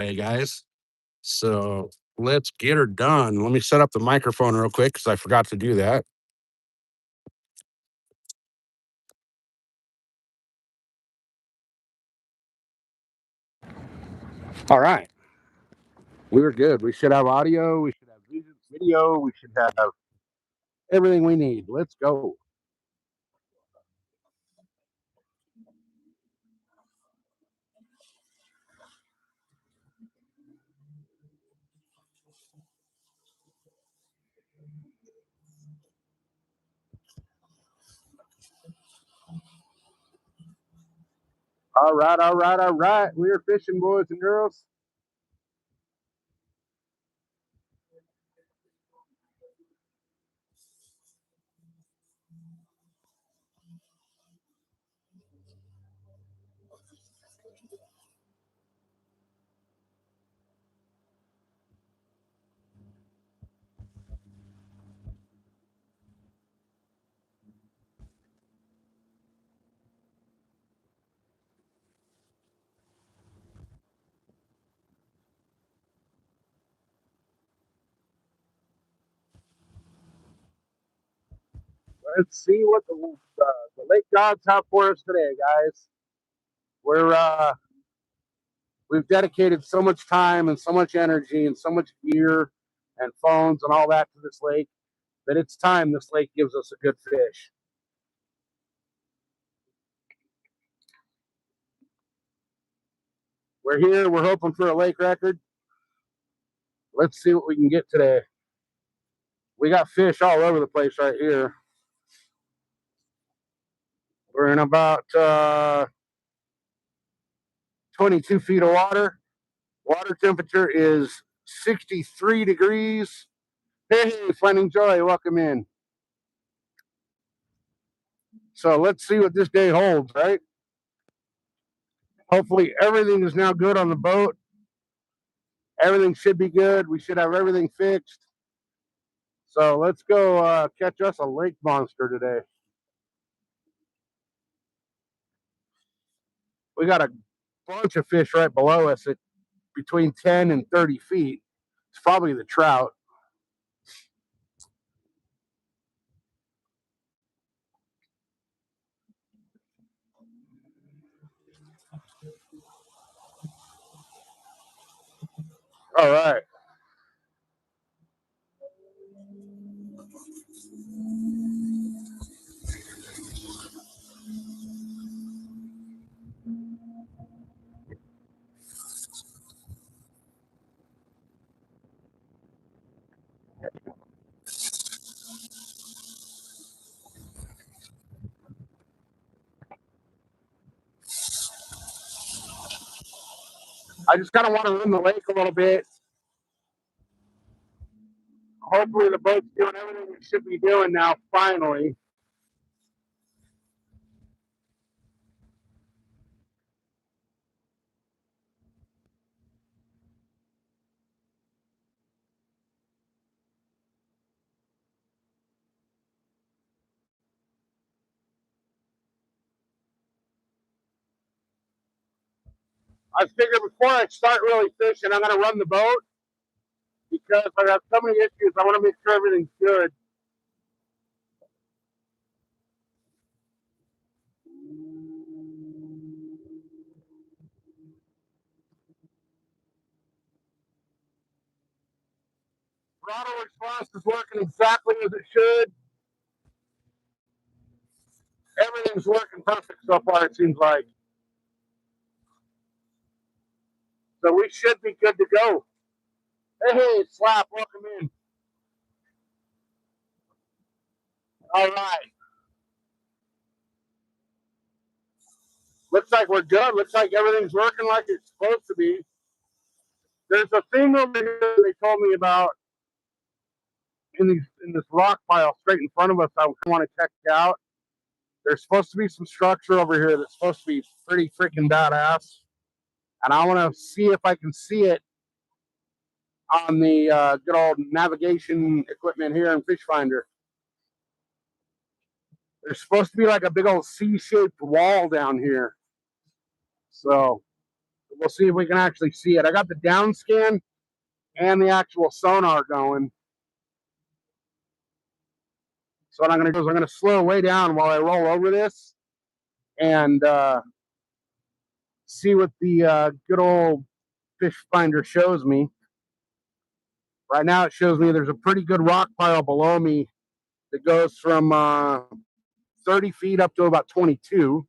Hey guys, so let's get her done. Let me set up the microphone real quick because I forgot to do that. All right, we were good. We should have audio. We should have video. We should have everything we need. Let's go. All right, all right, all right. We're fishing, boys and girls. Let's see what the lake gods have for us today, guys. We're we've dedicated so much time and so much energy and so much gear and phones and all that to this lake that it's time this lake gives us a good fish. We're here. We're hoping for a lake record. Let's see what we can get today. We got fish all over the place right here. We're in about 22 feet of water. Water temperature is 63 degrees. Hey, Finding Joy, welcome in. So let's see what this day holds, right? Hopefully everything is now good on the boat. Everything should be good. We should have everything fixed. So let's go catch us a lake monster today. We got a bunch of fish right below us at between 10 and 30 feet. It's probably the trout. All right. I just kind of want to run the lake a little bit. Hopefully the boat's doing everything it should be doing now, finally. I figured before I start really fishing, I'm going to run the boat because I got so many issues. I want to make sure everything's good. Throttle response is working exactly as it should. Everything's working perfect so far, it seems like. So we should be good to go. Hey, Slap, welcome in. All right. Looks like we're good. Looks like everything's working like it's supposed to be. There's a thing over here they told me about in this rock pile straight in front of us. I want to check out. There's supposed to be some structure over here that's supposed to be pretty freaking badass, and I want to see if I can see it on the good old navigation equipment here in Fish Finder. There's supposed to be like a big old C-shaped wall down here. So we'll see if we can actually see it. I got the down scan and the actual sonar going. So what I'm going to do is I'm going to slow way down while I roll over this and see what the good old fish finder shows me. Right now it shows me there's a pretty good rock pile below me that goes from 30 feet up to about 22.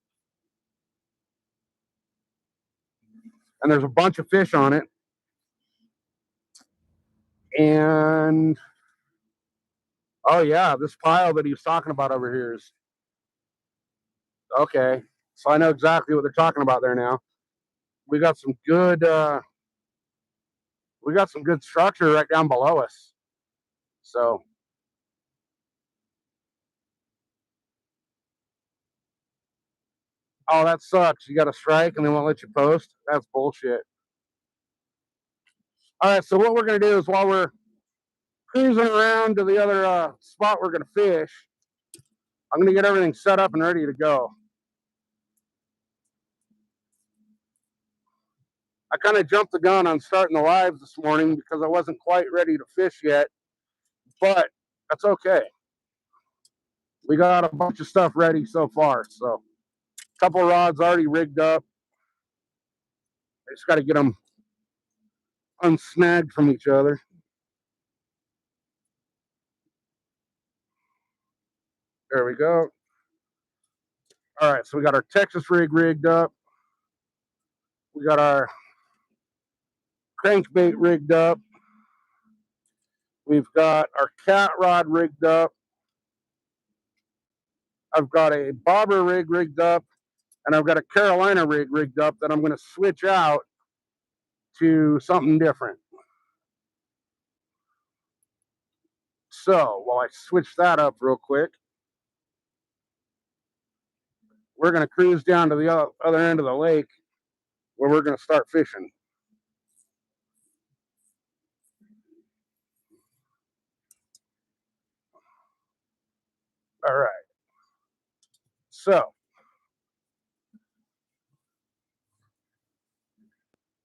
And there's a bunch of fish on it. And oh yeah, this pile that he was talking about over here is okay. So I know exactly what they're talking about there now. We got some good structure right down below us. So oh, that sucks. You got a strike and they won't let you post. That's bullshit. All right, so what we're gonna do is while we're cruising around to the other spot we're gonna fish, I'm gonna get everything set up and ready to go. I kind of jumped the gun on starting the live this morning because I wasn't quite ready to fish yet, but that's okay. We got a bunch of stuff ready so far. So a couple rods already rigged up. I just got to get them unsnagged from each other. There we go. All right, so we got our Texas rig rigged up. We got our crankbait rigged up. We've got our cat rod rigged up. I've got a bobber rig rigged up, and I've got a Carolina rig rigged up that I'm going to switch out to something different. So while I switch that up real quick, we're going to cruise down to the other end of the lake where we're going to start fishing. All right. So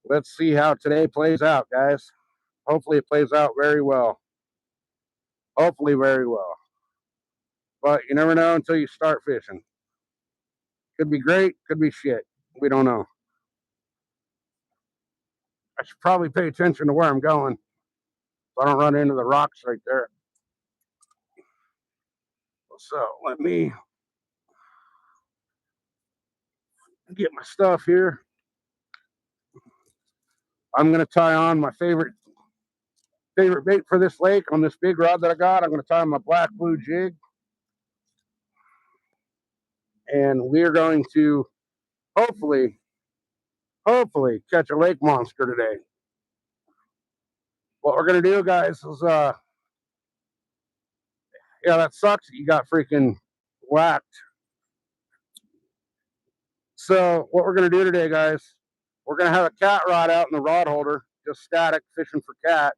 let's see how today plays out, guys. Hopefully it plays out very well. Hopefully very well. But you never know until you start fishing. Could be great, could be shit. We don't know. I should probably pay attention to where I'm going so I don't run into the rocks right there. So let me get my stuff here. I'm going to tie on my favorite bait for this lake on this big rod that I got. I'm going to tie on my black blue jig. And we're going to hopefully catch a lake monster today. What we're going to do, guys, is yeah, that sucks. You got freaking whacked. So what we're going to do today, guys, we're going to have a cat rod out in the rod holder, just static, fishing for cat.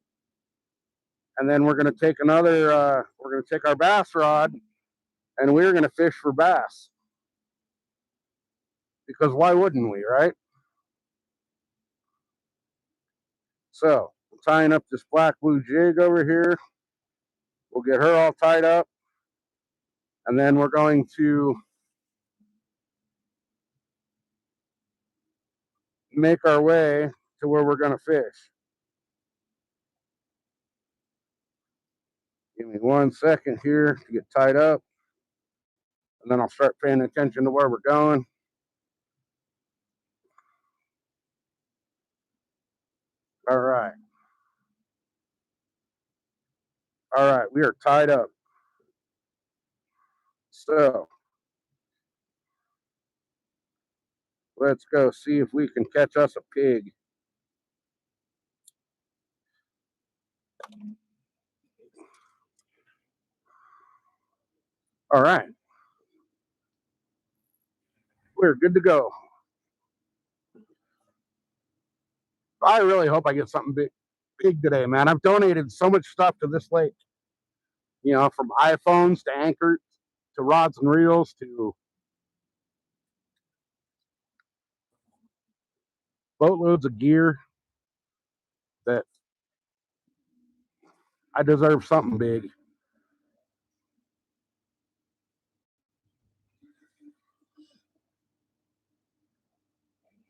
And then we're going to take we're going to take our bass rod, and we're going to fish for bass. Because why wouldn't we, right? So tying up this black blue jig over here. We'll get her all tied up. And then we're going to make our way to where we're going to fish. Give me 1 second here to get tied up. And then I'll start paying attention to where we're going. All right. All right, we are tied up. So let's go see if we can catch us a pig. All right. We're good to go. I really hope I get something big today, man. I've donated so much stuff to this lake. You know, from iPhones to anchors to rods and reels to boatloads of gear that I deserve something big.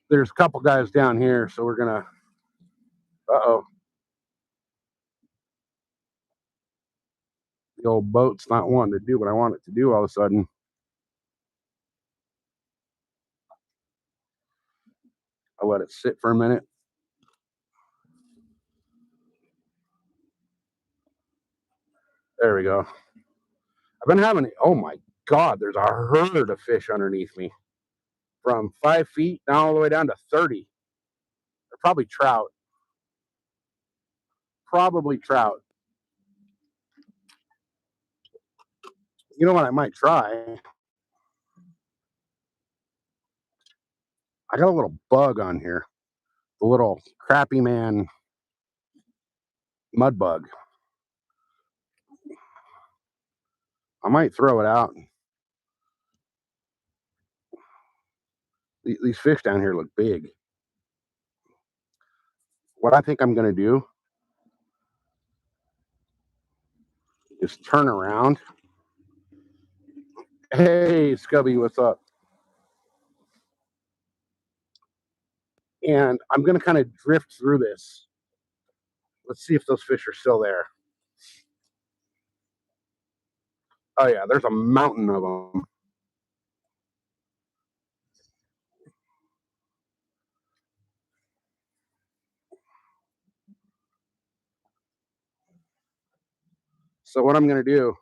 There's a couple guys down here, so we're gonna. Uh-oh. The old boat's not wanting to do what I want it to do all of a sudden. I let it sit for a minute. There we go. I've been having, oh my God, there's a herd of fish underneath me from 5 feet now all the way down to 30. They're probably trout. Probably trout. You know what I might try? I got a little bug on here. The little crappy man mud bug. I might throw it out. These fish down here look big. What I think I'm going to do is turn around. Hey, Scubby, what's up? And I'm going to kind of drift through this. Let's see if those fish are still there. Oh, yeah, there's a mountain of them. So, what I'm going to do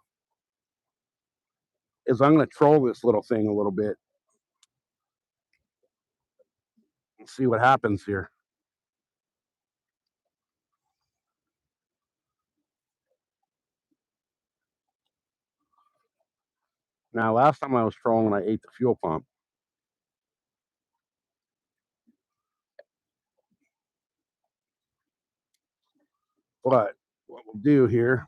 is I'm going to troll this little thing a little bit and see what happens here. Now, last time I was trolling, I ate the fuel pump. But what we'll do here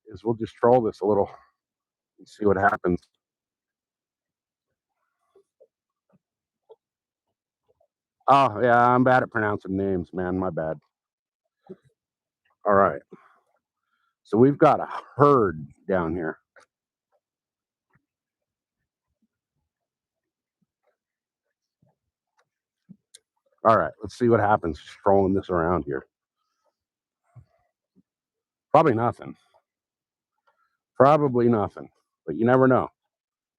is we'll just troll this a little and see what happens. Oh, yeah, I'm bad at pronouncing names, man. My bad. All right. So we've got a herd down here. All right, let's see what happens trolling this around here. Probably nothing. Probably nothing. But you never know.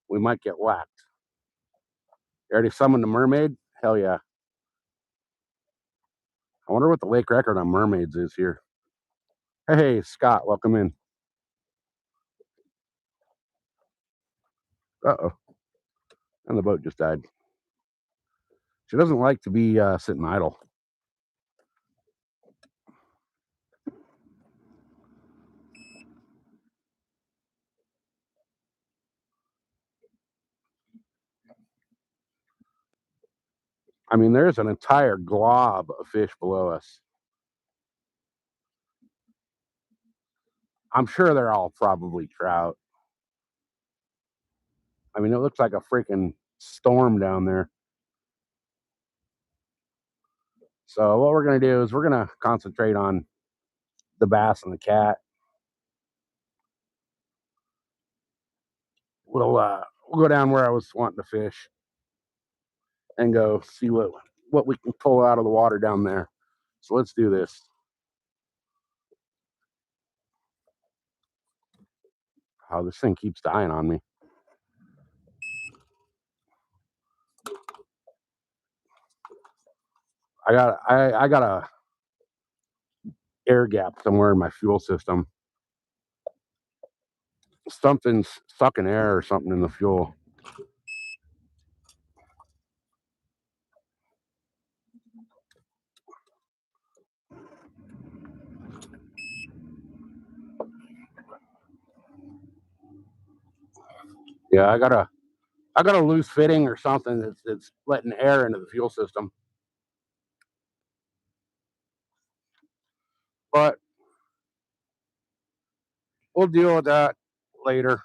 We might get whacked. You already summoned the mermaid? Hell yeah. I wonder what the lake record on mermaids is here. Hey, Scott, welcome in. Uh-oh. And the boat just died. She doesn't like to be sitting idle. I mean, there's an entire glob of fish below us. I'm sure they're all probably trout. I mean, it looks like a freaking storm down there. So what we're going to do is we're going to concentrate on the bass and the cat. We'll go down where I was wanting to fish and go see what we can pull out of the water down there. So let's do this. Oh, this thing keeps dying on me. I got a air gap somewhere in my fuel system. Something's sucking air or something in the fuel. Yeah, I got a loose fitting or something that's letting air into the fuel system. But we'll deal with that later.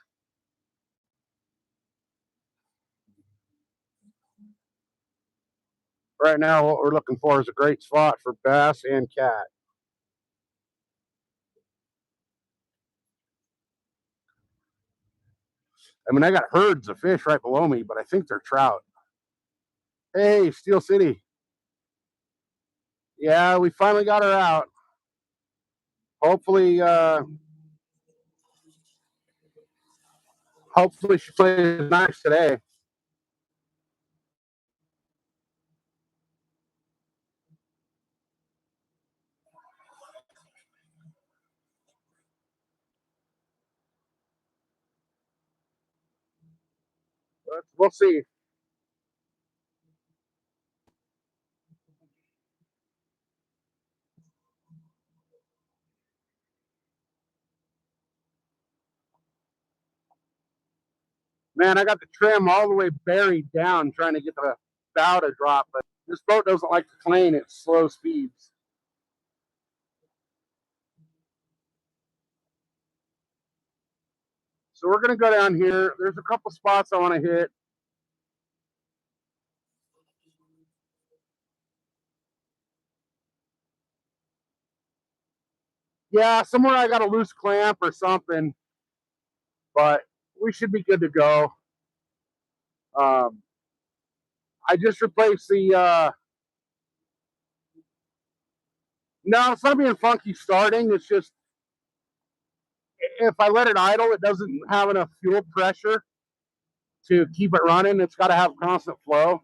Right now, what we're looking for is a great spot for bass and cat. I mean, I got herds of fish right below me, but I think they're trout. Hey, Steel City. Yeah, we finally got her out. Hopefully, hopefully she plays nice today. But we'll see. Man, I got the trim all the way buried down trying to get the bow to drop, but this boat doesn't like to plane at slow speeds. So we're going to go down here. There's a couple spots I want to hit. Yeah, somewhere I got a loose clamp or something, but we should be good to go. I just replaced the, no, it's not being funky starting. It's just, if I let it idle, it doesn't have enough fuel pressure to keep it running. It's got to have constant flow.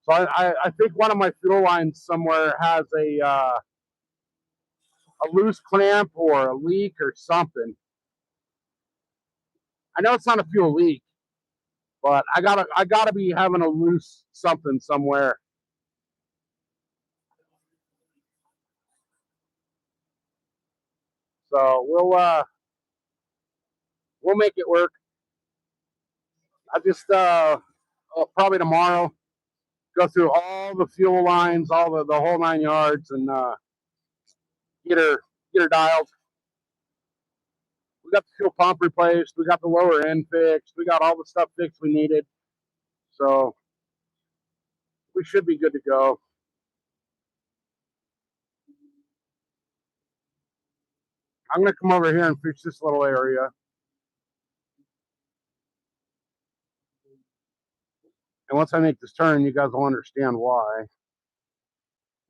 So I think one of my fuel lines somewhere has a loose clamp or a leak or something. I know it's not a fuel leak, but I gotta be having a loose something somewhere. So we'll make it work. I just probably tomorrow go through all the fuel lines, all the whole 9 yards, and get her get her dialed. We got the fuel pump replaced. We got the lower end fixed. We got all the stuff fixed we needed. So we should be good to go. I'm gonna come over here and fix this little area. And once I make this turn, you guys will understand why.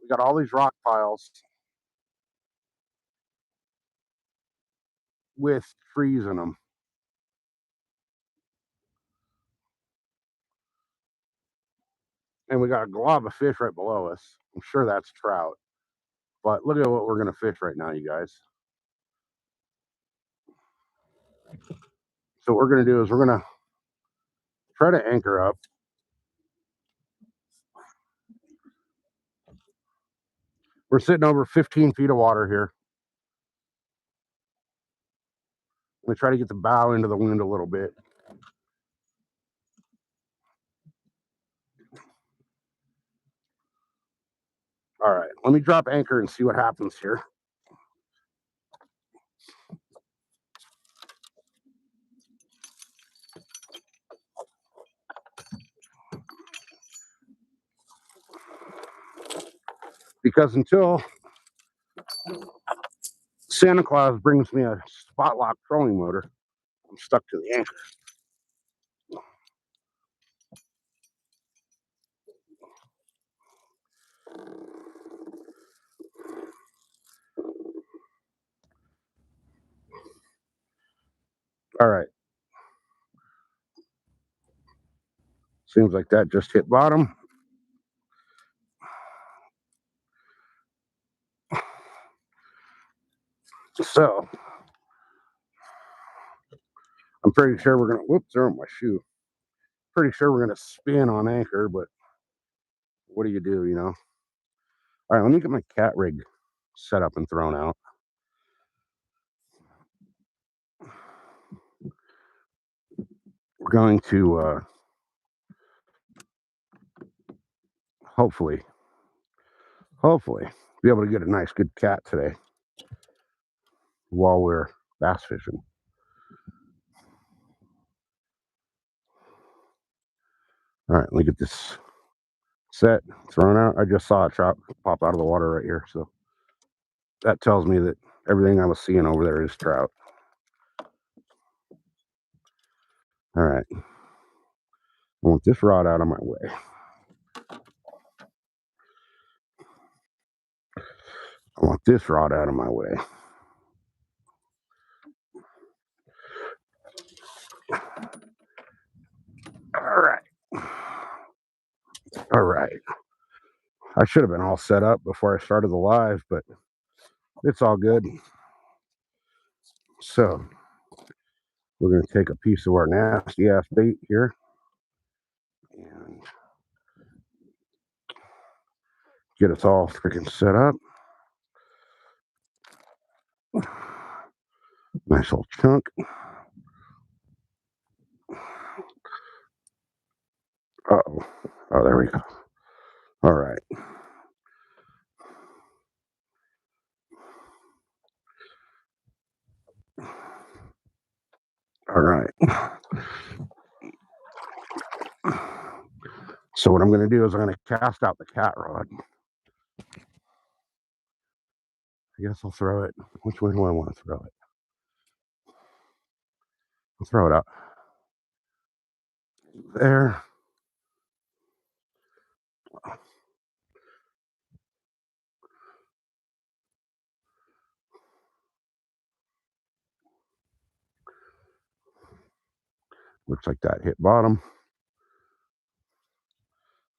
We got all these rock piles with trees in them. And we got a glob of fish right below us. I'm sure that's trout. But look at what we're going to fish right now, you guys. So what we're going to do is we're going to try to anchor up. We're sitting over 15 feet of water here. I'm going to try to get the bow into the wind a little bit. All right, let me drop anchor and see what happens here. Because until Santa Claus brings me a spot lock trolling motor, I'm stuck to the anchor. All right. Seems like that just hit bottom. So I'm pretty sure we're gonna, whoops, there went my shoe. Pretty sure we're gonna spin on anchor, but what do you do, you know? All right, let me get my cat rig set up and thrown out. We're going to hopefully be able to get a nice good cat today while we're bass fishing. All right, let me get this set, thrown out. I just saw a trout pop out of the water right here, so that tells me that everything I was seeing over there is trout. All right, I want this rod out of my way. I want this rod out of my way. All right. All right. I should have been all set up before I started the live, but it's all good. So we're going to take a piece of our nasty ass bait here and get us all freaking set up. Nice little chunk. Uh-oh. Oh, there we go. All right. All right. So what I'm going to do is I'm going to cast out the cat rod. I guess I'll throw it. Which way do I want to throw it? I'll throw it up there. Looks like that hit bottom.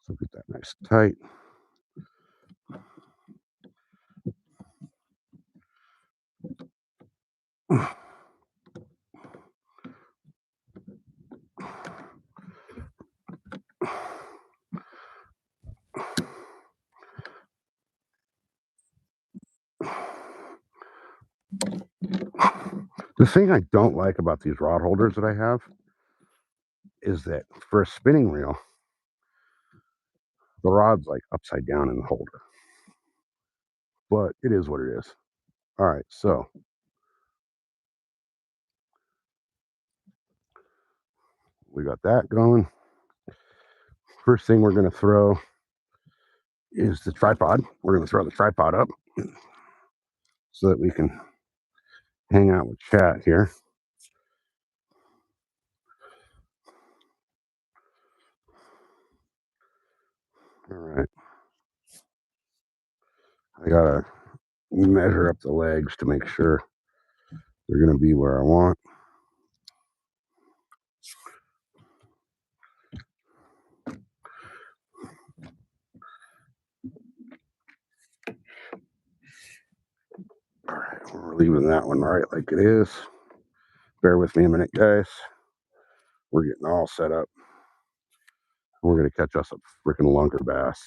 So get that nice and tight. The thing I don't like about these rod holders that I have is that for a spinning reel, the rod's like upside down in the holder. But it is what it is. All right, so we got that going. First thing we're going to throw is the tripod. We're going to throw the tripod up so that we can hang out with chat here. All right. I got to measure up the legs to make sure they're going to be where I want. All right, we're leaving that one right like it is. Bear with me a minute, guys. We're getting all set up. We're going to catch us a freaking lunker bass.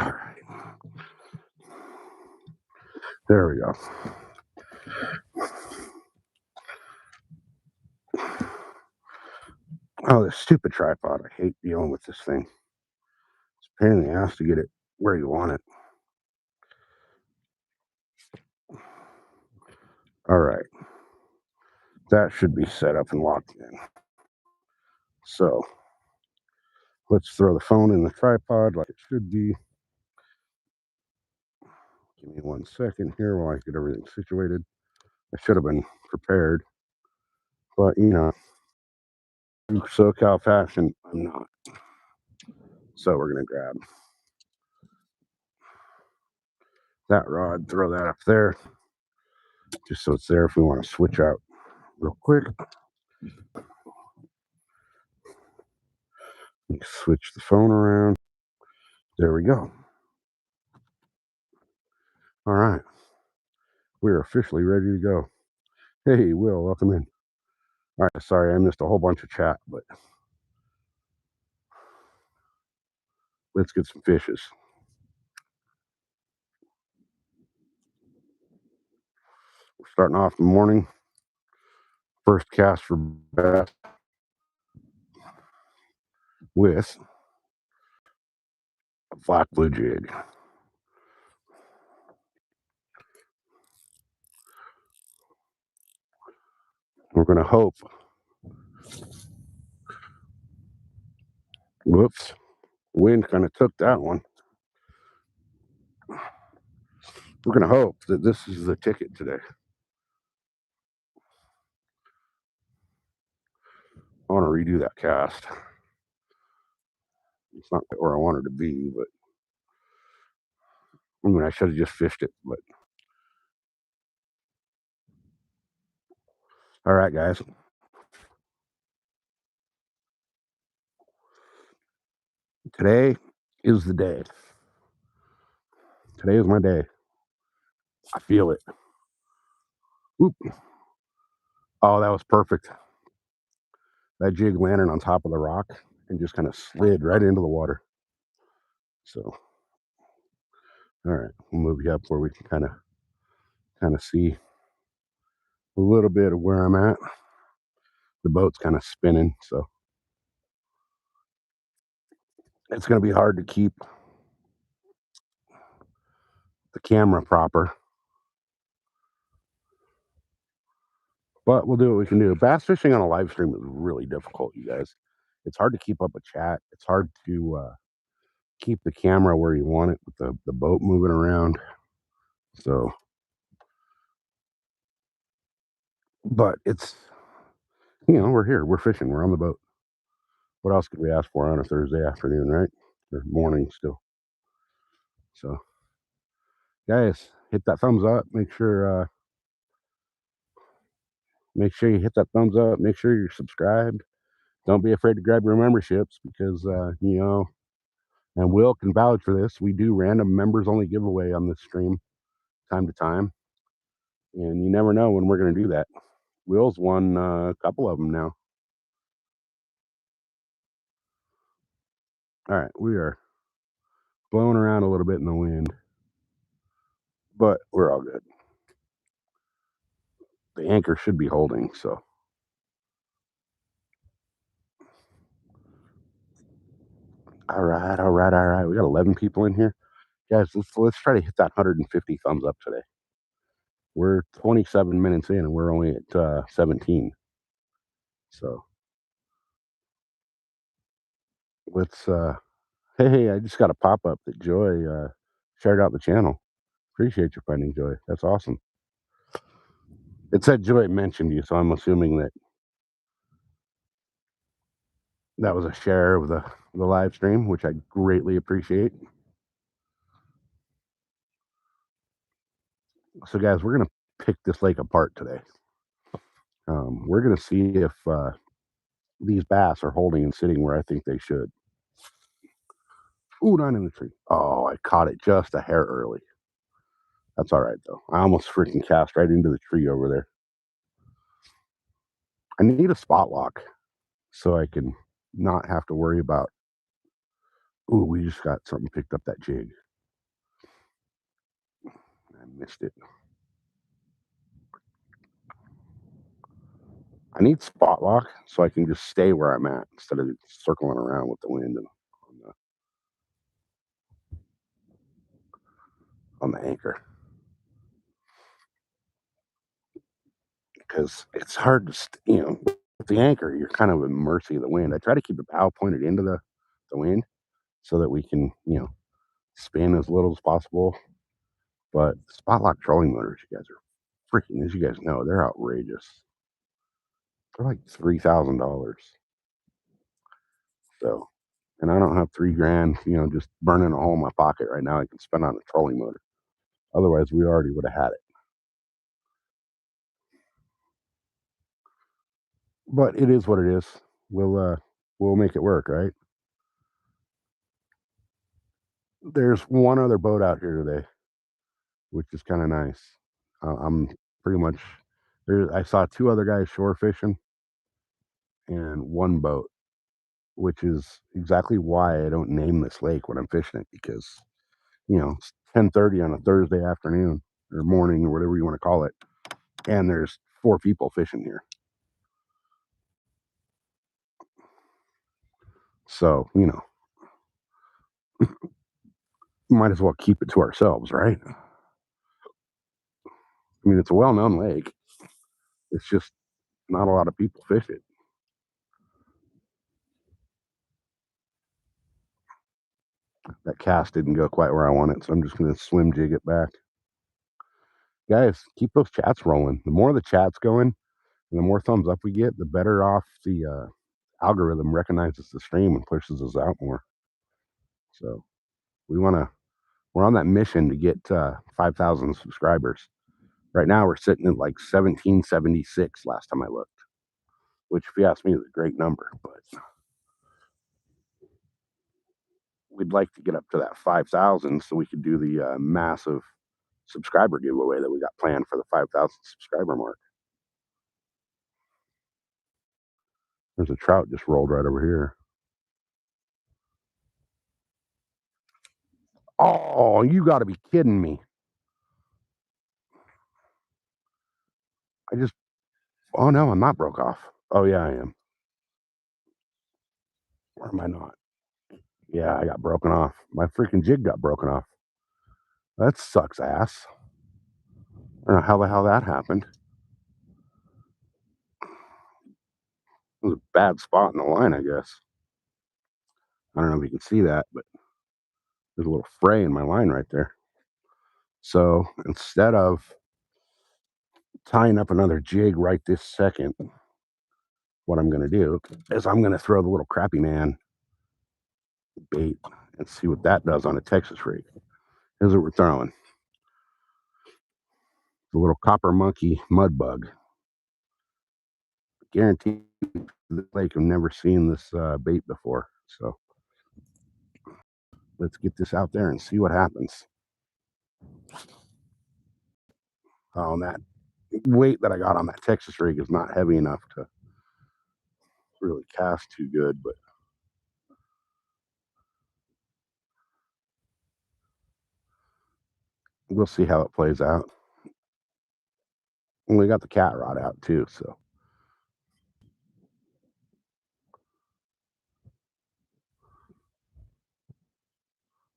All right. There we go. Oh, this stupid tripod. I hate dealing with this thing. It's a pain in the ass to get it where you want it. All right. That should be set up and locked in. So let's throw the phone in the tripod like it should be. Give me 1 second here while I get everything situated. I should have been prepared, but you know, in SoCal fashion, I'm not. So we're going to grab that rod, throw that up there, just so it's there if we want to switch out real quick. Switch the phone around. There we go. All right. We're officially ready to go. Hey, Will, welcome in. All right. Sorry, I missed a whole bunch of chat, but let's get some fishes. We're starting off the morning. First cast for bass with Black blue jig. We're going to hope. Whoops. Wind kind of took that one. We're going to hope that this is the ticket today. I want to redo that cast. It's not where I wanted to be, but I mean, I should have just fished it. But all right, guys. Today is the day. Today is my day. I feel it. Oop. Oh, that was perfect. That jig landed on top of the rock and just kind of slid right into the water. So, all right, we'll move you up where we can kind of see a little bit of where I'm at. The boat's kind of spinning, so it's going to be hard to keep the camera proper. But we'll do what we can do. Bass fishing on a live stream is really difficult, you guys. It's hard to keep up a chat. It's hard to keep the camera where you want it with the boat moving around. So, but it's, we're here. We're fishing. We're on the boat. What else could we ask for on a Thursday afternoon, right? Or morning still. So, guys, hit that thumbs up. Make sure you hit that thumbs up. Make sure you're subscribed. Don't be afraid to grab your memberships because, and Will can vouch for this. We do random members only giveaway on this stream time to time. And you never know when we're going to do that. Will's won a couple of them now. All right, we are blowing around a little bit in the wind, but we're all good. The anchor should be holding, so. All right, all right, all right. We got 11 people in here. Guys, let's try to hit that 150 thumbs up today. We're 27 minutes in and we're only at 17. So let's hey, I just got a pop-up that Joy shared out the channel. Appreciate you finding Joy. That's awesome. It said Joy mentioned you, so I'm assuming that was a share of the live stream, which I greatly appreciate. So guys, we're gonna pick this lake apart today. We're gonna see if these bass are holding and sitting where I think they should. Ooh, not in the tree. Oh, I caught it just a hair early. That's all right though. I almost freaking cast right into the tree over there. I need a spot lock so I can not have to worry about. Ooh, we just got something picked up that jig. I missed it. I need spot lock so I can just stay where I'm at instead of circling around with the wind and on the anchor. Because it's hard to, with the anchor, you're kind of at mercy of the wind. I try to keep the bow pointed into the wind so that we can, spin as little as possible. But spot lock trolling motors, you guys are freaking, as you guys know, they're outrageous. They're like $3,000. So, and I don't have $3,000, just burning a hole in my pocket right now. I can spend on a trolling motor. Otherwise, we already would have had it. But it is what it is. We'll make it work, right? There's one other boat out here today, which is kind of nice. I'm pretty much there. I saw two other guys shore fishing and one boat, which is exactly why I don't name this lake when I'm fishing it because it's 10:30 on a Thursday afternoon or morning or whatever you want to call it, and there's 4 people fishing here. So Might as well keep it to ourselves, right? I mean, it's a well-known lake. It's just not a lot of people fish it. That cast didn't go quite where I want it, so I'm just going to swim jig it back. Guys, keep those chats rolling. The more the chat's going and the more thumbs up we get, the better off the algorithm recognizes the stream and pushes us out more. So we're on that mission to get 5,000 subscribers. Right now, we're sitting at like 1776 last time I looked, which, if you ask me, is a great number. But we'd like to get up to that 5,000 so we could do the massive subscriber giveaway that we got planned for the 5,000 subscriber mark. There's a trout just rolled right over here. Oh, you got to be kidding me. Oh no, I'm not broke off. Oh yeah, I am. Or am I not? Yeah, I got broken off. My freaking jig got broken off. That sucks ass. I don't know how the hell that happened. It was a bad spot in the line, I guess. I don't know if you can see that, but there's a little fray in my line right there. So instead of tying up another jig right this second, what I'm going to do is I'm going to throw the little crappy man bait and see what that does on a Texas rig. Here's what we're throwing. The little copper monkey mud bug. Guaranteed the lake have never seen this bait before. So let's get this out there and see what happens. Oh, and that weight that I got on that Texas rig is not heavy enough to really cast too good, but we'll see how it plays out. And we got the cat rod out too, so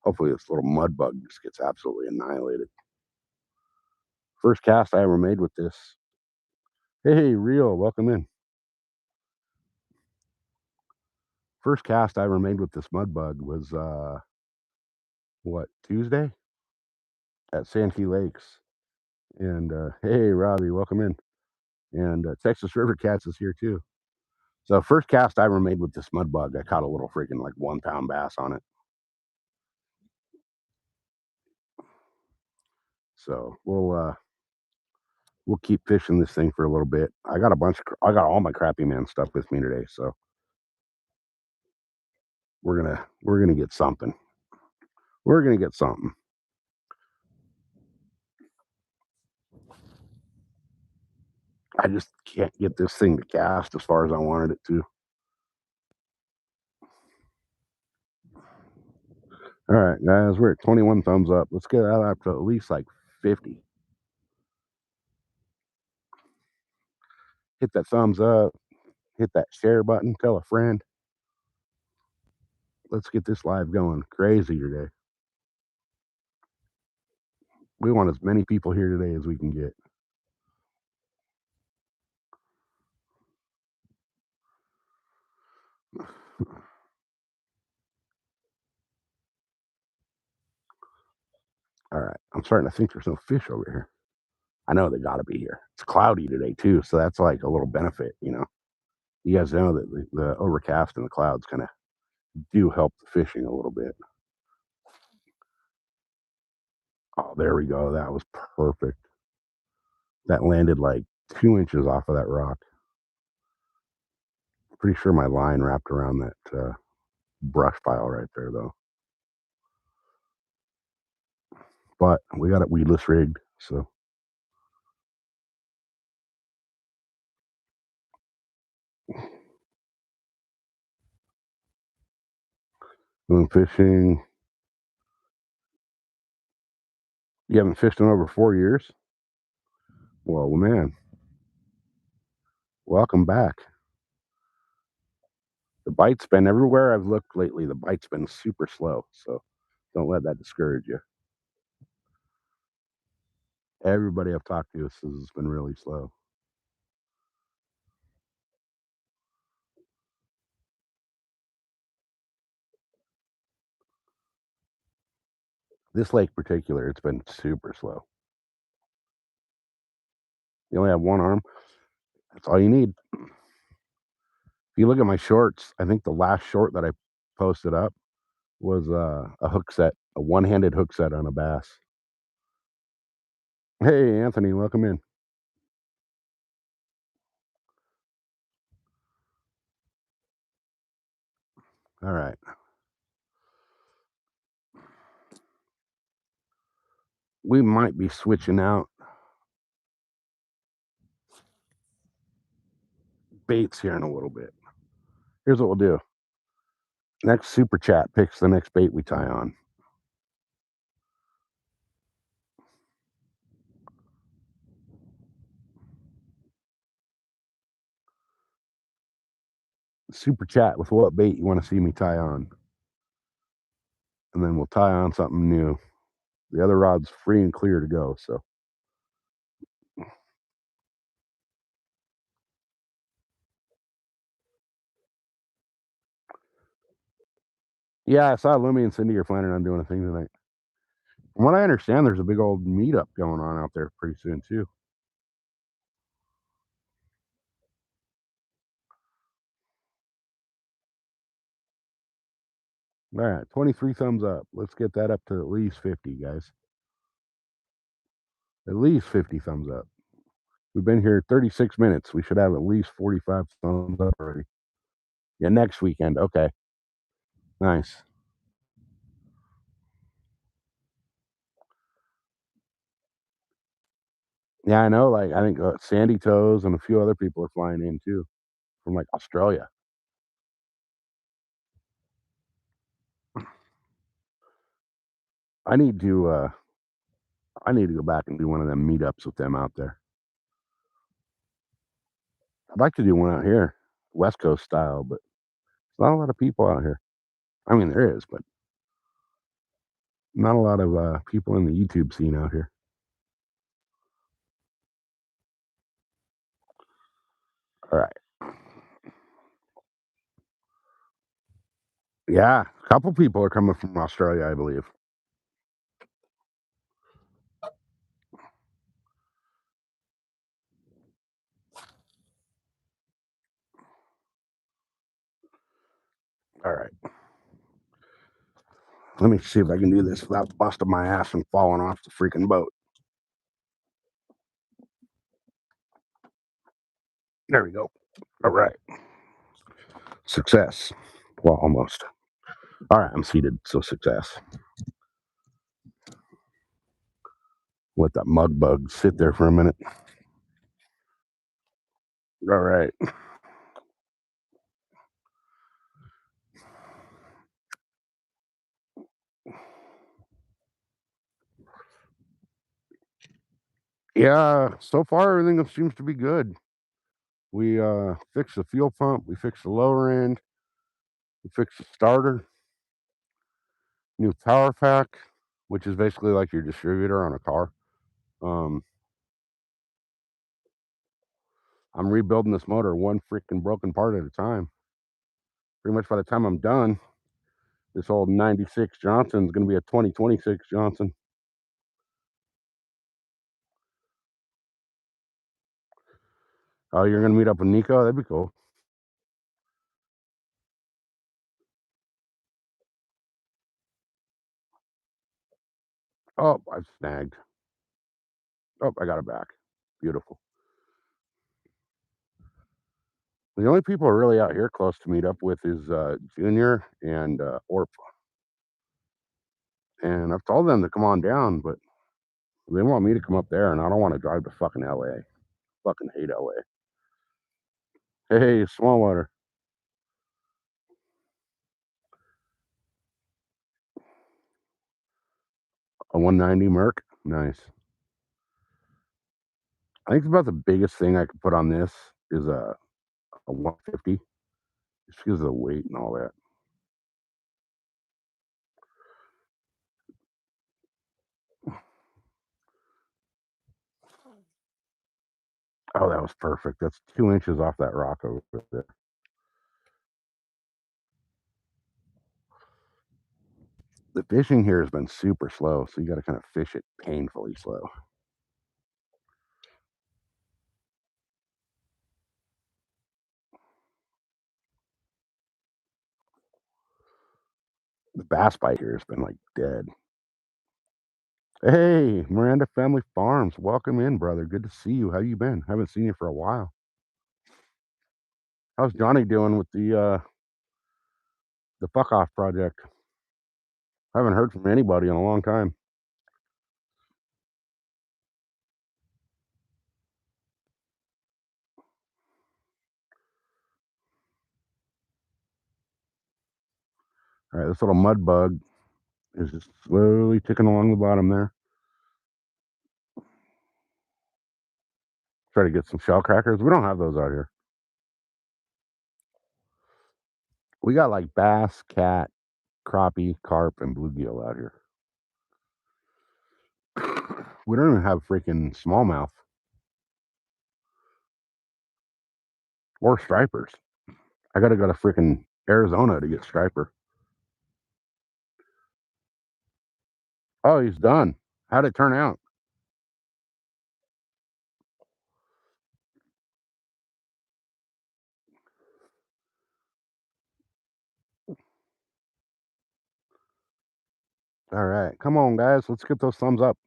hopefully this little mud bug just gets absolutely annihilated. First cast I ever made with this. Hey, Rio, welcome in. First cast I ever made with this mud bug was Tuesday at Santee Lakes. And hey, Robbie, welcome in. And Texas River Cats is here too. So first cast I ever made with this mud bug, I caught a little freaking like 1 pound bass on it. So we'll keep fishing this thing for a little bit. I got all my crappy man stuff with me today, so we're gonna get something. We're gonna get something. I just can't get this thing to cast as far as I wanted it to. All right, guys, we're at 21 thumbs up. Let's get that up to at least like 50. Hit that thumbs up. Hit that share button. Tell a friend. Let's get this live going crazy today. We want as many people here today as we can get. All right, I'm starting to think there's no fish over here. I know they got to be here. It's cloudy today too, so that's like a little benefit, you know. You guys know that the overcast and the clouds kind of do help the fishing a little bit. Oh, there we go. That was perfect. That landed like 2 inches off of that rock. Pretty sure my line wrapped around that brush pile right there, though. But we got it weedless rigged, so going fishing. You haven't fished in over 4 years? Well, man, welcome back. The bite's been everywhere I've looked lately. The bite's been super slow, so Don't let that discourage you. Everybody I've talked to says it's been really slow. This lake in particular, it's been super slow. You only have one arm. That's all you need. If you look at my shorts, I think the last short that I posted up was a hook set, a one-handed hook set on a bass. Hey, Anthony, welcome in. All right. We might be switching out baits here in a little bit. Here's what we'll do. Next super chat picks the next bait we tie on. Super chat with what bait you want to see me tie on. And then we'll tie on something new. The other rod's free and clear to go, so. Yeah, I saw Lumi and Cindy are planning on doing a thing tonight. From what I understand, there's a big old meetup going on out there pretty soon, too. All right, 23 thumbs up. Let's get that up to at least 50, guys. At least 50 thumbs up. We've been here 36 minutes. We should have at least 45 thumbs up already. Yeah, next weekend. Okay. Nice. Yeah, I know. Like, I think Sandy Toes and a few other people are flying in too from like Australia. I need to go back and do one of them meetups with them out there. I'd like to do one out here, West Coast style, but there's not a lot of people out here. I mean, there is, but not a lot of people in the YouTube scene out here. All right. Yeah, a couple people are coming from Australia, I believe. All right. Let me see if I can do this without busting my ass and falling off the freaking boat. There we go. All right. Success. Well, almost. All right, I'm seated, so success. Let that mug bug sit there for a minute. All right. Yeah, so far everything seems to be good. We fixed the fuel pump, we fixed the lower end, we fixed the starter, new power pack, which is basically like your distributor on a car. I'm rebuilding this motor one freaking broken part at a time. Pretty much by the time I'm done, this old 96 Johnson is going to be a 2026 Johnson. Oh, you're going to meet up with Nico? That'd be cool. Oh, I've snagged. Oh, I got it back. Beautiful. The only people really out here close to meet up with is Junior and Orp. And I've told them to come on down, but they want me to come up there, and I don't want to drive to fucking LA. Fucking hate LA. Hey, small water. A 190 Merc. Nice. I think about the biggest thing I could put on this is a 150, just because of the weight and all that. Oh, that was perfect. That's 2 inches off that rock over there. The fishing here has been super slow, so you got to kind of fish it painfully slow. The bass bite here has been like dead. Hey, Miranda Family Farms, welcome in, brother. Good to see you. How you been? Haven't seen you for a while. How's Johnny doing with the fuck off project? Haven't heard from anybody in a long time. All right, this little mud bug is just slowly ticking along the bottom there. Try to get some shell crackers. We don't have those out here. We got like bass, cat, crappie, carp, and bluegill out here. We don't even have freaking smallmouth or stripers. I gotta go to freaking Arizona to get striper. Oh, he's done. How'd it turn out? All right, come on, guys. Let's get those thumbs up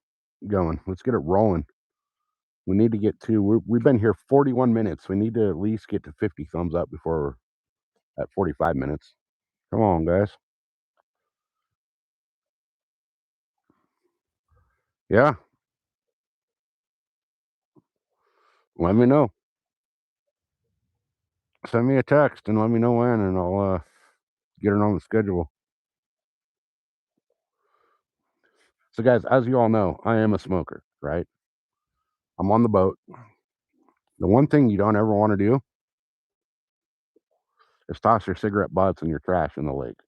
going. Let's get it rolling. We need to get to. We've been here 41 minutes. We need to at least get to 50 thumbs up before we're at 45 minutes. Come on, guys. Yeah, let me know. Send me a text and let me know when, and I'll get it on the schedule. So, guys, as you all know, I am a smoker, right? I'm on the boat. The one thing you don't ever want to do is toss your cigarette butts and your trash in the lake.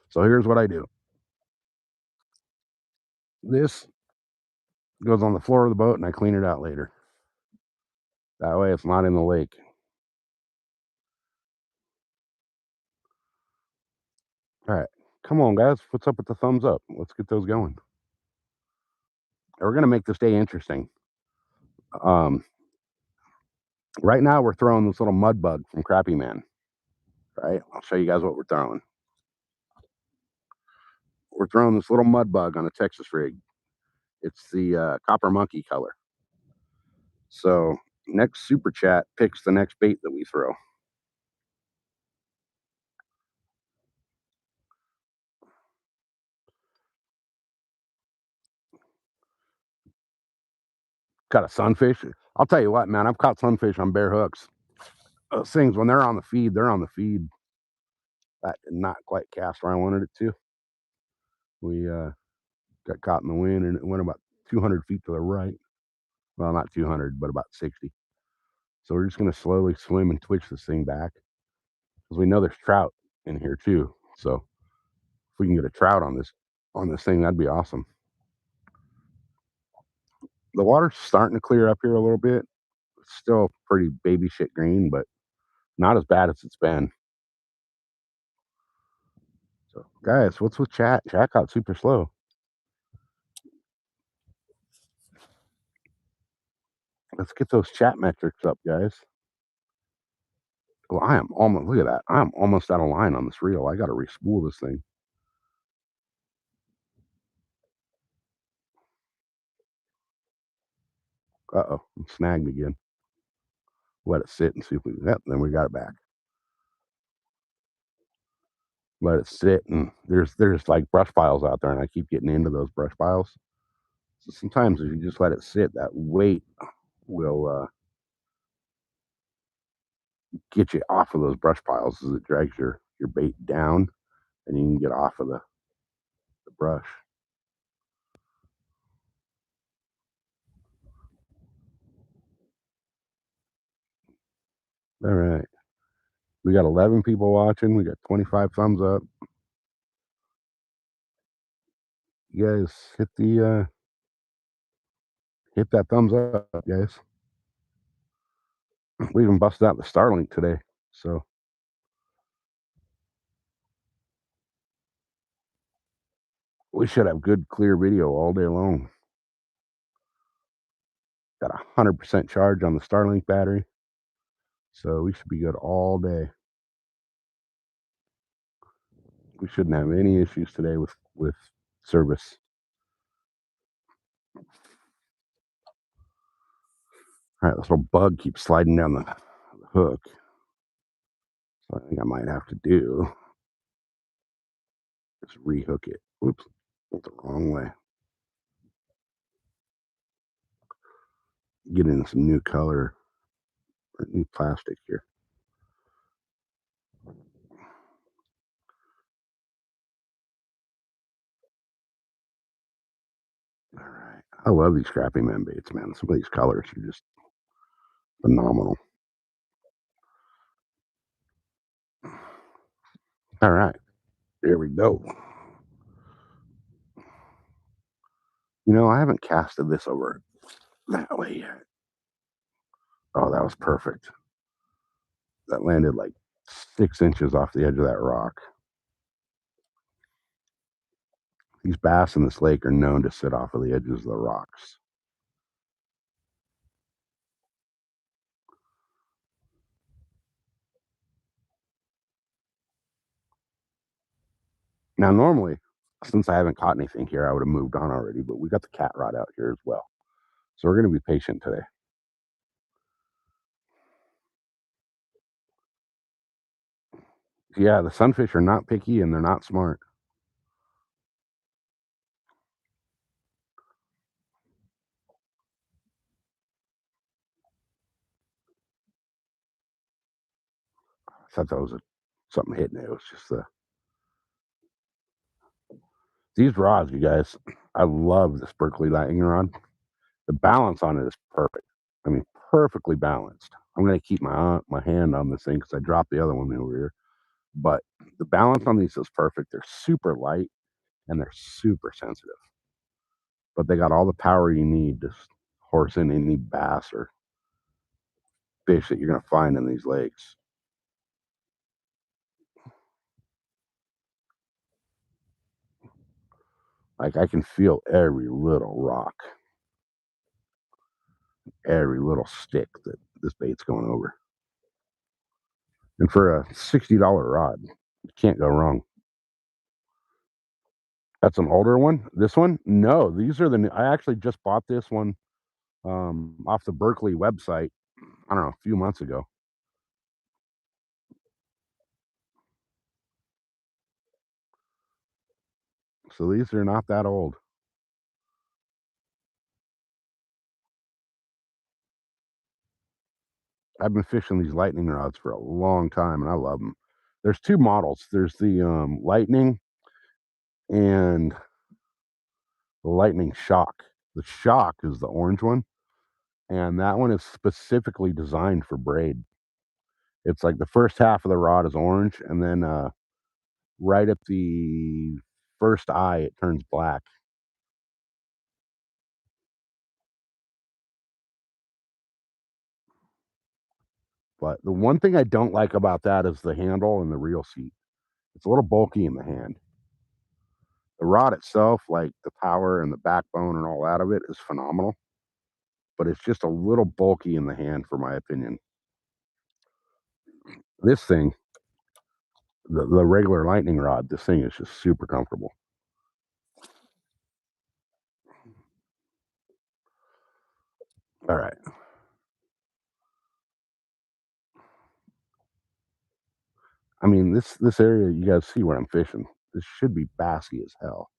So here's what I do. This goes on the floor of the boat, and I clean it out later. That way, it's not in the lake. All right, come on, guys. What's up with the thumbs up? Let's get those going. We're gonna make this day interesting. Um, right now, we're throwing this little mud bug from Crappy Man. Right, I'll show you guys what we're throwing. We're throwing this little mud bug on a Texas rig. It's the copper monkey color. So next super chat picks the next bait that we throw. Got a sunfish. I'll tell you what, man. I've caught sunfish on bare hooks. Those things, when they're on the feed, they're on the feed. That did not quite cast where I wanted it to. We got caught in the wind, and it went about 200 feet to the right. Well, not 200, but about 60. So we're just going to slowly swim and twitch this thing back, because we know there's trout in here too. So if we can get a trout on this thing, that'd be awesome. The water's starting to clear up here a little bit. It's still pretty baby shit green, but not as bad as it's been. So, guys, what's with chat? Chat got super slow. Let's get those chat metrics up, guys. Well, I am almost, look at that. I'm almost out of line on this reel. I got to respool this thing. Uh-oh, I'm snagged again. Let it sit and see if we, yep, then we got it back. Let it sit, and there's like brush piles out there, and I keep getting into those brush piles. So sometimes if you just let it sit, that weight will get you off of those brush piles as it drags your bait down, and you can get off of the brush. All right. We got 11 people watching. We got 25 thumbs up. You guys hit the Hit that thumbs up, guys. We even busted out the Starlink today, so we should have good, clear video all day long. Got 100% charge on the Starlink battery, so we should be good all day. We shouldn't have any issues today with service. All right, this little bug keeps sliding down the hook, so I think I might have to do is rehook it. Oops, went the wrong way. Get in some new color or new plastic here. All right, I love these crappy man baits, man. Some of these colors are just phenomenal. All right, there we go. You know, I haven't casted this over that way yet. Oh, that was perfect. That landed like 6 inches off the edge of that rock. These bass in this lake are known to sit off of the edges of the rocks. Now, normally, since I haven't caught anything here, I would have moved on already, but we got the cat rod out here as well. So we're going to be patient today. Yeah, the sunfish are not picky and they're not smart. I thought that was something hitting it. It was just these rods, you guys. I love this Berkeley lightning rod. The balance on it is perfect. I mean, perfectly balanced. I'm going to keep my hand on this thing because I dropped the other one over here. But the balance on these is perfect. They're super light and they're super sensitive. But they got all the power you need to horse in any bass or fish that you're going to find in these lakes. Like I can feel every little rock, every little stick that this bait's going over. And for a $60 rod, you can't go wrong. That's an older one. This one? No, these are the new. I actually just bought this one off the Berkeley website. I don't know, a few months ago. So these are not that old. I've been fishing these lightning rods for a long time, and I love them. There's two models. There's the lightning and the lightning shock. The shock is the orange one, and that one is specifically designed for braid. It's like the first half of the rod is orange, and then right at the first eye, it turns black. But the one thing I don't like about that is the handle and the reel seat. It's a little bulky in the hand. The rod itself, like the power and the backbone and all that of it, is phenomenal, but it's just a little bulky in the hand, for my opinion. This thing, the regular lightning rod, this thing is just super comfortable. All right. I mean, this area, you guys see where I'm fishing. This should be bassy as hell.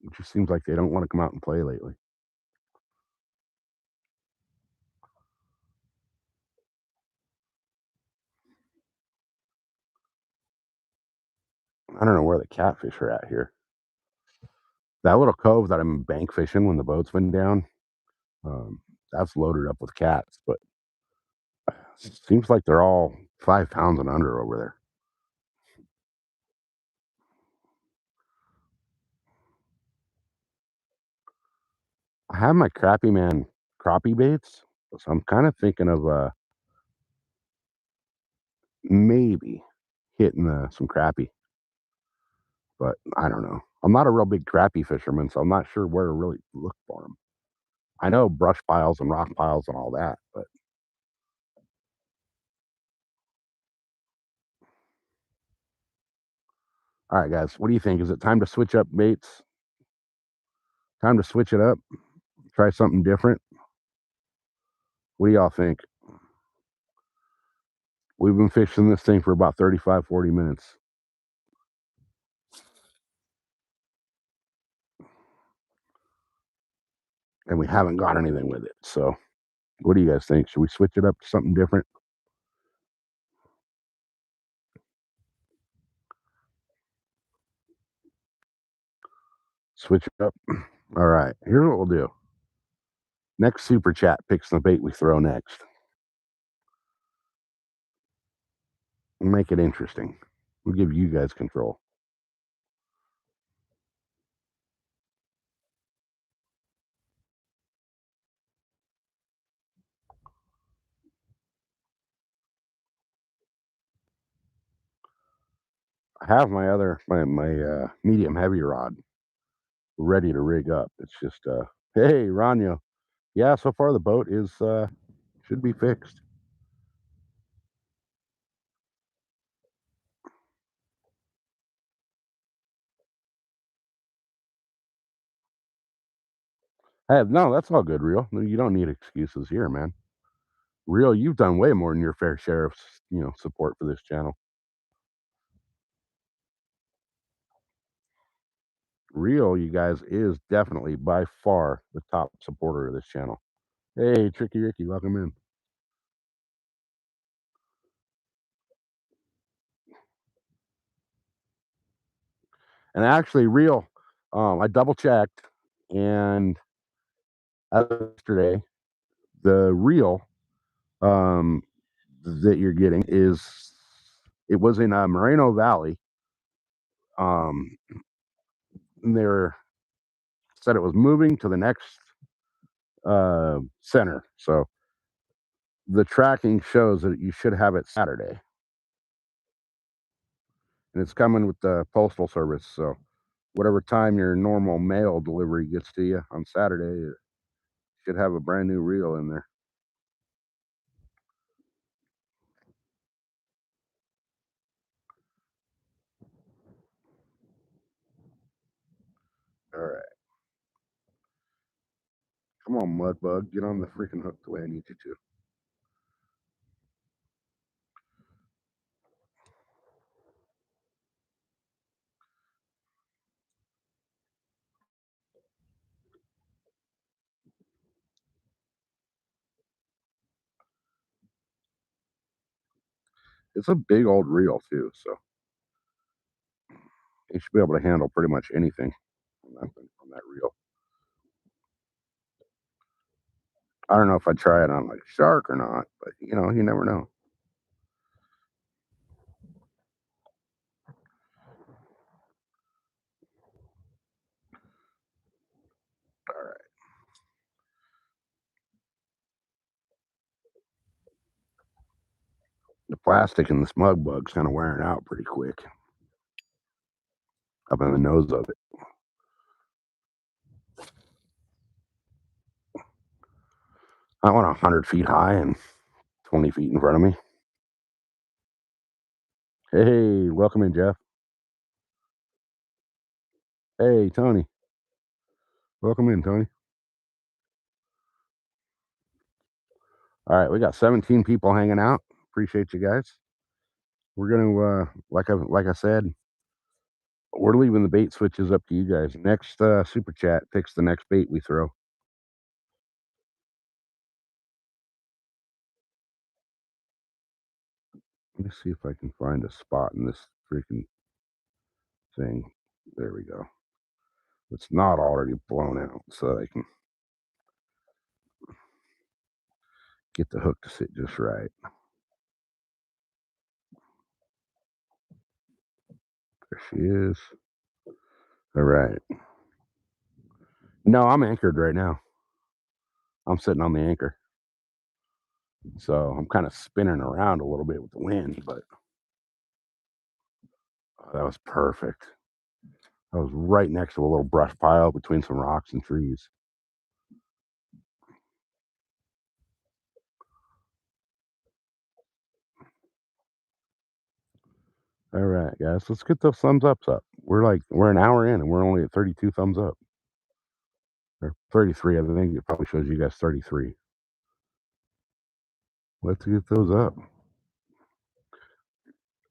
It just seems like they don't want to come out and play lately. I don't know where the catfish are at here. That little cove that I'm bank fishing when the boat's been down, that's loaded up with cats, but it seems like they're all 5 pounds and under over there. I have my Crappie Man crappie baits, so I'm kind of thinking of maybe hitting some crappie, but I don't know. I'm not a real big crappie fisherman, so I'm not sure where to really look for them. I know brush piles and rock piles and all that, but all right, guys, what do you think? Is it time to switch up baits? Time to switch it up? Try something different? What do y'all think? We've been fishing this thing for about 35, 40 minutes. And we haven't got anything with it. So, what do you guys think? Should we switch it up to something different? Switch it up. All right. Here's what we'll do. Next super chat picks the bait we throw next. We'll make it interesting. We'll give you guys control. I have my other my medium heavy rod ready to rig up. It's just hey Rania. Yeah, so far the boat is should be fixed. Hey, no, that's all good, Real. No, you don't need excuses here, man. Real, you've done way more than your fair share of support for this channel. Real, you guys, is definitely by far the top supporter of this channel. Hey, Tricky Ricky, welcome in. And actually, Real, I double checked, and yesterday, the reel um, that you're getting it was in Moreno Valley. Um, they said it was moving to the next center, so the tracking shows that you should have it Saturday, and it's coming with the postal service. So whatever time your normal mail delivery gets to you on Saturday, it should have a brand new reel in there. All right. Come on, Mudbug. Get on the freaking hook the way I need you to. It's a big old reel, too, so you should be able to handle pretty much anything on that reel. I don't know if I'd try it on like a shark or not, but you never know. All right. The plastic in this mug bug's kind of wearing out pretty quick up in the nose of it. I want 100 feet high and 20 feet in front of me. Hey, welcome in, Jeff. Hey, Tony. Welcome in, Tony. All right, we got 17 people hanging out. Appreciate you guys. We're gonna like I said, we're leaving the bait switches up to you guys. Next super chat picks the next bait we throw. Let me see if I can find a spot in this freaking thing. There we go. It's not already blown out, so I can get the hook to sit just right. There she is. All right. No, I'm anchored right now. I'm sitting on the anchor. So I'm kind of spinning around a little bit with the wind, but that was perfect. I was right next to a little brush pile between some rocks and trees. All right, guys, let's get those thumbs ups up. We're an hour in and we're only at 32 thumbs up. Or 33, I think it probably shows you guys 33. Let's get those up.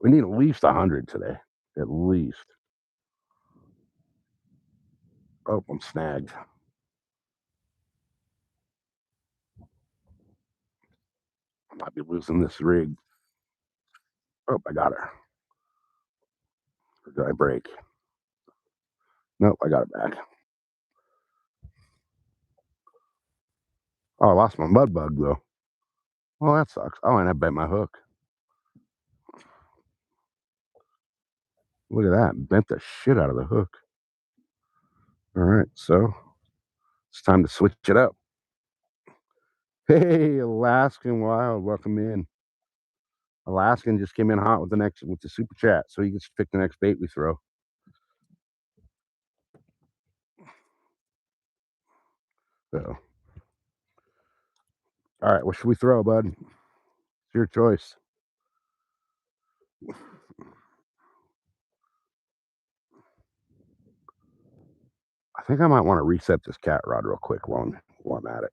We need at least 100 today. At least. Oh, I'm snagged. I might be losing this rig. Oh, I got her. Or did I break? Nope, I got it back. Oh, I lost my mud bug though. Well, that sucks. Oh, and I bent my hook. Look at that. Bent the shit out of the hook. All right, so it's time to switch it up. Hey, Alaskan Wild, welcome in. Alaskan just came in hot with the super chat, so he gets to pick the next bait we throw. So, all right, what should we throw, bud? It's your choice. I think I might want to reset this cat rod real quick while I'm at it.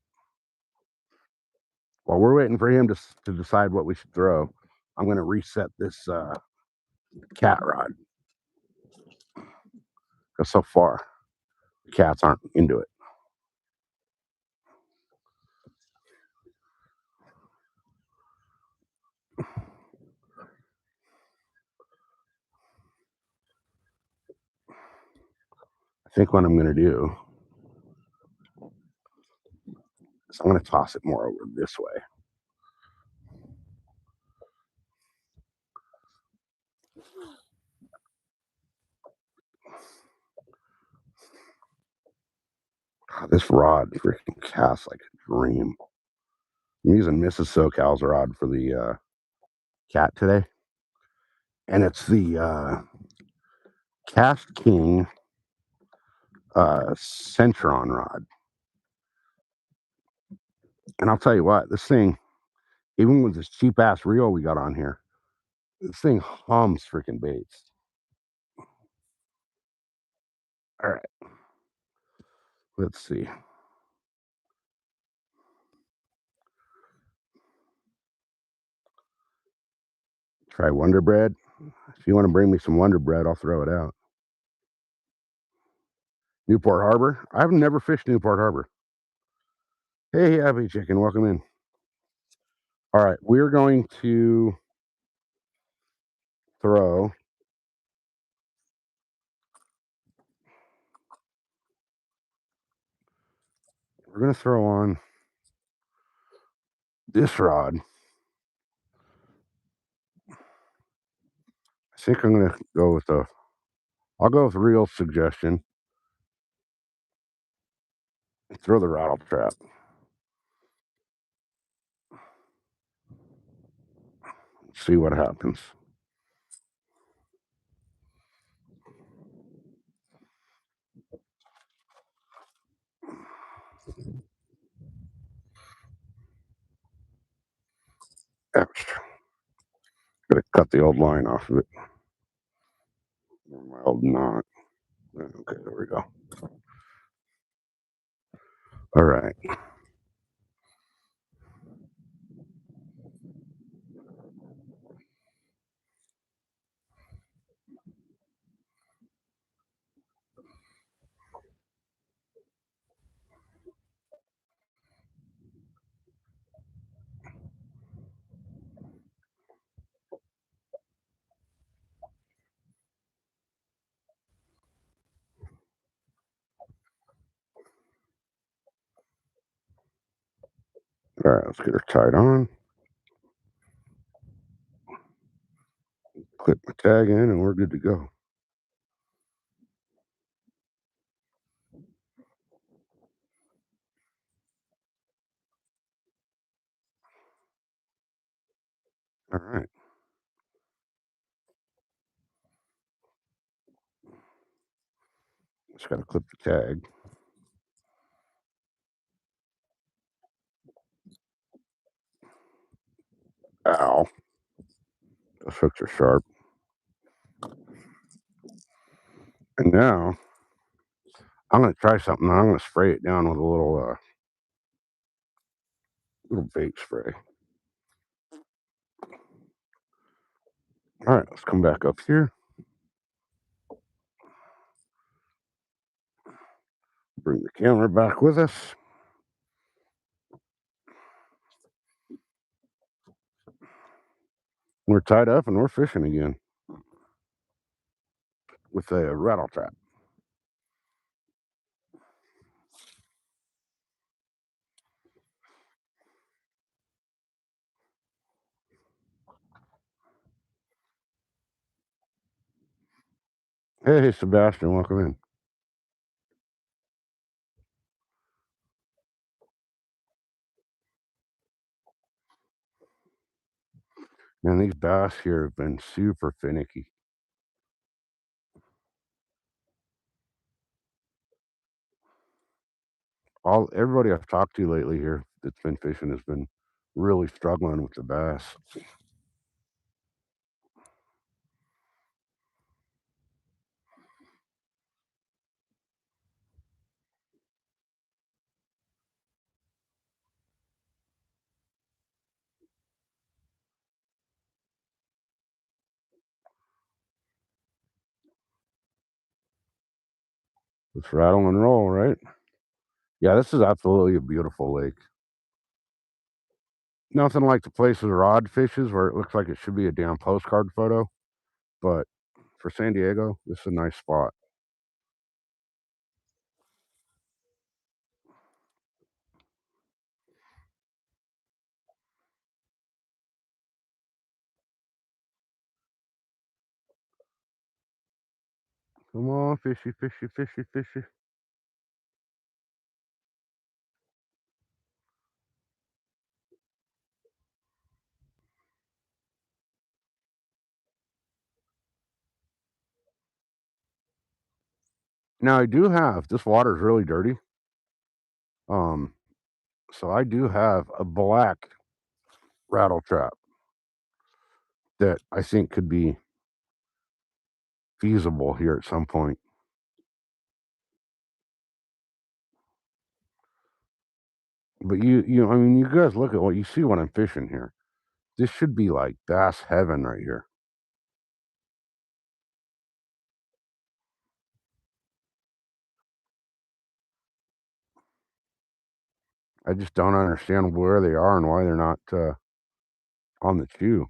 While we're waiting for him to decide what we should throw, I'm going to reset this cat rod. Because so far, the cats aren't into it. I think what I'm going to do is I'm going to toss it more over this way. God, this rod freaking casts like a dream. I'm using Mrs. SoCal's rod for the cat today. And it's the Cast King Centron rod. And I'll tell you what, this thing, even with this cheap ass reel we got on here, this thing hums freaking baits. All right. Let's see. Try Wonder Bread. If you want to bring me some Wonder Bread, I'll throw it out. Newport Harbor. I've never fished Newport Harbor. Hey, Happy Chicken, welcome in. All right, we're going to throw. We're going to throw on this rod. I think I'm going to go with I'll go with real suggestion. Throw the rattle trap. See what happens. Ouch. Gotta cut the old line off of it. My old knot. Okay, there we go. All right. All right, let's get her tied on. Clip my tag in, and we're good to go. All right. Just got to clip the tag. Ow. Those hooks are sharp. And now I'm going to try something. I'm going to spray it down with a little bait spray. All right, let's come back up here. Bring the camera back with us. We're tied up and we're fishing again with a rattle trap. Hey, Sebastian, welcome in. Man, these bass here have been super finicky. Everybody I've talked to lately here that's been fishing has been really struggling with the bass. Let's rattle and roll, right? Yeah, this is absolutely a beautiful lake. Nothing like the places Rod fishes where it looks like it should be a damn postcard photo, but for San Diego, this is a nice spot. Come on, fishy, fishy, fishy, fishy. Now I do have this water's really dirty. Um, so I do have a black rattle trap that I think could be feasible here at some point. But I mean, you guys look at what you see when I'm fishing here. This should be like bass heaven right here. I just don't understand where they are and why they're not on the chew.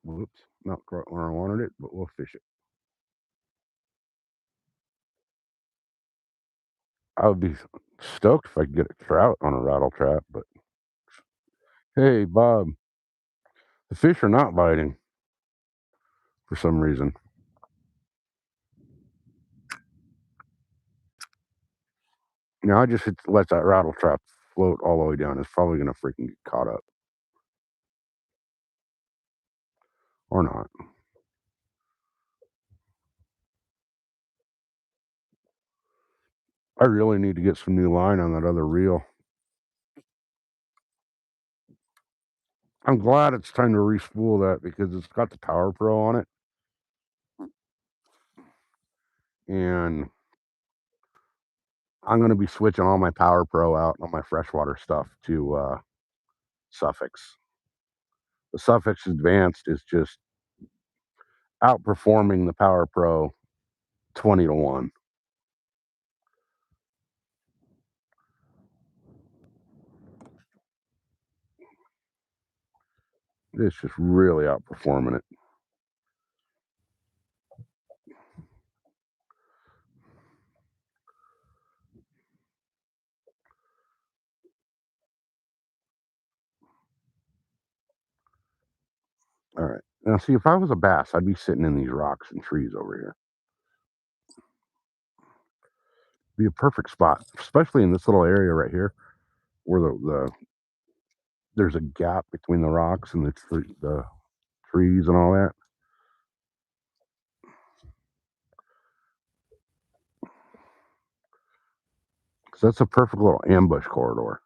Whoops, not quite where I wanted it, but we'll fish it. I would be stoked if I could get a trout on a rattle trap, but hey, Bob, the fish are not biting for some reason. Now I just let that rattle trap float all the way down. It's probably going to freaking get caught up. Or not. I really need to get some new line on that other reel. I'm glad it's time to respool that because it's got the Power Pro on it. And I'm going to be switching all my Power Pro out on my freshwater stuff to Suffix. The Suffix Advanced is just outperforming the Power Pro 20 to 1. It's just really outperforming it. All right. Now, see, if I was a bass, I'd be sitting in these rocks and trees over here. Be a perfect spot, especially in this little area right here where there's a gap between the rocks and the trees and all that. So that's a perfect little ambush corridor.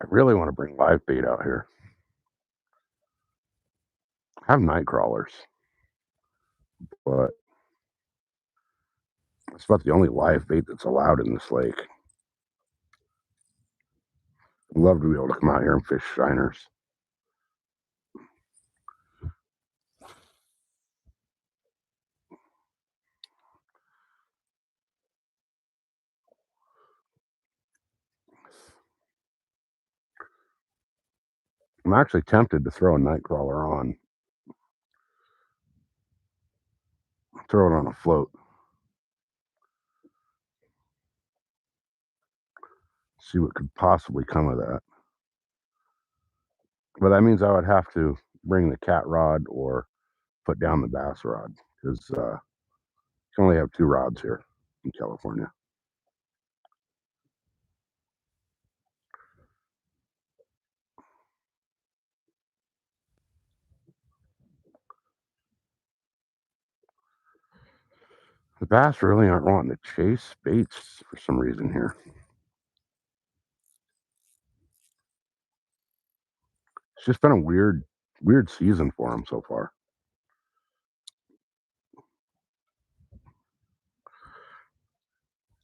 I really want to bring live bait out here. I have night crawlers, but it's about the only live bait that's allowed in this lake. I'd love to be able to come out here and fish shiners. I'm actually tempted to throw a night crawler on, throw it on a float, see what could possibly come of that. But that means I would have to bring the cat rod or put down the bass rod because you can only have 2 rods here in California. The bass really aren't wanting to chase baits for some reason here. It's just been a weird season for them so far.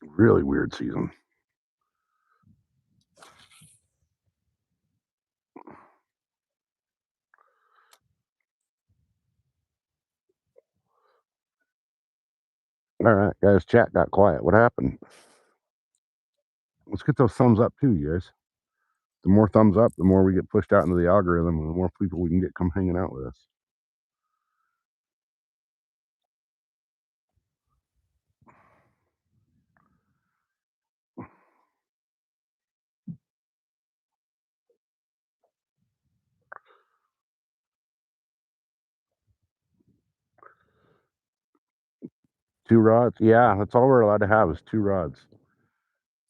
Really weird season. All right, guys, chat got quiet. What happened? Let's get those thumbs up too, you guys. The more thumbs up, the more we get pushed out into the algorithm, and the more people we can get come hanging out with us. Two rods, yeah, that's all we're allowed to have is 2 rods.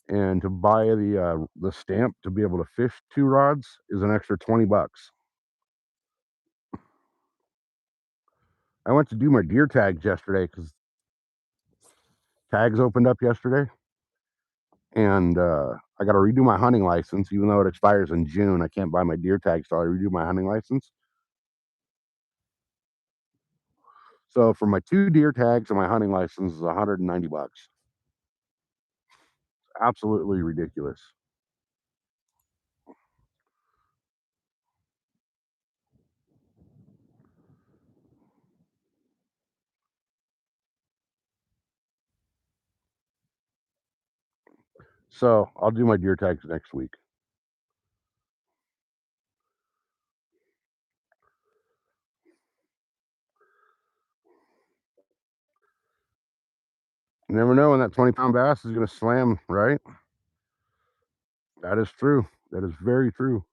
And to buy the stamp to be able to fish 2 rods is an extra $20. I went to do my deer tags yesterday because tags opened up yesterday, and I got to redo my hunting license. Even though it expires in June, I can't buy my deer tags till I redo my hunting license. So for my 2 deer tags and my hunting license is $190. Absolutely ridiculous. So I'll do my deer tags next week. You never know when that 20-pound bass is going to slam, right? That is true. That is very true.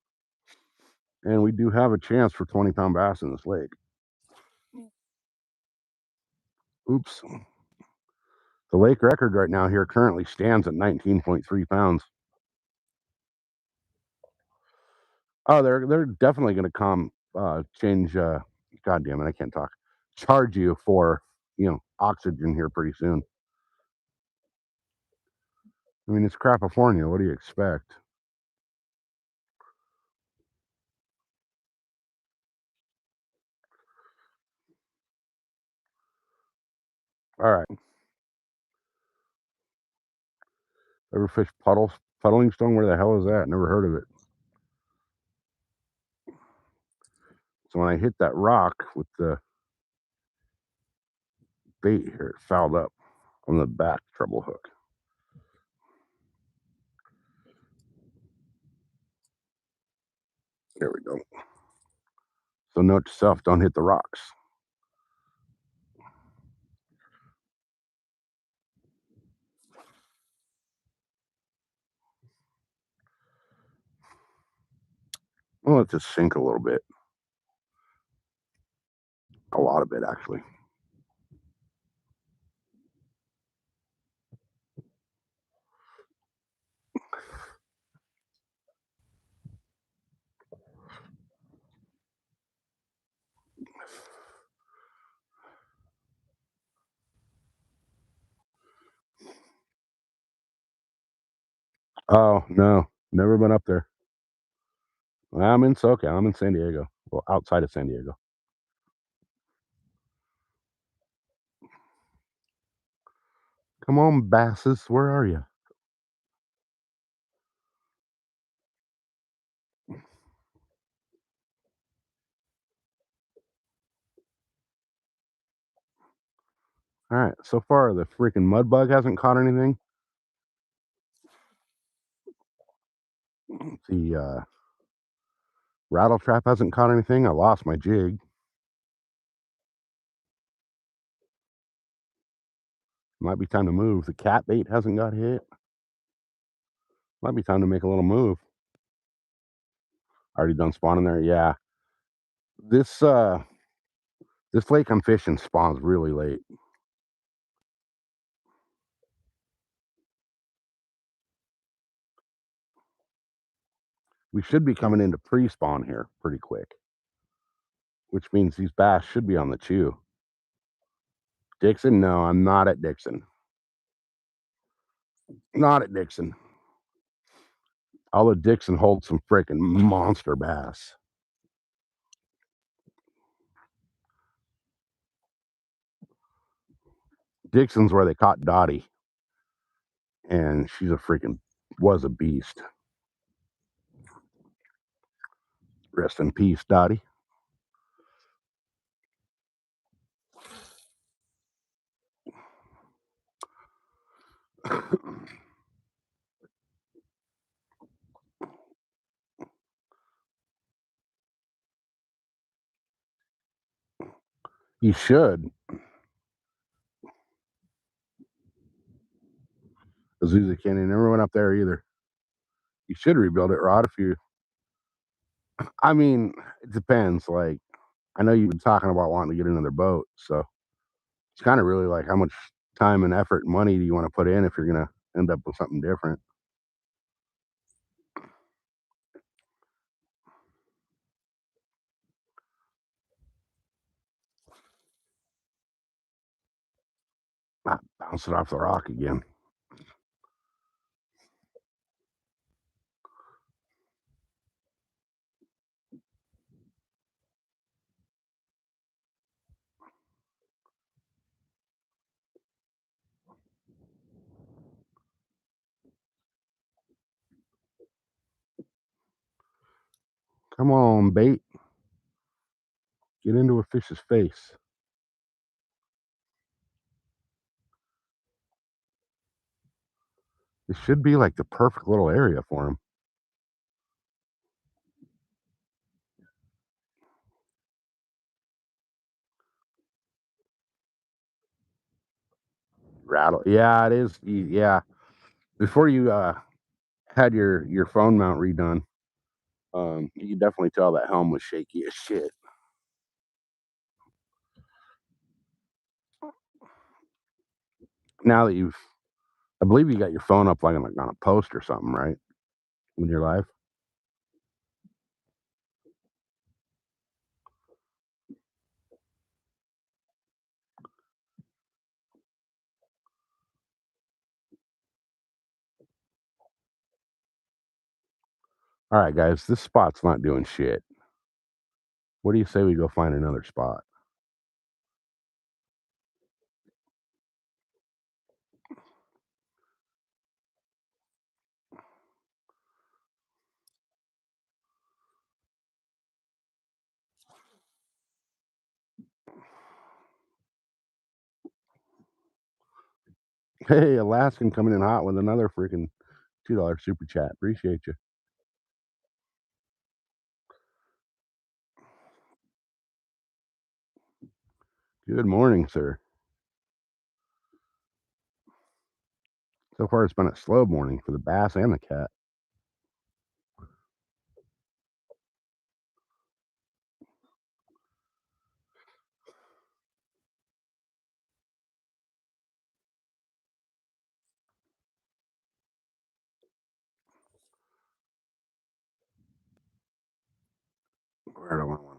And we do have a chance for 20-pound bass in this lake. Oops. The lake record right now here currently stands at 19.3 pounds. Oh, they're definitely going to come change. God damn it, I can't talk. Charge you for oxygen here pretty soon. I mean, it's California. What do you expect? All right. Ever fish puddling stone? Where the hell is that? Never heard of it. So when I hit that rock with the bait here, it fouled up on the back treble hook. There we go. So note to self, don't hit the rocks. I'll let this sink a little bit. A lot of it, actually. Oh, no. Never been up there. I'm in SoCal. I'm in San Diego. Well, outside of San Diego. Come on, basses. Where are you? All right. So far, the freaking mud bug hasn't caught anything. The rattle trap hasn't caught anything. I lost my jig. Might be time to move. The cat bait hasn't got hit. Might be time to make a little move. Already done spawning there. Yeah. This lake I'm fishing spawns really late. We should be coming into pre-spawn here pretty quick, which means these bass should be on the chew. Dixon? No, I'm not at Dixon. Not at Dixon. Although Dixon holds some freaking monster bass. Dixon's where they caught Dottie, and she's was a beast. Rest in peace, Dottie. You should. Azusa Canyon never went up there either. You should rebuild it, Rod. If you, I mean, it depends. Like, I know you've been talking about wanting to get another boat, so it's kind of really like how much time and effort and money do you want to put in if you're gonna end up with something different. Bounce it off the rock again. Come on, bait. Get into a fish's face. This should be like the perfect little area for him. Rattle. Yeah, it is. Yeah. Before you had your phone mount redone, you could definitely tell that helm was shaky as shit. Now that I believe you got your phone up like on a post or something, right? When you're live. All right, guys, this spot's not doing shit. What do you say we go find another spot? Hey, Alaskan coming in hot with another freaking $2 super chat. Appreciate you. Good morning, sir. So far, it's been a slow morning for the bass and the cat.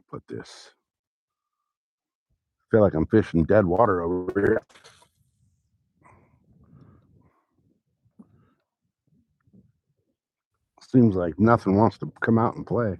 put this? I feel like I'm fishing dead water over here. Seems like nothing wants to come out and play.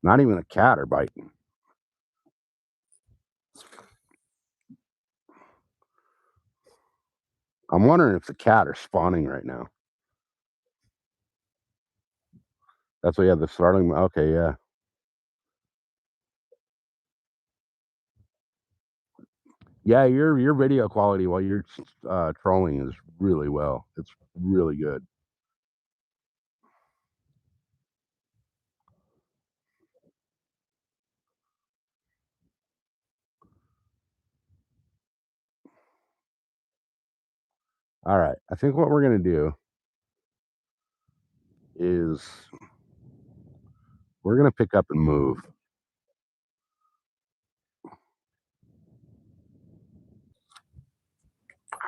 Not even a cat are biting. I'm wondering if the cat are spawning right now. That's what you have the starting. Okay, yeah. Yeah, your video quality while you're trolling is really well. It's really good. All right, I think what we're gonna do is we're gonna pick up and move.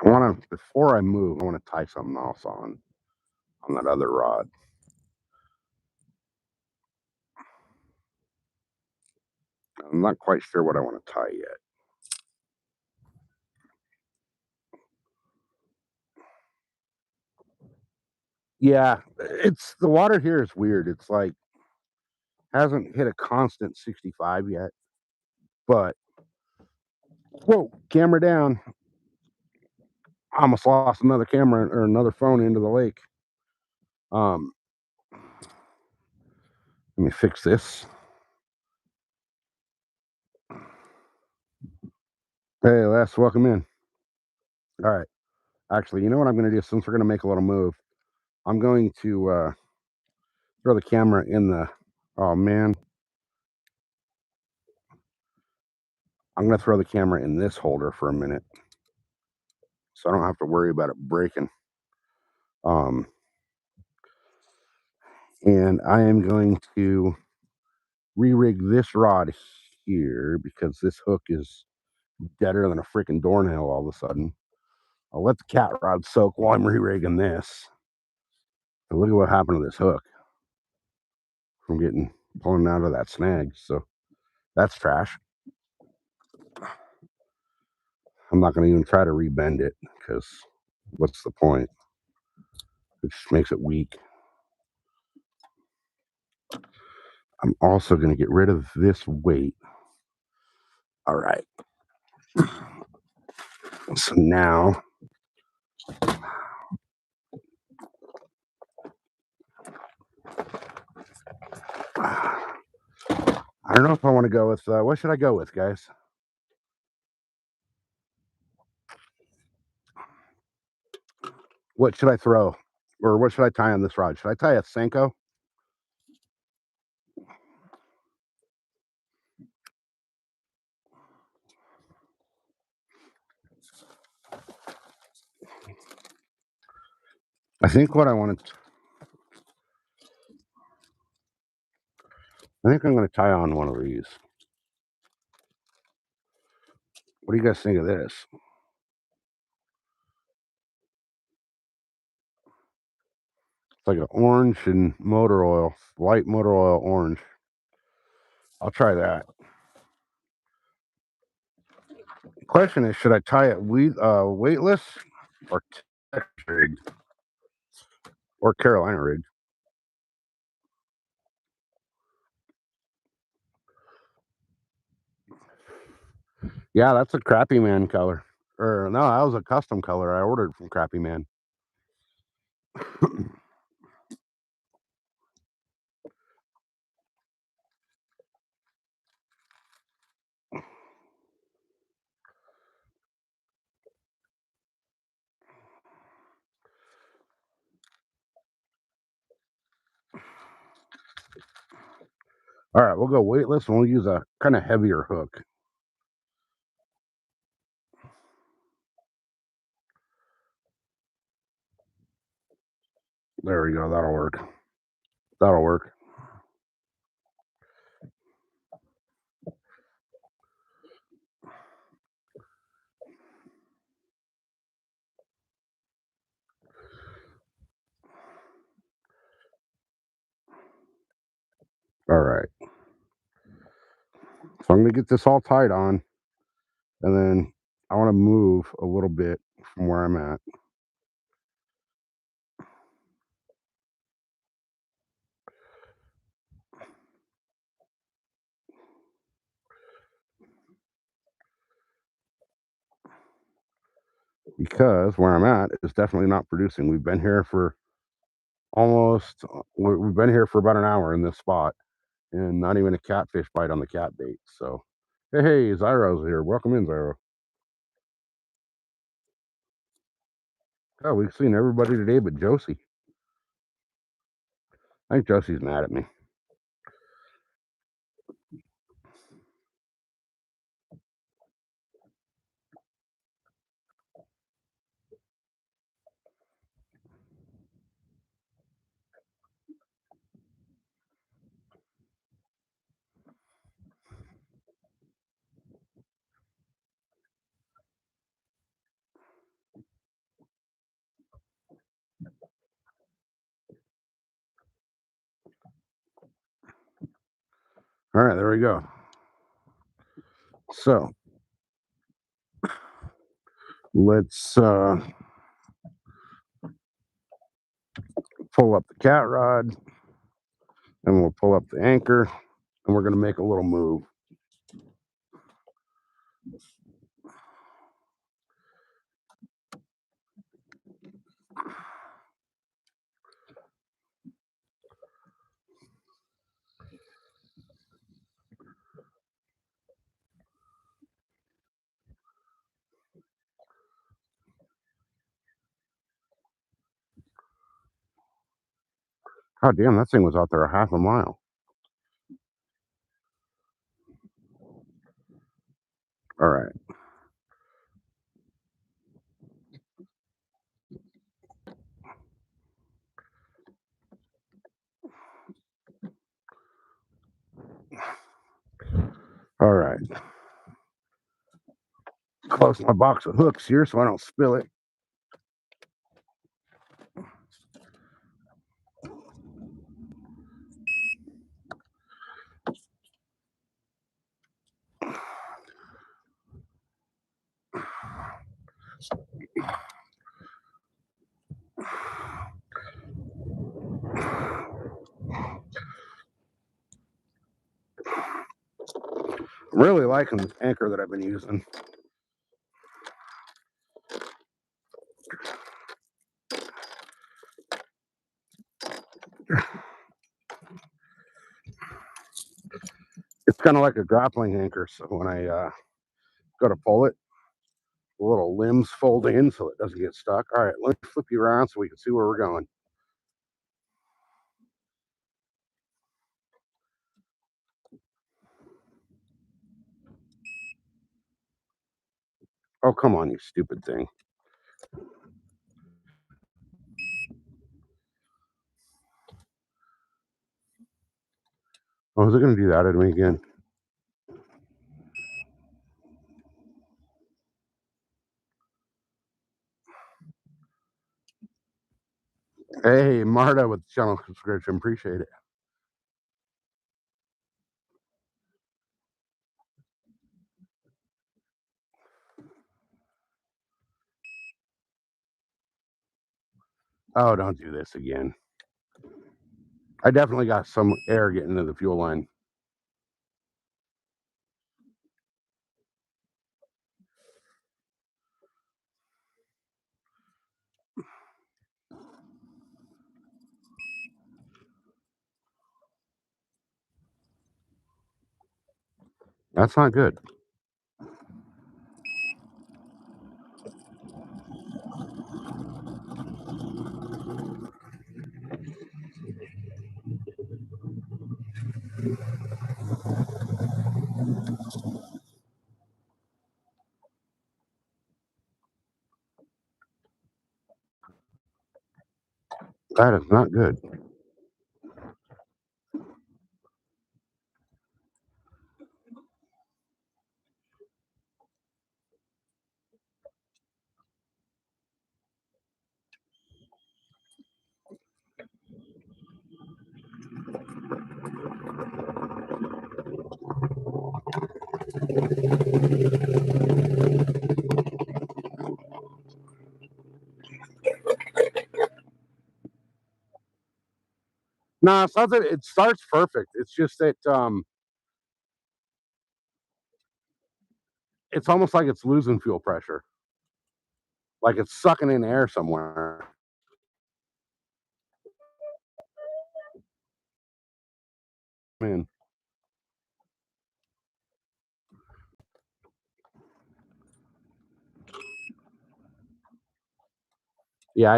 I want to before I move, I want to tie something else on that other rod. I'm not quite sure what I want to tie yet. Yeah, it's the water here is weird. It's like hasn't hit a constant 65 yet. But whoa, camera down. I almost lost another camera or another phone into the lake. Um, let me fix this. Hey, Les, welcome in. All right. Actually, you know what I'm going to do? Since we're going to make a little move, I'm going to throw the camera in the. Oh man, I'm going to throw the camera in this holder for a minute, so I don't have to worry about it breaking. And I am going to re-rig this rod here because this hook is deader than a freaking doornail all of a sudden. I'll let the cat rod soak while I'm re-rigging this. But look at what happened to this hook from pulling out of that snag. So that's trash. I'm not going to even try to rebend it because what's the point? It just makes it weak. I'm also going to get rid of this weight. All right. So now I don't know if I want to go with what should I go with, guys? What should I throw? Or what should I tie on this rod? Should I tie a Senko? I think what I want to I think I'm going to tie on one of these. What do you guys think of this? It's like an orange and motor oil, light motor oil orange. I'll try that. Question is, should I tie it weightless or Texas rigged or Carolina rigged? Yeah, that's a Crappy Man color. Or no, that was a custom color I ordered from Crappy Man. All right, we'll go weightless and we'll use a kind of heavier hook. There we go. That'll work. That'll work. All right. So I'm going to get this all tied on, and then I want to move a little bit from where I'm at. Because where I'm at is definitely not producing. We've been here for we've been here for about an hour in this spot, and not even a catfish bite on the cat bait. So, hey, Zyro's here. Welcome in, Zyro. Oh, we've seen everybody today but Josie. I think Josie's mad at me. All right, there we go. So let's pull up the cat rod, and we'll pull up the anchor, and we're going to make a little move. God damn, that thing was out there a half a mile. All right. All right. Close my box of hooks here so I don't spill it. I'm really liking this anchor that I've been using. It's kind of like a grappling anchor, so when I go to pull it, the little limbs fold in so it doesn't get stuck. All right, let me flip you around so we can see where we're going. Oh, come on, you stupid thing. Oh, is it going to do that at me again? Hey, Marta with the channel subscription. Appreciate it. Oh, don't do this again. I definitely got some air getting into the fuel line. That's not good. That is not good. No, it's not that it starts perfect. It's just that it's almost like it's losing fuel pressure, like it's sucking in air somewhere. Man, yeah,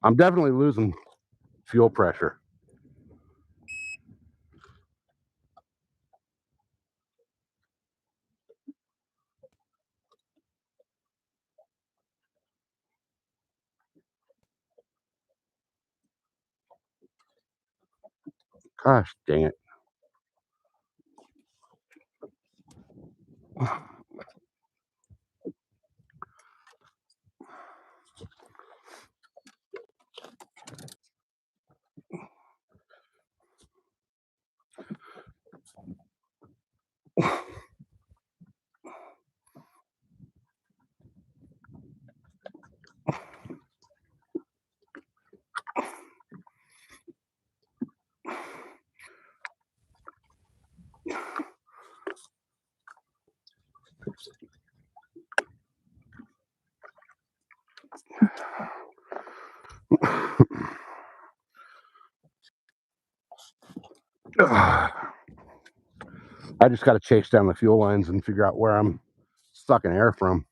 I'm definitely losing fuel pressure. Gosh dang it. I just got to chase down the fuel lines and figure out where I'm sucking air from.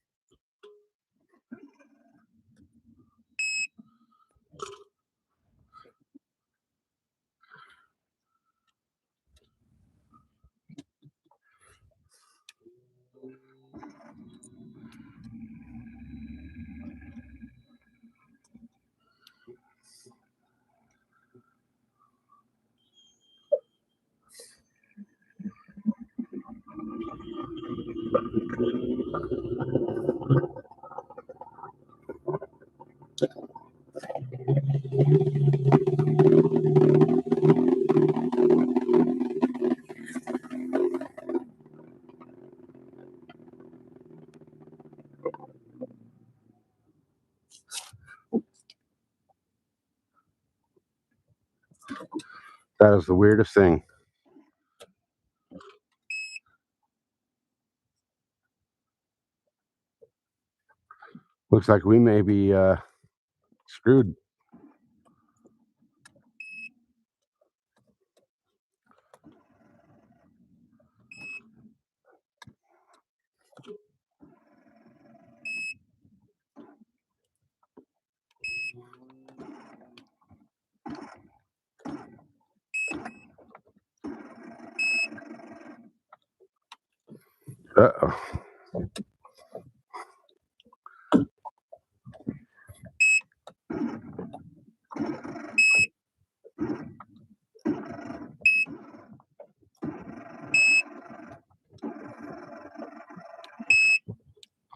That is the weirdest thing. Looks like we may be screwed. Uh-oh.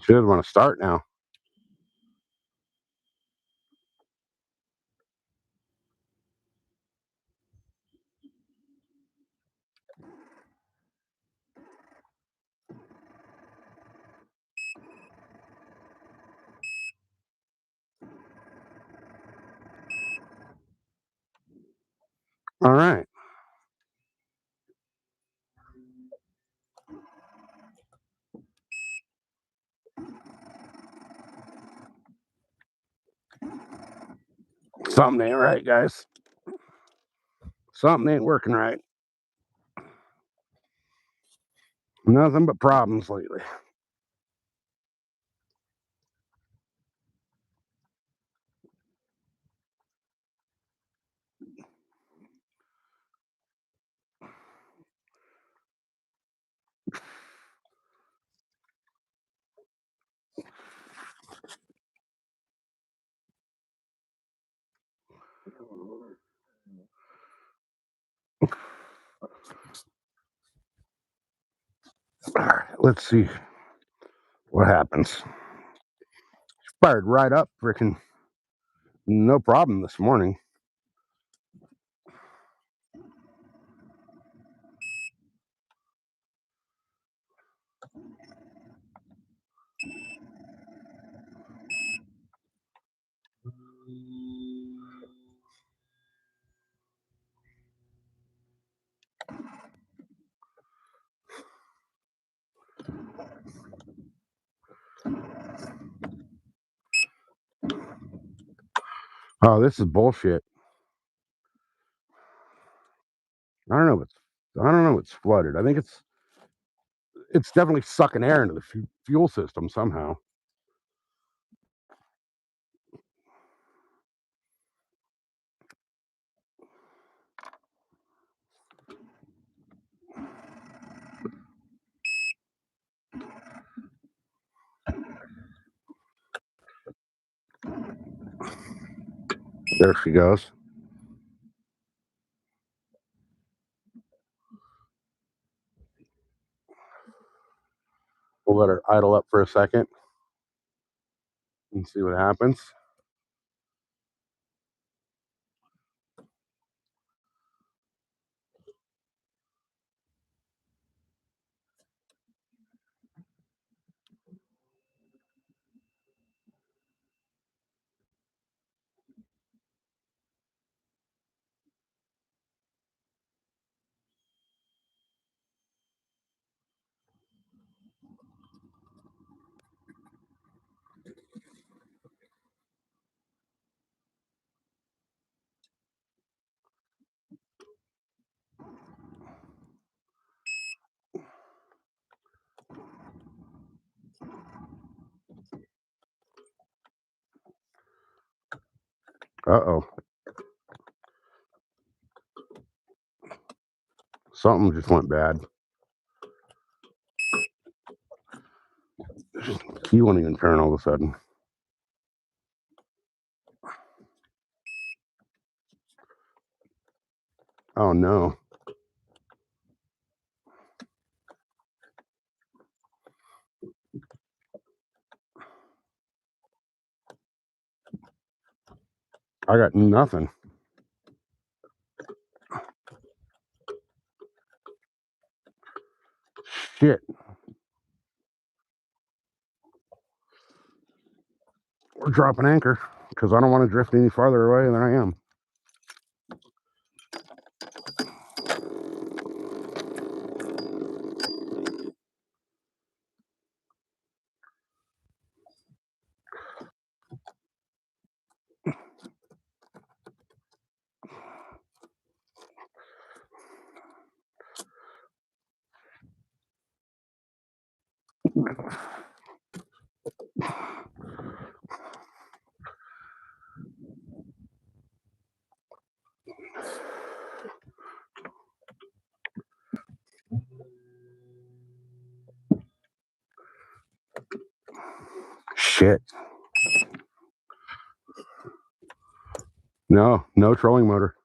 She doesn't want to start now. All right. Something ain't right, guys. Something ain't working right. Nothing but problems lately. Let's see what happens. Fired right up, freaking no problem this morning. Oh, this is bullshit. I don't know. I don't know. It's flooded. I think it's definitely sucking air into the fuel system somehow. There she goes. We'll let her idle up for a second and see what happens. Uh-oh. Something just went bad. Key won't even turn all of a sudden. Oh no. I got nothing. Shit. We're dropping anchor because I don't want to drift any farther away than I am. Shit. No trolling motor.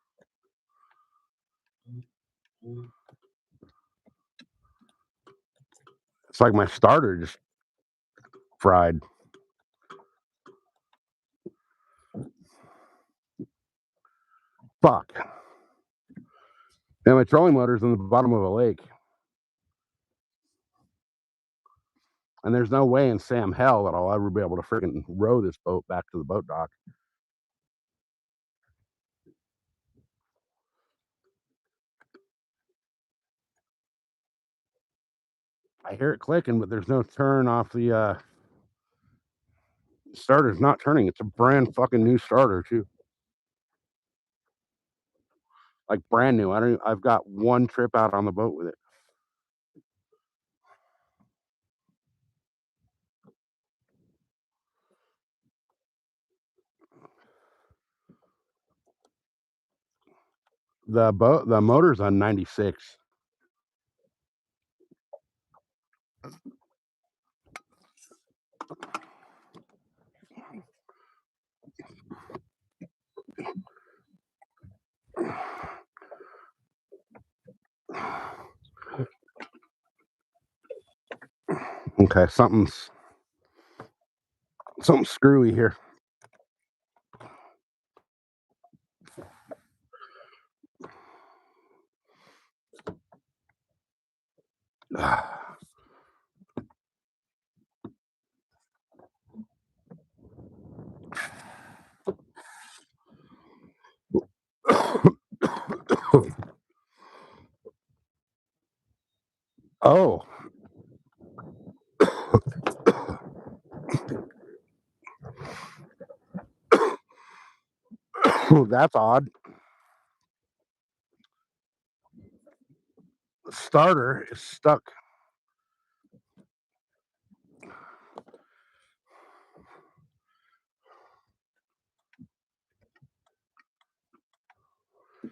It's like my starter just fried. Fuck. And my trolling motor's in the bottom of a lake. And there's no way in Sam hell that I'll ever be able to freaking row this boat back to the boat dock. I hear it clicking, but there's no turn off the starter's not turning. It's a brand fucking new starter too. Like brand new. I've got one trip out on the boat with it. The motor's on 96. Okay, something's screwy here. Oh, that's odd. The starter is stuck.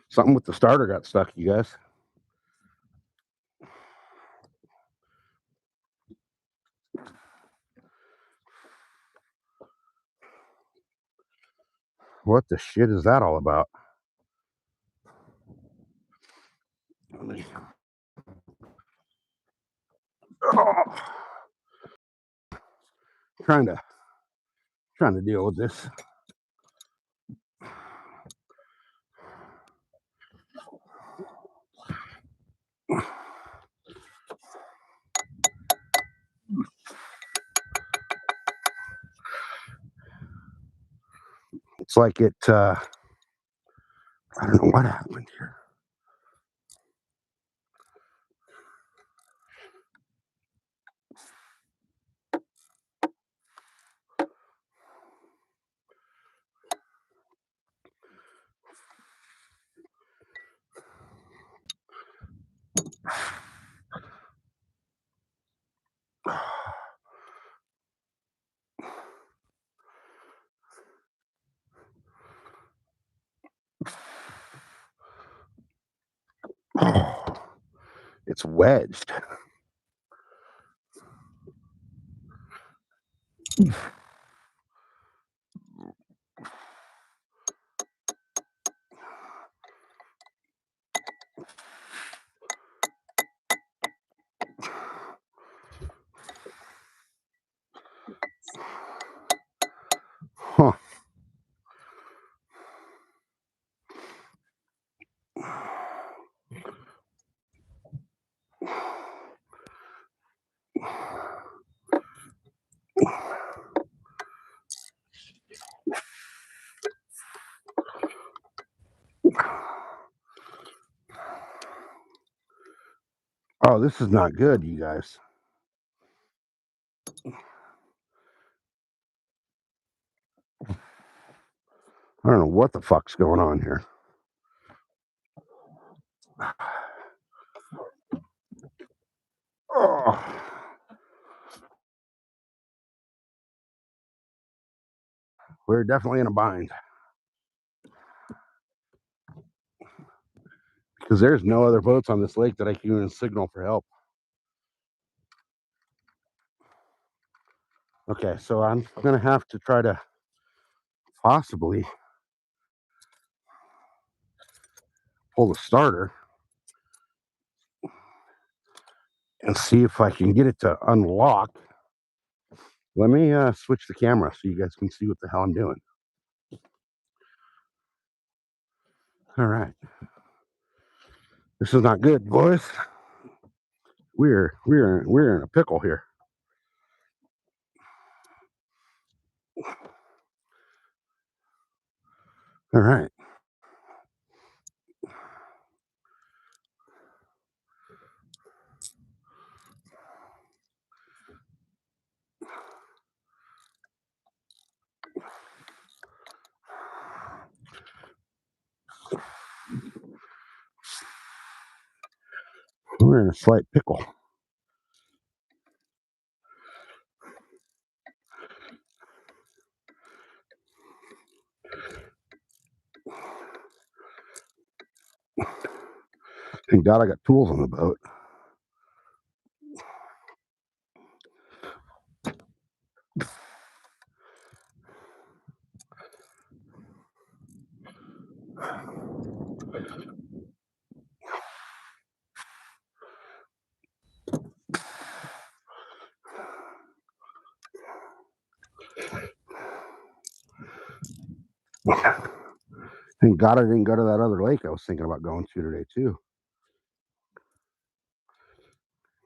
Something with the starter got stuck, you guys. What the shit is that all about? Oh, trying to deal with this. It's like it. I don't know what happened here. Oh, it's wedged. Huh. Oh, this is not good, you guys. I don't know what the fuck's going on here. Oh. We're definitely in a bind because there's no other boats on this lake that I can even signal for help. Okay, so I'm gonna have to try to possibly pull the starter and see if I can get it to unlock. Let me switch the camera so you guys can see what the hell I'm doing. All right, this is not good, boys. We're in a pickle here. All right. We're in a slight pickle. Thank God I got tools on the boat. Thank God I didn't go to that other lake I was thinking about going to today too,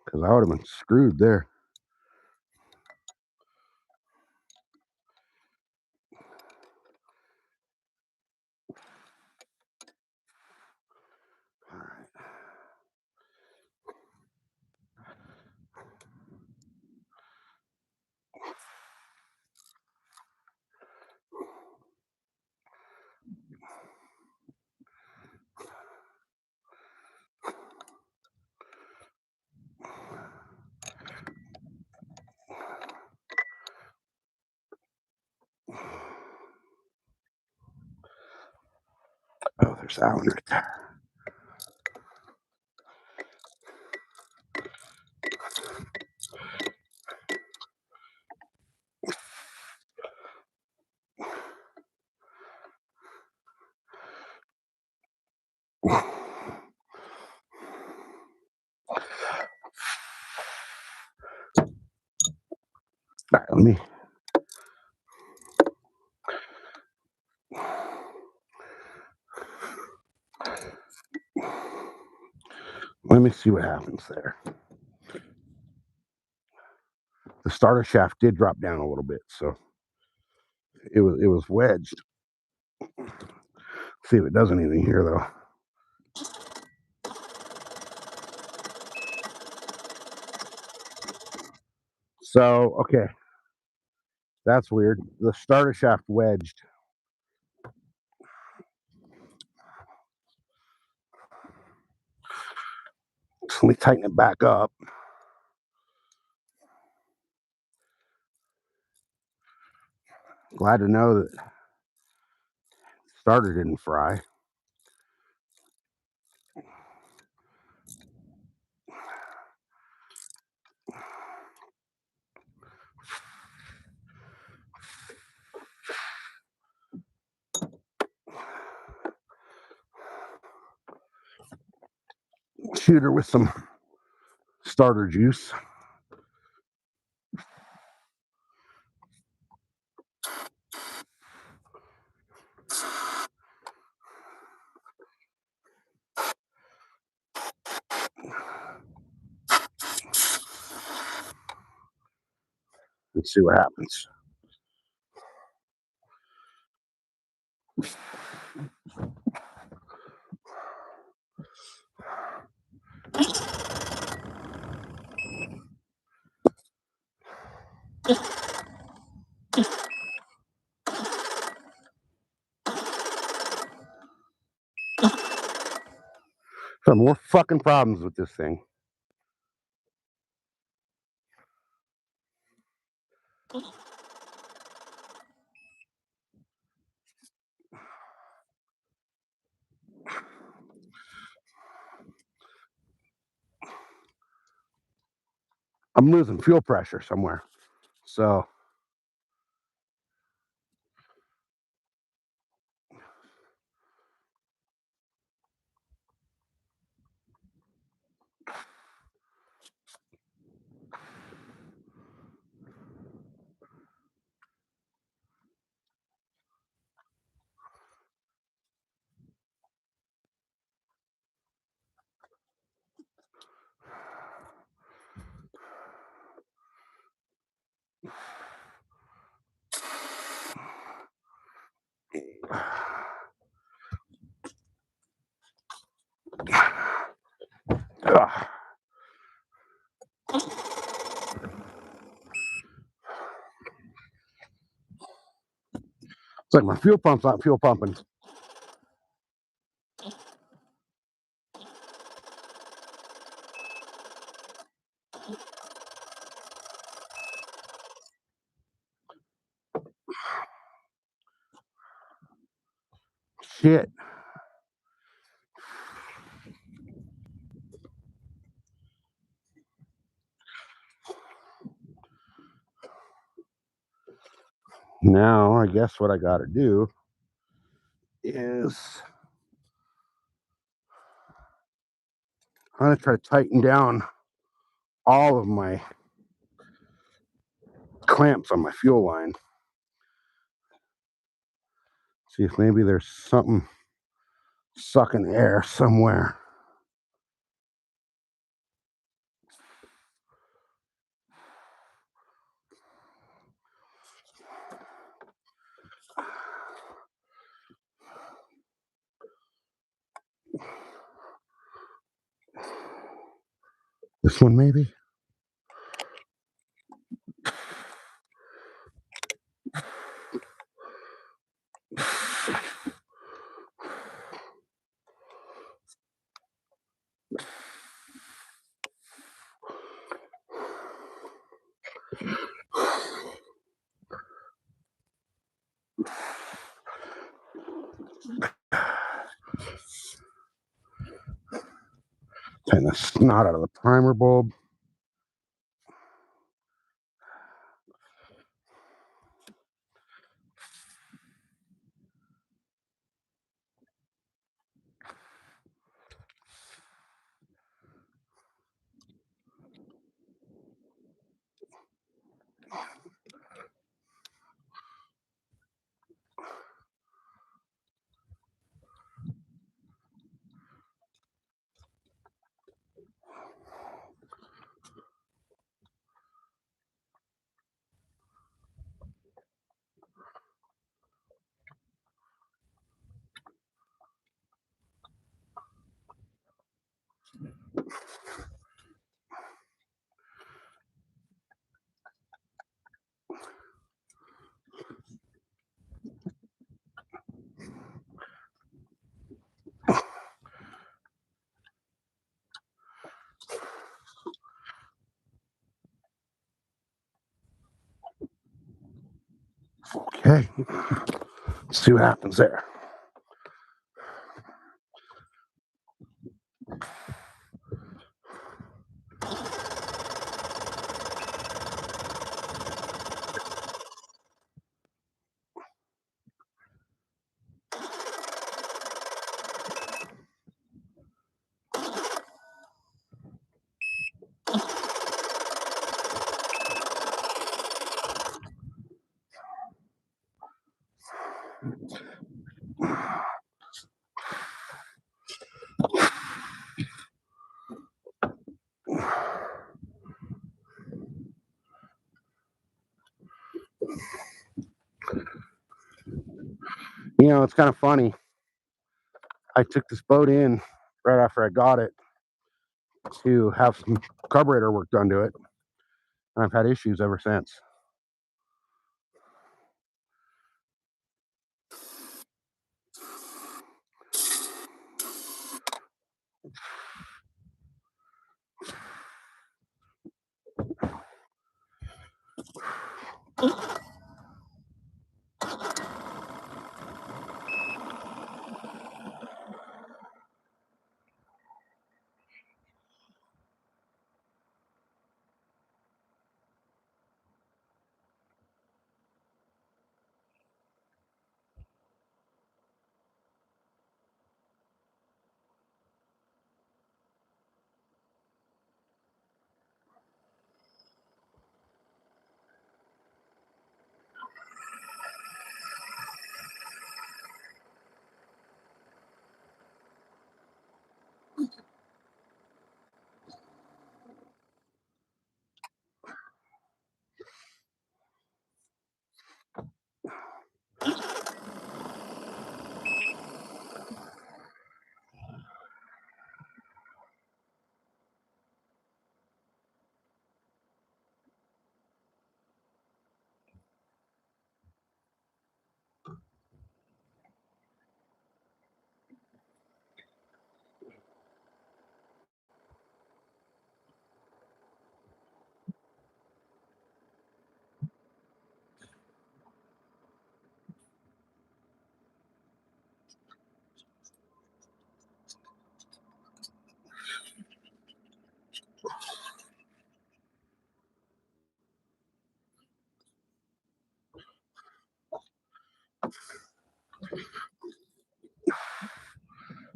because I would have been screwed there. All right. Oh, there's that one right there. All right, let me see what happens there. The starter shaft did drop down a little bit, so it was wedged. See if it does anything here though. So okay, that's weird. The starter shaft wedged. So let me tighten it back up. Glad to know that the starter didn't fry. Shoot her with some starter juice. And see what happens. Some more fucking problems with this thing. I'm losing fuel pressure somewhere. So ugh. It's like my fuel pump's not fuel pumping. Shit. Now I guess what I got to do is I'm gonna try to tighten down all of my clamps on my fuel line. See if maybe there's something sucking air somewhere. This one maybe? Taking the snot out of the primer bulb. Okay, let's see what happens there. You know, it's kind of funny. I took this boat in right after I got it to have some carburetor work done to it, and I've had issues ever since.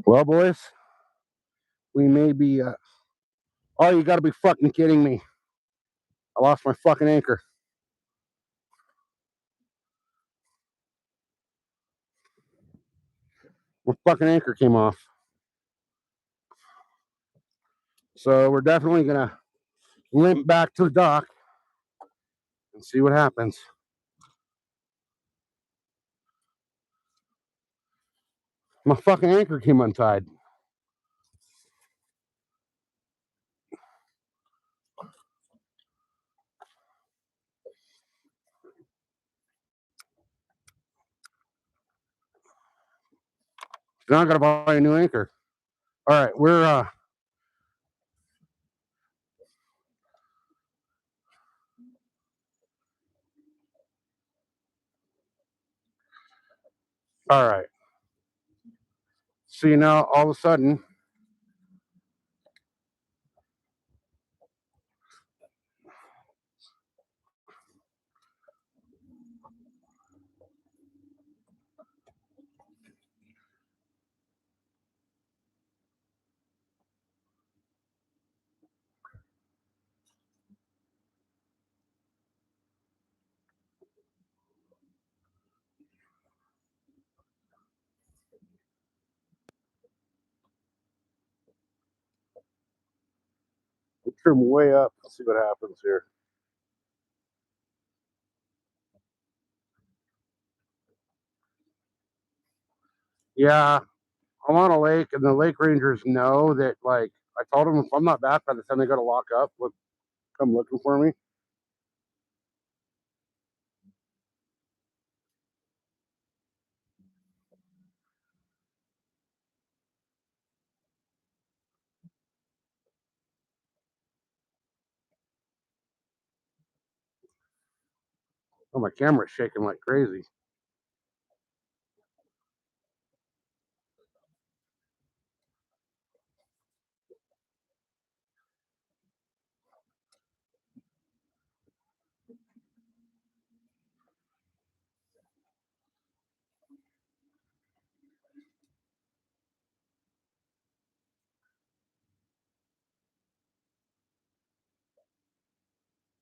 Well, boys, we may be. Oh, you gotta be fucking kidding me! I lost my fucking anchor. My fucking anchor came off. So we're definitely gonna limp back to the dock and see what happens. My fucking anchor came untied. Now I gotta buy a new anchor. All right, we're all right. See now, all of a sudden, we trim way up. Let's see what happens here. Yeah, I'm on a lake, and the lake rangers know that. Like, I told them if I'm not back by the time they go to lock up, come looking for me. Oh, my camera's shaking like crazy.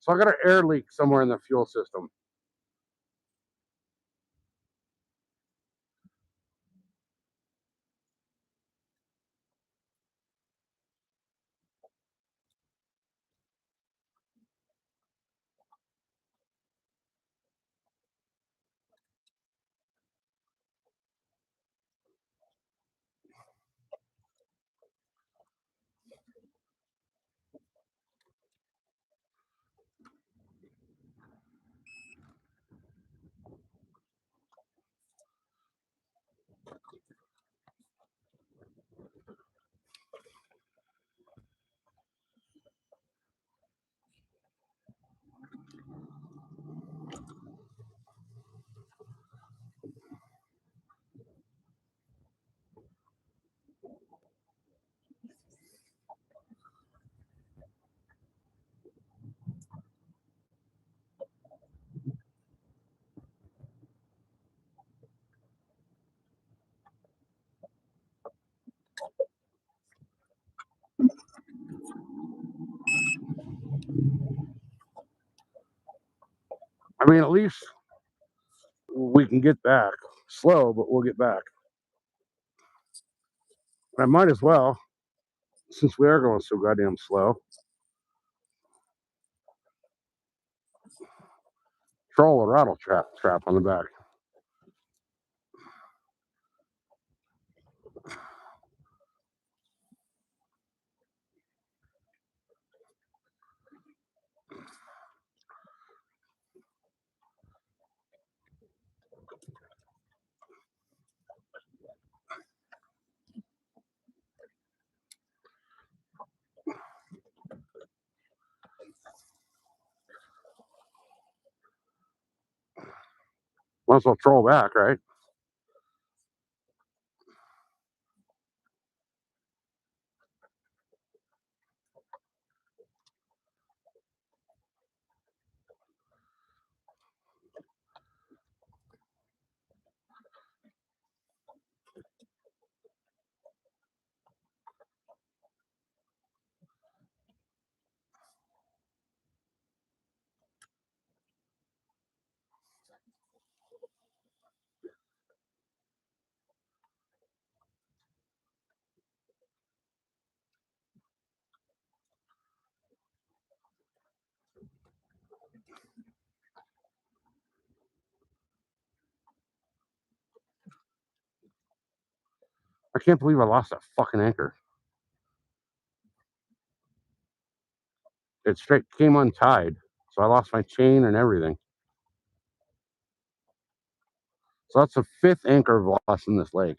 So I got an air leak somewhere in the fuel system. I mean, at least we can get back. Slow, but we'll get back. And I might as well, since we are going so goddamn slow, troll a rattle trap on the back. Might as well troll back, right? I can't believe I lost that fucking anchor. It straight came untied, so I lost my chain and everything. So that's the 5th anchor I've lost in this lake.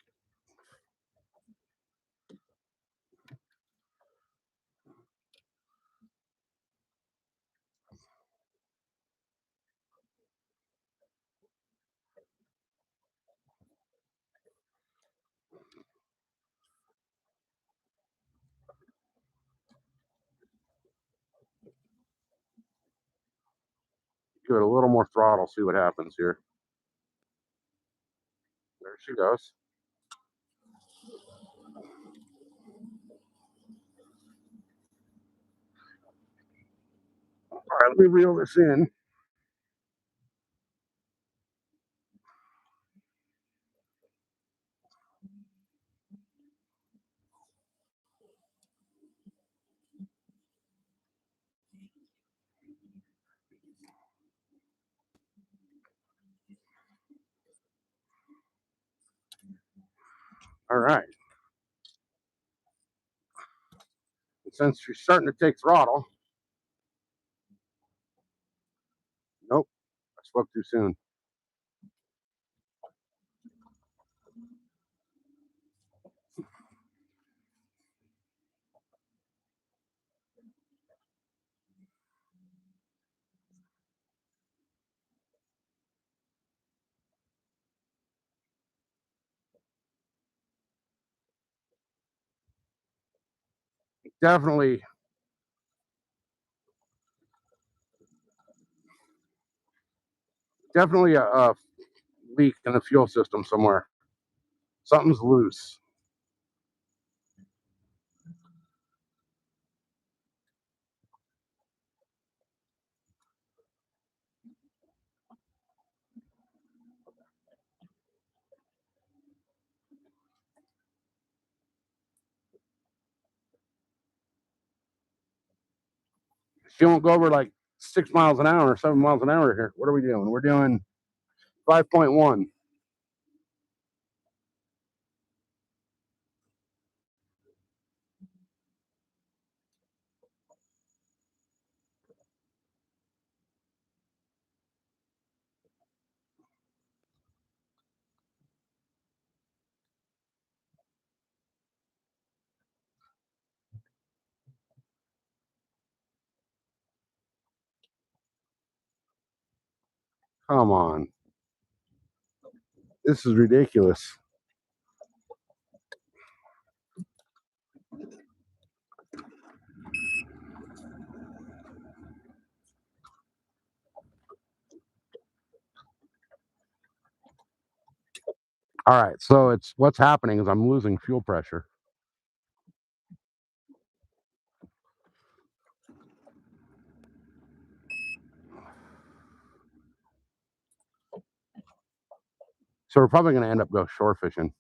Give it a little more throttle, see what happens here. There she goes. All right, let me reel this in. All right. And since she's starting to take throttle, nope, I spoke too soon. Definitely, definitely a leak in the fuel system somewhere. Something's loose. She won't go over like 6 miles an hour or 7 miles an hour here. What are we doing? We're doing 5.1. Come on. This is ridiculous. All right, so it's what's happening is I'm losing fuel pressure. So we're probably going to end up go shore fishing.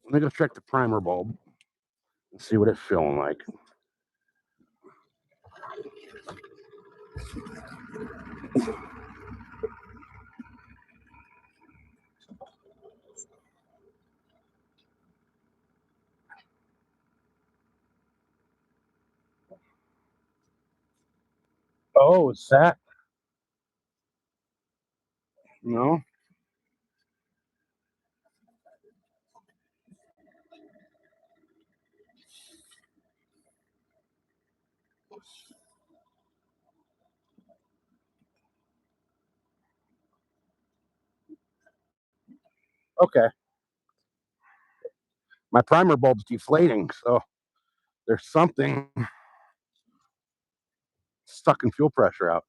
Let me go check the primer bulb and see what it's feeling like. Oh, it's that? No? Okay. My primer bulb's deflating, so there's something sucking fuel pressure out.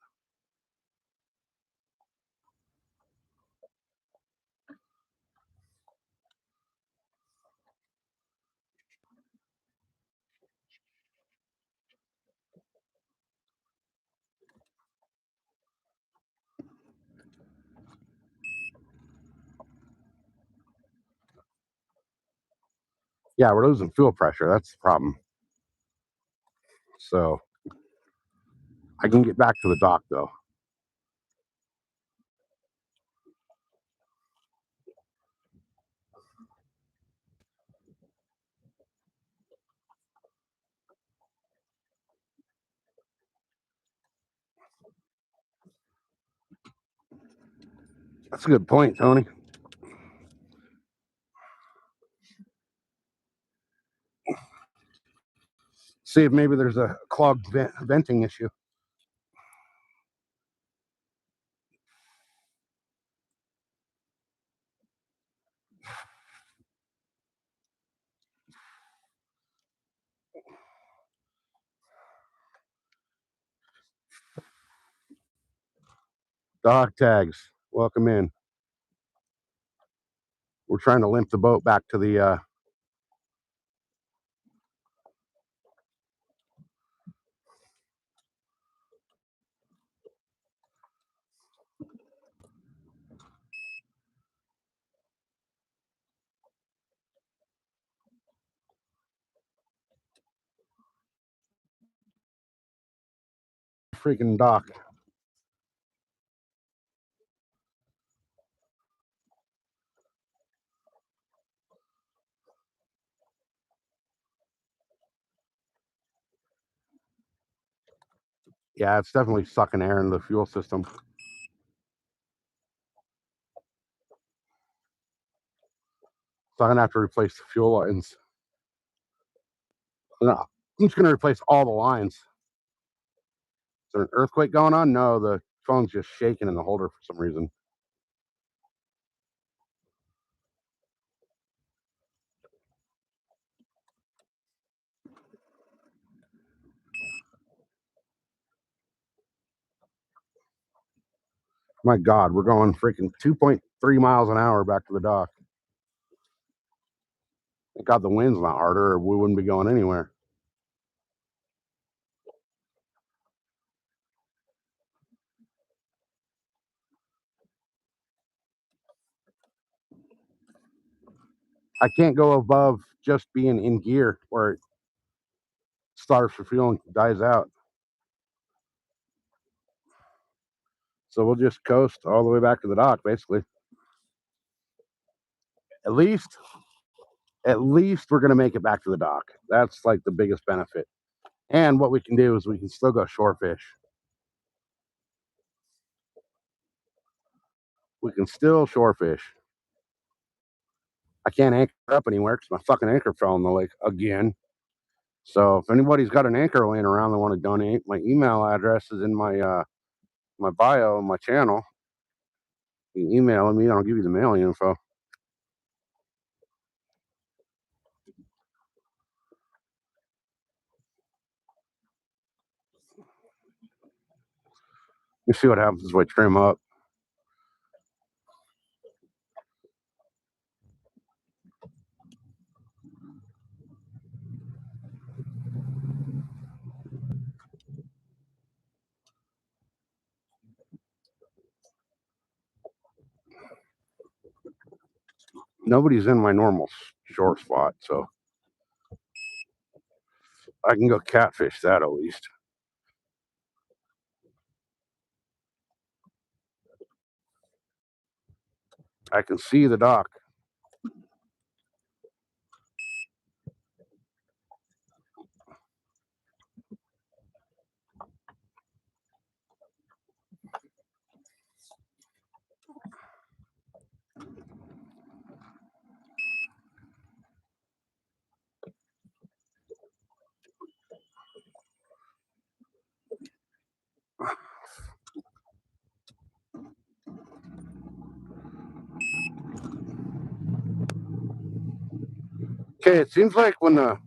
Yeah, we're losing fuel pressure. That's the problem. So I can get back to the dock though. That's a good point, Tony. See if maybe there's a clogged venting issue. Dog tags, welcome in. We're trying to limp the boat back to the freaking dock. Yeah, it's definitely sucking air into the fuel system. So I'm gonna have to replace the fuel lines. No, I'm just gonna replace all the lines. Is there an earthquake going on? No, the phone's just shaking in the holder for some reason. My God, we're going freaking 2.3 miles an hour back to the dock. Thank God the wind's not harder, or we wouldn't be going anywhere. I can't go above just being in gear where it starves for fuel and dies out. So we'll just coast all the way back to the dock, basically. At least, at least we're gonna make it back to the dock. That's like the biggest benefit. And what we can do is we can still go shore fish. We can still shore fish. I can't anchor up anywhere because my fucking anchor fell in the lake again. So if anybody's got an anchor laying around they want to donate, my email address is in my bio on my channel. You can email me and I'll give you the mailing info. You see what happens if I trim up. Nobody's in my normal shore spot, so I can go catfish that at least. I can see the dock. Okay, it seems like when I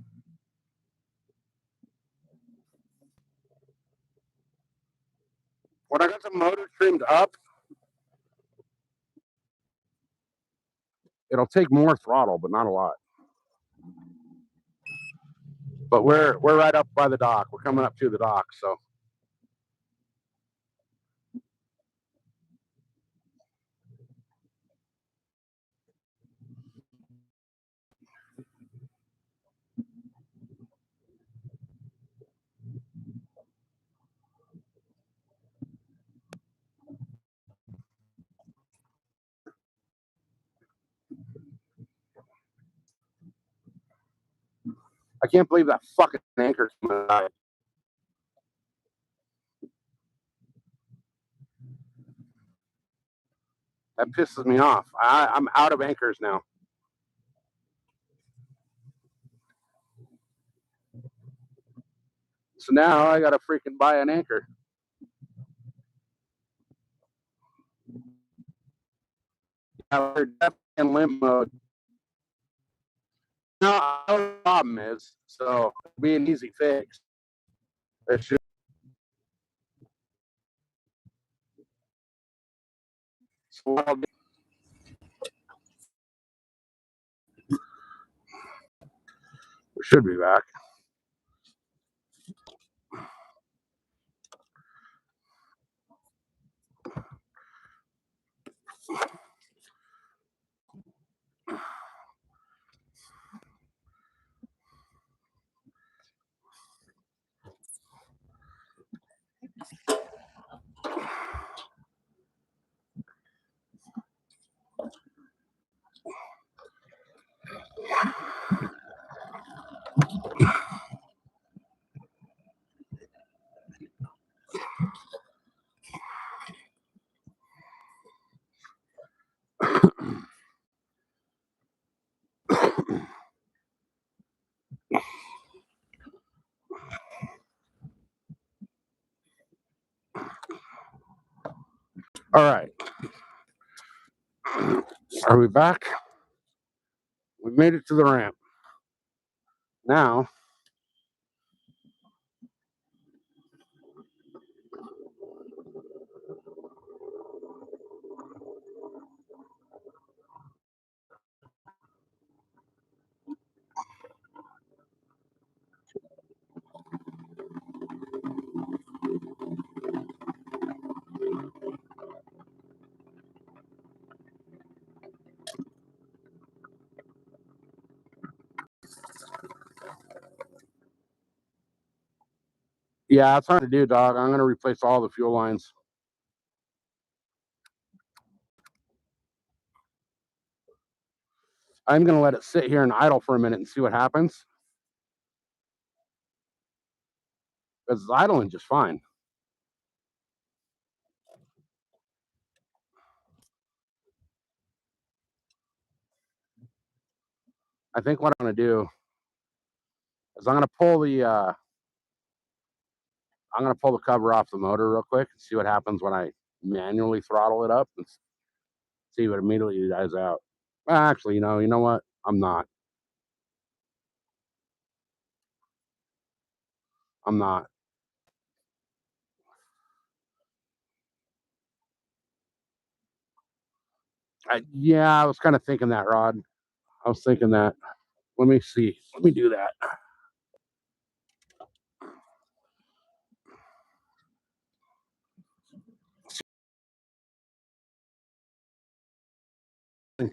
got the motor trimmed up, it'll take more throttle, but not a lot. But we're right up by the dock. We're coming up to the dock, so I can't believe that fucking anchor's coming out. That pisses me off. I'm out of anchors now. So now I gotta freaking buy an anchor. We're definitely in limp mode. No, I know what the problem is, so it'll be an easy fix. It should. So what I'll do, we should be back. All right. Are we back? We made it to the ramp. Now, yeah, it's hard to do, dog. I'm gonna replace all the fuel lines. I'm gonna let it sit here and idle for a minute and see what happens. Because it's idling just fine. I think what I'm gonna do is I'm gonna pull the cover off the motor real quick and see what happens when I manually throttle it up and see what immediately dies out. Well, actually, you know what? I'm not. I'm not. Yeah, I was kind of thinking that, Rod. I was thinking that. Let me see. Let me do that.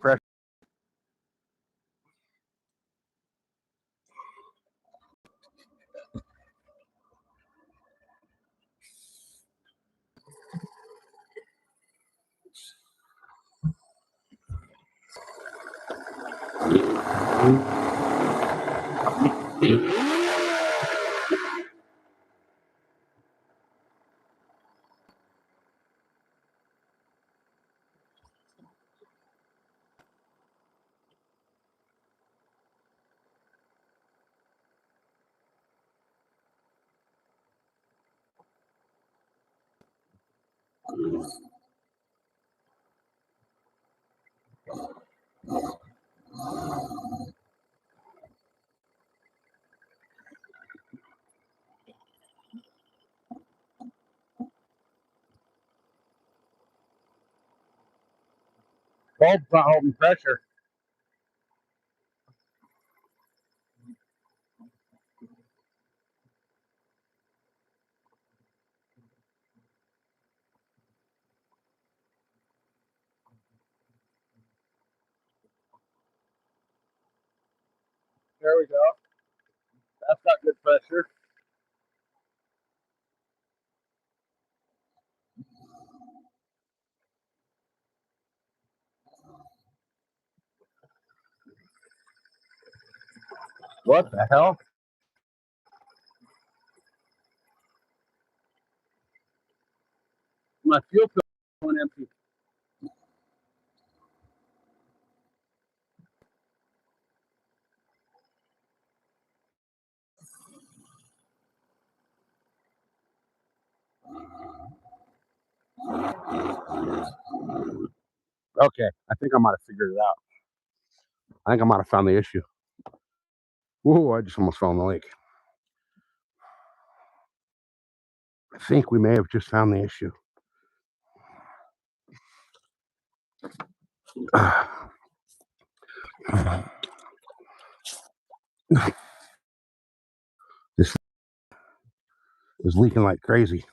Pressure. Bulb's not holding pressure. There we go. That's got good pressure. What the hell? My fuel pill went empty. Okay, I think I might have figured it out. I think I might have found the issue. Whoa, I just almost fell in the lake. I think we may have just found the issue. This is leaking like crazy.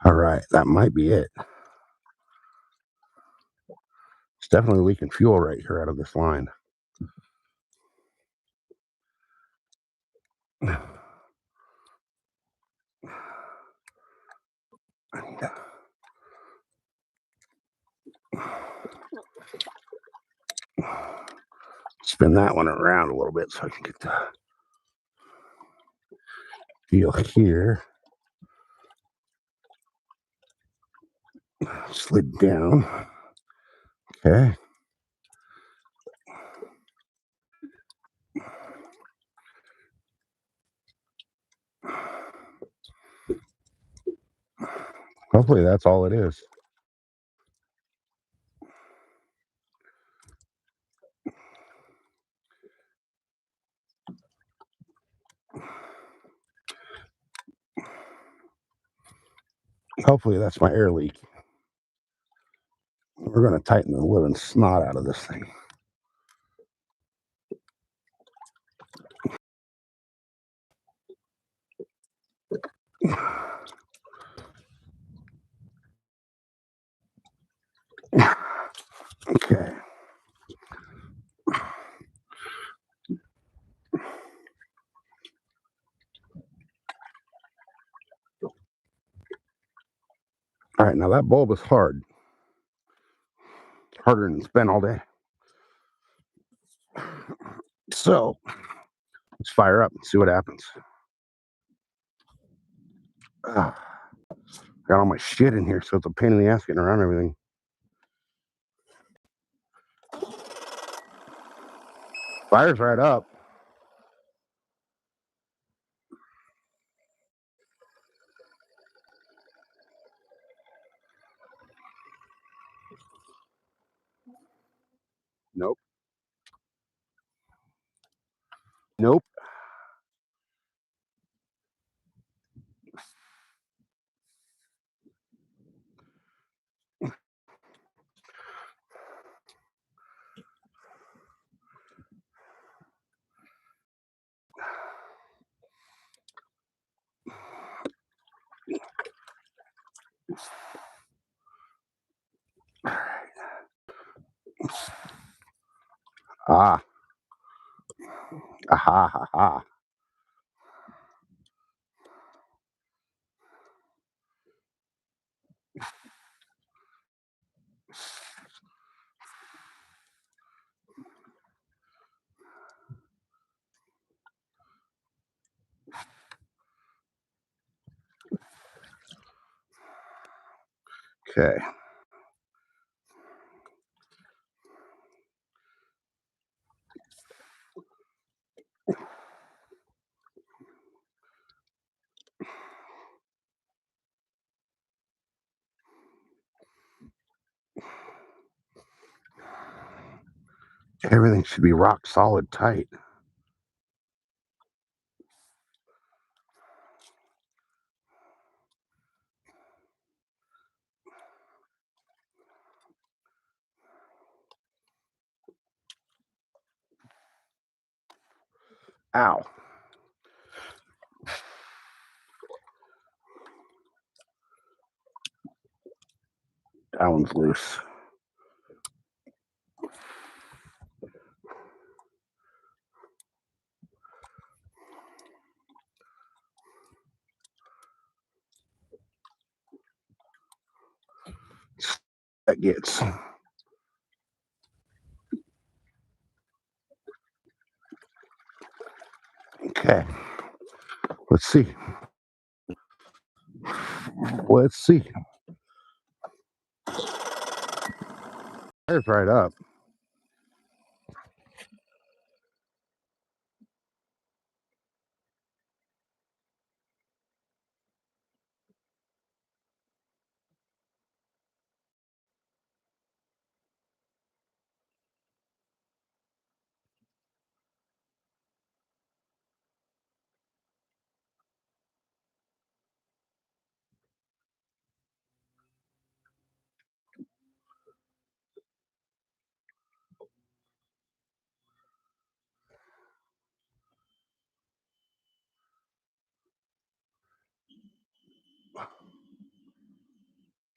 All right, that might be it. It's definitely leaking fuel right here out of this line. Spin that one around a little bit so I can get the feel here. Slid down. Okay. Hopefully that's all it is. Hopefully that's my air leak. We're going to tighten the living snot out of this thing. Okay. All right, now that bulb is hard. Harder than it's been all day. So let's fire up and see what happens. Got all my shit in here, so it's a pain in the ass getting around everything. Fire's right up. Nope. Nope. Ah. Aha, ha, ha. Okay. Everything should be rock solid tight. Ow. That one's loose. That gets. Okay. Let's see. Let's see. There's right up.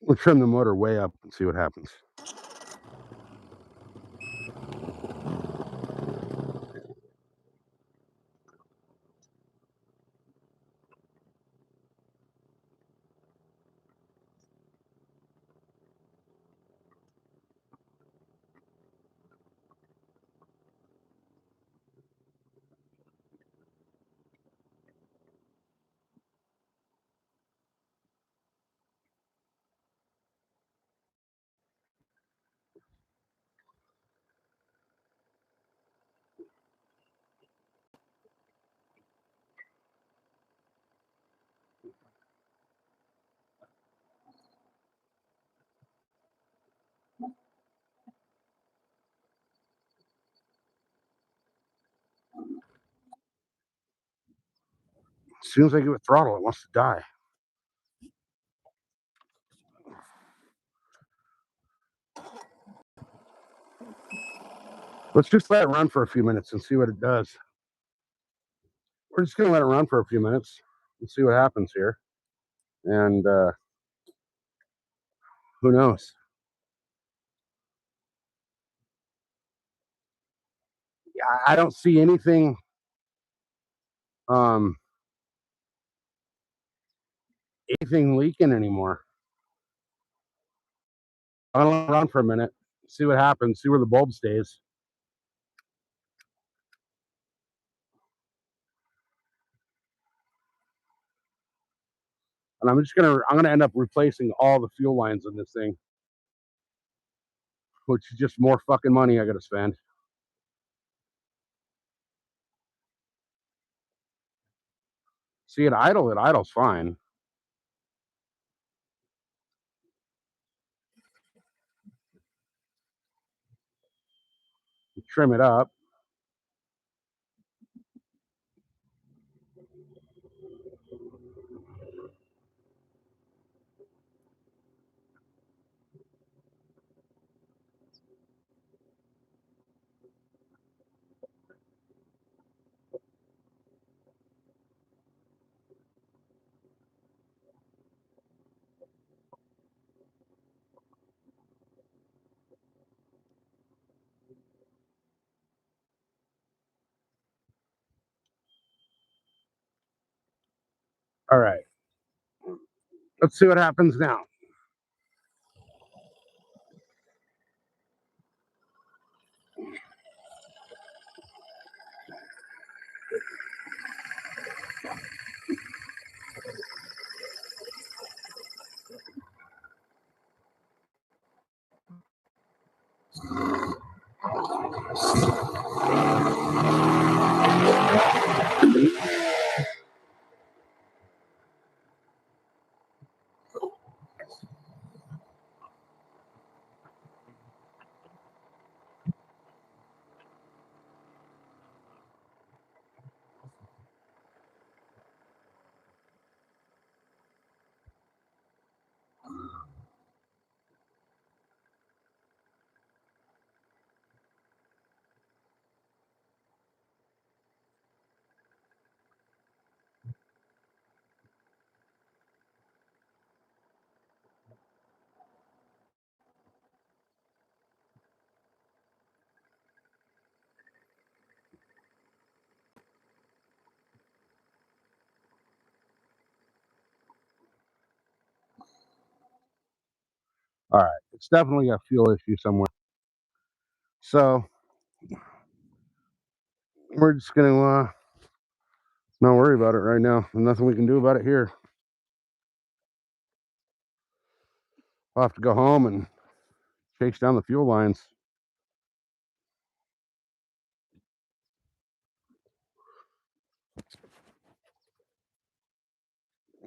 We'll trim the motor way up and see what happens. As soon as I give it throttle, it wants to die. Let's just let it run for a few minutes and see what it does. We're just going to let it run for a few minutes and see what happens here. And who knows? I don't see anything anything leaking anymore. I'm gonna let it run for a minute, see what happens, see where the bulb stays. And I'm gonna end up replacing all the fuel lines in this thing, which is just more fucking money I gotta spend. See it idle's fine. You trim it up. All right. Let's see what happens now. All right, it's definitely a fuel issue somewhere. So we're just gonna not worry about it right now. There's nothing we can do about it here. I'll have to go home and chase down the fuel lines.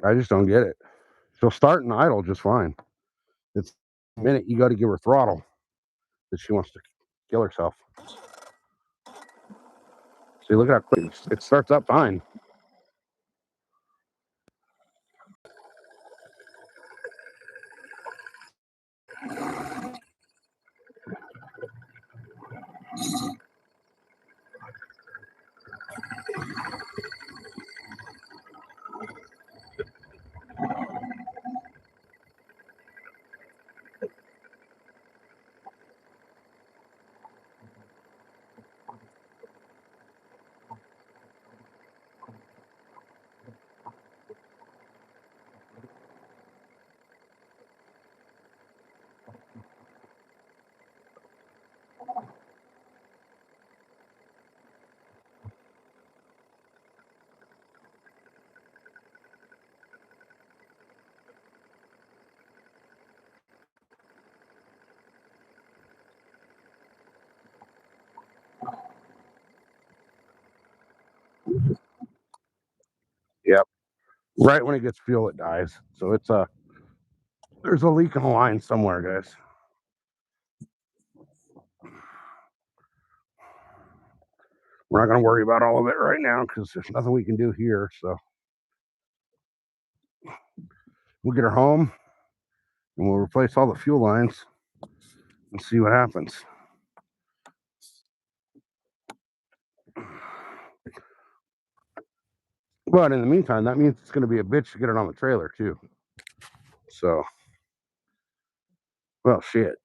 I just don't get it. She'll start and idle just fine. It's the minute you got to give her throttle that she wants to kill herself. See, look at how quick it starts up fine. Yep. Right when it gets fuel, it dies. So it's there's a leak in the line somewhere, guys. We're not going to worry about all of it right now because there's nothing we can do here. So we'll get her home and we'll replace all the fuel lines and see what happens. But in the meantime, that means it's going to be a bitch to get it on the trailer too. So, well, shit.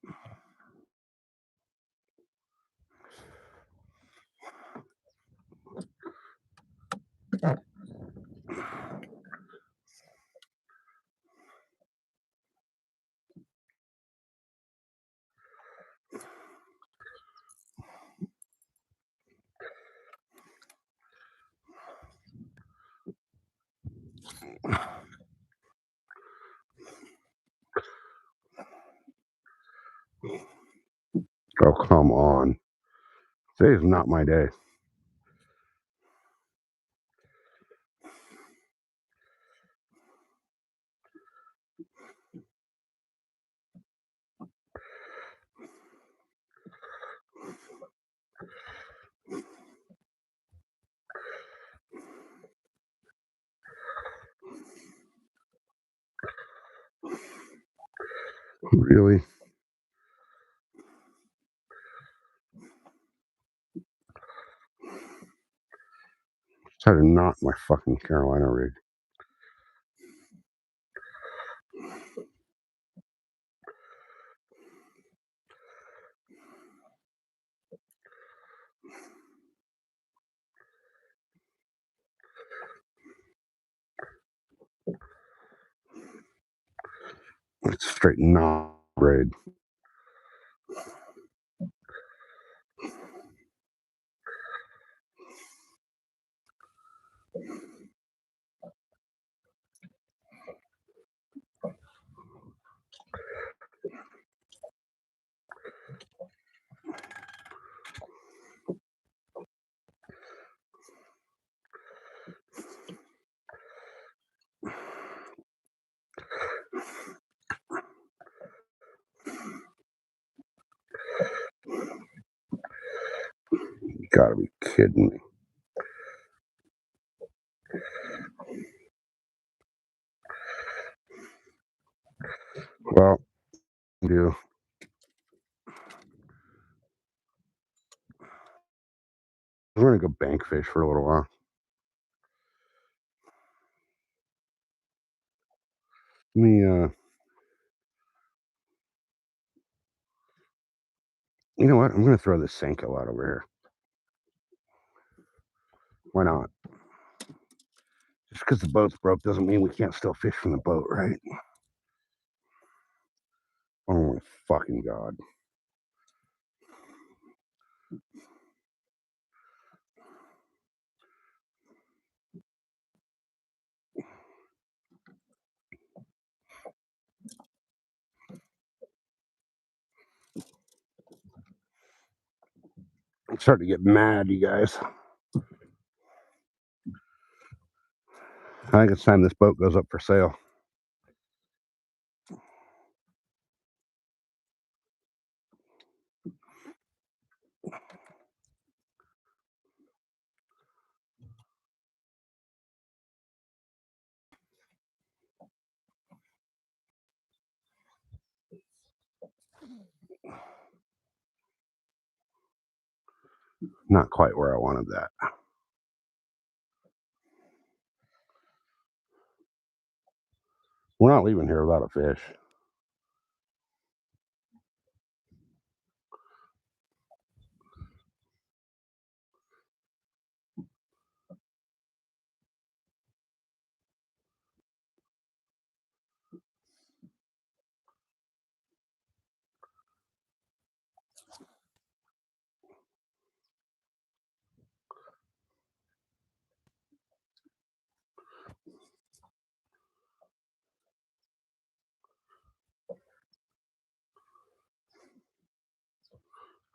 Oh, come on. Today is not my day. Really? Try to knock my fucking Carolina rig. It's straight knock braid. You gotta be kidding me. Well, do. We're gonna go bank fish for a little while. Let me you know what? I'm gonna throw this Senko out over here. Why not? Just because the boat's broke doesn't mean we can't still fish from the boat, right? Oh my fucking God. I'm starting to get mad, you guys. I think it's time this boat goes up for sale. Not quite where I wanted that. We're not leaving here without a fish.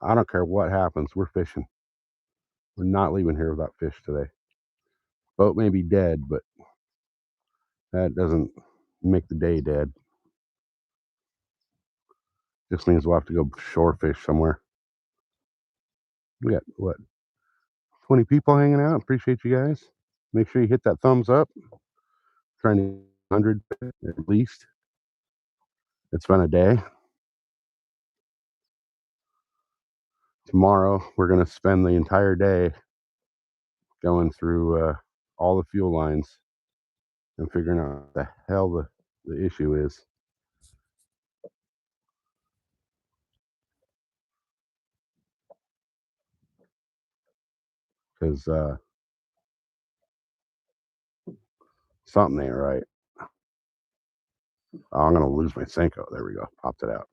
I don't care what happens. We're fishing. We're not leaving here without fish today. Boat may be dead, but that doesn't make the day dead. Just means we'll have to go shore fish somewhere. We got, what, 20 people hanging out? Appreciate you guys. Make sure you hit that thumbs up. Trying to 100 at least. It's been a day. Tomorrow, we're going to spend the entire day going through all the fuel lines and figuring out what the hell the issue is. Because something ain't right. Oh, I'm going to lose my Senko. There we go. Popped it out.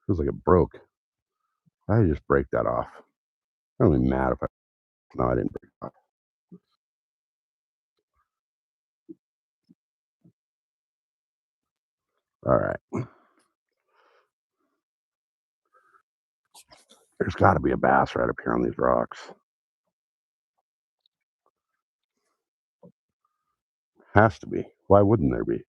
Feels like it broke. I just break that off. I'm really mad if I. No, I didn't break it off. All right. There's got to be a bass right up here on these rocks. Has to be. Why wouldn't there be?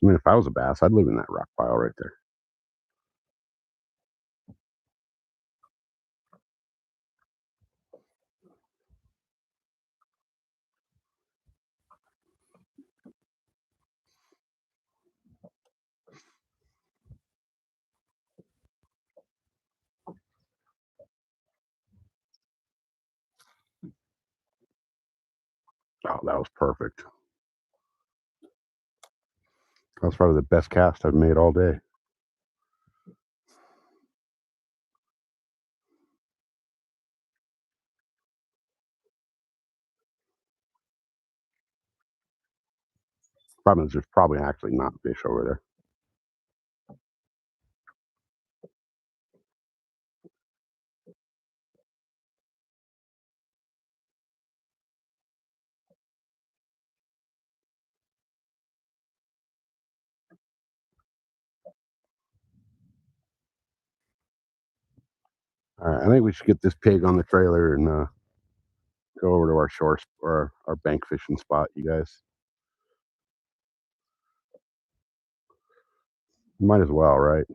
I mean, if I was a bass, I'd live in that rock pile right there. Oh, that was perfect. That was probably the best cast I've made all day. Problem is, there's probably actually not fish over there. All right, I think we should get this pig on the trailer and go over to our shore or our bank fishing spot, you guys. Might as well, right?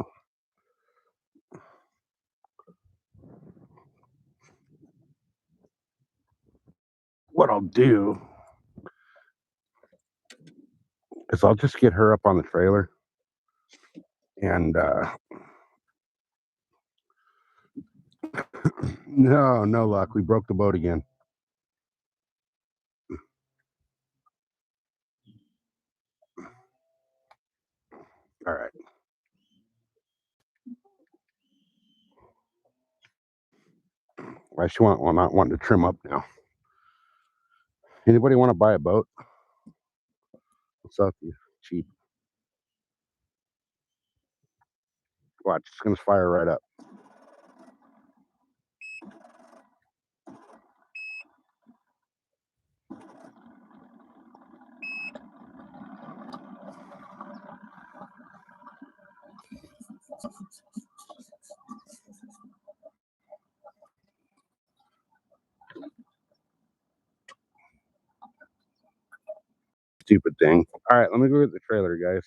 What I'll do is I'll just get her up on the trailer and no luck. We broke the boat again. All right. Why she want? Well, not wanting to trim up now. Anybody want to buy a boat? What's up, you cheap? Watch, it's gonna fire right up. Stupid thing. All right, let me go get the trailer, guys.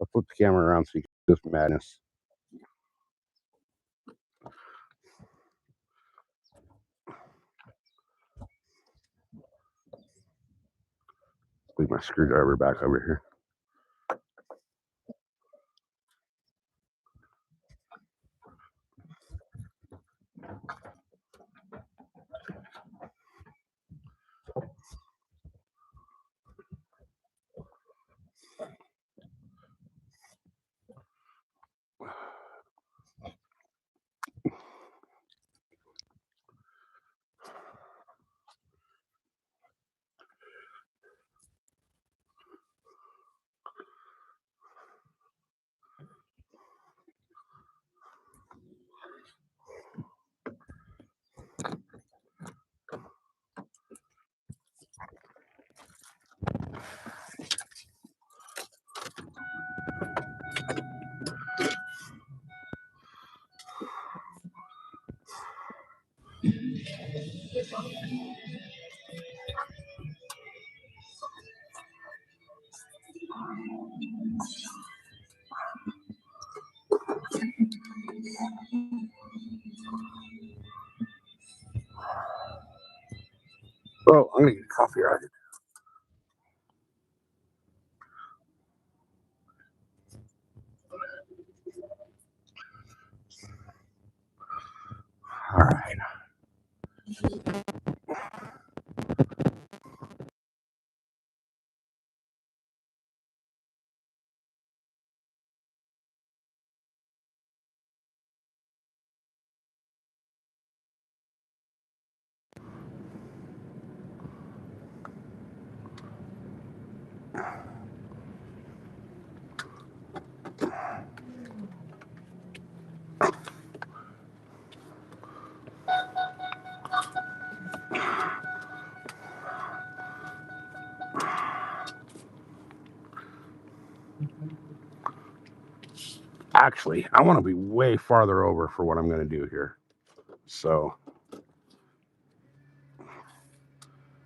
I'll flip the camera around so you can see this madness. Leave my screwdriver back over here. Oh, I'm gonna get coffee right here. All right. Actually, I want to be way farther over for what I'm going to do here. So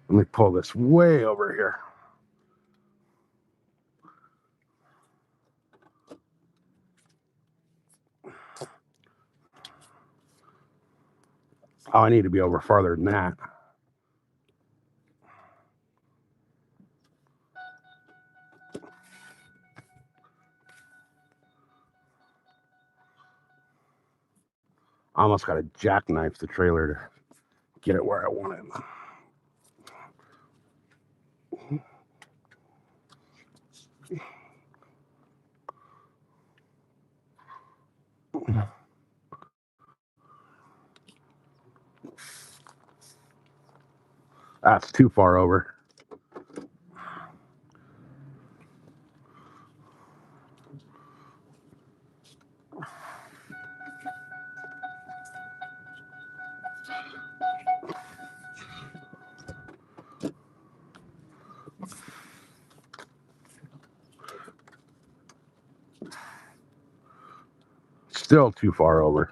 let me pull this way over here. Oh, I need to be over farther than that. I almost got to jackknife the trailer to get it where I want it. That's too far over. Still too far over.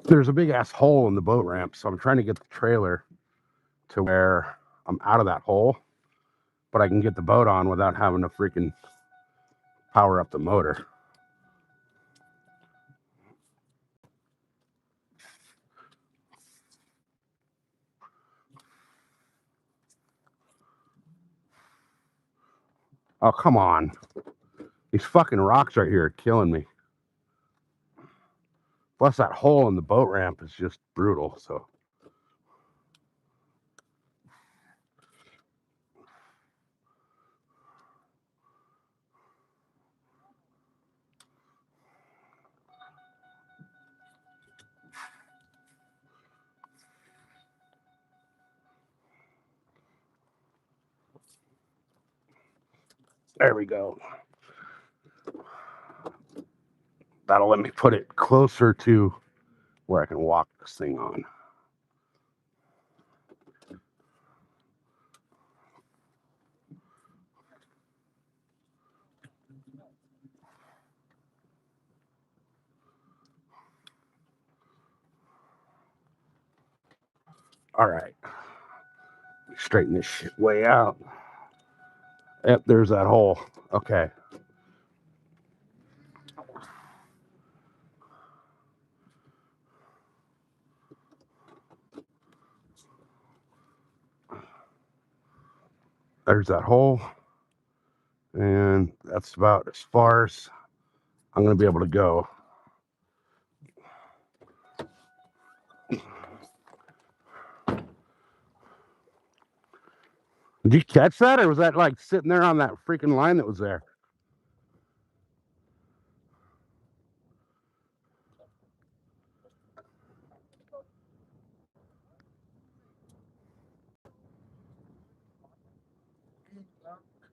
There's a big ass hole in the boat ramp, so I'm trying to get the trailer to where I'm out of that hole, but I can get the boat on without having to freaking power up the motor. Oh, come on. These fucking rocks right here are killing me. Plus, that hole in the boat ramp is just brutal. So, there we go. That'll let me put it closer to where I can walk this thing on. All right. Straighten this shit way out. Yep, there's that hole. Okay. There's that hole. And that's about as far as I'm going to be able to go. Did you catch that, or was that like sitting there on that freaking line that was there?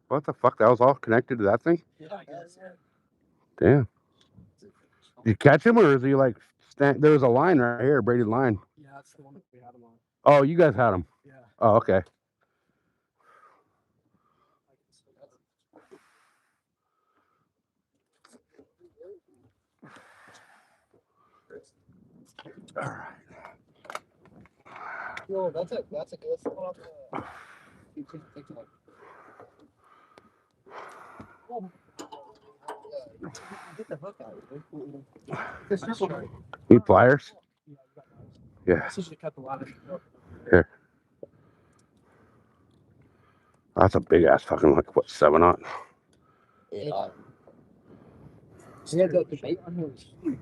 What the fuck? That was all connected to that thing? Yeah, I guess. Damn. Did you catch him, or is he like there was a line right here, a braided line? Yeah, that's the one that we had him on. Oh, you guys had him? Yeah. Oh, okay. All right. Yo, that's a good spot. Get the hook out. Need pliers? Yeah, you got pliers. Yeah. So you should cut the ladder. Here. That's a big ass fucking, like, what, 7/0? Yeah. Yeah, the bait on here was huge.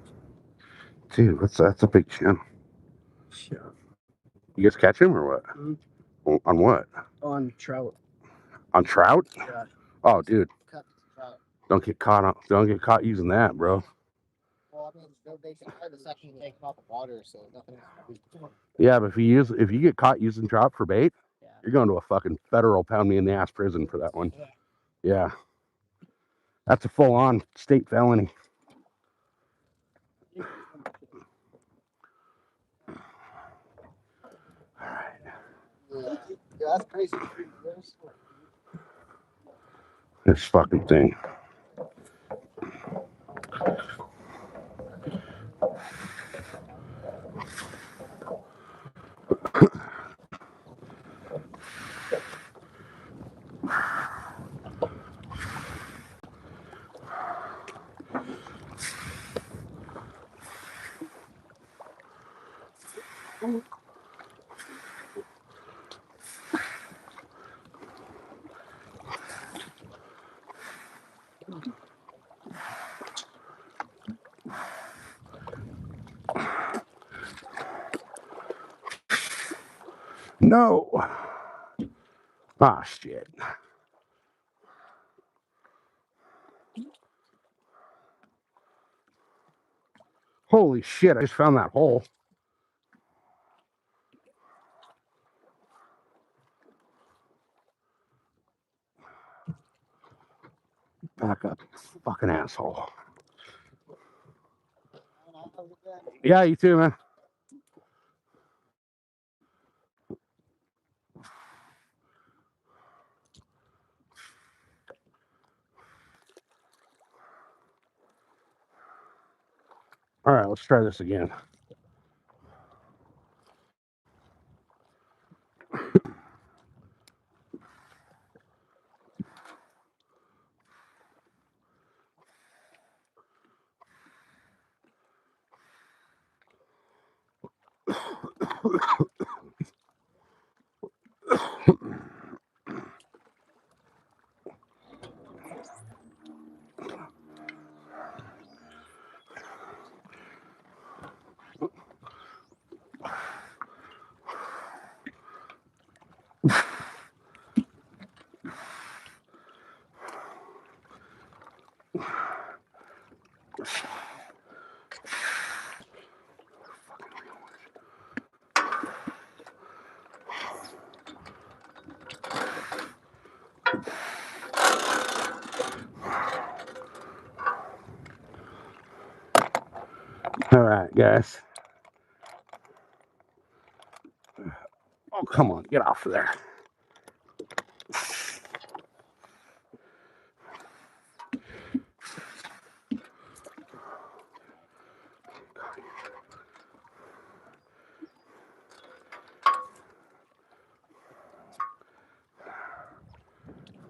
Dude, that's a big channel. Yeah. You guys catch him or what? Mm-hmm. On what? On trout. On trout? Yeah. Oh, dude. Cut trout. Don't get caught using that, bro. Well, I mean, they should try the second you take them out the water, so nothing. Yeah, but if you get caught using trout for bait, Yeah. you're going to a fucking federal pound me in the ass prison for that one. Yeah. Yeah. That's a full on state felony. All right. Yeah, that's crazy. This fucking thing. No. Ah, shit. Holy shit, I just found that hole. Back up, fucking asshole. Yeah, you too, man. All right, let's try this again. All right, guys. Oh, come on, get off of there.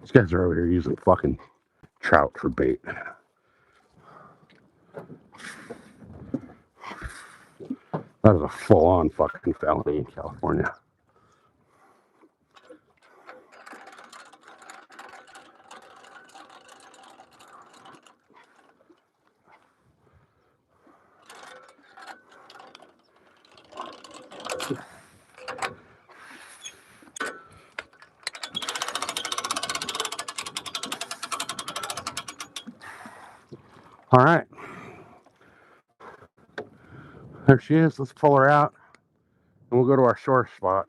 These guys are over here using fucking trout for bait. That is a full-on fucking felony in California. All right. There she is. Let's pull her out, and we'll go to our shore spot.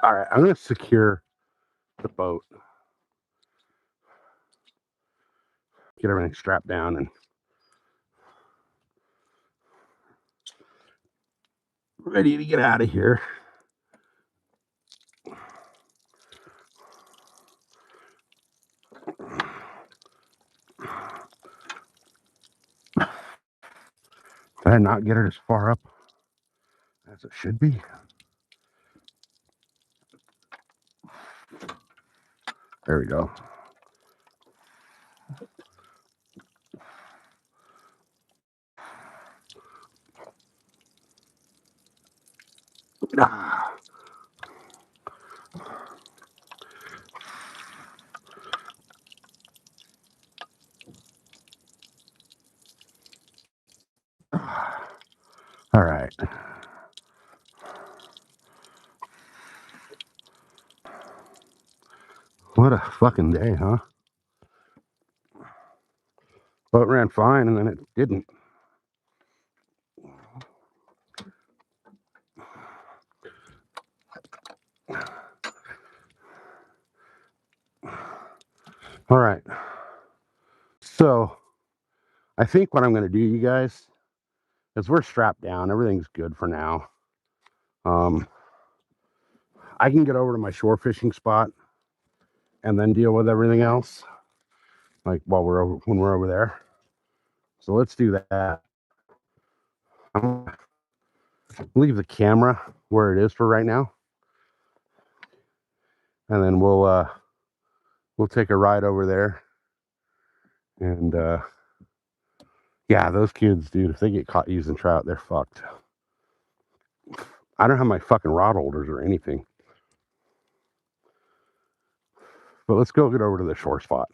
All right, I'm going to secure the boat, get everything strapped down, and ready to get out of here. Did I not get it as far up as it should be? There we go. Ah. All right. What a fucking day, huh? Boat ran fine, and then it didn't. All right. So I think what I'm going to do, you guys, is we're strapped down. Everything's good for now. I can get over to my shore fishing spot and then deal with everything else, like while we're over when we're over there. So let's do that. I'm gonna leave the camera where it is for right now, and then we'll take a ride over there. And yeah, those kids, dude, if they get caught using trout, they're fucked. I don't have my fucking rod holders or anything. But let's go get over to the shore spot.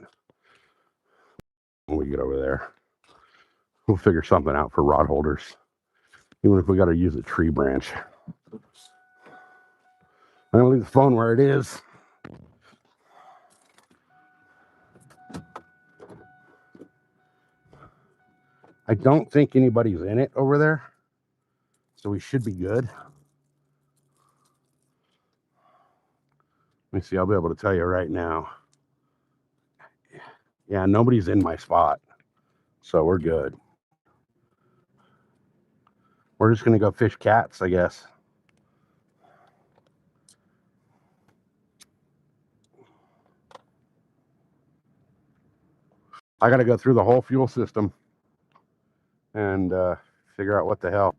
When we get over there, we'll figure something out for rod holders, even if we got to use a tree branch. I'm gonna leave the phone where it is. I don't think anybody's in it over there, so we should be good. Let me see. I'll be able to tell you right now. Yeah, nobody's in my spot, so we're good. We're just gonna go fish cats, I guess. I got to go through the whole fuel system and figure out what the hell.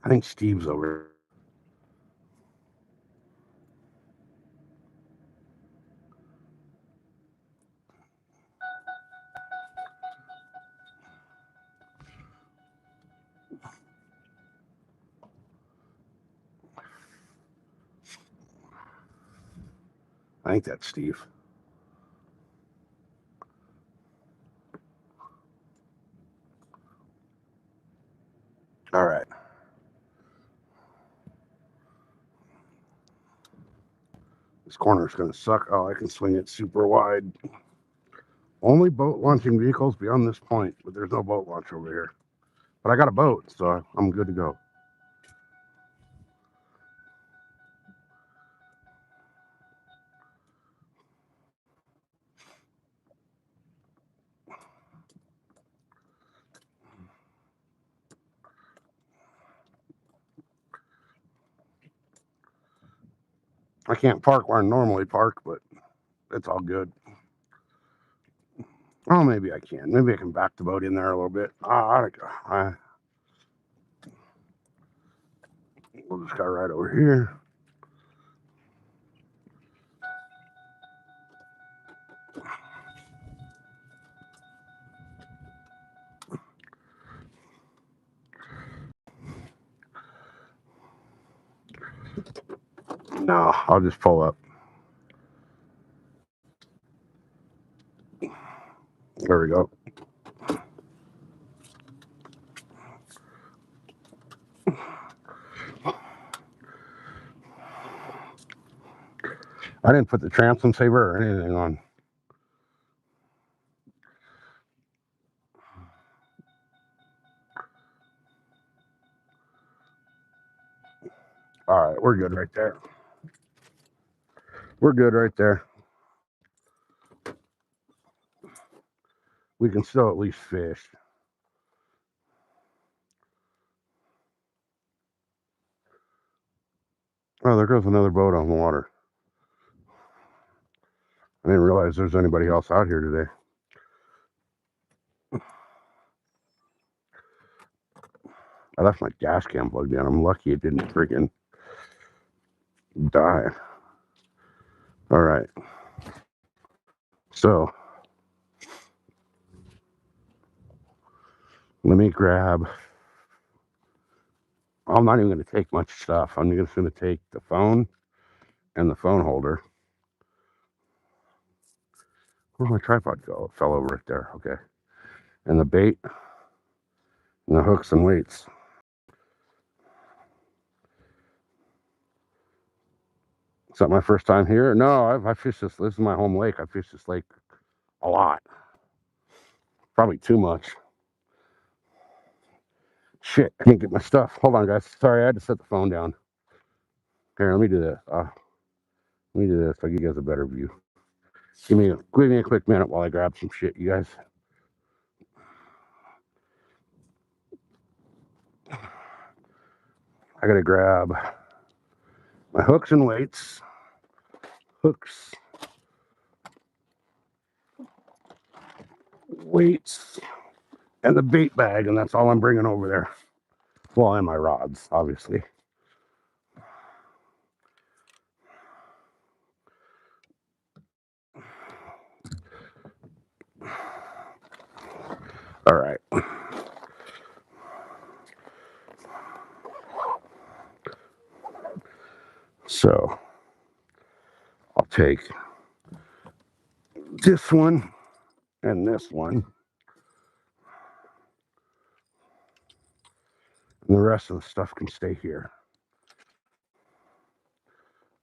I think Steve's over. I think that's Steve. All right. This corner is going to suck. Oh, I can swing it super wide. Only boat launching vehicles beyond this point, but there's no boat launch over here. But I got a boat, so I'm good to go. I can't park where I normally park, but it's all good. Oh, maybe I can. Maybe I can back the boat in there a little bit. We'll just go right over here. No, I'll just pull up. There we go. I didn't put the transom saver or anything on. All right, we're good right there. We're good right there. We can still at least fish. Oh, there goes another boat on the water. I didn't realize there's anybody else out here today. I left my gas can plugged in. I'm lucky it didn't freaking die. All right. So let me grab. I'm not even going to take much stuff. I'm just going to take the phone and the phone holder. Where'd my tripod go? It fell over right there. Okay. And the bait and the hooks and weights. Is that my first time here? No, I fished this. This is my home lake. I fished this lake a lot. Probably too much. Shit, I can't get my stuff. Hold on, guys. Sorry, I had to set the phone down. Here, let me do this. Let me do this. I'll give you guys a better view. Give me a quick minute while I grab some shit, you guys. I gotta grab my hooks and weights. Hooks, weights, and the bait bag, and that's all I'm bringing over there. Well, and my rods, obviously. All right. So I'll take this one and this one. And the rest of the stuff can stay here.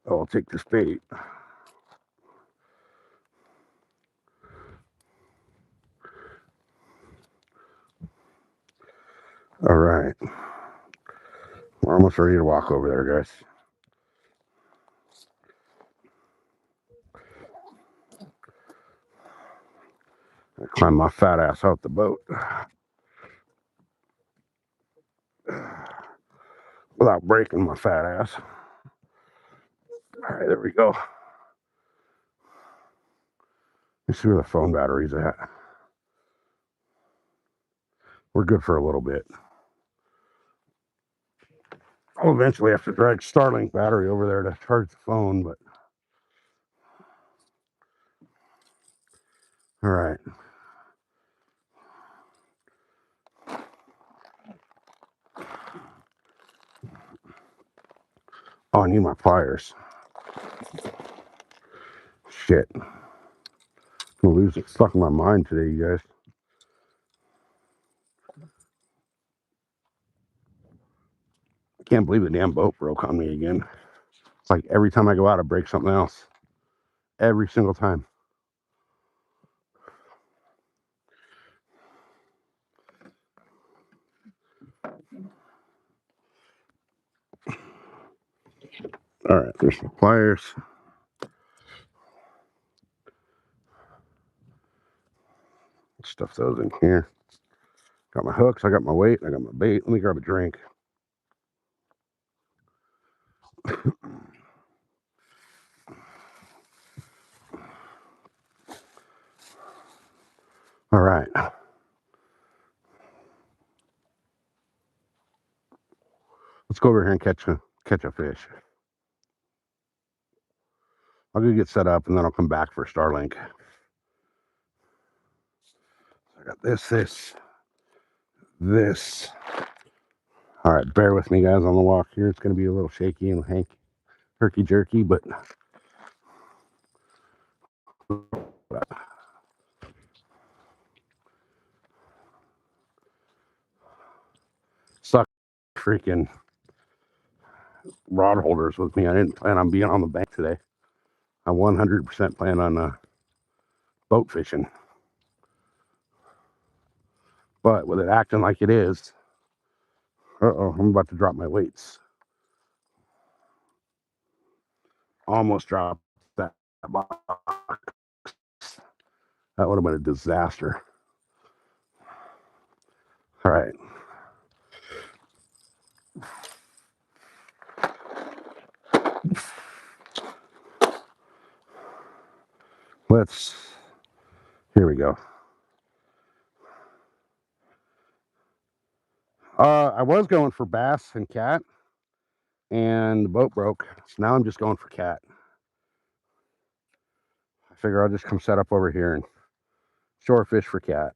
Oh, I'll take this bait. All right. We're almost ready to walk over there, guys. I climb my fat ass out the boat without breaking my fat ass. All right, there we go. Let's see where the phone battery's at. We're good for a little bit. I'll eventually have to drag Starlink battery over there to charge the phone, but all right. Oh, I need my pliers. Shit. I'm gonna lose the fuck my mind today, you guys. I can't believe the damn boat broke on me again. It's like every time I go out, I break something else. Every single time. All right, there's my pliers. Stuff those in here. Got my hooks, I got my weight, I got my bait. Let me grab a drink. All right. Let's go over here and catch a fish. I'll go get set up and then I'll come back for Starlink. I got this. All right, bear with me, guys, on the walk here. It's going to be a little shaky and herky jerky, but suck freaking rod holders with me. I didn't plan on being on the bank today. I 100% plan on boat fishing, but with it acting like it is, I'm about to drop my weights. Almost dropped that box. That would have been a disaster. All right. Here we go. I was going for bass and cat, and the boat broke. So now I'm just going for cat. I figure I'll just come set up over here and shore fish for cat.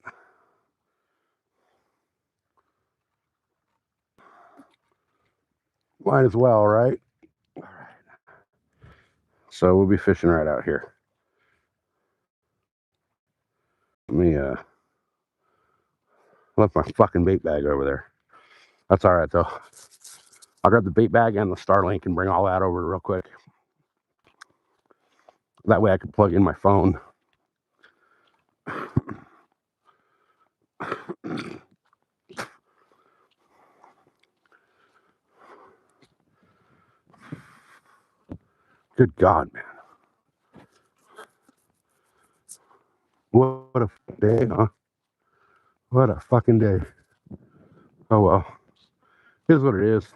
Might as well, right? All right. So we'll be fishing right out here. Let me left my fucking bait bag over there. That's all right though. I'll grab the bait bag and the Starlink and bring all that over real quick. That way I can plug in my phone. Good God, man. What a day, huh? What a fucking day. Oh well. Here's what it is.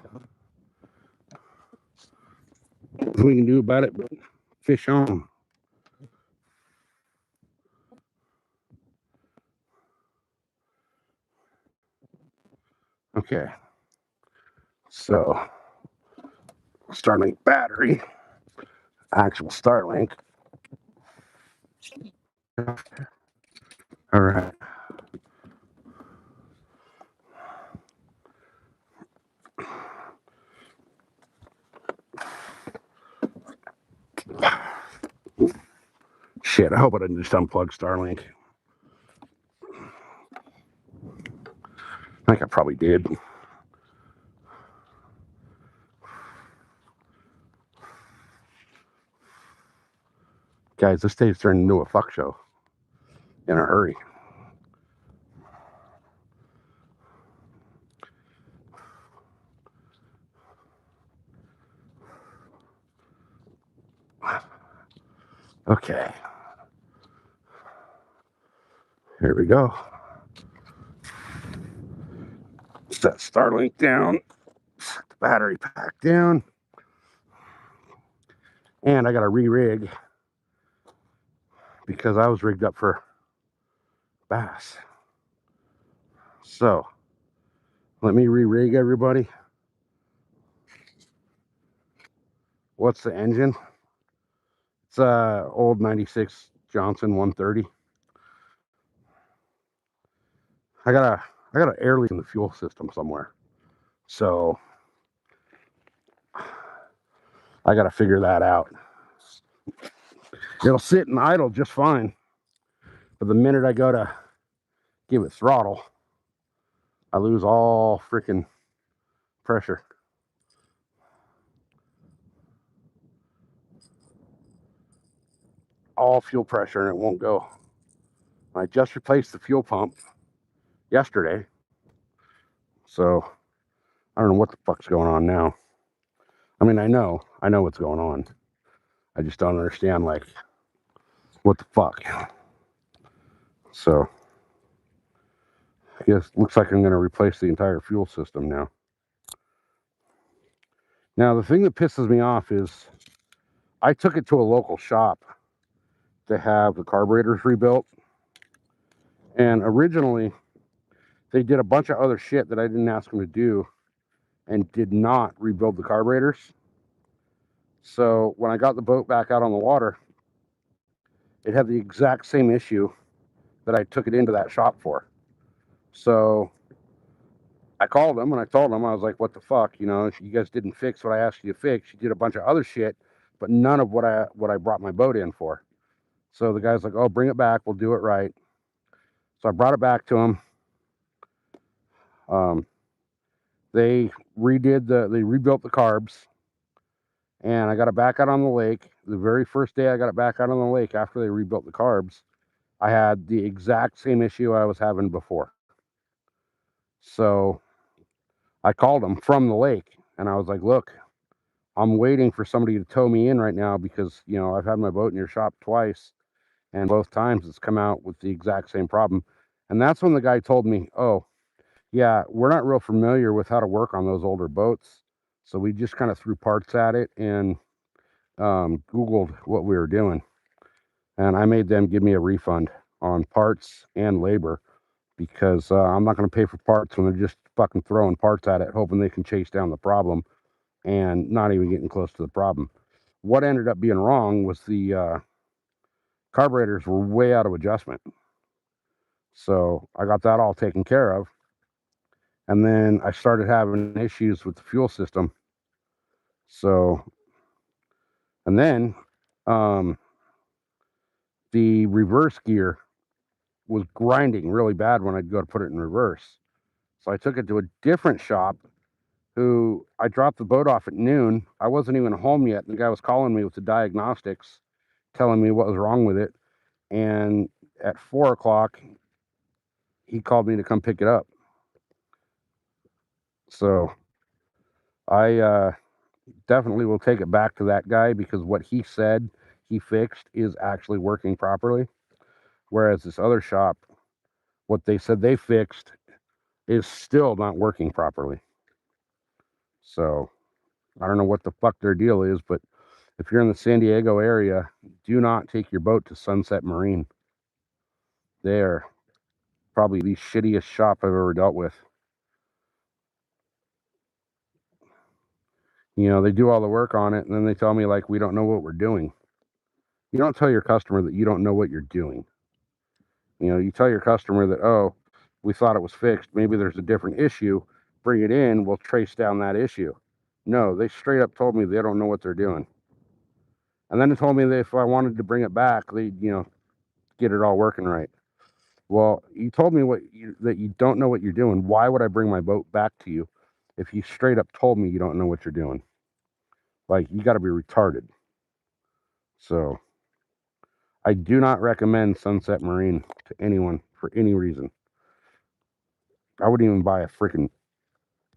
Nothing we can do about it but fish on. Okay. So Starlink battery. Actual Starlink. All right. Shit, I hope I didn't just unplug Starlink. I think I probably did. Guys, this day's turned into a fuck show in a hurry. Okay. Here we go. Set Starlink down. Set the battery pack down. And I got to re-rig because I was rigged up for bass. So let me re-rig everybody. What's the engine? It's old 96 Johnson 130. I got an air leak in the fuel system somewhere. So I got to figure that out. It'll sit and idle just fine. But the minute I go to give it throttle, I lose all freaking pressure. All fuel pressure, and it won't go. I just replaced the fuel pump yesterday. So I don't know what the fuck's going on now. I mean, I know what's going on. I just don't understand, like, what the fuck. So I guess looks like I'm going to replace the entire fuel system now. Now, the thing that pisses me off is I took it to a local shop to have the carburetors rebuilt. And originally, they did a bunch of other shit that I didn't ask them to do and did not rebuild the carburetors. So when I got the boat back out on the water, it had the exact same issue that I took it into that shop for. So I called them and I told them, I was like, what the fuck? You know, you guys didn't fix what I asked you to fix. You did a bunch of other shit, but none of what I brought my boat in for. So the guy's like, oh, bring it back. We'll do it right. So I brought it back to him. They rebuilt the carbs, and I got it back out on the lake. The very first day I got it back out on the lake after they rebuilt the carbs, I had the exact same issue I was having before. So I called them from the lake, and I was like, look, I'm waiting for somebody to tow me in right now because, you know, I've had my boat in your shop twice, and both times it's come out with the exact same problem. And that's when the guy told me, oh, yeah, we're not real familiar with how to work on those older boats. So we just kind of threw parts at it and Googled what we were doing. And I made them give me a refund on parts and labor because I'm not going to pay for parts when they're just fucking throwing parts at it, hoping they can chase down the problem and not even getting close to the problem. What ended up being wrong was the carburetors were way out of adjustment. So I got that all taken care of. And then I started having issues with the fuel system. So, and then the reverse gear was grinding really bad when I'd go to put it in reverse. So I took it to a different shop who I dropped the boat off at noon. I wasn't even home yet. The guy was calling me with the diagnostics, telling me what was wrong with it. And at 4 o'clock, he called me to come pick it up. So I definitely will take it back to that guy because what he said he fixed is actually working properly. Whereas this other shop, what they said they fixed is still not working properly. So I don't know what the fuck their deal is, but if you're in the San Diego area, do not take your boat to Sunset Marine. They're probably the shittiest shop I've ever dealt with. You know, they do all the work on it, and then they tell me, like, we don't know what we're doing. You don't tell your customer that you don't know what you're doing. You know, you tell your customer that, oh, we thought it was fixed. Maybe there's a different issue. Bring it in. We'll trace down that issue. No, they straight up told me they don't know what they're doing. And then they told me that if I wanted to bring it back, they'd, you know, get it all working right. Well, you told me that you don't know what you're doing. Why would I bring my boat back to you if you straight up told me you don't know what you're doing? Like, you got to be retarded. So I do not recommend Sunset Marine to anyone for any reason. I wouldn't even buy a freaking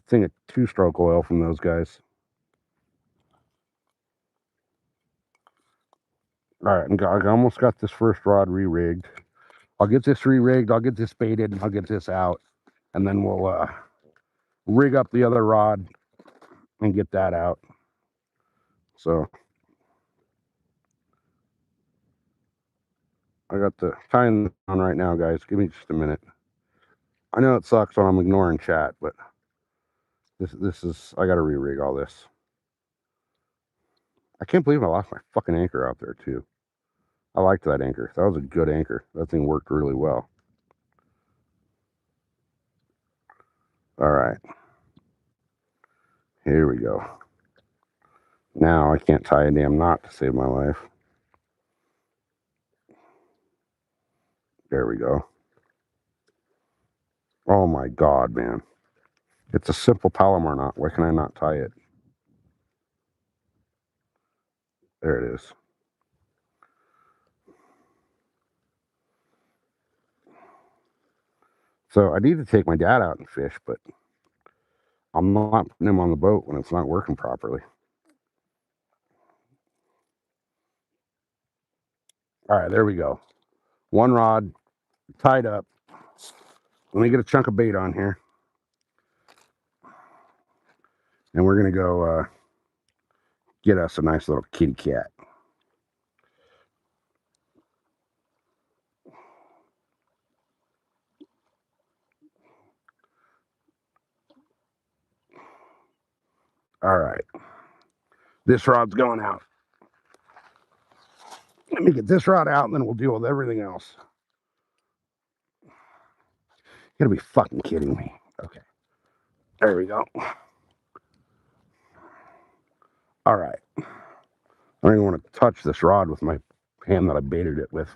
thing of two-stroke oil from those guys. All right, I almost got this first rod re-rigged. I'll get this re-rigged, I'll get this baited, and I'll get this out. And then we'll rig up the other rod and get that out. So I got the tying on right now, guys. Give me just a minute. I know it sucks when I'm ignoring chat, but this is I got to re-rig all this. I can't believe I lost my fucking anchor out there too. I liked that anchor. That was a good anchor. That thing worked really well. All right. Here we go. Now I can't tie a damn knot to save my life. There we go. Oh my God, man. It's a simple Palomar knot. Why can I not tie it? There it is. So I need to take my dad out and fish, but I'm not putting him on the boat when it's not working properly. All right, there we go. One rod tied up. Let me get a chunk of bait on here. And we're going to go get us a nice little kitty cat. All right. This rod's going out. Let me get this rod out and then we'll deal with everything else. You gotta be fucking kidding me. Okay. There we go. All right. I don't even want to touch this rod with my hand that I baited it with.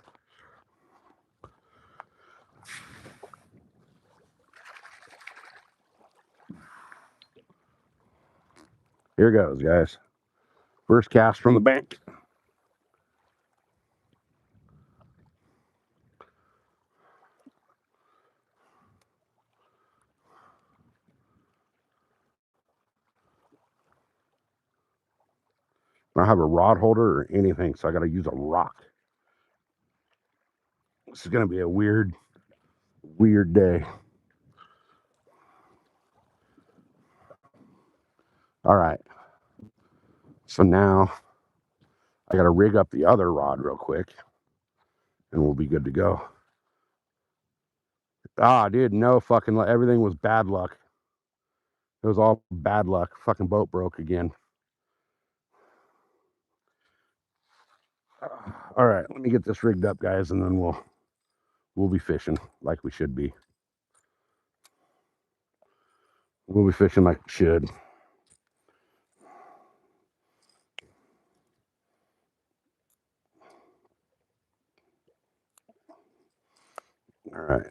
Here goes, guys. First cast from the bank. I don't have a rod holder or anything, so I got to use a rock. This is going to be a weird day. All right. So now I got to rig up the other rod real quick and we'll be good to go. Ah, dude, no fucking, everything was bad luck. It was all bad luck. Fucking boat broke again. All right, let me get this rigged up, guys, and then we'll be fishing like we should be. We'll be fishing like we should. All right.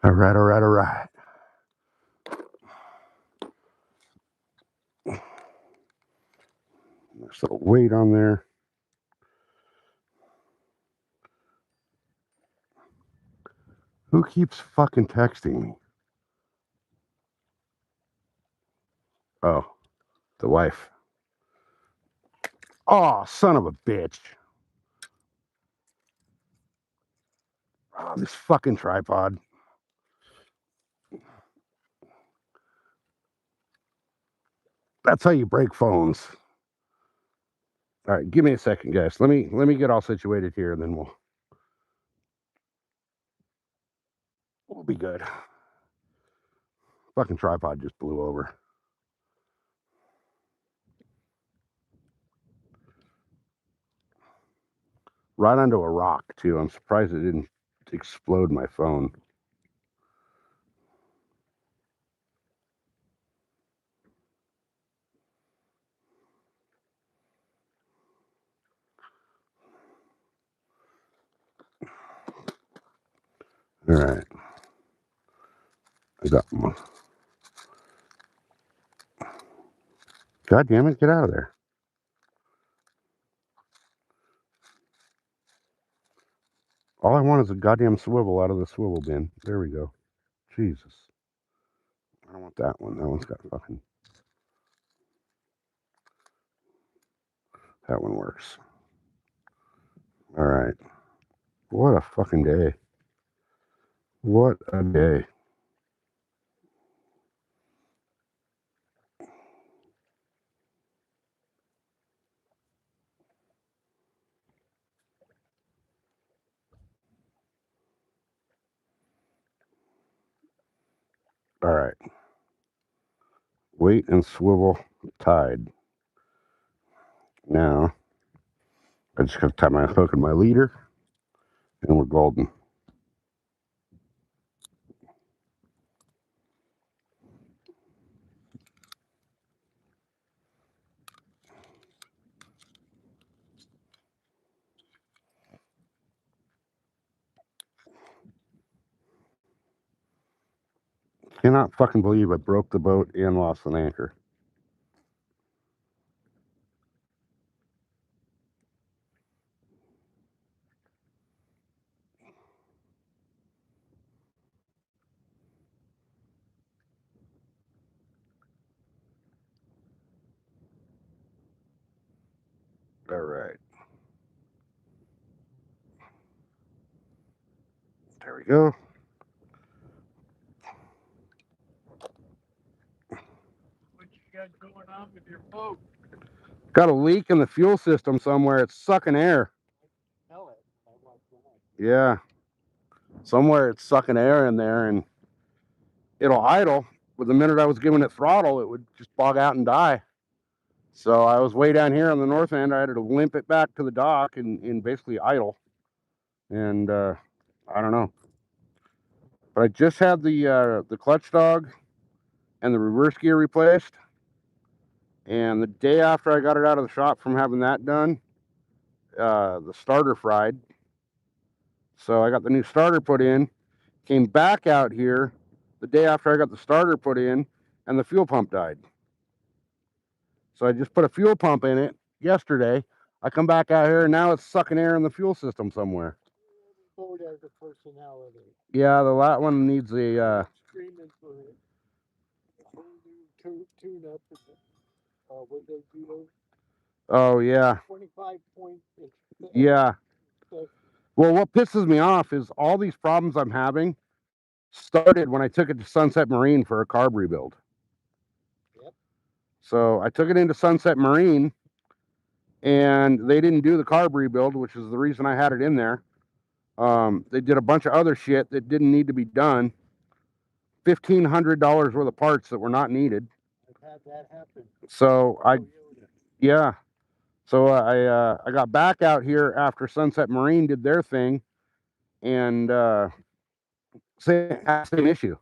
All right, all right, all right. There's a little weight on there. Who keeps fucking texting me? Oh, the wife. Oh, son of a bitch. Oh, this fucking tripod. That's how you break phones. All right, give me a second, guys. Let me get all situated here, and then we'll be good. Fucking tripod just blew over. Right onto a rock too. I'm surprised it didn't explode my phone. All right. I got one. God damn it, get out of there. All I want is a goddamn swivel out of the swivel bin. There we go. Jesus. I don't want that one. That one's got fucking... That one works. All right. What a fucking day. What a day. All right. Weight and swivel tied. Now, I just got to tie my hook and my leader, and we're golden. Cannot fucking believe I broke the boat and lost an anchor. All right. There we go. What you got going on with your boat? Got a leak in the fuel system somewhere. It's sucking air. Tell it. Yeah. Somewhere it's sucking air in there, and it'll idle. But the minute I was giving it throttle, it would just bog out and die. So I was way down here on the north end. I had to limp it back to the dock and basically idle. And I don't know. But I just had the clutch dog and the reverse gear replaced. And the day after I got it out of the shop from having that done, the starter fried. So I got the new starter put in, came back out here the day after I got the starter put in, and the fuel pump died. So I just put a fuel pump in it yesterday. I come back out here, and now it's sucking air in the fuel system somewhere. Boat has a personality. Yeah, that one needs a... Screaming for a whole new tune-up. What they do? Oh, yeah. 25 point. Yeah. Well, what pisses me off is all these problems I'm having started when I took it to Sunset Marine for a carb rebuild. Yep. So I took it into Sunset Marine, and they didn't do the carb rebuild, which is the reason I had it in there. They did a bunch of other shit that didn't need to be done. $1,500 worth of parts that were not needed. I've had that happen. So yeah. So I got back out here after Sunset Marine did their thing, and same issue.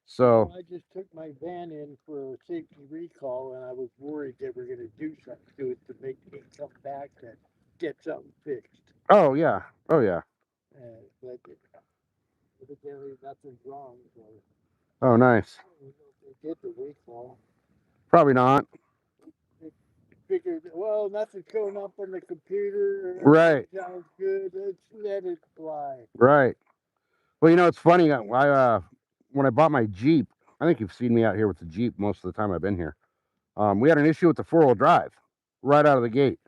So I just took my van in for a safety recall, and I was worried they were going to do something to it to make me come back to get something fixed. oh yeah. But evidently nothing's wrong. So Oh, nice. they did the recall. Probably not. Figured, well, nothing's showing up on the computer. Right. Sounds good. Let's let it fly. Right. Well, you know, it's funny. When I bought my Jeep, I think you've seen me out here with the Jeep most of the time I've been here. We had an issue with the 4-wheel drive right out of the gate,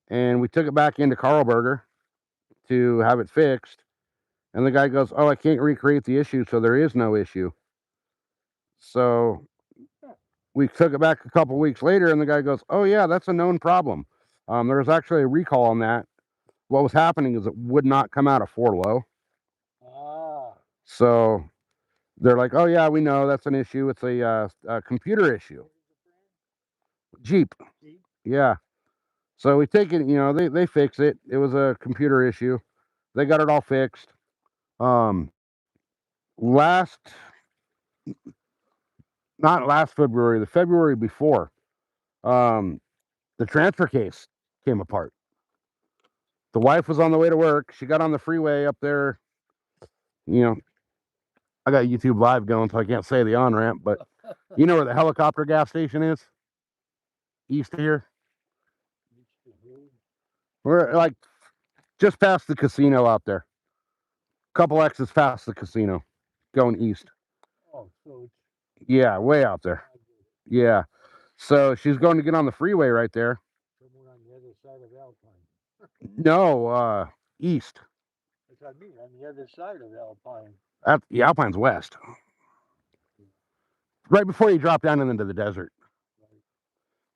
and we took it back into Carlberger to have it fixed. And the guy goes, "Oh, I can't recreate the issue, so there is no issue." So we took it back a couple weeks later, and the guy goes, "Oh yeah, that's a known problem. There was actually a recall on that. What was happening is it would not come out of 4-low. Ah. So they're like, "Oh yeah, we know that's an issue. It's a computer issue." Jeep. Yeah. So we take it. You know, they fix it. It was a computer issue. They got it all fixed. Last, not last February, the February before, the transfer case came apart. The wife was on the way to work. She got on the freeway up there. You know, I got YouTube Live going, so I can't say the on ramp, but you know where the helicopter gas station is? East of here. We're like just past the casino out there. Couple X's past the casino, going east. Oh, so yeah, way out there. Yeah. So she's going to get on the freeway right there. Somewhere on the other side of Alpine. No, east. That's what I mean, on the other side of Alpine. Alpine's west. Right before you drop down into the desert. Right.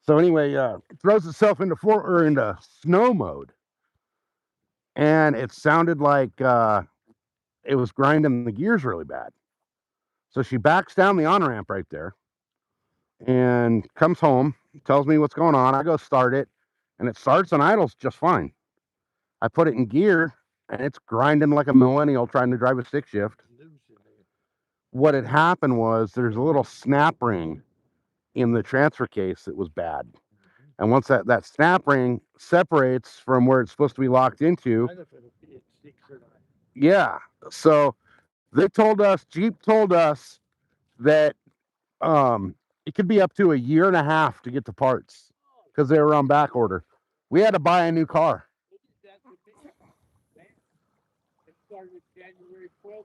So anyway, throws itself into snow mode. And it sounded like it was grinding the gears really bad. So she backs down the on-ramp right there. and comes home, tells me what's going on. I go start it, and it starts and idles just fine. I put it in gear, and it's grinding like a millennial trying to drive a stick shift. What had happened was there's a little snap ring in the transfer case that was bad. And once that snap ring separates from where it's supposed to be locked into, yeah. So Jeep told us that it could be up to a year and a half to get the parts because they were on back order. We had to buy a new car. It started January 12th.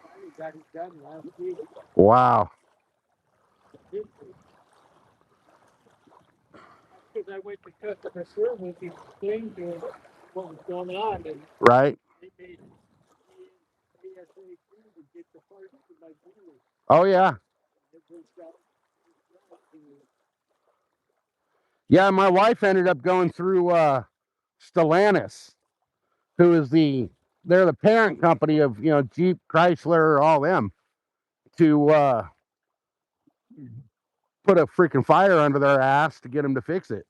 I got it done last week. Wow. Because I went to customer service and explained to them what was going on, and Right. they made ASAP to get the parts to my dealer. Oh yeah. Yeah, my wife ended up going through Stellantis, who is they're the parent company of Jeep, Chrysler, all them, to put a freaking fire under their ass to get them to fix it.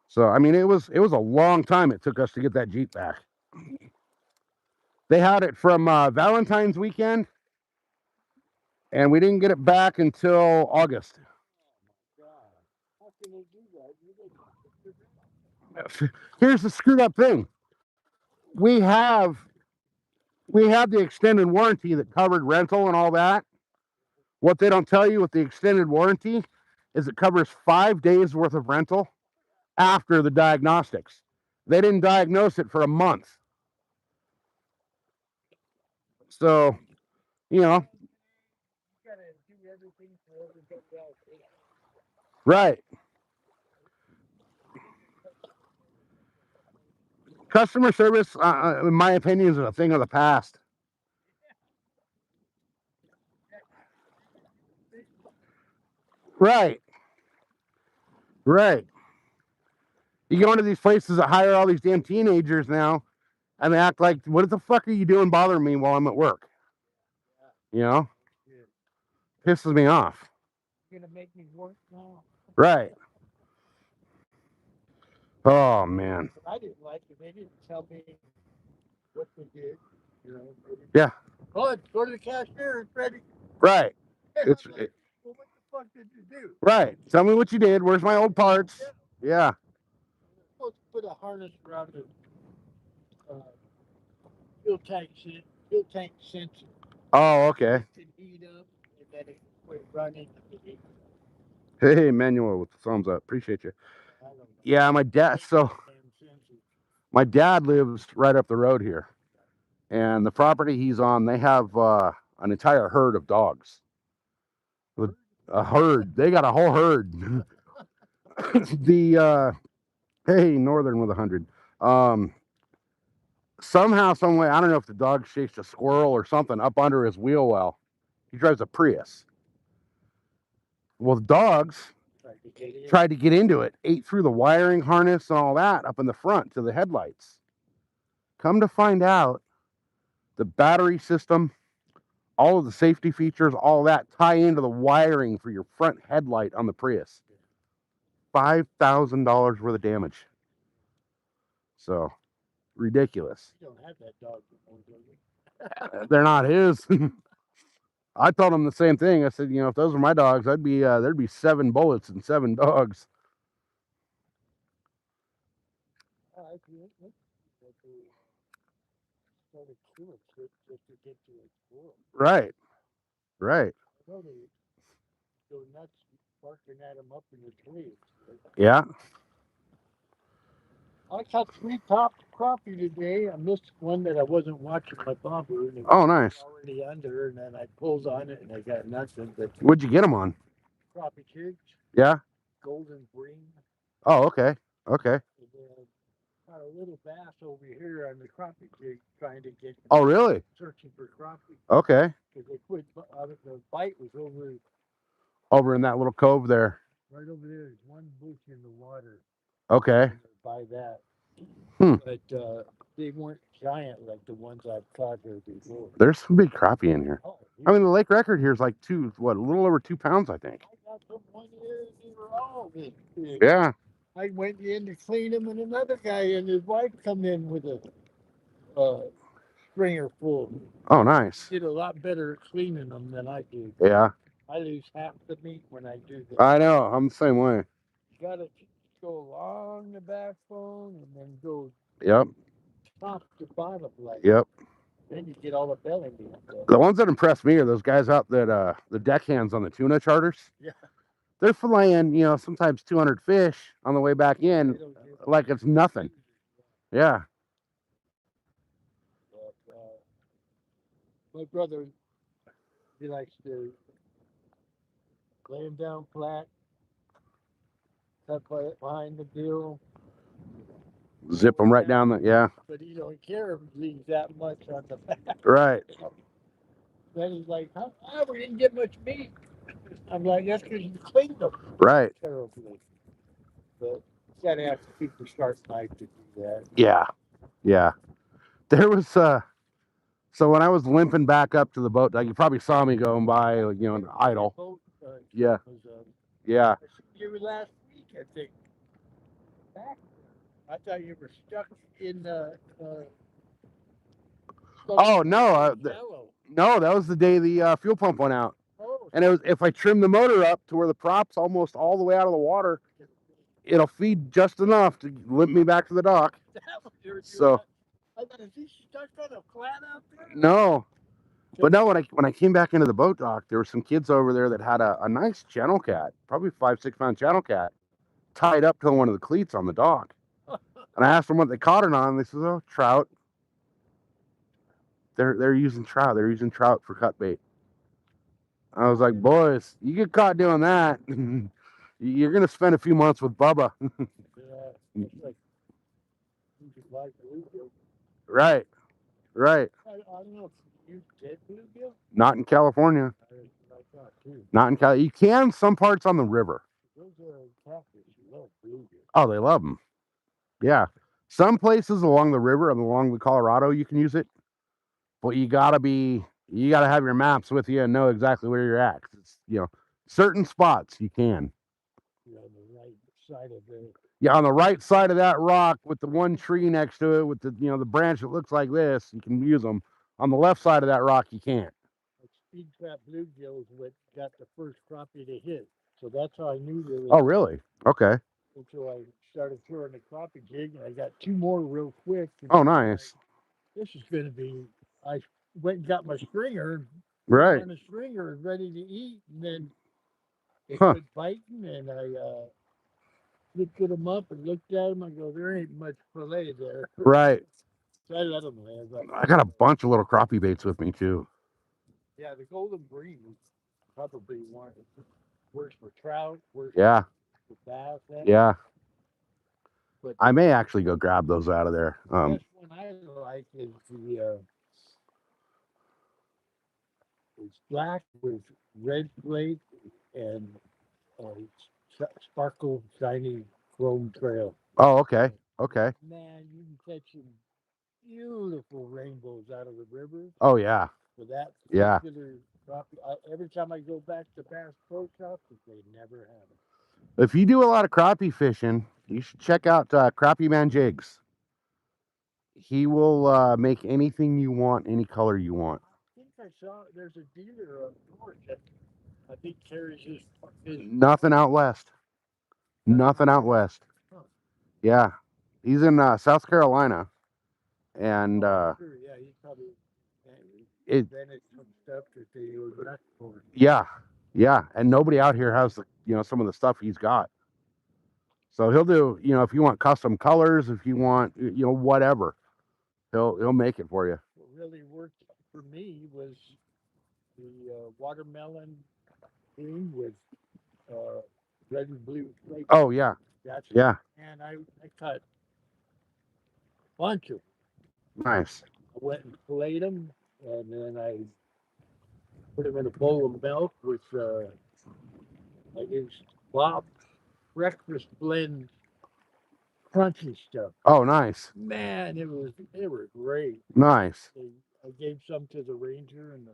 So I mean, it was a long time it took us to get that Jeep back. They had it from Valentine's weekend, and we didn't get it back until August. How can they do that? Here's the screwed up thing. We have the extended warranty that covered rental and all that. What they don't tell you with the extended warranty is it covers 5 days worth of rental after the diagnostics. They didn't diagnose it for a month. So, right. Customer service, in my opinion, is a thing of the past. Right. Right. You go into these places that hire all these damn teenagers now, and they act like, what the fuck are you doing bothering me while I'm at work? Pisses me off. You're gonna make me work now? Right. Oh man. I didn't like it. They didn't tell me what they did. Yeah. Oh, go to the cashier. It's ready. Right. Well, what the fuck did you do? Right. Tell me what you did. Where's my old parts? Yeah. You're supposed to put a harness around the fuel tank sensor. Oh, okay. It can heat up and then it quit running. Hey, Manuel with the thumbs up. Appreciate you. Yeah, my dad. So my dad lives right up the road here, and the property he's on, they have an entire herd of dogs. A herd. They got a whole herd. Hey, Northern with 100. Somehow, some way, I don't know if the dog chased a squirrel or something up under his wheel well. He drives a Prius. Well, the dogs tried to get into it, ate through the wiring harness and all that up in the front to the headlights. Come to find out, the battery system, all of the safety features, all that tie into the wiring for your front headlight on the Prius. $5,000 worth of damage. So, ridiculous. You don't have that dog anymore, do you? They're not his. I told him the same thing. I said, if those were my dogs, I'd be there'd be 7 bullets and 7 dogs. Right. Right. Go nuts barking at him up in the trees. Yeah. I caught 3 topped crappie today. I missed one that I wasn't watching my bobber. And it Oh, nice. was already under, and then I pulled on it, and I got nothing. But What'd you get them on? crappie jigs. Yeah. Golden green. Oh, okay. Okay. And then got a little bass over here on the crappie jig trying to get. Oh, really? Searching for crappie. Okay. Because they quit. The bite was over in that little cove there. Right over there. There's one bush in the water. Okay. By that. Hmm. But they weren't giant like the ones I've caught here before. There's some big crappie in here. Oh, I mean, the lake record here is like a little over 2 pounds, I think. I got them one year and they were all this big. Yeah. I went in to clean them, and another guy and his wife come in with a stringer full. Oh, nice. Did a lot better at cleaning them than I did. Yeah. I lose half the meat when I do this. I know. I'm the same way. You gotta go along the backbone and then go Yep. top to bottom like. Yep. Then you get all the belly meat. The ones that impress me are those guys out that the deckhands on the tuna charters. Yeah. They're filleting, sometimes 200 fish on the way back in, like it's nothing. Yeah. But, my brother, he likes to lay him down flat, cut behind the bill. Zip them right down yeah. But he don't care if he leaves that much on the back. Right. Then he's like, we didn't get much meat. I'm like, that's because you cleaned them Right. terribly. But you gotta have to keep the sharp knife to do that. Yeah. Yeah. There was so when I was limping back up to the boat, like you probably saw me going by, idle. Boat, Yeah. was, Yeah. I seen you last week, I think. Back. I thought you were stuck in the. Oh no! Shallow. No, that was the day the fuel pump went out. Oh, And it was if I trim the motor up to where the prop's almost all the way out of the water, it'll feed just enough to limp me back to the dock. So. I thought, is he stuck on a flat out there? No. But no, when I came back into the boat dock, there were some kids over there that had a nice channel cat, probably 5-6 pound channel cat, tied up to one of the cleats on the dock. And I asked them what they caught it on. They said, "Oh, trout." They're using trout. They're using trout for cut bait. I was like, boys, you get caught doing that, you're gonna spend a few months with Bubba. Yeah, like bluegill. Right. Right. I don't know if you did bluegill. Not in California. I thought too. Not in California. You can some parts on the river. Those are catfish. You love bluegill. Oh, they love them. Yeah. Some places along the river and along the Colorado, you can use it, but you gotta have your maps with you and know exactly where you're at. 'Cause it's, certain spots you can. You're on the right side of the. Yeah, on the right side of that rock with the one tree next to it with the branch that looks like this, you can use them. On the left side of that rock, you can't. Speed trap bluegill is what got the first crappie to hit. So that's how I knew there was. Oh, really? Okay. Until I started throwing the crappie jig, and I got 2 more real quick. Oh, nice. This is going to be. I went and got my stringer. Right. And the stringer is ready to eat, and then it Huh. quit biting, and I lifted him up and looked at him. I go, there ain't much fillet there. Right. So I let him live. I got a bunch of little crappie baits with me too. Yeah, the golden green is probably one. Worse for trout. Worse Yeah. for bass. Yeah. But I may actually go grab those out of there. the best one I like is the it's black with red plate and sparkle shiny chrome trail. Oh, okay. Okay. Man, you can catch some beautiful rainbows out of the river. Oh, yeah. For that Yeah. particular crappie. Every time I go back to Bass Pro Shop, they never have it. If you do a lot of crappie fishing, you should check out Crappie Man Jigs. He will make anything you want, any color you want. I think I saw there's a dealer up north that I think carries his Nothing out west. Nothing out west. Huh. Yeah. He's in South Carolina. And sure, yeah, he probably invented some stuff that they were not for. Yeah. Yeah. And nobody out here has some of the stuff he's got. So he'll do, if you want custom colors, if you want, whatever, he'll make it for you. What really worked for me was the watermelon green with red and blue flakes. Oh, yeah. Yeah. And I cut a bunch of them. Nice. I went and filleted them, and then I put them in a bowl of milk with I used Bob's breakfast blend crunchy stuff. Oh, nice. Man, they were great. Nice. I gave some to the ranger, and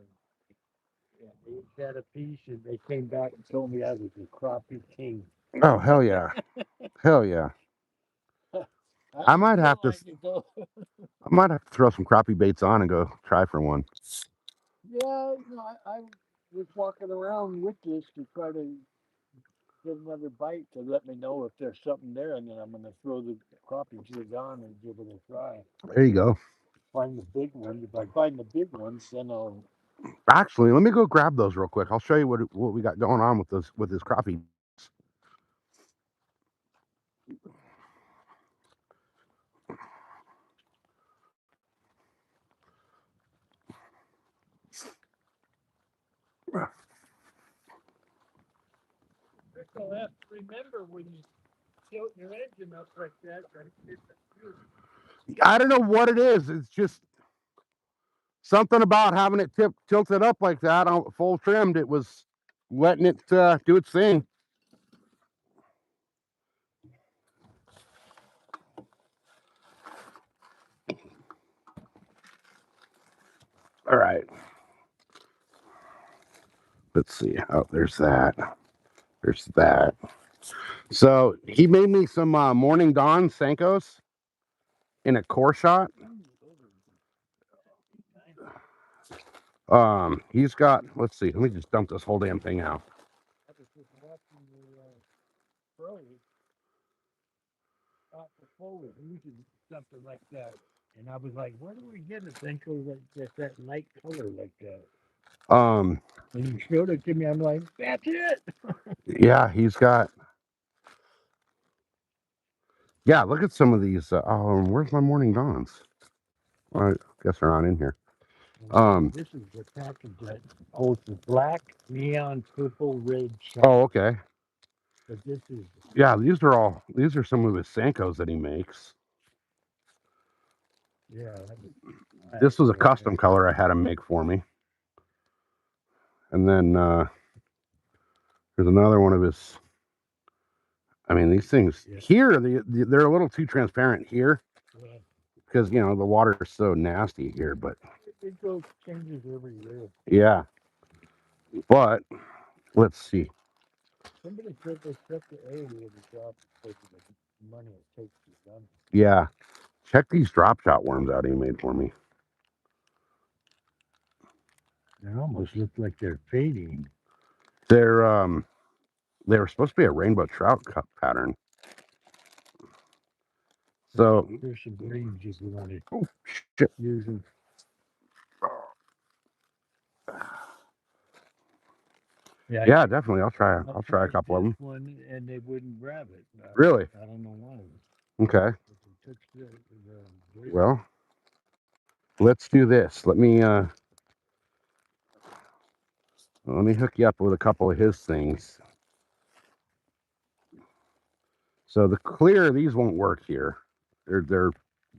they had a piece, and they came back and told me I was a crappie king. Oh, hell yeah. Hell yeah. I didn't might feel have to like it though. I might have to throw some crappie baits on and go try for one. Yeah, I was walking around with this to try to get another bite to let me know if there's something there, and then I'm gonna throw the crappie jig on and give it a try. There you go. Find the big ones. If I find the big ones, then I'll. Actually, let me go grab those real quick. I'll show you what we got going on with this crappie. I'll have to remember when you tilt your engine up like that. I don't know what it is. It's just something about having it tilted up like that on full trimmed. It was letting it do its thing. All right. Let's see. Oh, there's that. There's that. So he made me some Morning Dawn Senkos in a core shot. He's got. Let's see. Let me just dump this whole damn thing out. I was just watching the pro off the forward using something like that, and I was like, "Where do we get a Senko like that light color like that?" Um, And he showed it to me. I'm like, "That's it." yeah, he's got. Yeah, look at some of these. Where's my Morning Dawns? I guess they're not in here. This is the package that holds the black, neon, purple, red. Oh, okay. But this is Yeah, these are some of his Senkos that he makes. yeah. This was a custom color I had him make for me. And then there's another one of his. I mean, these things here, they're a little too transparent here because the water is so nasty here. But it goes changes every year. yeah, but let's see. Somebody said they set the area to drop because of the money it takes to run. Yeah, check these drop shot worms out he made for me. They almost look like they're fading. They were supposed to be a rainbow trout cup pattern. So there's some greens if you want oh, to use them. Yeah, definitely. I'll try a couple of them. One and they wouldn't grab it. Really? I don't know why. Okay. Well, let's do this. Let me hook you up with a couple of his things. So the clear, these won't work here. They're you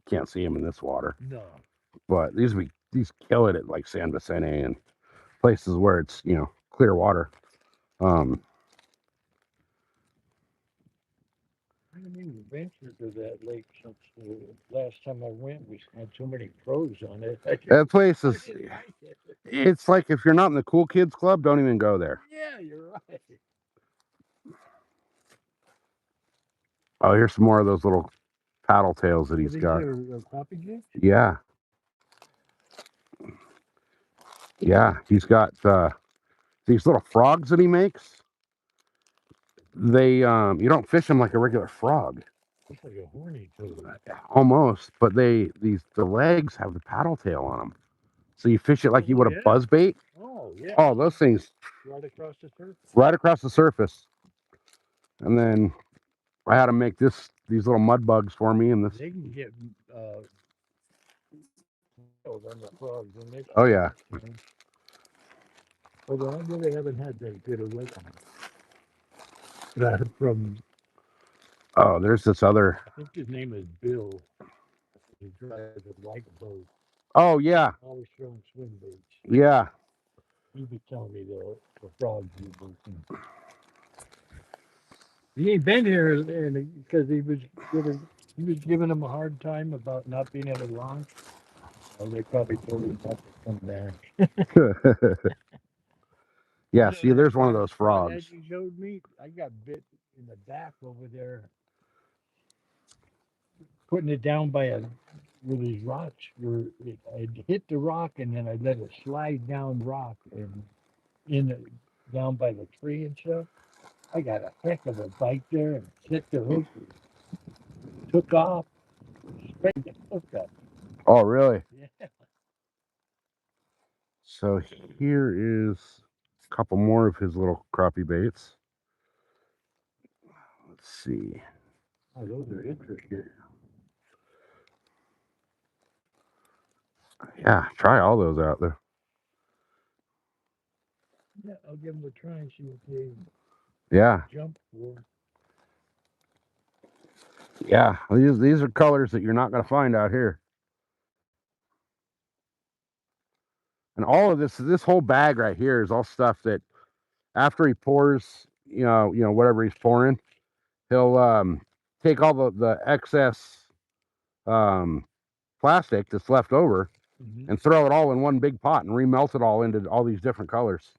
can't see them in this water. No. But these kill it at like San Vicente and places where it's clear water. I didn't even venture to that lake since the last time I went. We had so many pros on it. That place is. It's like if you're not in the cool kids club, don't even go there. Yeah, you're right. Oh, here's some more of those little paddle tails that he's got. Yeah. Yeah, he's got these little frogs that he makes. They you don't fish them like a regular frog. It's like a horny toad. Almost, but the legs have the paddle tail on them. So you fish it like you would a buzz bait. Oh yeah. Oh, those things right across the surface. Right across the surface. And then I had him make these little mud bugs for me, and this. They can get on the frogs. Oh yeah. Although I really haven't had that good a look from. Oh, there's this other. I think his name is Bill. He drives a light boat. Oh yeah. Always throwing swim baits. Yeah. He'd be telling me the frogs he was He ain't been here because he was getting He was giving them a hard time about not being able to launch. Oh, they probably told him not to come back. Yeah, You know see, that there's one of those crawdad frogs. you showed me? I got bit in the back over there, putting it down by a where these rocks were. I hit the rock and then I let it slide down rock and in the, down by the tree and stuff. I got a heck of a bite there and hit the hook, took off, straight the hook up. Oh, really? Yeah. So here is a couple more of his little crappie baits. Let's see. Oh, those are interesting. Yeah, try all those out there. Yeah, I'll give them a try and see what they Yeah, jump for. yeah. These are colors that you're not going to find out here. And all of this whole bag right here is all stuff that after he pours, whatever he's pouring, he'll take all the excess um, plastic that's left over and throw it all in one big pot and remelt it all into all these different colors.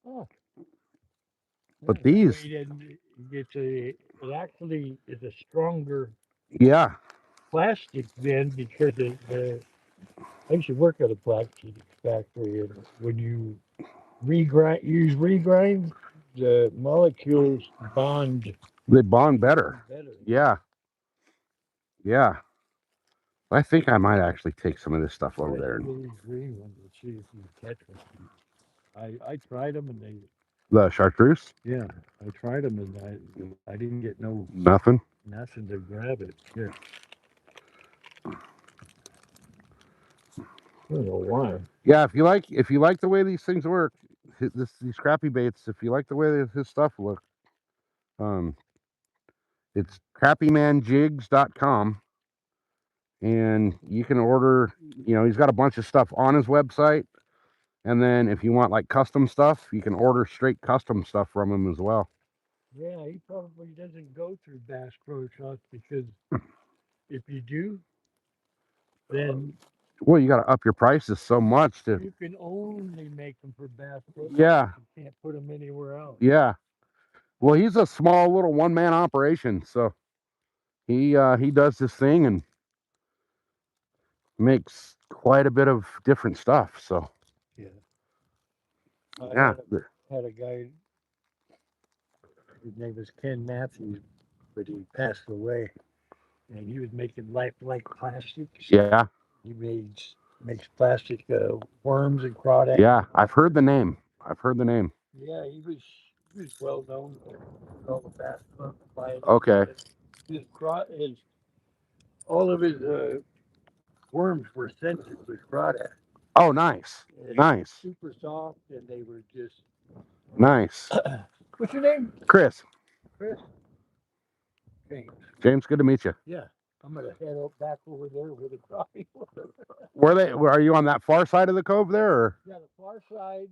Oh, But yeah, that way these, it actually is a stronger yeah, plastic then because I used to work at a plastic factory and when you use regrind, the molecules bond they bond better. better. Yeah, yeah. I think I might actually take some of this stuff over Try there. some of these green ones and see if you catch them. I tried them and The chartreuse, yeah, I tried them and I didn't get nothing. nothing to grab it. Yeah, I don't know why. Yeah, if you like the way these things work, these crappy baits, if you like the way that his stuff look, um, it's crappymanjigs.com, and you can order. He's got a bunch of stuff on his website, and then if you want like custom stuff, you can order straight custom stuff from him as well. Yeah, he probably doesn't go through Bass Pro Shops because if you do, then Well, you got to up your prices so much to. you can only make them for Bass Pro Shops. Yeah, You can't put them anywhere else. yeah. Well, he's a small little one-man operation, so he does this thing and makes quite a bit of different stuff. So Yeah. I yeah, had a guy, his name was Ken Matthews, but he passed away. And he was making lifelike plastics. yeah, He makes plastic worms and crawdads. yeah. I've heard the name. I've heard the name. Yeah, he was well known for all the Bass Pro clients. Okay. His all of his worms were scented with crawdad. Oh, nice, And nice, super soft, and they were just. nice. What's your name? Chris, Chris. James. James, good to meet you. Yeah, I'm gonna head out back over there with a crappie. Are you on that far side of the cove there? Or? Yeah, the far side.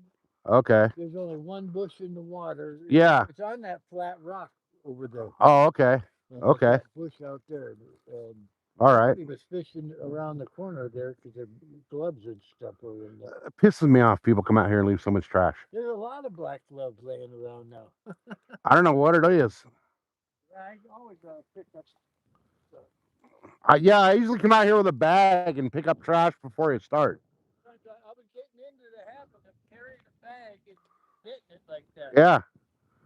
Okay. There's only one bush in the water. Yeah. It's on that flat rock over there. Oh, okay. And Okay. that bush out there. And All right. he was fishing around the corner there because the gloves and stuff were in there. It pisses me off. People come out here and leave so much trash. There's a lot of black gloves laying around now. I don't know what it is. Yeah, I always pick up stuff. Yeah, I usually come out here with a bag and pick up trash before you start. I was getting into the habit of carrying a bag and hitting it like that. Yeah.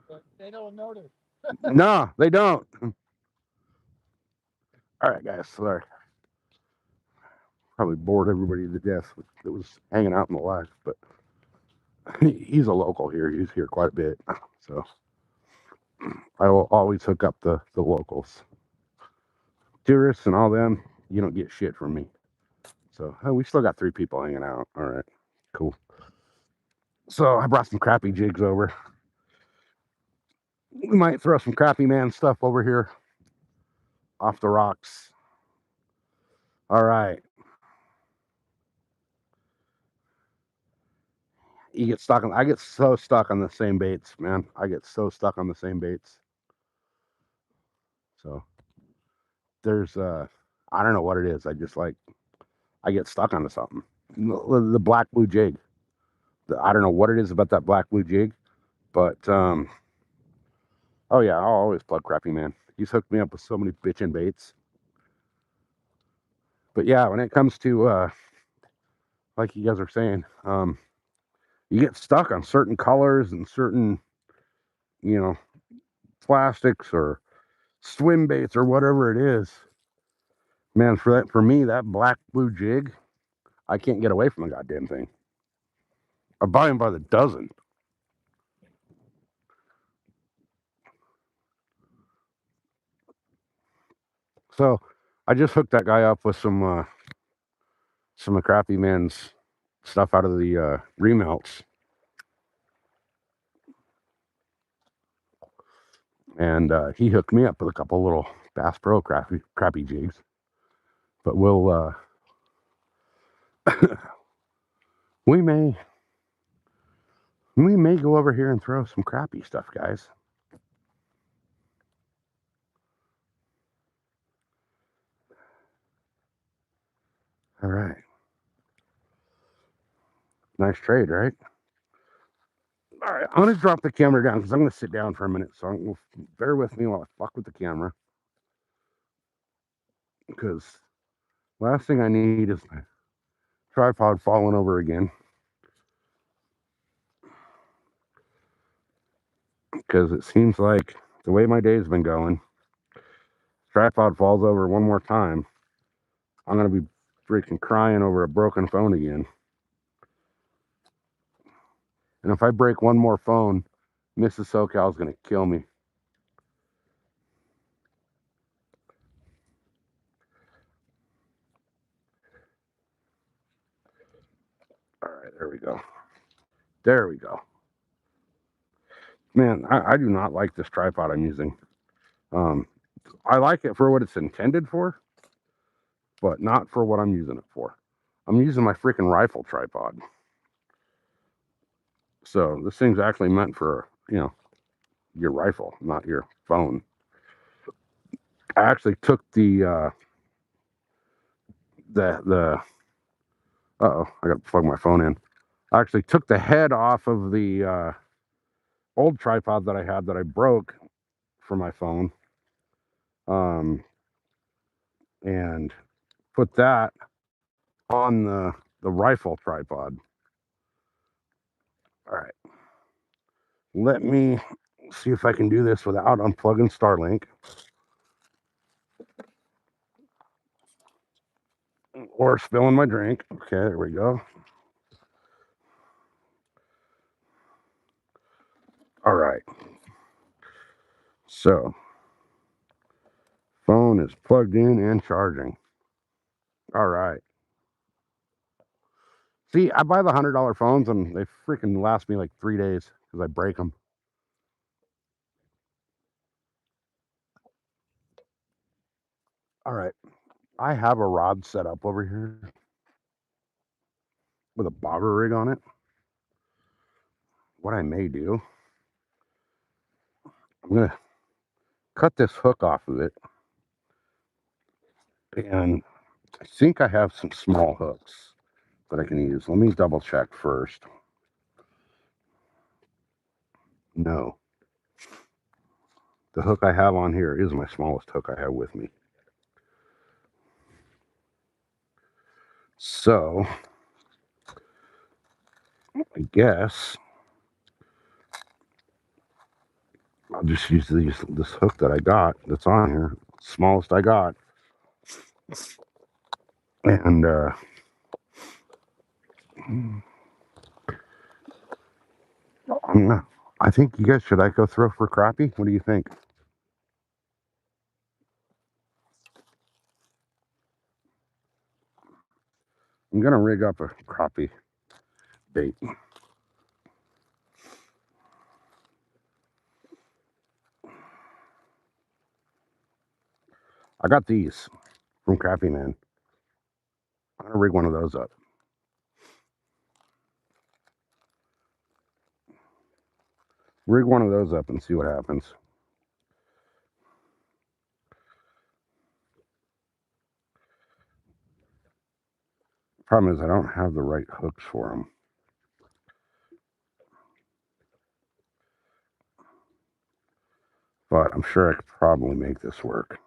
But they don't notice. No, they don't. All right, guys. Sorry. Probably bored everybody to death that was hanging out in the live, but he's a local here. He's here quite a bit. So I will always hook up the locals. Tourists and all them, you don't get shit from me. So we still got 3 people hanging out. All right, cool. So I brought some crappy jigs over. We might throw some crappy man stuff over here off the rocks. All right. You get stuck on. I get so stuck on the same baits, man. I get so stuck on the same baits. So there's I don't know what it is. I just like I get stuck onto something. The black blue jig. I don't know what it is about that black blue jig, but oh yeah, I'll always plug Crappy Man. He's hooked me up with so many bitchin' baits. But yeah, when it comes to like you guys are saying, you get stuck on certain colors and certain, you know, plastics or swim baits or whatever it is. Man, for me, that black blue jig, I can't get away from the goddamn thing. I buy them by the dozen. So I just hooked that guy up with some of Crappy Man's stuff out of the remelts. And he hooked me up with a couple little Bass Pro crappy jigs. But we may go over here and throw some crappy stuff, guys. All right. Nice trade, right? All right, I'm gonna drop the camera down because I'm gonna sit down for a minute. So bear with me while I fuck with the camera, because last thing I need is my tripod falling over again. Because it seems like the way my day's been going, tripod falls over one more time, I'm gonna be freaking crying over a broken phone again. And if I break one more phone, Mrs. SoCal's gonna kill me. All right, there we go. There we go. Man, I do not like this tripod I'm using. I like it for what it's intended for, but not for what I'm using it for. I'm using my freaking rifle tripod. So this thing's actually meant for, your rifle, not your phone. I actually took the uh-oh, I gotta plug my phone in. I actually took the head off of the old tripod that I had that I broke for my phone. And put that on the rifle tripod. All right. Let me see if I can do this without unplugging Starlink or spilling my drink. Okay, there we go. All right. So, phone is plugged in and charging. All right. See, I buy the $100 phones and they freaking last me like 3 days because I break them. All right. I have a rod set up over here with a bobber rig on it. What I may do, I'm going to cut this hook off of it. And I think I have some small hooks that I can use. Let me double check first. No. The hook I have on here is my smallest hook I have with me. So, I guess I'll just use this hook that I got that's on here, smallest I got. And I think you guys, should I go throw for crappie? What do you think? I'm gonna rig up a crappie bait. I got these from Crappie Man. I'm gonna rig one of those up. Rig one of those up and see what happens. Problem is, I don't have the right hooks for them. But I'm sure I could probably make this work.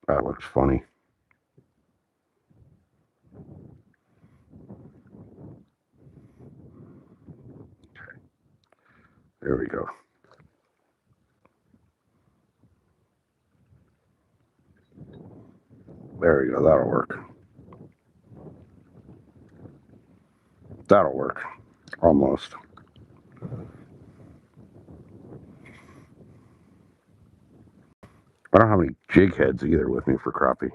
That looks funny. There we go. There we go. That'll work. That'll work. Almost. I don't have any jig heads either with me for crappie.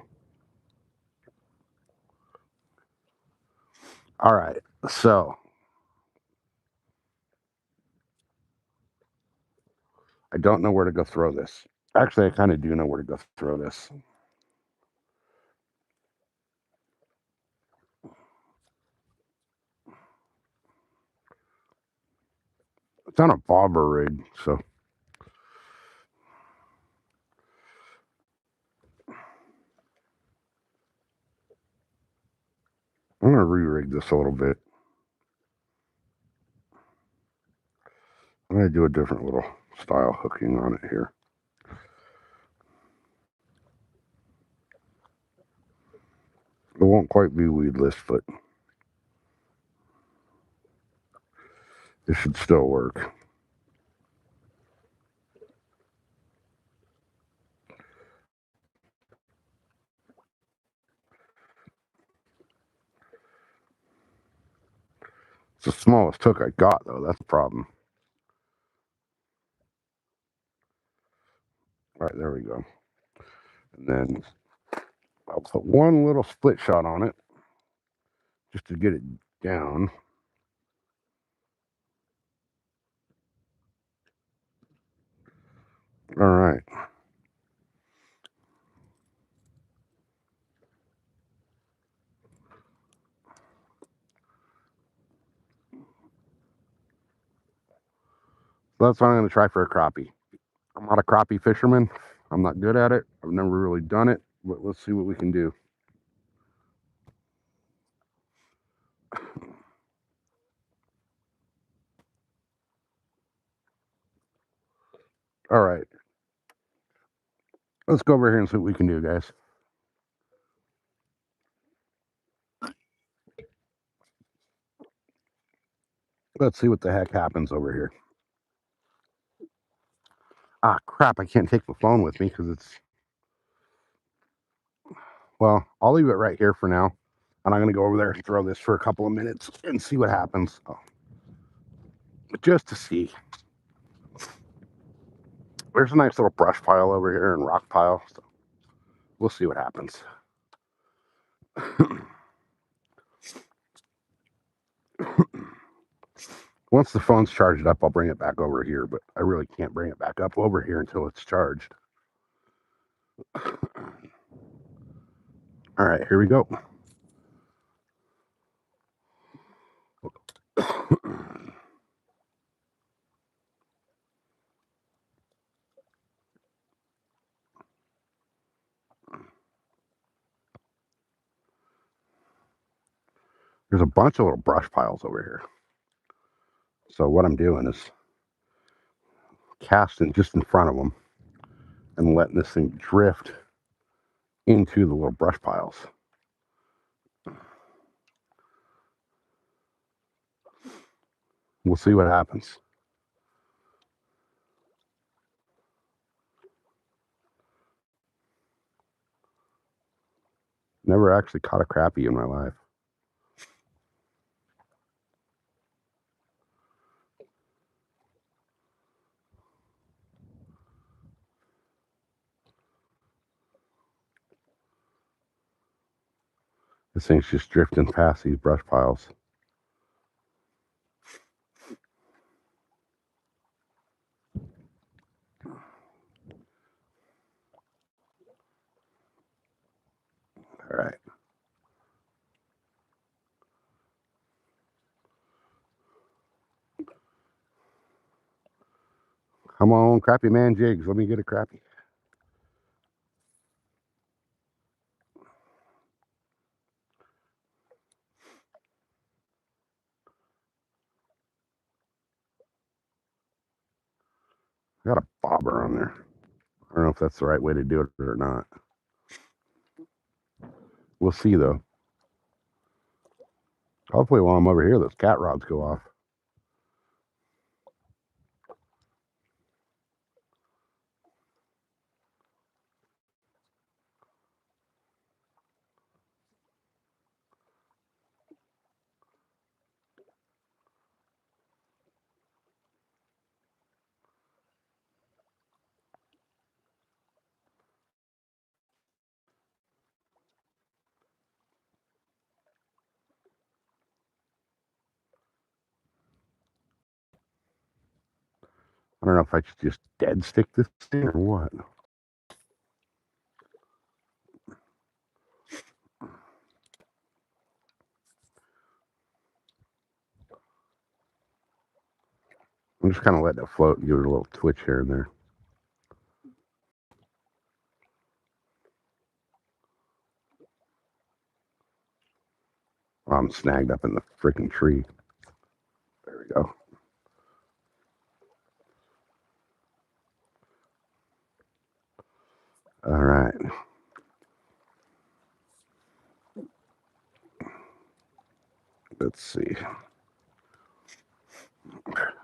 All right. So I don't know where to go throw this. Actually, I kind of do know where to go throw this. It's on a bobber rig, so I'm going to re-rig this a little bit. I'm going to do a different little style hooking on it here. It won't quite be weedless, but it should still work. It's the smallest hook I got, though. That's the problem. All right, there we go. And then I'll put one little split shot on it just to get it down. All right. So that's what I'm going to try for a crappie. I'm not a crappie fisherman. I'm not good at it. I've never really done it, but let's see what we can do. All right. Let's go over here and see what we can do, guys. Let's see what the heck happens over here. Ah, crap. I can't take the phone with me because it's... Well, I'll leave it right here for now. And I'm going to go over there and throw this for a couple of minutes and see what happens. Oh. Just to see. There's a nice little brush pile over here and rock pile. So we'll see what happens. Once the phone's charged up, I'll bring it back over here, but I really can't bring it back up over here until it's charged. All right, here we go. There's a bunch of little brush piles over here. So what I'm doing is casting just in front of them and letting this thing drift into the little brush piles. We'll see what happens. Never actually caught a crappie in my life. This thing's just drifting past these brush piles. Come on, crappie man jigs. Let me get a crappie. I got a bobber on there. I don't know if that's the right way to do it or not. We'll see though. Hopefully while I'm over here, those cat rods go off. I don't know if I should just dead stick this thing or what. I'm just kind of letting it float and give it a little twitch here and there. Oh, I'm snagged up in the freaking tree. There we go. All right. Let's see.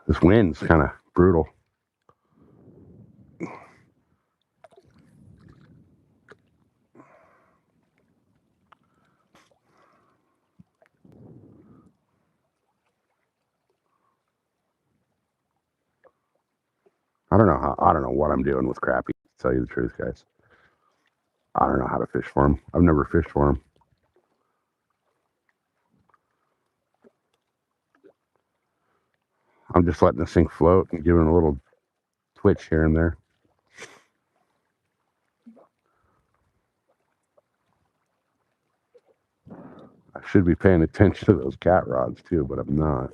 This wind's kind of brutal. I don't know what I'm doing with crappie, to tell you the truth, guys. I don't know how to fish for them. I've never fished for them. I'm just letting this thing float and giving it a little twitch here and there. I should be paying attention to those cat rods too, but I'm not.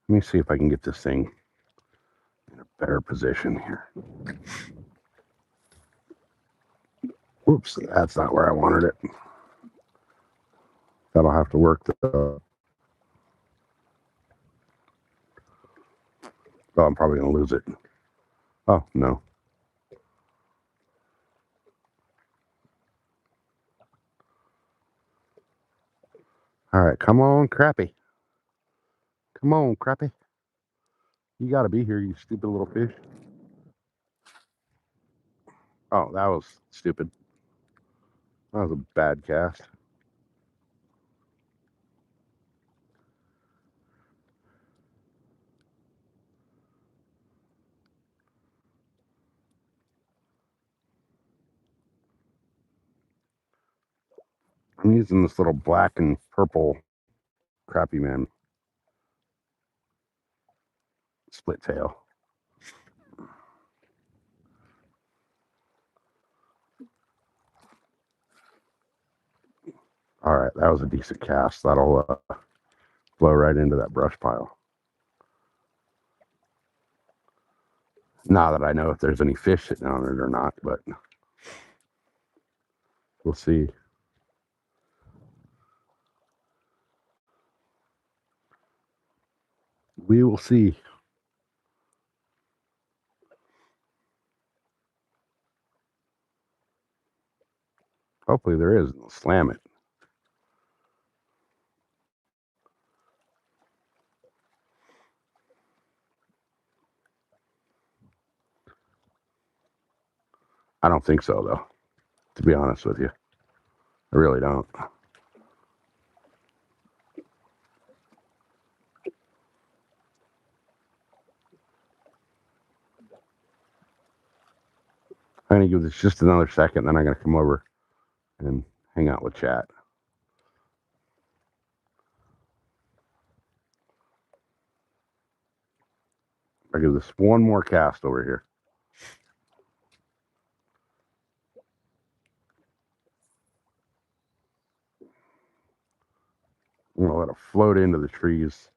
Let me see if I can get this thing in a better position here. Whoops, that's not where I wanted it. That'll have to work. Oh, I'm probably going to lose it. Oh, no. All right, come on, crappie. Come on, crappie. You got to be here, you stupid little fish. Oh, that was stupid. That was a bad cast. I'm using this little black and purple crappie man split tail. All right, that was a decent cast. That'll blow right into that brush pile. Not that I know if there's any fish sitting on it or not, but we'll see. We will see. Hopefully there is. Slam it. I don't think so, though, to be honest with you. I really don't. I'm going to give this just another second, then I'm going to come over and hang out with chat. I'll give this one more cast over here. I'm gonna let it float into the trees.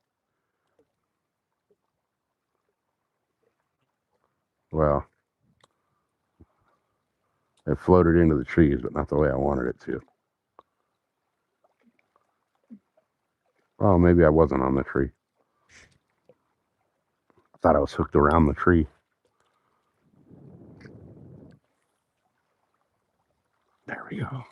Well, it floated into the trees, but not the way I wanted it to. Oh, maybe I wasn't on the tree. I thought I was hooked around the tree. There we go.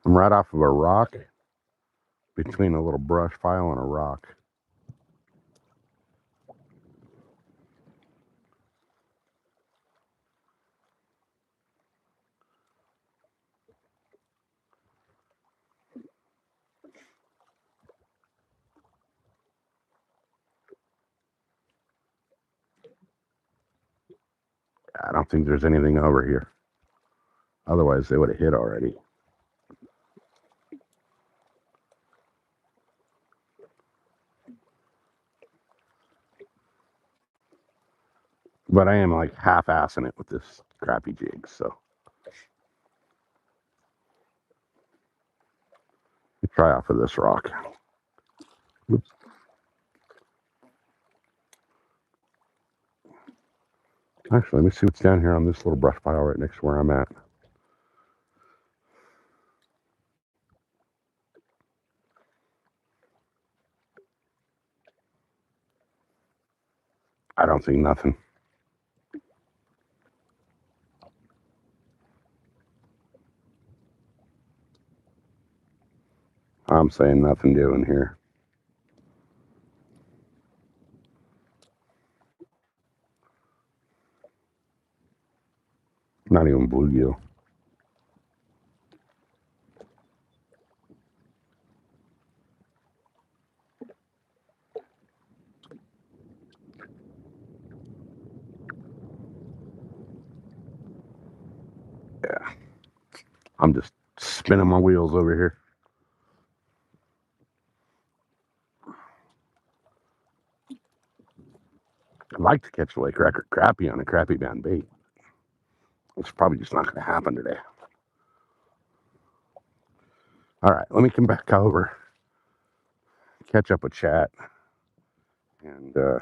I'm right off of a rock, between a little brush pile and a rock. I don't think there's anything over here. Otherwise, they would have hit already. But I am like half-assing it with this crappy jig, so. Try off of this rock. Oops. Actually, let me see what's down here on this little brush pile right next to where I'm at. I don't see nothing. I'm saying nothing doing here. Not even bluegill. Yeah. I'm just spinning my wheels over here. I'd like to catch a lake record crappie on a crappie band bait. It's probably just not going to happen today. All right, let me come back over, catch up with chat, and go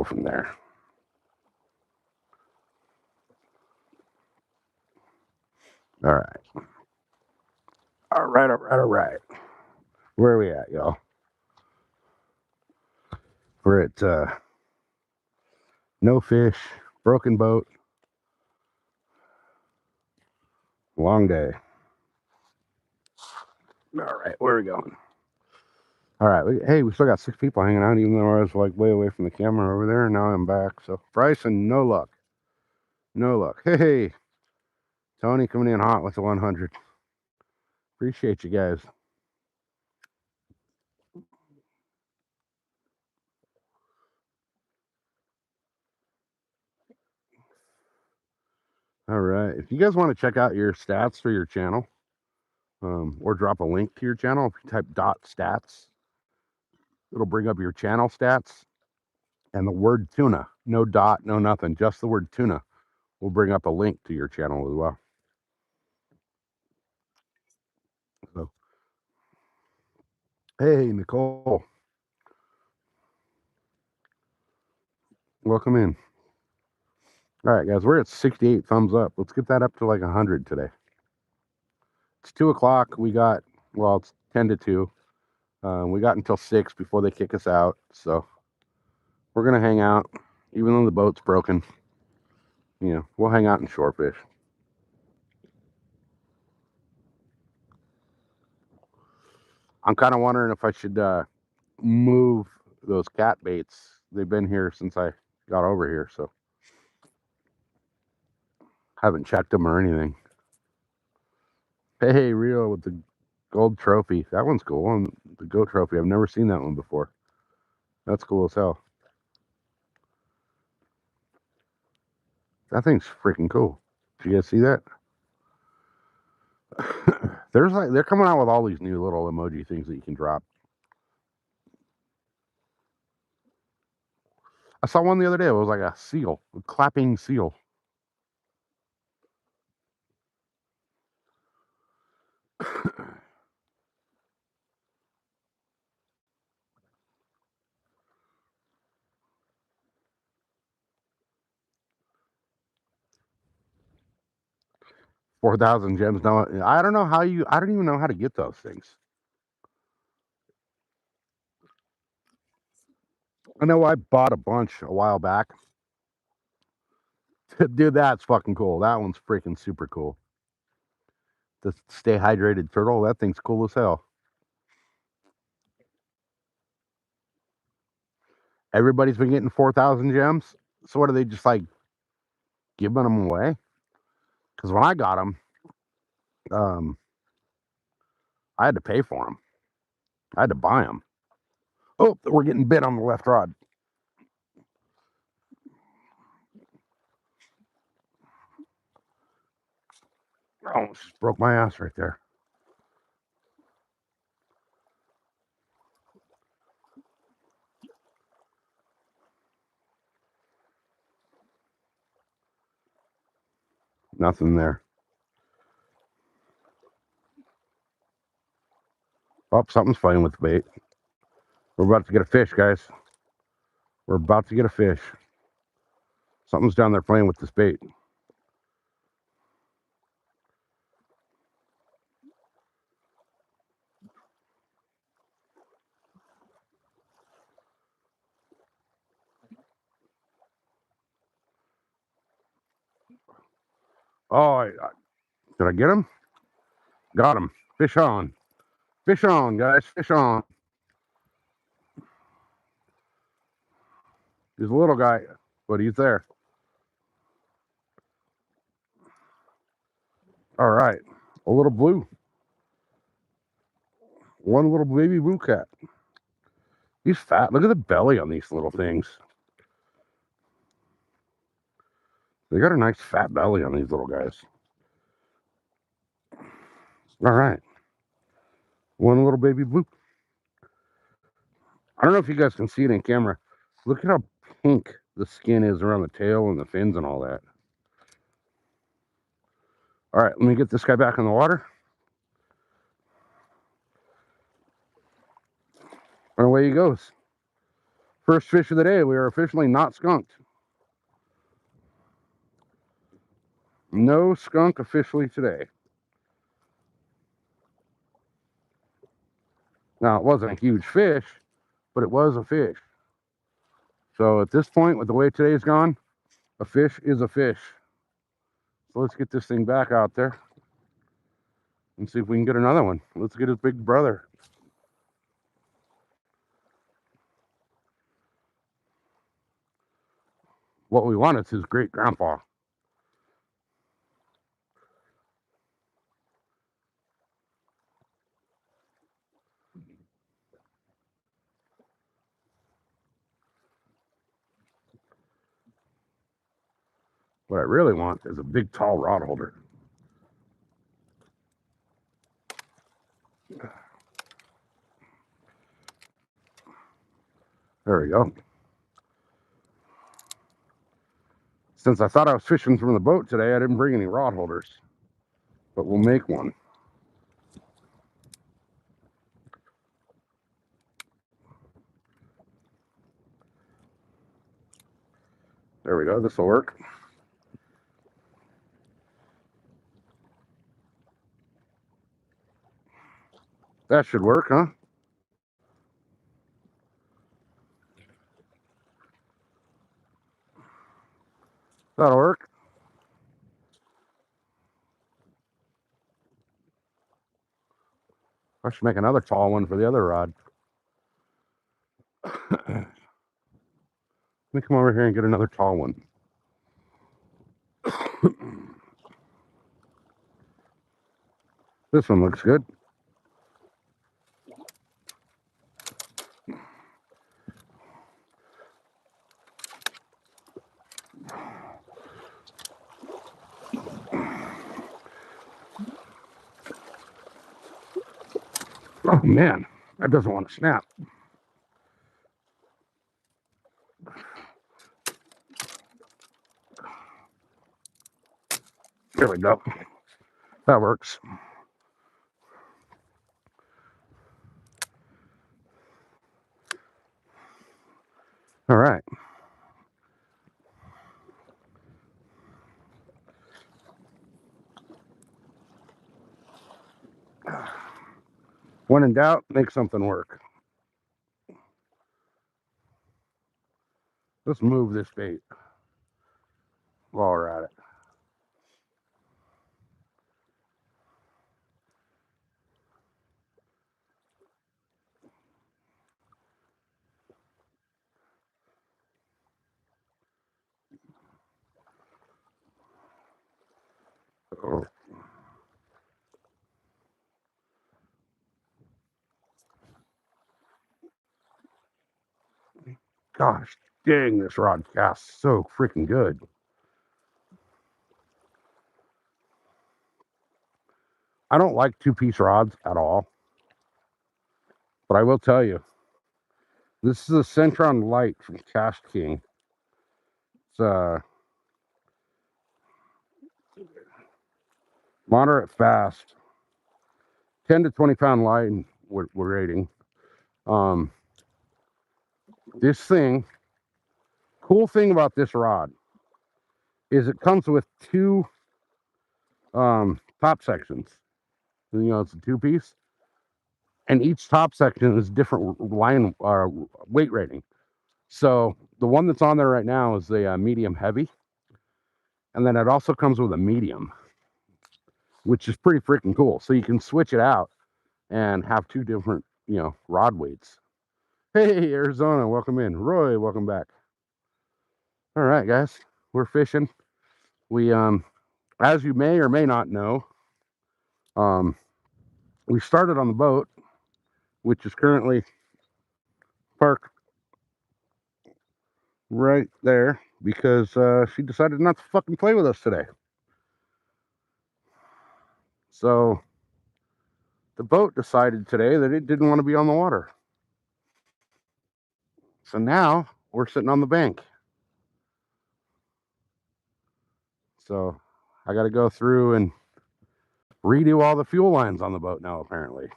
from there. All right. All right, all right, all right. Where are we at, y'all? We're at no fish, broken boat, long day. All right, where are we going? All right, hey, we still got 6 people hanging out, even though I was like way away from the camera over there. Now I'm back. So Bryson, no luck. No luck. Hey, Tony coming in hot with the 100. Appreciate you guys. All right. If you guys want to check out your stats for your channel, or drop a link to your channel, if you type .stats, it'll bring up your channel stats, and the word tuna, no dot, no nothing, just the word tuna, will bring up a link to your channel as well. So, hey, Nicole, welcome in. All right, guys, we're at 68 thumbs up. Let's get that up to like 100 today. It's 2 o'clock. We got, well, it's 10 to 2. We got until 6 before they kick us out. So we're going to hang out, even though the boat's broken. You know, we'll hang out and shore fish. I'm kind of wondering if I should move those cat baits. They've been here since I got over here, so haven't checked them or anything. Hey, Rio with the gold trophy. That one's cool. And the goat trophy. I've never seen that one before. That's cool as hell. That thing's freaking cool. Did you guys see that? They're coming out with all these new little emoji things that you can drop. I saw one the other day. It was like a seal, a clapping seal. $4,000 gems. No, I don't know how you. I don't even know how to get those things. I know I bought a bunch a while back. Dude, that's fucking cool. That one's freaking super cool. The stay hydrated turtle. That thing's cool as hell. Everybody's been getting 4,000 gems. So what are they just like giving them away? Because when I got them, I had to pay for them. I had to buy them. Oh, we're getting bit on the left rod. I almost just broke my ass right there. Nothing there. Oh, something's fighting with the bait. We're about to get a fish, guys. We're about to get a fish. Something's down there playing with this bait. Oh, did I get him? Got him. Fish on. Fish on, guys. Fish on. He's a little guy, but he's there. All right. A little blue. One little baby blue cat. He's fat. Look at the belly on these little things. They got a nice fat belly on these little guys. All right. One little baby blue. I don't know if you guys can see it in camera. Look at how pink the skin is around the tail and the fins and all that. All right, let me get this guy back in the water. And away he goes. First fish of the day. We are officially not skunked. No skunk officially today. Now, it wasn't a huge fish, but it was a fish. So at this point, with the way today's gone, a fish is a fish. So let's get this thing back out there and see if we can get another one. Let's get his big brother. What we want is his great grandpa. What I really want is a big, tall rod holder. There we go. Since I thought I was fishing from the boat today, I didn't bring any rod holders, but we'll make one. There we go. This will work. That should work, huh? That'll work. I should make another tall one for the other rod. Let me come over here and get another tall one. This one looks good. Oh man, that doesn't want to snap. There we go. That works. All right. When in doubt, make something work. Let's move this bait while we're at it. Oh, gosh dang, this rod casts so freaking good. I don't like two-piece rods at all, but I will tell you, this is a Centron Light from Cast King. It's moderate fast, 10 to 20 pound line we're rating. This thing, cool thing about this rod is it comes with two top sections. You know, it's a two-piece, and each top section is different line weight rating. So the one that's on there right now is the medium heavy, and then it also comes with a medium, which is pretty freaking cool. So you can switch it out and have two different, you know, rod weights. Hey, Arizona, welcome in. Roy, welcome back. All right, guys, we're fishing. We as you may or may not know, we started on the boat, which is currently parked right there because she decided not to fucking play with us today. So the boat decided today that it didn't want to be on the water. So now we're sitting on the bank. So I got to go through and redo all the fuel lines on the boat now, apparently.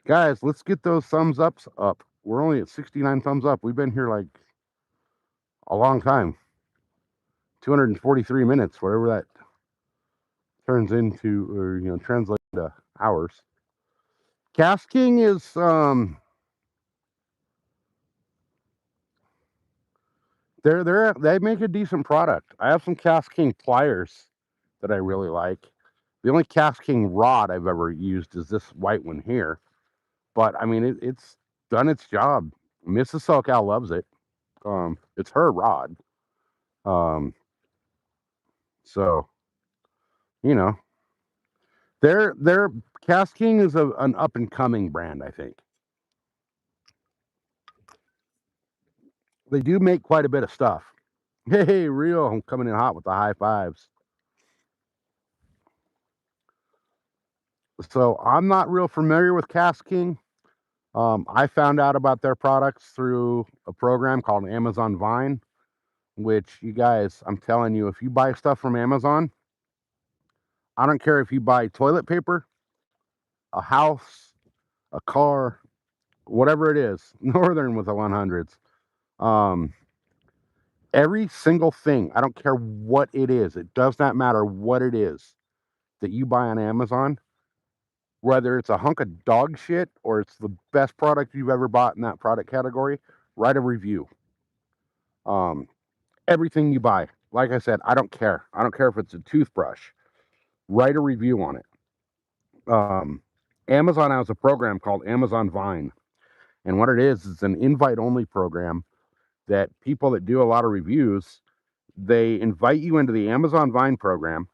Guys, let's get those thumbs ups up. We're only at 69 thumbs up. We've been here like a long time. 243 minutes, whatever that turns into, or, you know, translate to hours. Cast King is they make a decent product. I have some Cast King pliers that I really like. The only Cast King rod I've ever used is this white one here. But I mean, it's done its job. Mrs. SoCal loves it. It's her rod. So you know, their Cast King is an up and coming brand. I think they do make quite a bit of stuff. Hey, Rio, I'm coming in hot with the high fives. So I'm not real familiar with Cast King. I found out about their products through a program called Amazon Vine, which you guys, I'm telling you, if you buy stuff from Amazon, I don't care if you buy toilet paper, a house, a car, whatever it is, Northern with the 100s. Every single thing, I don't care what it is, it does not matter what it is that you buy on Amazon, whether it's a hunk of dog shit or it's the best product you've ever bought in that product category, write a review. Everything you buy, like I said, I don't care. I don't care if it's a toothbrush. Write a review on it. Amazon has a program called Amazon Vine. And what it is an invite only program that people that do a lot of reviews, they invite you into the Amazon Vine program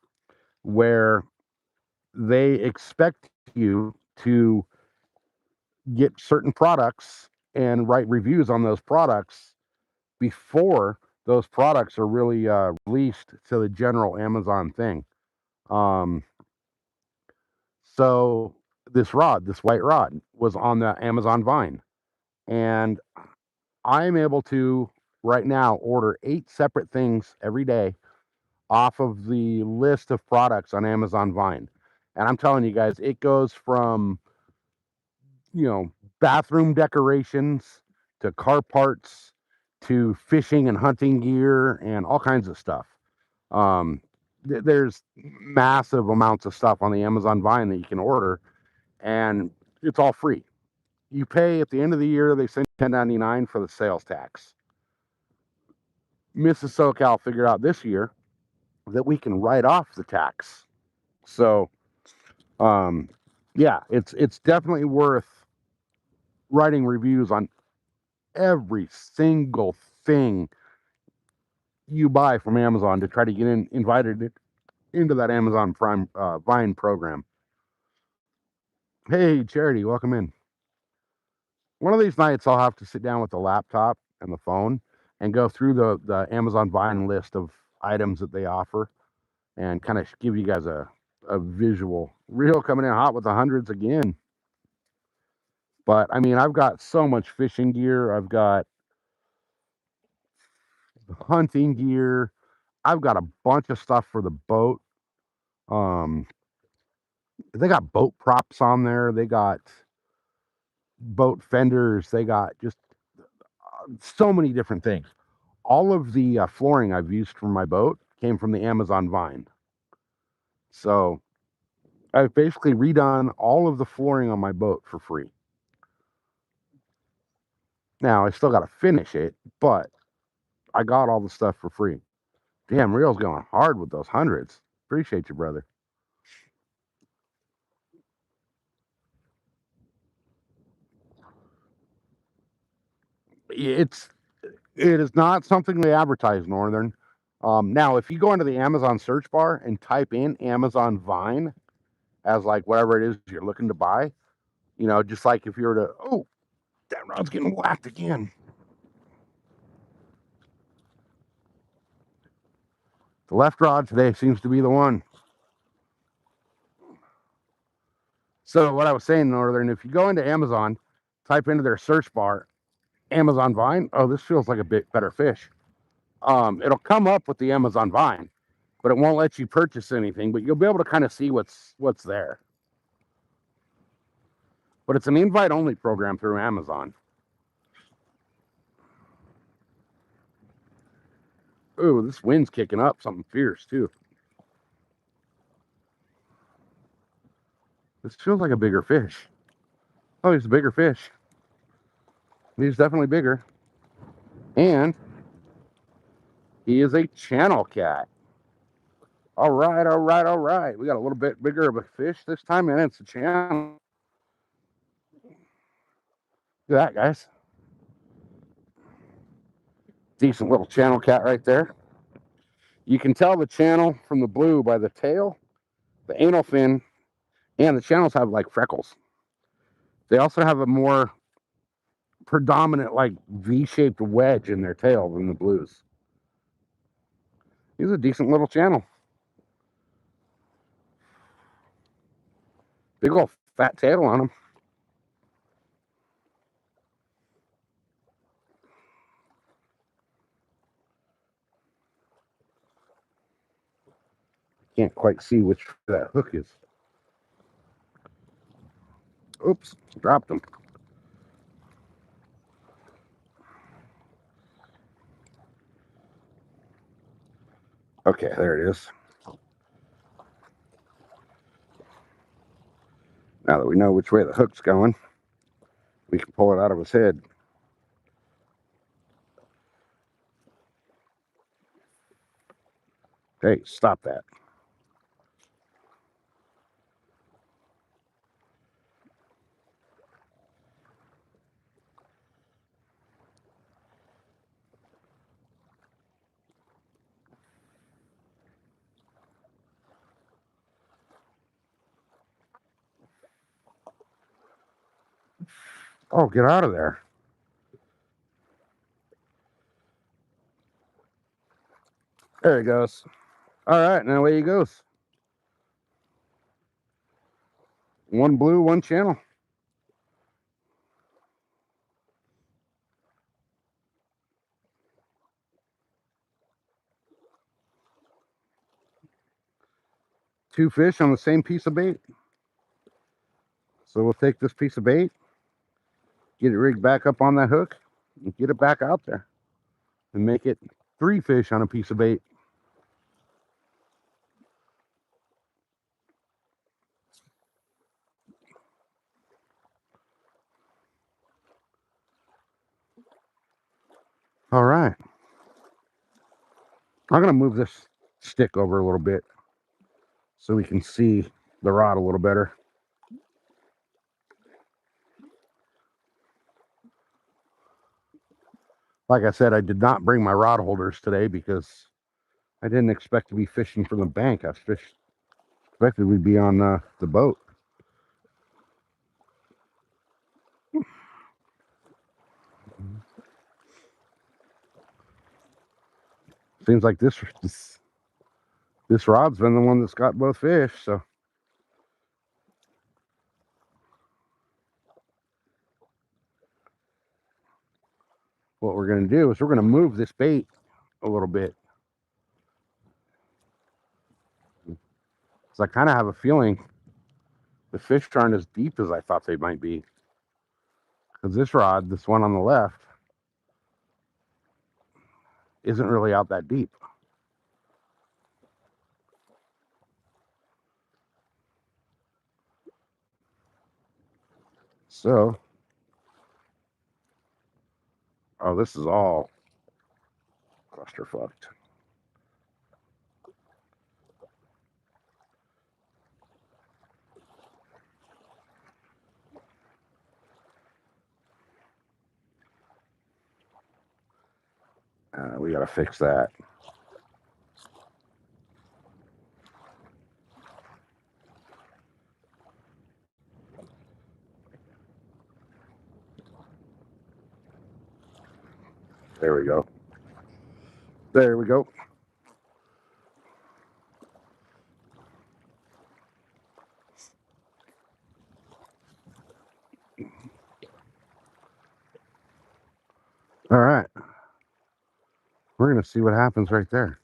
where they expect you to get certain products and write reviews on those products before those products are really released to the general Amazon thing. Um, so this rod, this white rod, was on the Amazon Vine, and I'm able to right now order 8 separate things every day off of the list of products on Amazon Vine. And I'm telling you guys, it goes from, bathroom decorations to car parts to fishing and hunting gear and all kinds of stuff. Um, there's massive amounts of stuff on the Amazon Vine that you can order, and it's all free. You pay at the end of the year, they send you $10.99 for the sales tax. Mrs. SoCal figured out this year that we can write off the tax. So, yeah, it's definitely worth writing reviews on every single thing you buy from Amazon to try to get invited into that Amazon Prime Vine program. Hey, Charity, welcome in. One of these nights, I'll have to sit down with the laptop and the phone and go through the Amazon Vine list of items that they offer and kind of give you guys a visual. Real coming in hot with the hundreds again. But I mean, I've got so much fishing gear. I've got hunting gear. I've got a bunch of stuff for the boat. Um, they got boat props on there. They got boat fenders. They got just so many different things. All of the flooring I've used for my boat came from the Amazon Vine. So I've basically redone all of the flooring on my boat for free. Now I still got to finish it, but I got all the stuff for free. Damn, Real's going hard with those hundreds. Appreciate you, brother. It is not something they advertise, Northern. Now, if you go into the Amazon search bar and type in Amazon Vine as like whatever it is you're looking to buy, just like if you were to, oh, that rod's getting whacked again. The left rod today seems to be the one. So what I was saying, Northern, if you go into Amazon, type into their search bar, Amazon Vine, oh, this feels like a bit better fish. It'll come up with the Amazon Vine, but it won't let you purchase anything, but you'll be able to kind of see what's there. But it's an invite only program through Amazon. Ooh, this wind's kicking up something fierce too. This feels like a bigger fish. Oh, he's a bigger fish. He's definitely bigger. And he is a channel cat. All right, all right, all right. We got a little bit bigger of a fish this time, and it's a channel. Look at that, guys. Decent little channel cat right there. You can tell the channel from the blue by the tail, the anal fin, and the channels have like freckles. They also have a more predominant like V-shaped wedge in their tail than the blues. He's a decent little channel. Big old fat tail on him. Can't quite see which that hook is. Oops, dropped him. Okay, there it is. Now that we know which way the hook's going, we can pull it out of his head. Hey, stop that. Oh, get out of there. There he goes. All right, now away he goes. One blue, one channel. 2 fish on the same piece of bait. So we'll take this piece of bait, get it rigged back up on that hook, and get it back out there, and make it 3 fish on a piece of bait. All right. I'm going to move this stick over a little bit so we can see the rod a little better. Like I said, I did not bring my rod holders today because I didn't expect to be fishing from the bank. I expected we'd be on the boat. Seems like this rod's been the one that's got both fish. So what we're going to do is we're going to move this bait a little bit. So I kind of have a feeling the fish aren't as deep as I thought they might be. Because this rod, this one on the left, isn't really out that deep. So, oh, this is all clusterfucked. We got to fix that. There we go. There we go. All right. We're going to see what happens right there.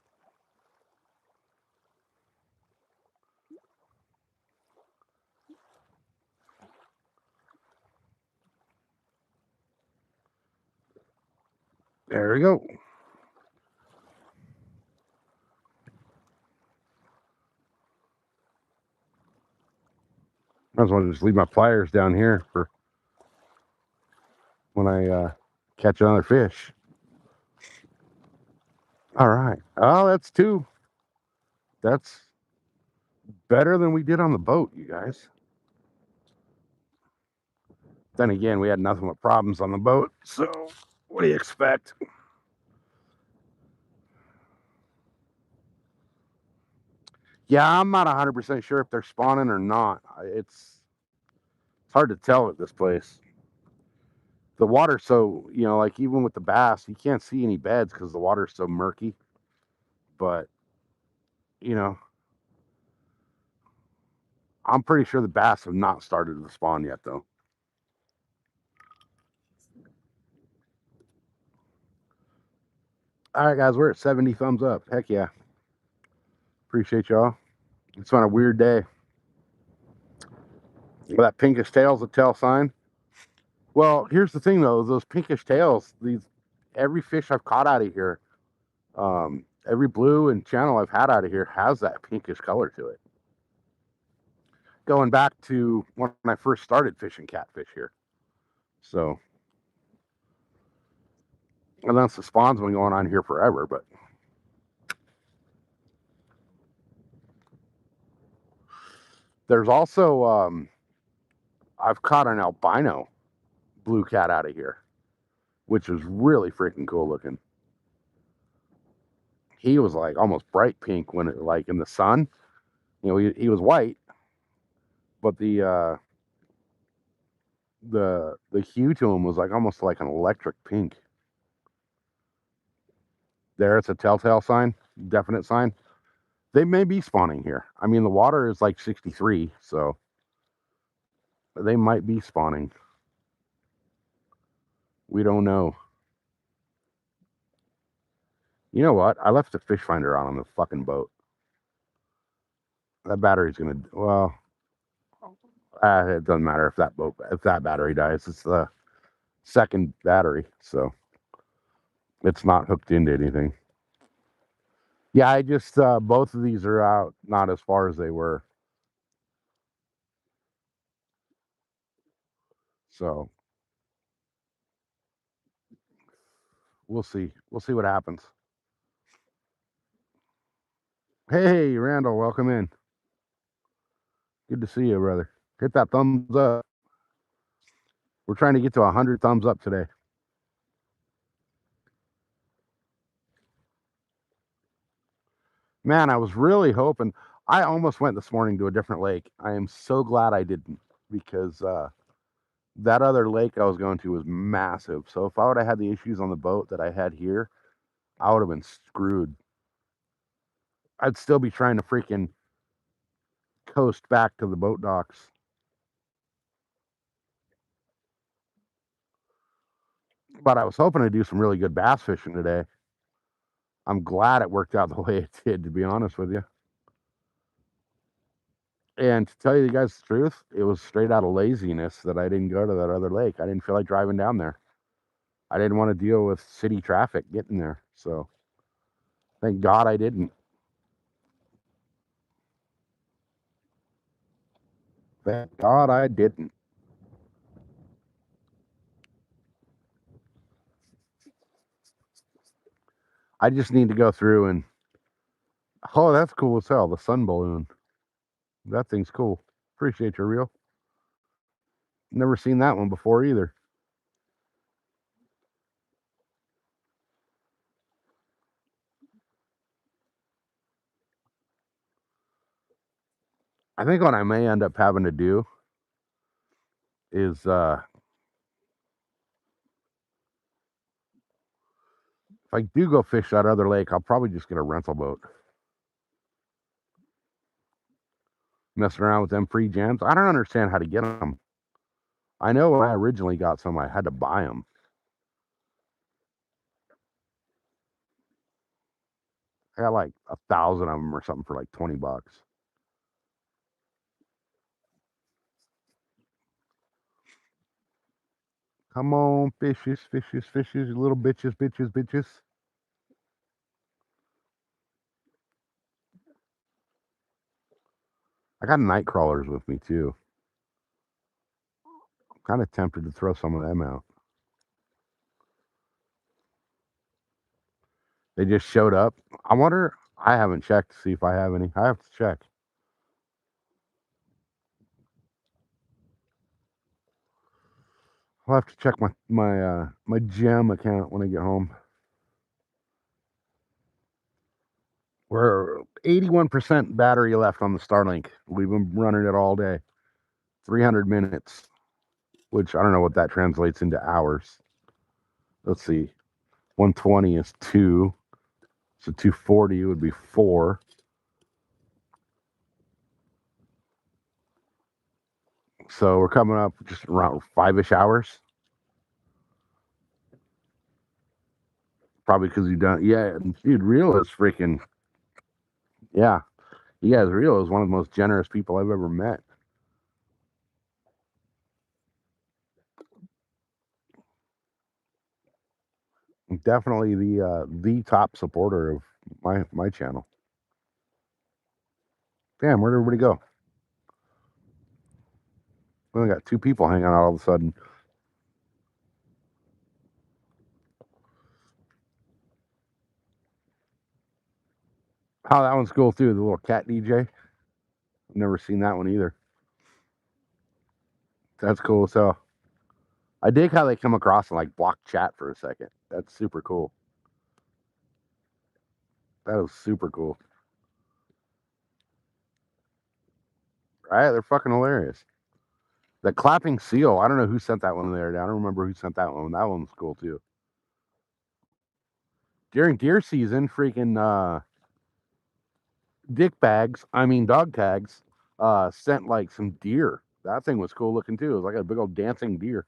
There we go. I just want to just leave my pliers down here for when I catch another fish. All right. Oh, that's 2. That's better than we did on the boat, you guys. Then again, we had nothing but problems on the boat. So what do you expect? Yeah, I'm not 100% sure if they're spawning or not. It's hard to tell at this place. The water's so, like even with the bass, you can't see any beds because the water's so murky. But, I'm pretty sure the bass have not started to spawn yet, though. All right, guys, we're at 70 thumbs up. Heck yeah. Appreciate y'all. It's been a weird day. Well, that pinkish tail's a tell sign. Well, here's the thing, though. Those pinkish tails, every fish I've caught out of here, every blue and channel I've had out of here has that pinkish color to it. Going back to when I first started fishing catfish here. So, and that's the spawn's been going on here forever, but there's also, I've caught an albino blue cat out of here, which was really freaking cool looking. He was like almost bright pink when it, like in the sun, he was white, but the hue to him was like almost like an electric pink. There, it's a telltale sign, definite sign. They may be spawning here. I mean, the water is like 63, so they might be spawning. We don't know. You know what? I left the fish finder on the fucking boat. That battery's gonna. Well, it doesn't matter if that battery dies. It's the second battery, so it's not hooked into anything. Yeah, I just both of these are out, not as far as they were. So we'll see. We'll see what happens. Hey, Randall, welcome in. Good to see you, brother. Hit that thumbs up. We're trying to get to 100 thumbs up today. Man, I was really hoping. I almost went this morning to a different lake. I am so glad I didn't, because that other lake I was going to was massive. So if I would have had the issues on the boat that I had here, I would have been screwed. I'd still be trying to freaking coast back to the boat docks. But I was hoping to do some really good bass fishing today. I'm glad it worked out the way it did, to be honest with you. And to tell you guys the truth, it was straight out of laziness that I didn't go to that other lake. I didn't feel like driving down there. I didn't want to deal with city traffic getting there. So thank God I didn't. Thank God I didn't. I just need to go through and. Oh, that's cool as hell. The sun balloon. That thing's cool. Appreciate your reel. Never seen that one before either. I think what I may end up having to do is if I do go fish that other lake, I'll probably just get a rental boat. Messing around with them free gems. I don't understand how to get them. I know when I originally got some, I had to buy them. I got like 1,000 of them or something for like $20. Come on, fishes, fishes, fishes, you little bitches, bitches, bitches. I got night crawlers with me too. I'm kind of tempted to throw some of them out. They just showed up. I wonder. I haven't checked to see if I have any. I have to check. I'll have to check my gem account when I get home. We're 81% battery left on the Starlink. We've been running it all day. 300 minutes, which I don't know what that translates into hours. Let's see. 120 is 2. So 240 would be 4. So we're coming up just around 5-ish hours. Probably because you done. Yeah, dude, Real is freaking. Yeah. You guys, Real is one of the most generous people I've ever met. Definitely the top supporter of my channel. Damn, where'd everybody go? We only got 2 people hanging out all of a sudden. Oh, that one's cool too. The little cat DJ. I've never seen that one either. That's cool. So I dig how they come across and like block chat for a second. That's super cool. That is super cool. Right? They're fucking hilarious. The clapping seal. I don't know who sent that one there. I don't remember who sent that one. That one's cool too. During deer season, freaking dick bags. I mean dog tags. Sent like some deer. That thing was cool looking too. It was like a big old dancing deer.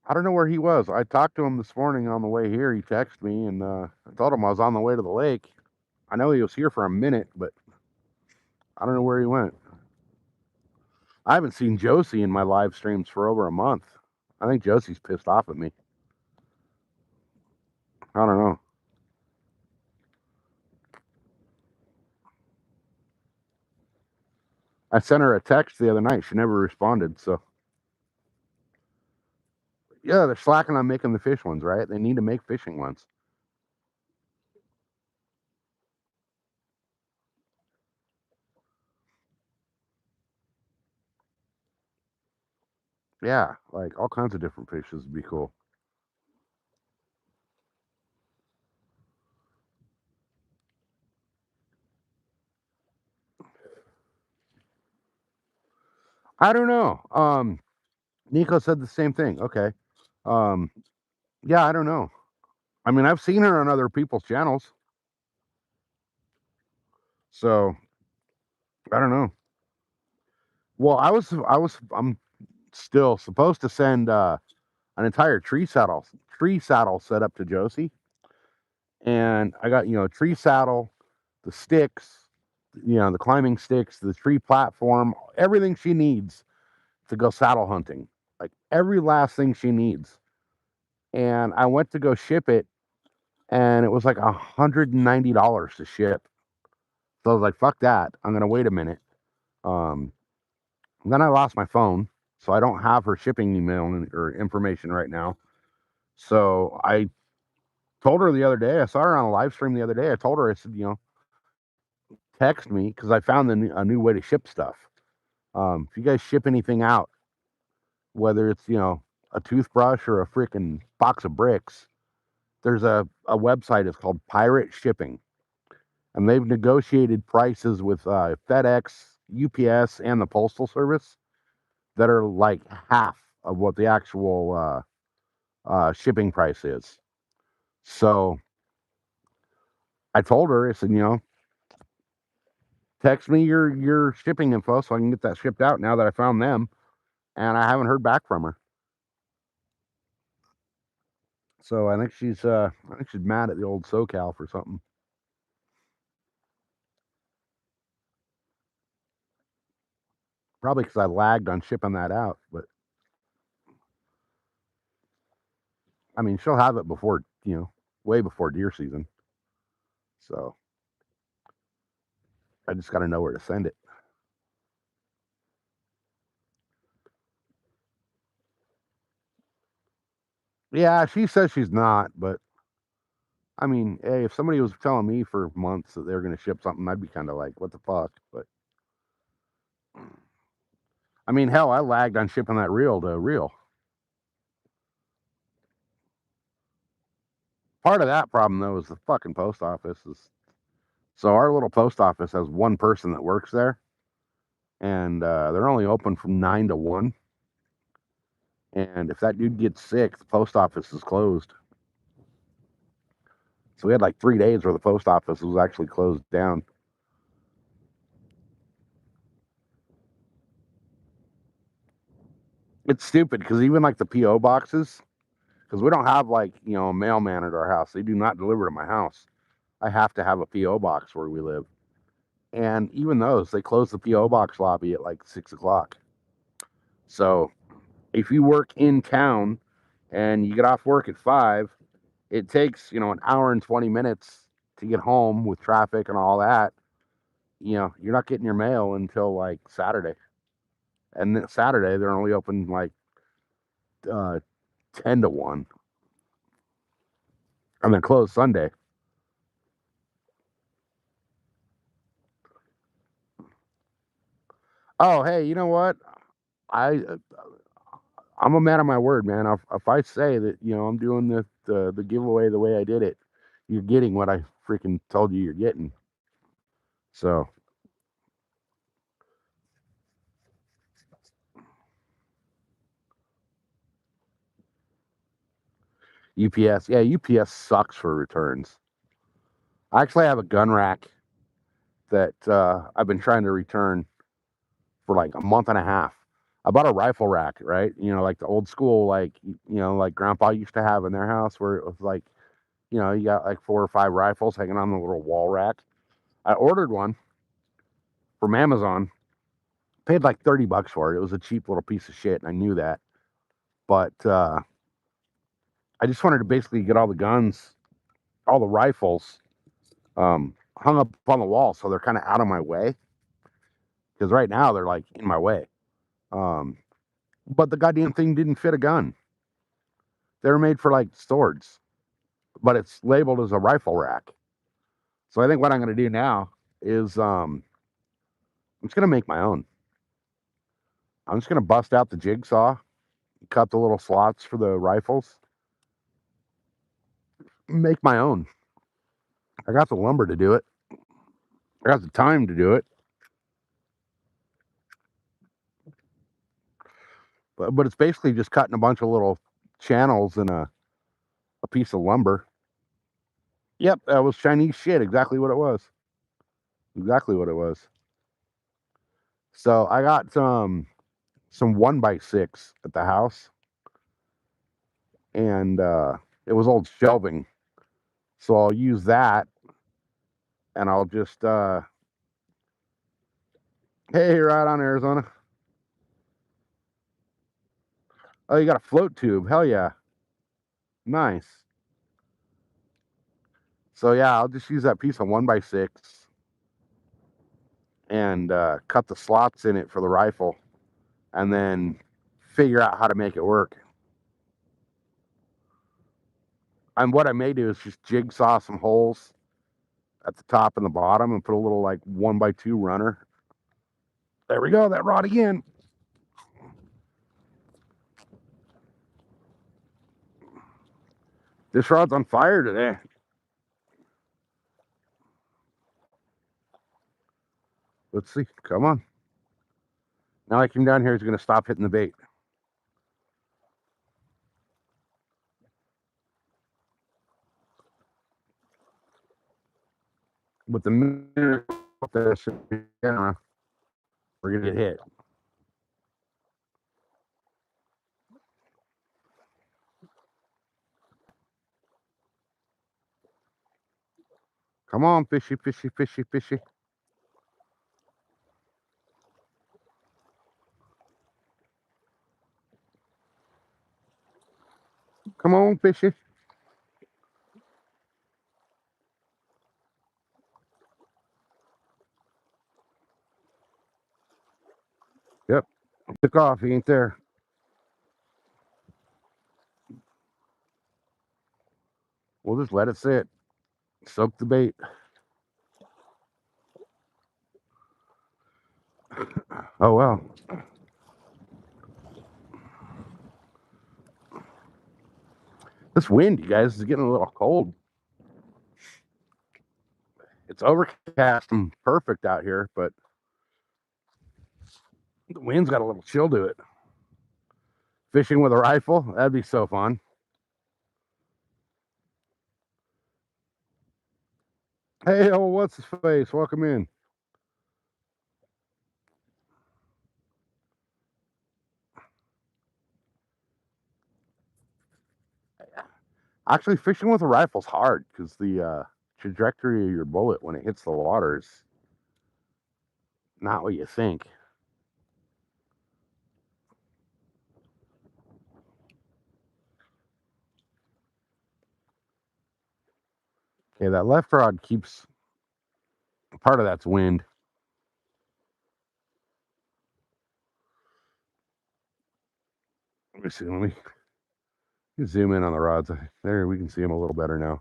I don't know where he was. I talked to him this morning on the way here. He texted me, and I told him I was on the way to the lake. I know he was here for a minute, but I don't know where he went. I haven't seen Josie in my live streams for over a month. I think Josie's pissed off at me. I don't know. I sent her a text the other night. She never responded. So, yeah, they're slacking on making the fish ones, right? They need to make fishing ones. Yeah, like all kinds of different fishes would be cool. I don't know. Nico said the same thing. Okay. Um, yeah, I don't know. I mean, I've seen her on other people's channels, so I don't know. Well, I'm still supposed to send an entire tree saddle set up to Josie, and I got tree saddle, the sticks, the climbing sticks, the tree platform, everything she needs to go saddle hunting, like every last thing she needs. And I went to go ship it, and it was like $190 to ship. So I was like, "Fuck that! I'm gonna wait a minute." Um, then I lost my phone, so I don't have her shipping email or information right now. So I told her the other day. I saw her on a live stream the other day. I told her, I said, text me because I found a new way to ship stuff. If you guys ship anything out, whether it's a toothbrush or a freaking box of bricks, there's a website. It's called Pirate Shipping, and they've negotiated prices with FedEx, UPS, and the Postal Service that are like half of what the actual shipping price is. So I told her, I said, text me your shipping info so I can get that shipped out now that I found them, and I haven't heard back from her. So I think she's mad at the old SoCal for something. Probably because I lagged on shipping that out. But I mean, she'll have it before way before deer season. So I just got to know where to send it. Yeah, she says she's not, but I mean, hey, if somebody was telling me for months that they were going to ship something, I'd be kind of like, what the fuck? But I mean, hell, I lagged on shipping that reel to reel. Part of that problem though is the fucking post office is. So our little post office has one person that works there, and they're only open from 9 to 1. And if that dude gets sick, the post office is closed. So we had like 3 days where the post office was actually closed down. It's stupid because even like the PO boxes, because we don't have like a mailman at our house. They do not deliver to my house. I have to have a PO box where we live. And even those, they close the PO box lobby at like 6 o'clock. So if you work in town and you get off work at 5, it takes an hour and 20 minutes to get home with traffic and all that. You're not getting your mail until like Saturday, and then Saturday they're only open like uh, 10 to 1, and then closed Sunday. Oh, hey, you know what? I I'm a man of my word, man. If I say that I'm doing the giveaway the way I did it, you're getting what I freaking told you you're getting. So UPS, yeah, UPS sucks for returns. I actually have a gun rack that I've been trying to return for like a month and a half. I bought a rifle rack, right? You know, like the old school, like, you know, like Grandpa used to have in their house, where it was like, you know, you got like 4 or 5 rifles hanging on the little wall rack. I ordered one from Amazon, paid like $30 for it. It was a cheap little piece of shit, and I knew that. But I just wanted to basically get all the guns, all the rifles, hung up on the wall, so they're kind of out of my way. Because right now they're like in my way. Um, but the goddamn thing didn't fit a gun. They were made for like swords, but it's labeled as a rifle rack. So I think what I'm going to do now is I'm just going to make my own. I'm just going to bust out the jigsaw, cut the little slots for the rifles, make my own. I got the lumber to do it. I got the time to do it. But it's basically just cutting a bunch of little channels in a piece of lumber. Yep, that was Chinese shit. Exactly what it was. Exactly what it was. So I got some 1x6 at the house, and it was old shelving. So I'll use that, and I'll just hey, right on, Arizona. Oh, you got a float tube. Hell yeah. Nice. So yeah, I'll just use that piece of 1x6 and cut the slots in it for the rifle, and then figure out how to make it work. And what I may do is just jigsaw some holes at the top and the bottom and put a little like 1x2 runner. There we go, that rod again. This rod's on fire today. Let's see. Come on. Now I came down here, he's going to stop hitting the bait. With the minute this, we're going to get hit. Come on, fishy, fishy, fishy, fishy. Come on, fishy. Yep. Took off. He ain't there. We'll just let it sit. Soak the bait. Oh, well. This wind, you guys, is getting a little cold. It's overcast and perfect out here, but the wind's got a little chill to it. Fishing with a rifle, that'd be so fun. Hey, oh, what's his face? Welcome in. Actually, fishing with a rifle's hard because the trajectory of your bullet when it hits the water is not what you think. Okay, that left rod keeps part of that's wind. Let me see. Let me zoom in on the rods. There, we can see them a little better now.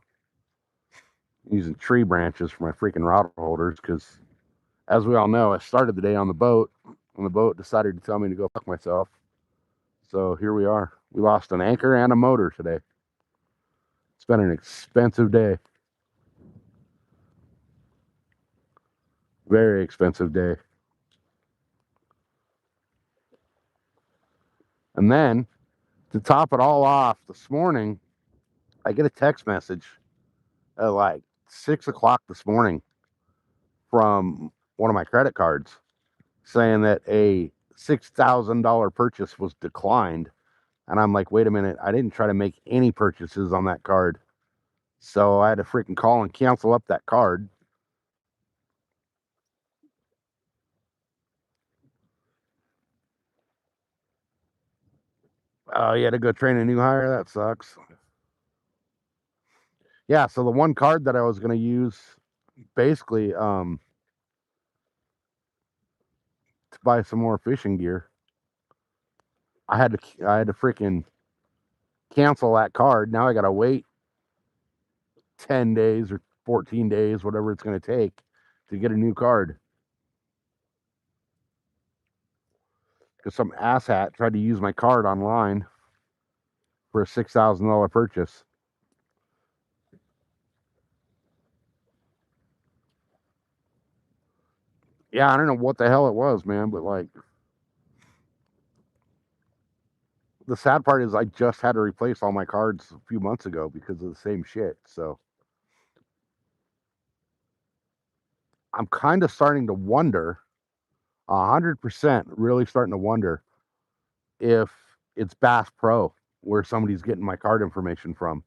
I'm using tree branches for my freaking rod holders because, as we all know, I started the day on the boat, and the boat decided to tell me to go fuck myself. So here we are. We lost an anchor and a motor today. It's been an expensive day. Very expensive day. And then, to top it all off, this morning, I get a text message at like 6 o'clock this morning from one of my credit cards saying that a $6,000 purchase was declined. And I'm like, wait a minute, I didn't try to make any purchases on that card. So I had to freaking call and cancel up that card. Oh, you had to go train a new hire? That sucks. Yeah, so the one card that I was going to use basically to buy some more fishing gear, I had to freaking cancel that card. Now I got to wait 10 days or 14 days, whatever it's going to take to get a new card. Because some asshat tried to use my card online for a $6,000 purchase. Yeah, I don't know what the hell it was, man, but like, the sad part is I just had to replace all my cards a few months ago because of the same shit. So I'm kind of starting to wonder, 100% really starting to wonder if it's Bass Pro where somebody's getting my card information from.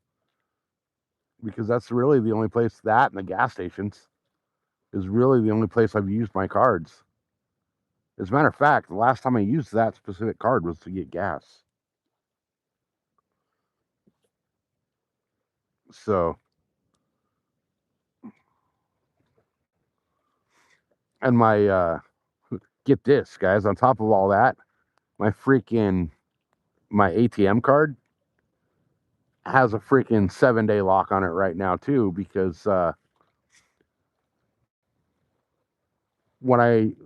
Because that's really the only place, that and the gas stations is really the only place I've used my cards. As a matter of fact, the last time I used that specific card was to get gas. So, and get this, guys, on top of all that, my ATM card has a freaking 7-day lock on it right now too, because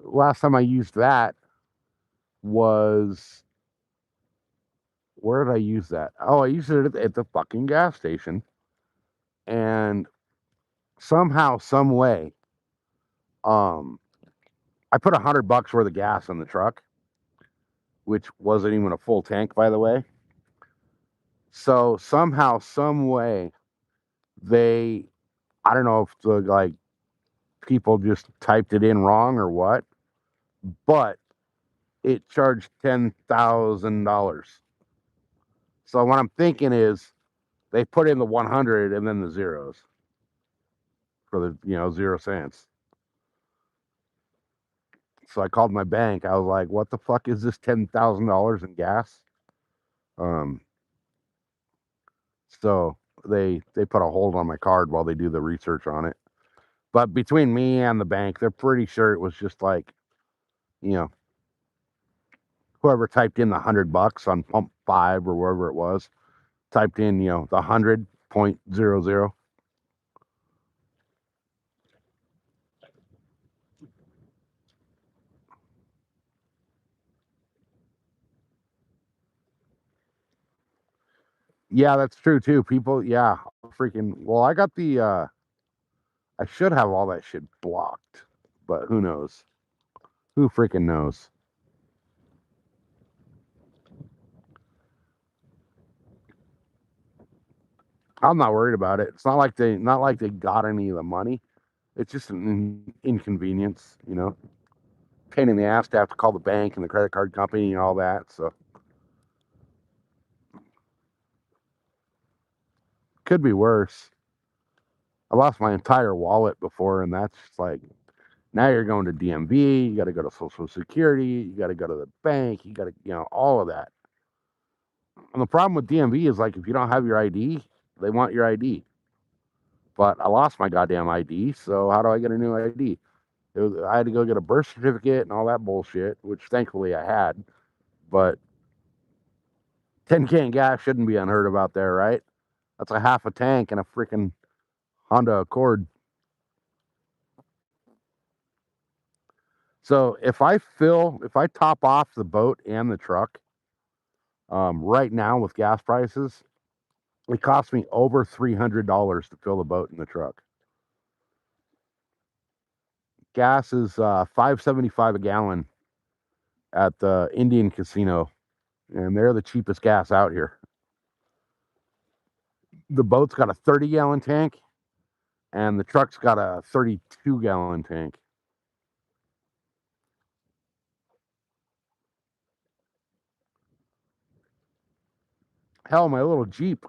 last time I used that was, where did I use that? Oh, I used it at the fucking gas station, and somehow, some way, I put $100 worth of gas in the truck, which wasn't even a full tank, by the way. So somehow, some way, I don't know if the people just typed it in wrong or what, but it charged $10,000. So what I'm thinking is they put in the 100 and then the zeros for the 0 cents. So I called my bank. I was like, "What the fuck is this $10,000 in gas?" Um, so they put a hold on my card while they do the research on it. But between me and the bank, they're pretty sure it was just like, you know, whoever typed in the $100 on pump 5 or wherever it was, typed in, the 100.00. Yeah, that's true too. People, yeah, freaking. Well, I got I should have all that shit blocked, but who knows? Who freaking knows? I'm not worried about it. It's not like they got any of the money. It's just an inconvenience, pain in the ass to have to call the bank and the credit card company and all that. So could be worse. I lost my entire wallet before, and that's just like, now you're going to DMV. You got to go to Social Security. You got to go to the bank. You got to, all of that. And the problem with DMV is like, if you don't have your ID, they want your ID. But I lost my goddamn ID, so how do I get a new ID? I had to go get a birth certificate and all that bullshit, which thankfully I had. But 10K in gas shouldn't be unheard of out there, right? That's a half a tank and a freaking Honda Accord. So if I top off the boat and the truck, right now with gas prices, it costs me over $300 to fill the boat and the truck. Gas is $5.75 a gallon at the Indian Casino, and they're the cheapest gas out here. The boat's got a 30-gallon tank, and the truck's got a 32-gallon tank. Hell, my little Jeep,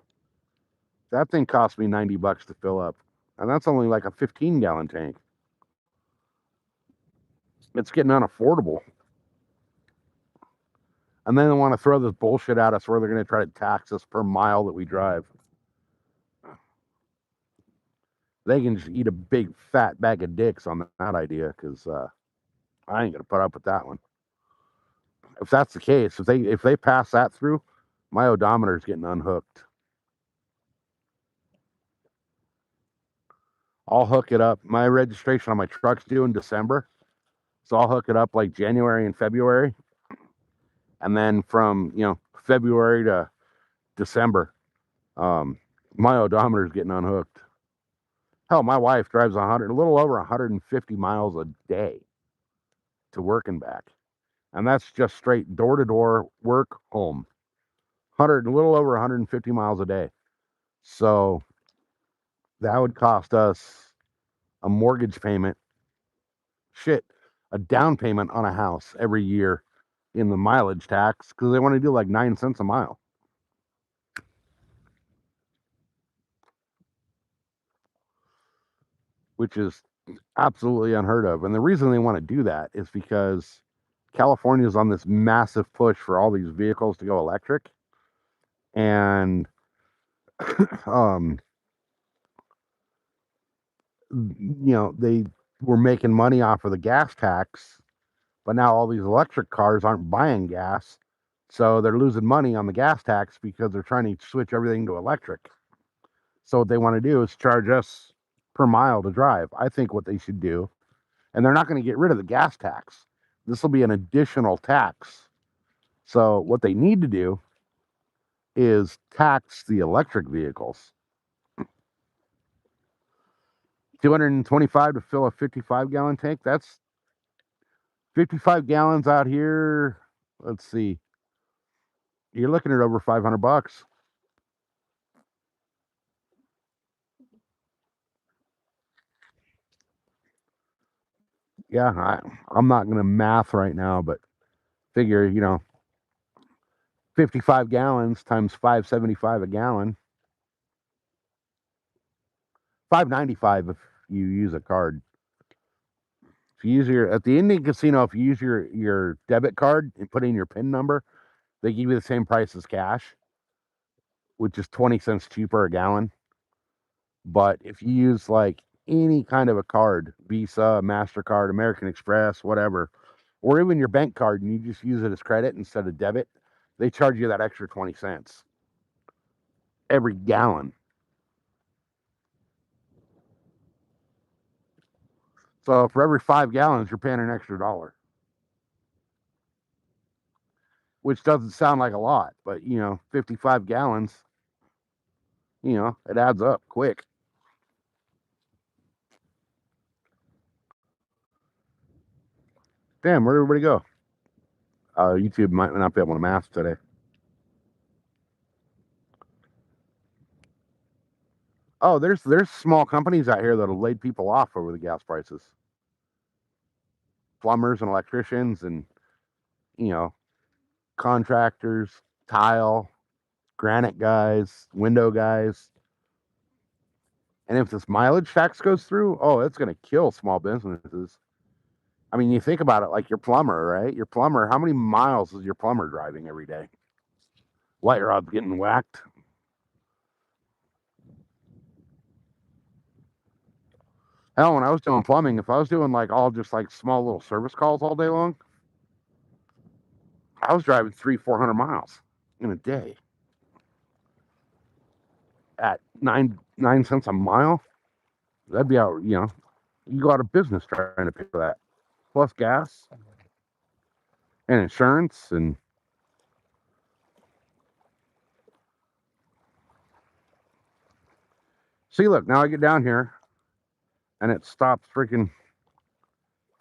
that thing cost me $90 to fill up. And that's only like a 15-gallon tank. It's getting unaffordable. And then they want to throw this bullshit at us where they're going to try to tax us per mile that we drive. They can just eat a big fat bag of dicks on that idea, because I ain't going to put up with that one. If that's the case, if they pass that through, my odometer is getting unhooked. I'll hook it up. My registration on my truck's due in December, so I'll hook it up like January and February, and then from February to December, my odometer is getting unhooked. Hell, my wife drives a little over 150 miles a day to work and back, and that's just straight door to door, work, home. A little over 150 miles a day. So that would cost us a mortgage payment, shit, a down payment on a house every year in the mileage tax, because they want to do like 9 cents a mile. Which is absolutely unheard of. And the reason they want to do that is because California is on this massive push for all these vehicles to go electric. And they were making money off of the gas tax, but now all these electric cars aren't buying gas. So they're losing money on the gas tax because they're trying to switch everything to electric. So what they want to do is charge us per mile to drive. I think what they should do, and they're not going to get rid of the gas tax. This will be an additional tax. So what they need to do is tax the electric vehicles. 225 to fill a 55-gallon tank. That's 55 gallons out here. Let's see. You're looking at over $500. Yeah, I'm not going to math right now, but figure, 55 gallons times 575 a gallon. 595 if you use a card. If you use at the Indian casino, if you use your debit card and put in your PIN number, they give you the same price as cash, which is 20 cents cheaper a gallon. But if you use like any kind of a card, Visa, MasterCard, American Express, whatever, or even your bank card, and you just use it as credit instead of debit, they charge you that extra 20 cents every gallon. So for every 5 gallons, you're paying an extra dollar, which doesn't sound like a lot, but 55 gallons, it adds up quick. Damn, where'd everybody go? YouTube might not be able to math today. Oh, there's small companies out here that'll lay people off over the gas prices. Plumbers and electricians and you know contractors, tile, granite guys, window guys. And if this mileage tax goes through, oh, it's going to kill small businesses. I mean, you think about it like your plumber, right? Your plumber, how many miles is your plumber driving every day? Light rod's getting whacked. Hell, when I was doing plumbing, if I was doing like all just like small little service calls all day long, I was driving 300-400 miles in a day at nine cents a mile. That'd be out. You go out of business trying to pay for that, plus gas and insurance and. See, look, now I get down here and it stops freaking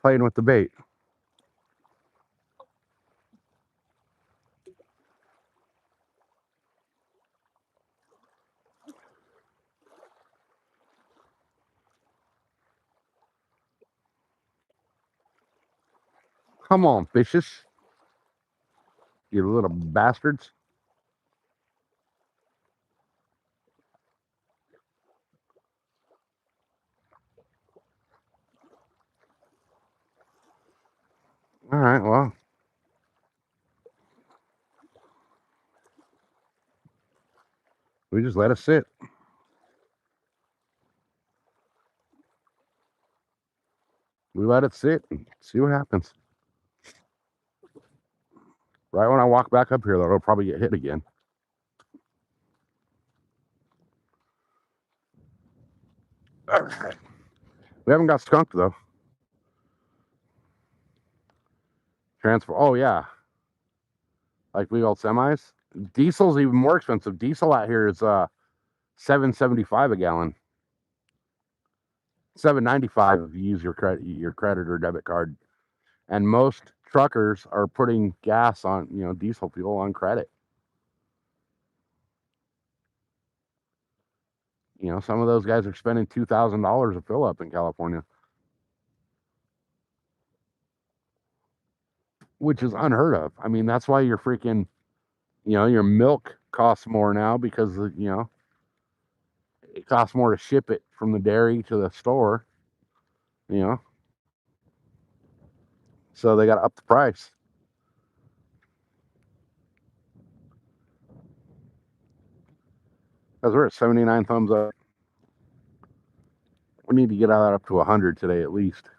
playing with the bait. Come on, fishes, you little bastards. All right, well. We just let it sit. We let it sit and see what happens. Right when I walk back up here, though, it'll probably get hit again. We haven't got skunked, though. Transfer. Oh, yeah. Like we old semis. Diesel's even more expensive. Diesel out here is $7.75 a gallon. $7.95 if you use your credit or debit card. And most truckers are putting gas on, diesel fuel on credit. Some of those guys are spending $2,000 a fill up in California, which is unheard of. I mean, that's why your freaking, your milk costs more now because, it costs more to ship it from the dairy to the store, you know, so they got to up the price. Because we're at 79 thumbs up. We need to get that up to 100 today at least.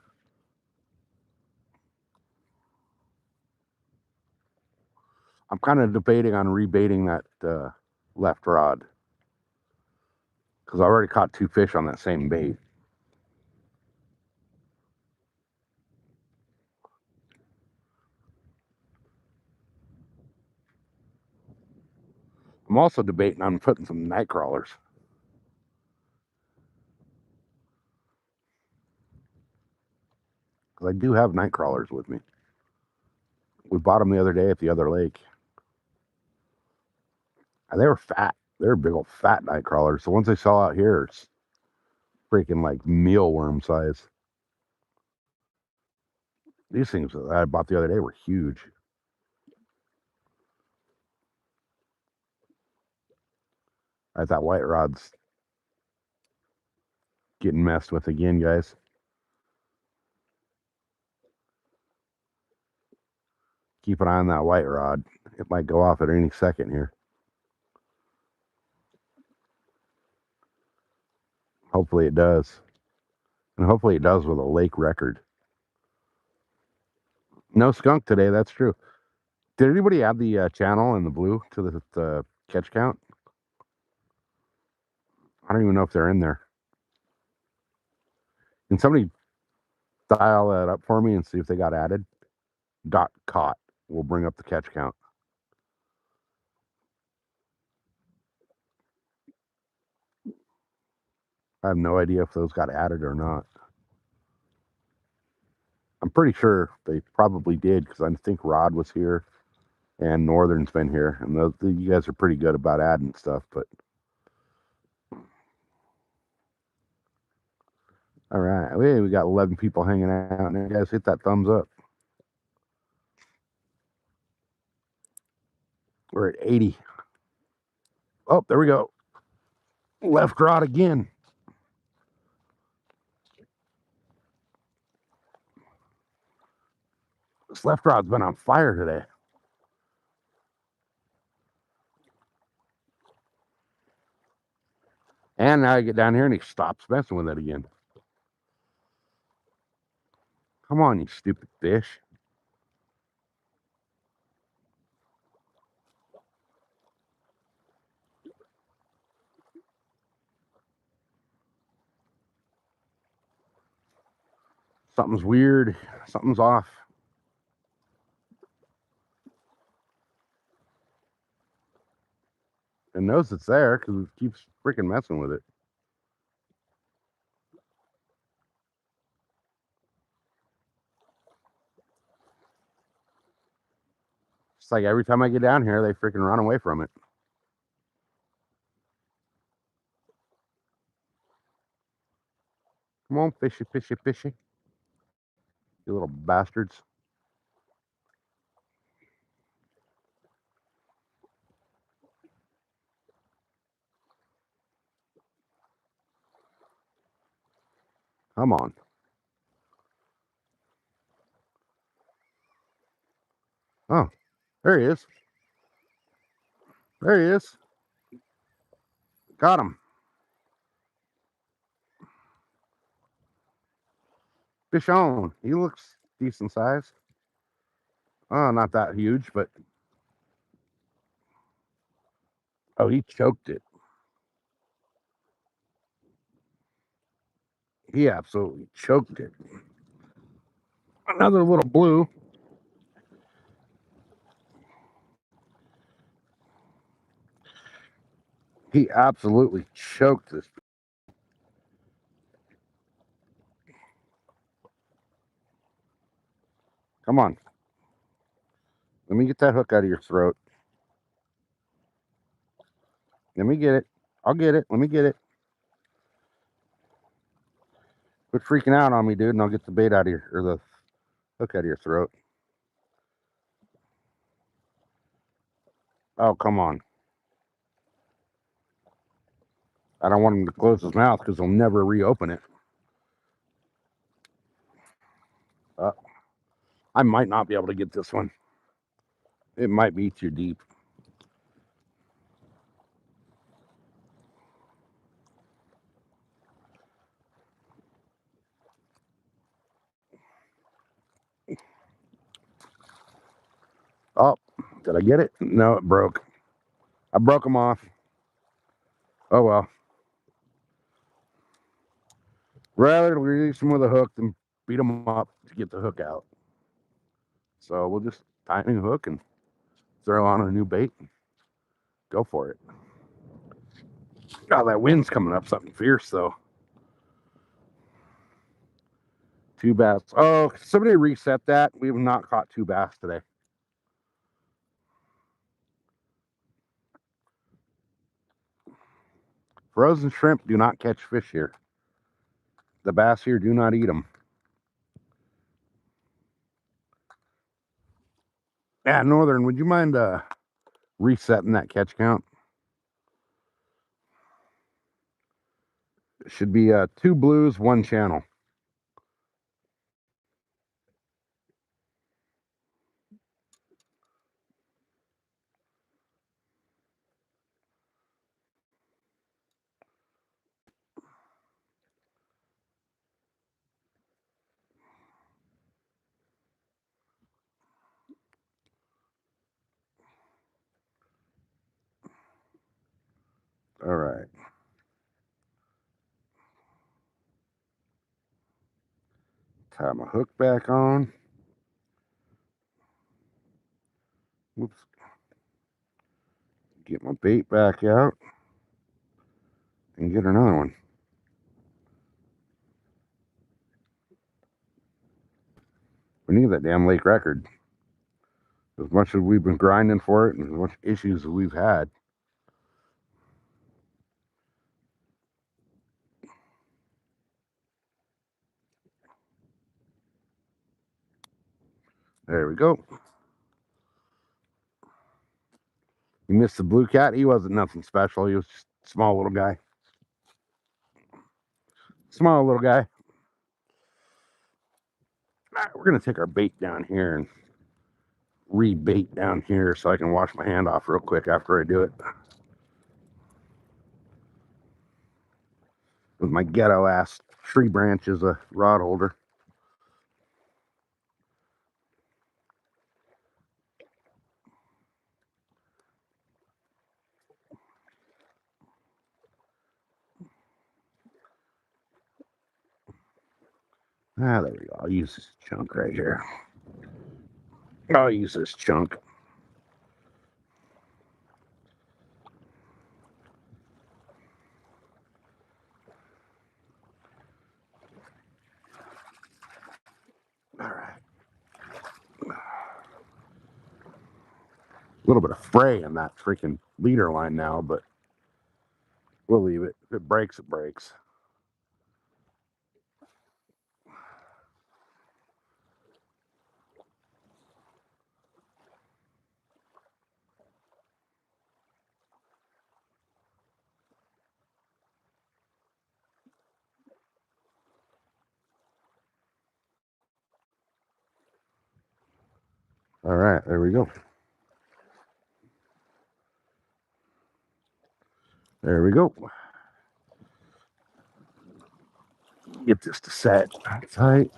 I'm kind of debating on rebaiting that left rod because I already caught 2 fish on that same bait. I'm also debating on putting some night crawlers because I do have night crawlers with me. We bought them the other day at the other lake. And they were fat. They were big old fat night crawlers. The ones they sell out here, it's freaking like mealworm size. These things that I bought the other day were huge. I thought white rod's getting messed with again, guys. Keep an eye on that white rod. It might go off at any second here. Hopefully it does. And hopefully it does with a lake record. No skunk today, that's true. Did anybody add the channel and the blue to the catch count? I don't even know if they're in there. Can somebody dial that up for me and see if they got added? Dot caught will bring up the catch count. I have no idea if those got added or not. I'm pretty sure they probably did because I think Rod was here and Northern's been here, and you guys are pretty good about adding stuff. But all right, we got 11 people hanging out now. Guys, hit that thumbs up. We're at 80. Oh, there we go. Left rod again. This left rod's been on fire today. And now I get down here and he stops messing with it again. Come on, you stupid fish. Something's weird. Something's off. It knows it's there because it keeps freaking messing with it. It's like every time I get down here, they freaking run away from it. Come on, fishy, fishy, fishy. You little bastards. Come on. Oh, there he is. There he is. Got him. Fish on. He looks decent size. Oh, not that huge, but oh, he choked it. He absolutely choked it. Another little blue. He absolutely choked this. Come on. Let me get that hook out of your throat. Let me get it. I'll get it. Let me get it. Quit freaking out on me, dude, and I'll get the bait out of your, or the hook out of your throat. Oh, come on. I don't want him to close his mouth because he'll never reopen it. I might not be able to get this one. It might be too deep. Oh, did I get it? No, it broke. I broke him off. Oh, well. Rather release him with a hook than beat him up to get the hook out. So we'll just tighten the hook and throw on a new bait and go for it. God, that wind's coming up something fierce, though. 2 bass. Oh, somebody reset that. We have not caught 2 bass today. Frozen shrimp do not catch fish here. The bass here do not eat them. Yeah, Northern, would you mind resetting that catch count? It should be 2 blues, 1 channel. All right. Tie my hook back on. Whoops. Get my bait back out and get another one. We need that damn lake record. As much as we've been grinding for it and as much issues as we've had. There we go. You missed the blue cat. He wasn't nothing special. He was just a small little guy. Small little guy. All right, we're going to take our bait down here and rebait down here so I can wash my hand off real quick after I do it. With my ghetto ass tree branch as a rod holder. Ah, there we go. I'll use this chunk right here. I'll use this chunk. All right. A little bit of fray in that freaking leader line now, but we'll leave it. If it breaks, it breaks. All right, there we go. There we go. Get this to set tight.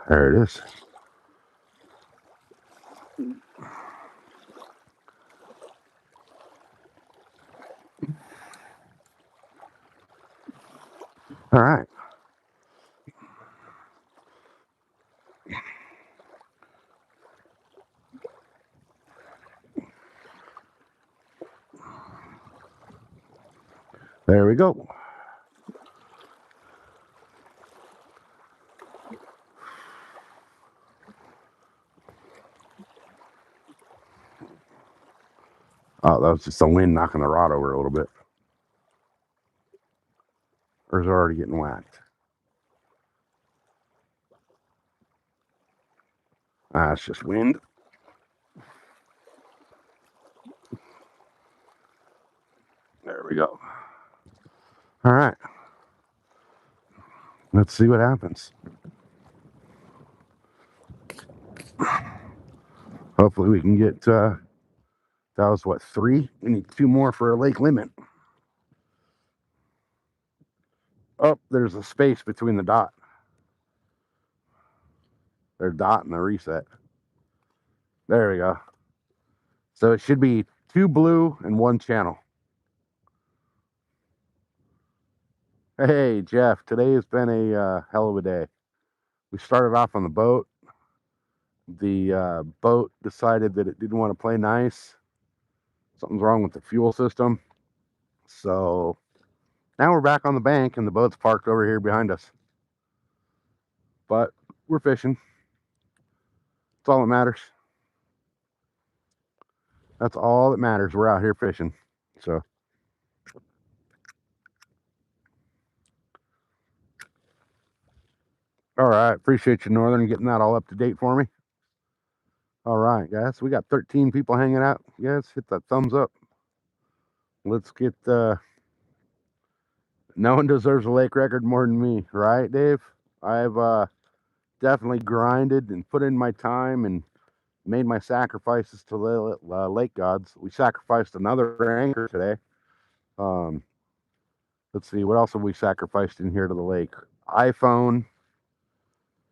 There it is. All right. There we go. Oh, that was just the wind knocking the rod over a little bit. Or is it already getting whacked? Ah, it's just wind. There we go. All right. Let's see what happens. Hopefully we can get, that was what, 3? We need 2 more for a lake limit. Oh, there's a space between the dot. There's dot and the reset. There we go. So it should be 2 blue and 1 channel. Hey, Jeff, today has been a hell of a day. We started off on the boat. The boat decided that it didn't want to play nice. Something's wrong with the fuel system. So now we're back on the bank and the boat's parked over here behind us. But we're fishing. That's all that matters. That's all that matters. We're out here fishing. So all right, appreciate you, Northern, getting that all up to date for me. All right, guys, we got 13 people hanging out. Guys, hit that thumbs up. Let's get no one deserves a lake record more than me, right, Dave? I've definitely grinded and put in my time and made my sacrifices to the lake gods. We sacrificed another anchor today. Let's see, what else have we sacrificed in here to the lake? iPhone,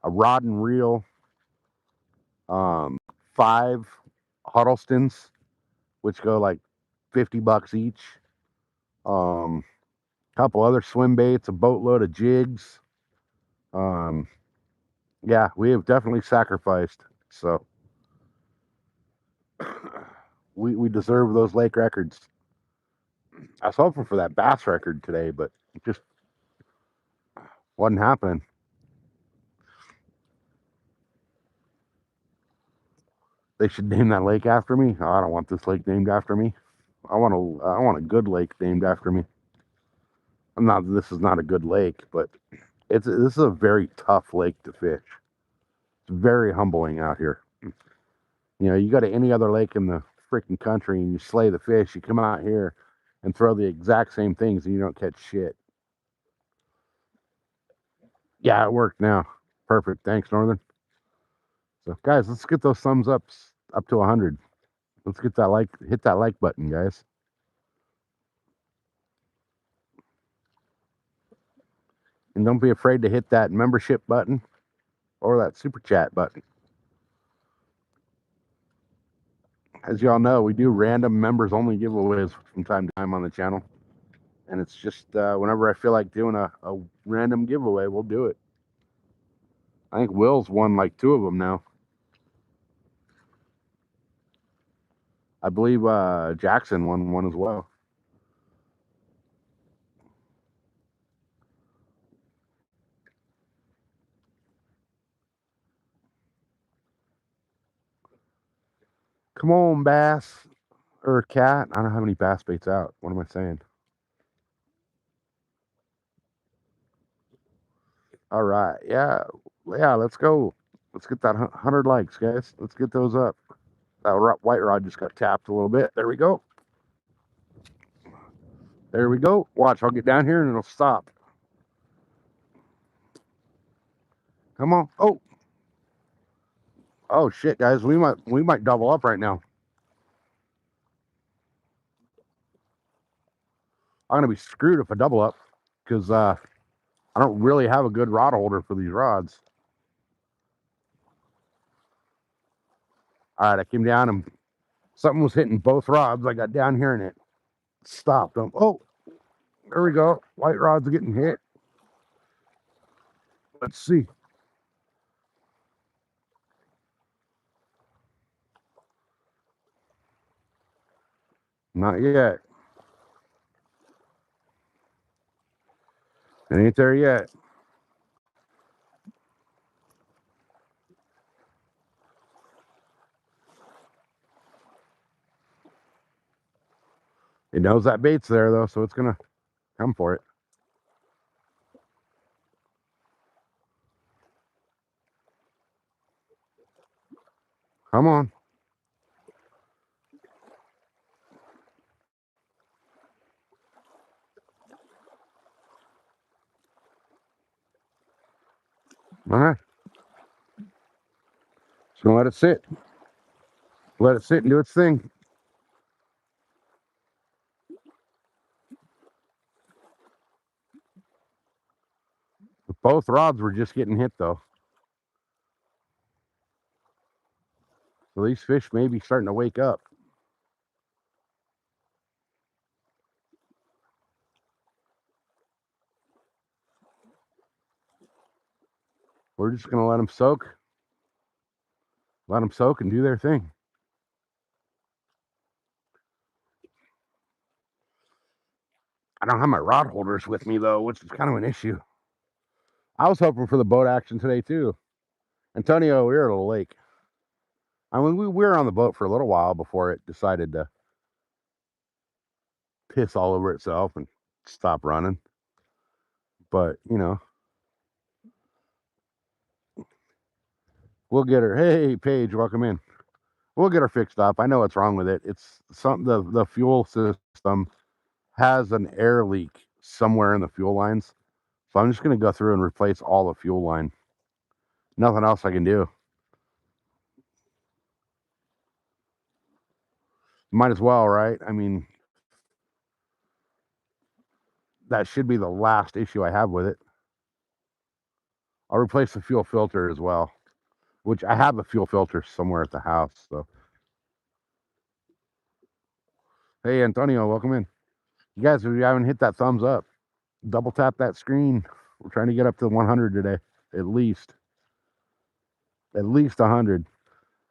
a rod and reel, 5 Huddlestons, which go like $50 each. Couple other swim baits, a boatload of jigs. Yeah, we have definitely sacrificed. So we deserve those lake records. I was hoping for that bass record today, but it just wasn't happening. They should name that lake after me. Oh, I don't want this lake named after me. I want a good lake named after me. I'm not. This is not a good lake, but this is a very tough lake to fish. It's very humbling out here. You know, you go to any other lake in the freaking country and you slay the fish. You come out here and throw the exact same things and you don't catch shit. Yeah, it worked now. Perfect. Thanks, Northern. So, guys, let's get those thumbs ups up to 100. Let's get that hit that like button, guys. And don't be afraid to hit that membership button or that super chat button. As y'all know, we do random members only giveaways from time to time on the channel. And it's just whenever I feel like doing a random giveaway, we'll do it. I think Will's won like 2 of them now. I believe Jackson won one as well. Come on, bass or cat. I don't have any bass baits out. What am I saying? All right, yeah. Let's go. Let's get that 100 likes, guys. Let's get those up. That white rod just got tapped a little bit. There we go. There we go. Watch, I'll get down here and it'll stop. Come on. Oh shit, guys, we might double up right now. I'm gonna be screwed if I double up because I don't really have a good rod holder for these rods. All right, I came down and something was hitting both rods. I got down here and it stopped them. Oh, there we go. White rod's getting hit. Let's see. Not yet. It ain't there yet. It knows that bait's there though, so it's gonna come for it. Come on. All right. Just gonna let it sit. Let it sit and do its thing. Both rods were just getting hit though. So these fish may be starting to wake up. We're just gonna let them soak. Let them soak and do their thing. I don't have my rod holders with me though, which is kind of an issue. I was hoping for the boat action today too. Antonio, we were at a lake. I mean, we were on the boat for a little while before it decided to piss all over itself and stop running. But, you know, we'll get her. Hey, Paige, welcome in. We'll get her fixed up. I know what's wrong with it. It's something, the fuel system has an air leak somewhere in the fuel lines. So I'm just going to go through and replace all the fuel line. Nothing else I can do. Might as well, right? I mean, that should be the last issue I have with it. I'll replace the fuel filter as well, which I have a fuel filter somewhere at the house. So, hey, Antonio, welcome in. You guys, if you haven't hit that thumbs up, double tap that screen. We're trying to get up to 100 today, at least 100.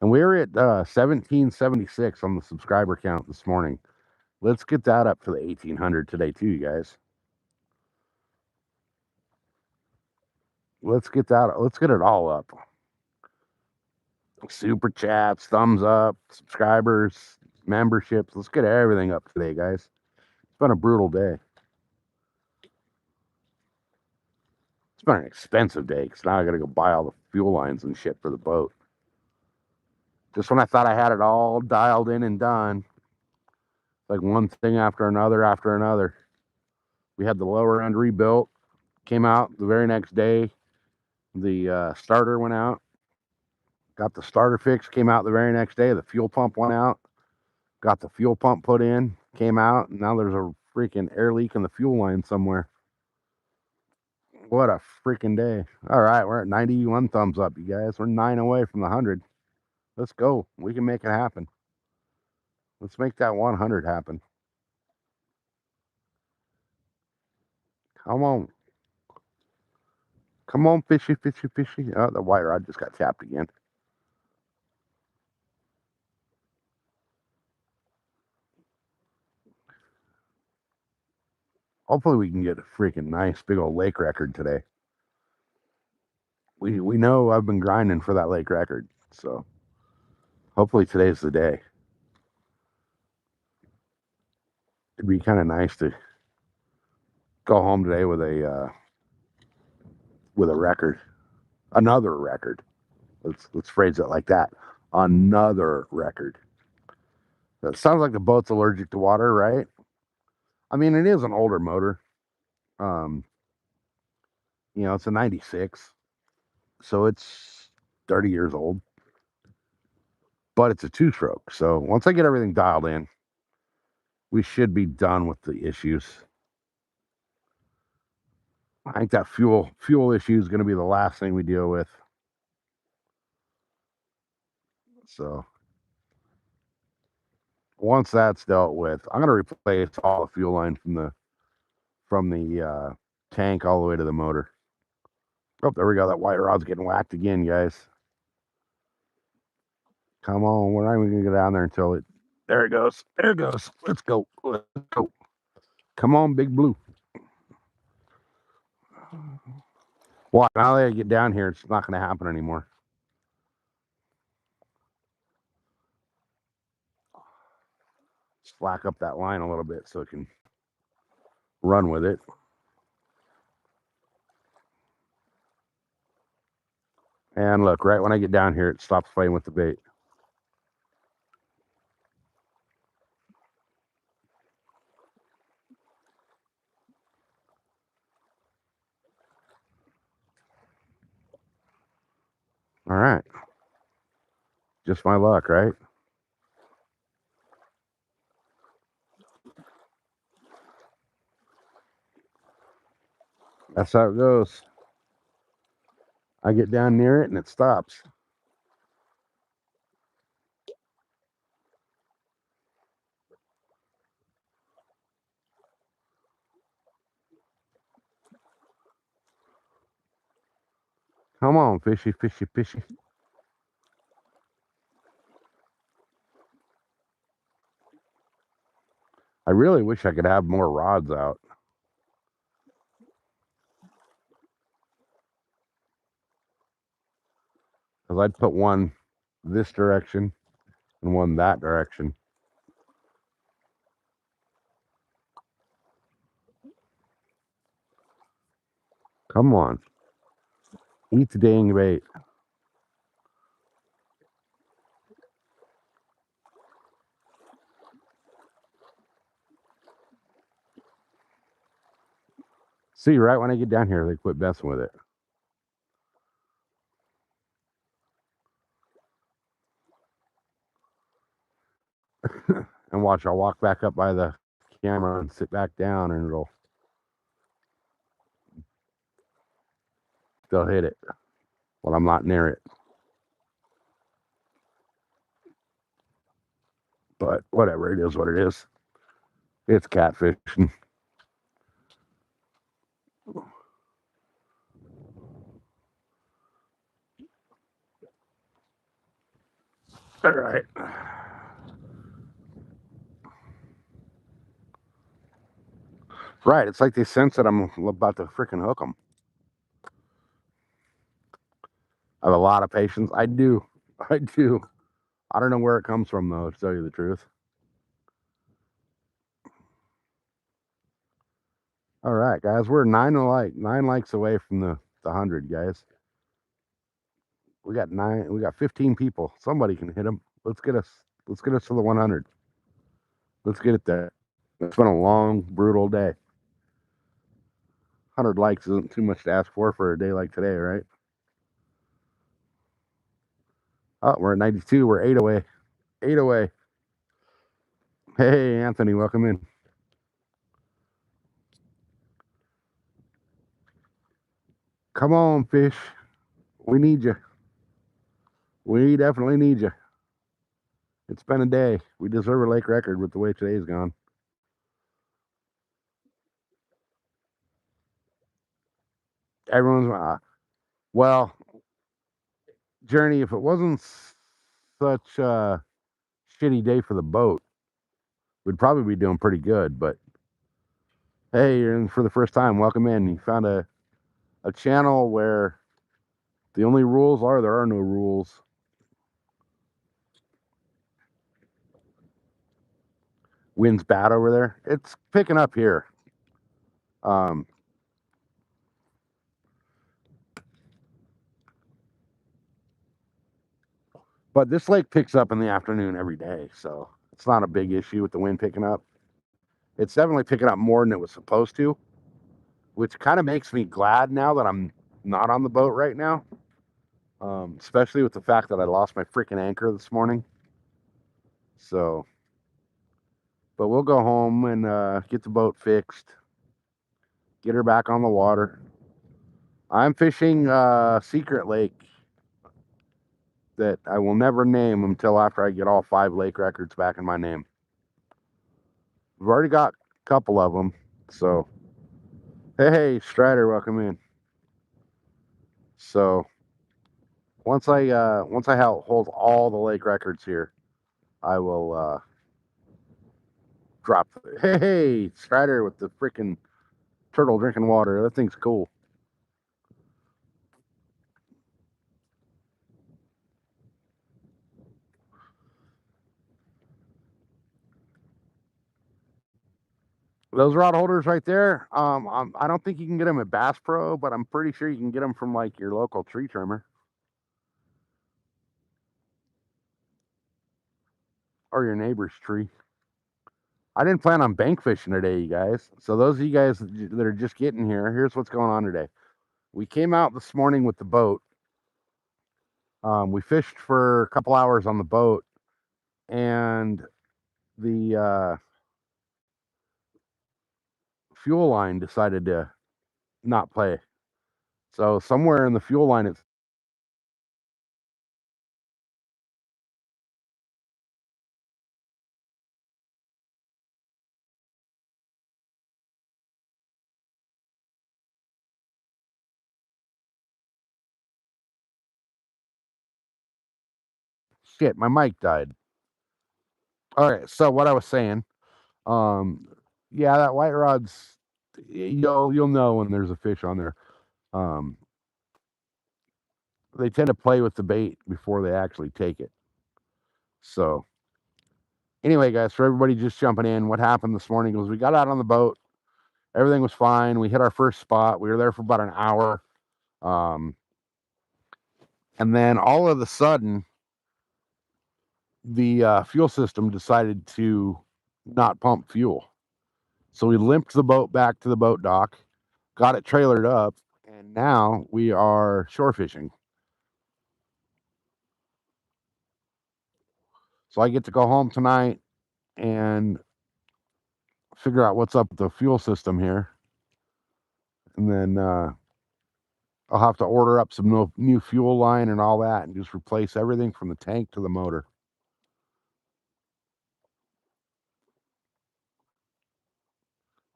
And we're at 1776 on the subscriber count this morning. Let's get that up to the 1800 today, too, you guys. Let's get it all up. Super chats, thumbs up, subscribers, memberships. Let's get everything up today, guys. It's been a brutal day. It's been an expensive day because now I got to go buy all the fuel lines and shit for the boat. Just when I thought I had it all dialed in and done, like one thing after another. We had the lower end rebuilt, came out the very next day. The starter went out, got the starter fixed, came out the very next day. The fuel pump went out, got the fuel pump put in, came out, and now there's a freaking air leak in the fuel line somewhere. What a freaking day. All right, we're at 91 thumbs up, you guys. We're 9 away from the 100. Let's go. We can make it happen. Let's make that 100 happen. Come on. Come on, fishy, fishy, fishy. Oh, the white rod just got tapped again. Hopefully we can get a freaking nice big old lake record today. We know I've been grinding for that lake record, so hopefully today's the day. It'd be kind of nice to go home today with a record, another record. Let's phrase it like that. Another record. That sounds like the boat's allergic to water, right? I mean, it is an older motor. It's a 96, so it's 30 years old, but it's a 2-stroke. So once I get everything dialed in, we should be done with the issues. I think that fuel issue is going to be the last thing we deal with. So once that's dealt with, I'm going to replace all the fuel line from the tank all the way to the motor. Oh, there we go. That wire rod's getting whacked again, guys. Come on, we're not even going to go down there until it. There it goes. There it goes. Let's go. Let's go. Come on, Big Blue. Well, now that I get down here, it's not going to happen anymore. Slack up that line a little bit so it can run with it. And look, right when I get down here, it stops playing with the bait. All right. Just my luck, right? That's how it goes. I get down near it and it stops. Come on, fishy, fishy, fishy. I really wish I could have more rods out. Because I'd put one this direction and one that direction. Come on. Eat the dang bait. See, right when I get down here, they quit messing with it. And watch, I'll walk back up by the camera and sit back down and they'll hit it when I'm not near it. But whatever, it is what it is. It's catfishing. All right. Right, it's like they sense that I'm about to freaking hook them. I have a lot of patience. I do. I do. I don't know where it comes from, though, to tell you the truth. All right, guys, we're 9 likes away from the 100, guys. We got 15 people. Somebody can hit them. Let's get us to the 100. Let's get it there. It's been a long, brutal day. 100 likes isn't too much to ask for a day like today, right? Oh, we're at 92. We're 8 away. 8 away. Hey, Anthony, welcome in. Come on, fish. We need you. We definitely need you. It's been a day. We deserve a lake record with the way today's gone. Everyone's well, Journey. If it wasn't such a shitty day for the boat, we'd probably be doing pretty good. But hey, you're in for the first time. Welcome in. You found a channel where the only rules are there are no rules. Wind's bad over there. It's picking up here. But this lake picks up in the afternoon every day, so it's not a big issue with the wind picking up. It's definitely picking up more than it was supposed to, which kind of makes me glad now that I'm not on the boat right now. Especially with the fact that I lost my freaking anchor this morning. So, but we'll go home and get the boat fixed, get her back on the water. I'm fishing Secret Lake that I will never name until after I get all 5 lake records back in my name. We've already got a couple of them. So, hey, Strider, welcome in. So, once I hold all the lake records here, I will drop. Hey, Strider with the freaking turtle drinking water. That thing's cool. Those rod holders right there. I don't think you can get them at Bass Pro, but I'm pretty sure you can get them from like your local tree trimmer or your neighbor's tree. I didn't plan on bank fishing today, you guys. So those of you guys that are just getting here, here's what's going on today. We came out this morning with the boat. We fished for a couple hours on the boat, and the fuel line decided to not play. So somewhere in the fuel line, it's shit. My mic died. All right. So what I was saying, yeah, that white rod's you'll know when there's a fish on there. Um, they tend to play with the bait before they actually take it. So anyway, guys, for everybody just jumping in, what happened this morning was we got out on the boat. Everything was fine. We hit our first spot. We were there for about an hour. And then all of a sudden, the fuel system decided to not pump fuel. So we limped the boat back to the boat dock, got it trailered up, and now we are shore fishing. So I get to go home tonight and figure out what's up with the fuel system here. And then I'll have to order up some new fuel line and all that and just replace everything from the tank to the motor.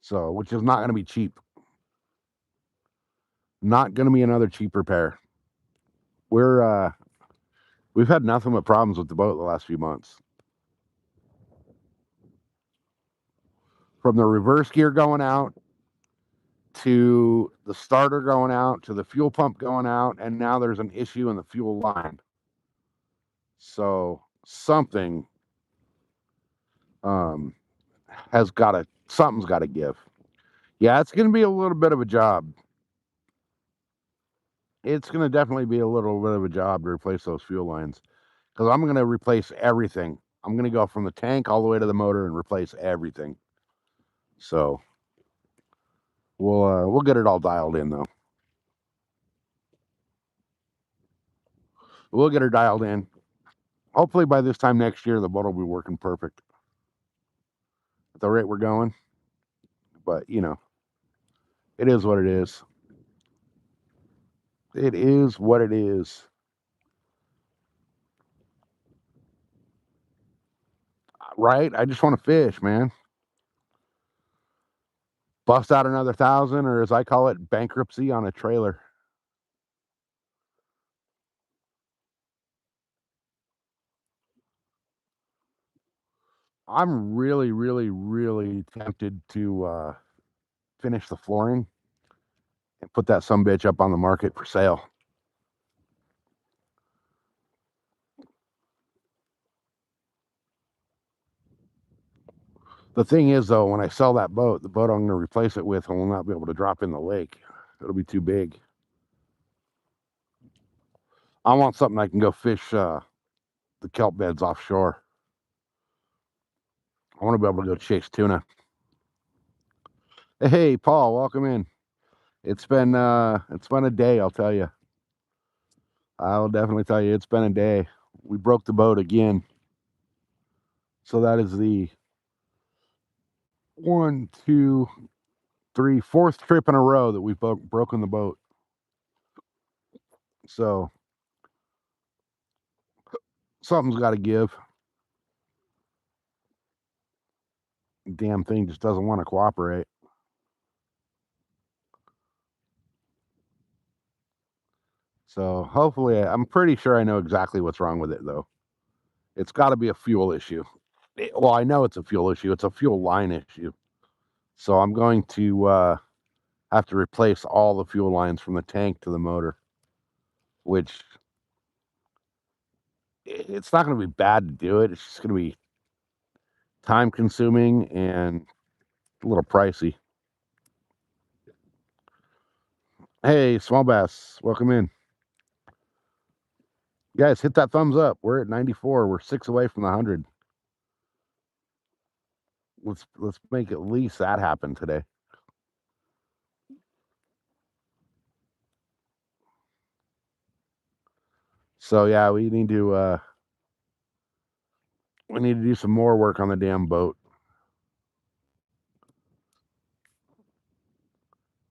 So, which is not going to be cheap. Not going to be another cheap repair. We've had nothing but problems with the boat the last few months. From the reverse gear going out to the starter going out to the fuel pump going out, and now there's an issue in the fuel line. So something something's got to give. Yeah, it's going to be a little bit of a job. It's going to definitely be a little bit of a job to replace those fuel lines, because I'm going to replace everything. I'm going to go from the tank all the way to the motor and replace everything. So we'll get it all dialed in, though. We'll get her dialed in. Hopefully by this time next year, the boat will be working perfect at the rate we're going. But, you know, it is what it is. It is what it is. Right? I just want to fish, man. Bust out another 1,000, or as I call it, bankruptcy on a trailer. I'm really, really, really tempted to finish the flooring and put that sumbitch up on the market for sale. The thing is, though, when I sell that boat, the boat I'm going to replace it with, I will not be able to drop in the lake. It'll be too big. I want something I can go fish the kelp beds offshore. I want to be able to go chase tuna. Hey, Paul, welcome in. It's been a day, I'll tell you. I'll definitely tell you it's been a day. We broke the boat again. So that is the 1, 2, 3, fourth trip in a row that we've broken the boat. So something's got to give. Damn thing just doesn't want to cooperate. So hopefully, I'm pretty sure I know exactly what's wrong with it, though. It's got to be a fuel issue. Well, I know it's a fuel issue. It's a fuel line issue. So I'm going to have to replace all the fuel lines from the tank to the motor, which it's not going to be bad to do it. It's just going to be time consuming and a little pricey. Hey, Small Bass, welcome in. Guys, hit that thumbs up. We're at 94. We're 6 away from the 100. Let's make at least that happen today. So yeah, we need to do some more work on the damn boat.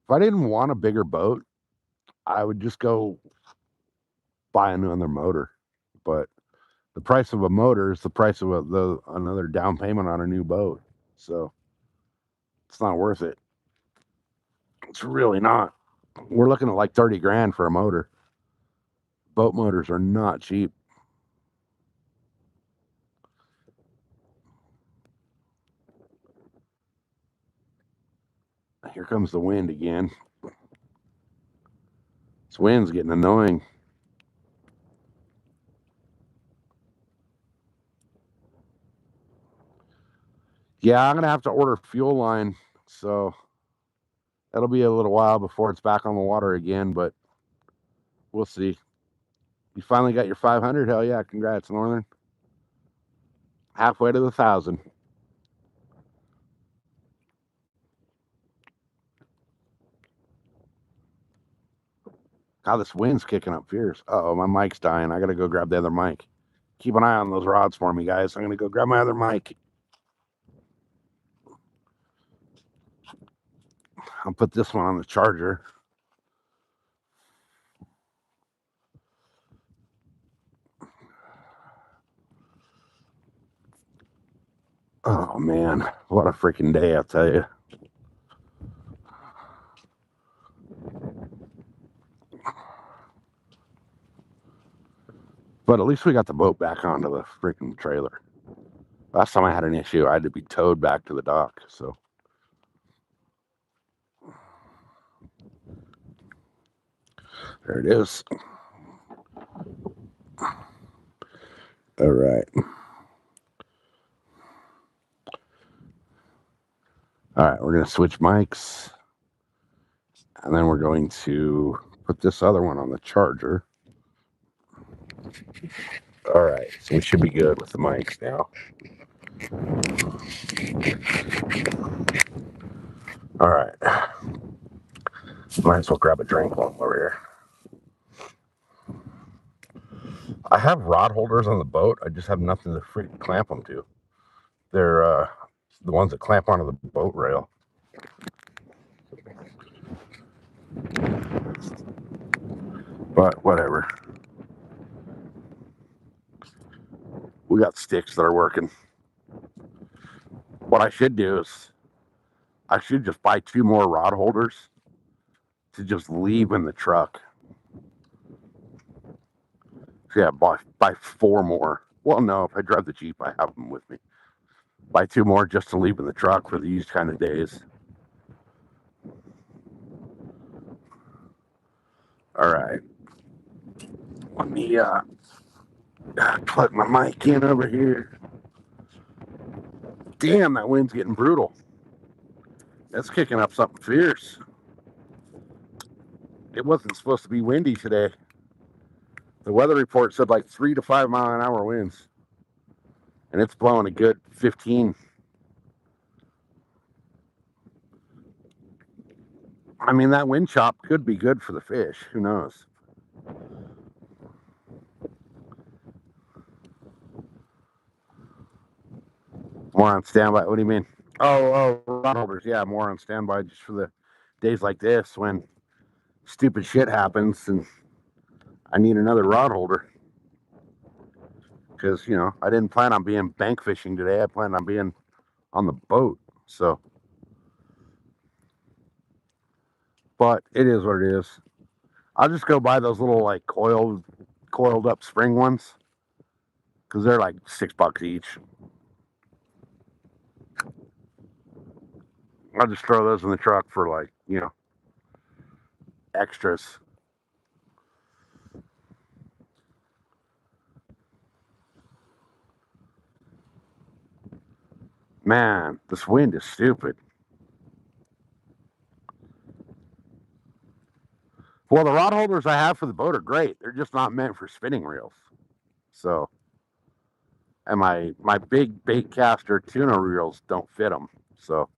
If I didn't want a bigger boat, I would just go buy another motor. But the price of a motor is the price of another down payment on a new boat. So it's not worth it. It's really not. We're looking at like 30 grand for a motor. Boat motors are not cheap. Here comes the wind again. This wind's getting annoying. Yeah, I'm gonna have to order fuel line, so that'll be a little while before it's back on the water again, but we'll see. You finally got your 500? Hell yeah, congrats, Northern. Halfway to the 1,000. God, this wind's kicking up fierce. Uh-oh, my mic's dying. I gotta go grab the other mic. Keep an eye on those rods for me, guys. I'm gonna go grab my other mic. I'll put this one on the charger. Oh man, what a freaking day, I'll tell you. But at least we got the boat back onto the freaking trailer. Last time I had an issue, I had to be towed back to the dock. So there it is. All right. All right, we're going to switch mics. And then we're going to put this other one on the charger. All right, so we should be good with the mics now. All right. Might as well grab a drink while I'm over here. I have rod holders on the boat. I just have nothing to freaking clamp them to. They're the ones that clamp onto the boat rail. But whatever. We got sticks that are working. What I should do is I should just buy 2 more rod holders to just leave in the truck. So yeah, buy 4 more. Well, no, if I drive the Jeep, I have them with me. Buy 2 more just to leave in the truck for these kind of days. All right. Let me plug my mic in over here. Damn, that wind's getting brutal. That's kicking up something fierce. It wasn't supposed to be windy today. The weather report said like 3 to 5 mile an hour winds. And it's blowing a good 15. I mean, that wind chop could be good for the fish. Who knows? More on standby. What do you mean? Oh, rod holders. Yeah, more on standby just for the days like this when stupid shit happens and I need another rod holder. Because, you know, I didn't plan on being bank fishing today. I planned on being on the boat. So, but it is what it is. I'll just go buy those little like coiled up spring ones because they're like $6 each. I'll just throw those in the truck for like, you know, extras. Man, this wind is stupid. Well, the rod holders I have for the boat are great. They're just not meant for spinning reels. So, and my big bait caster tuna reels don't fit them. So,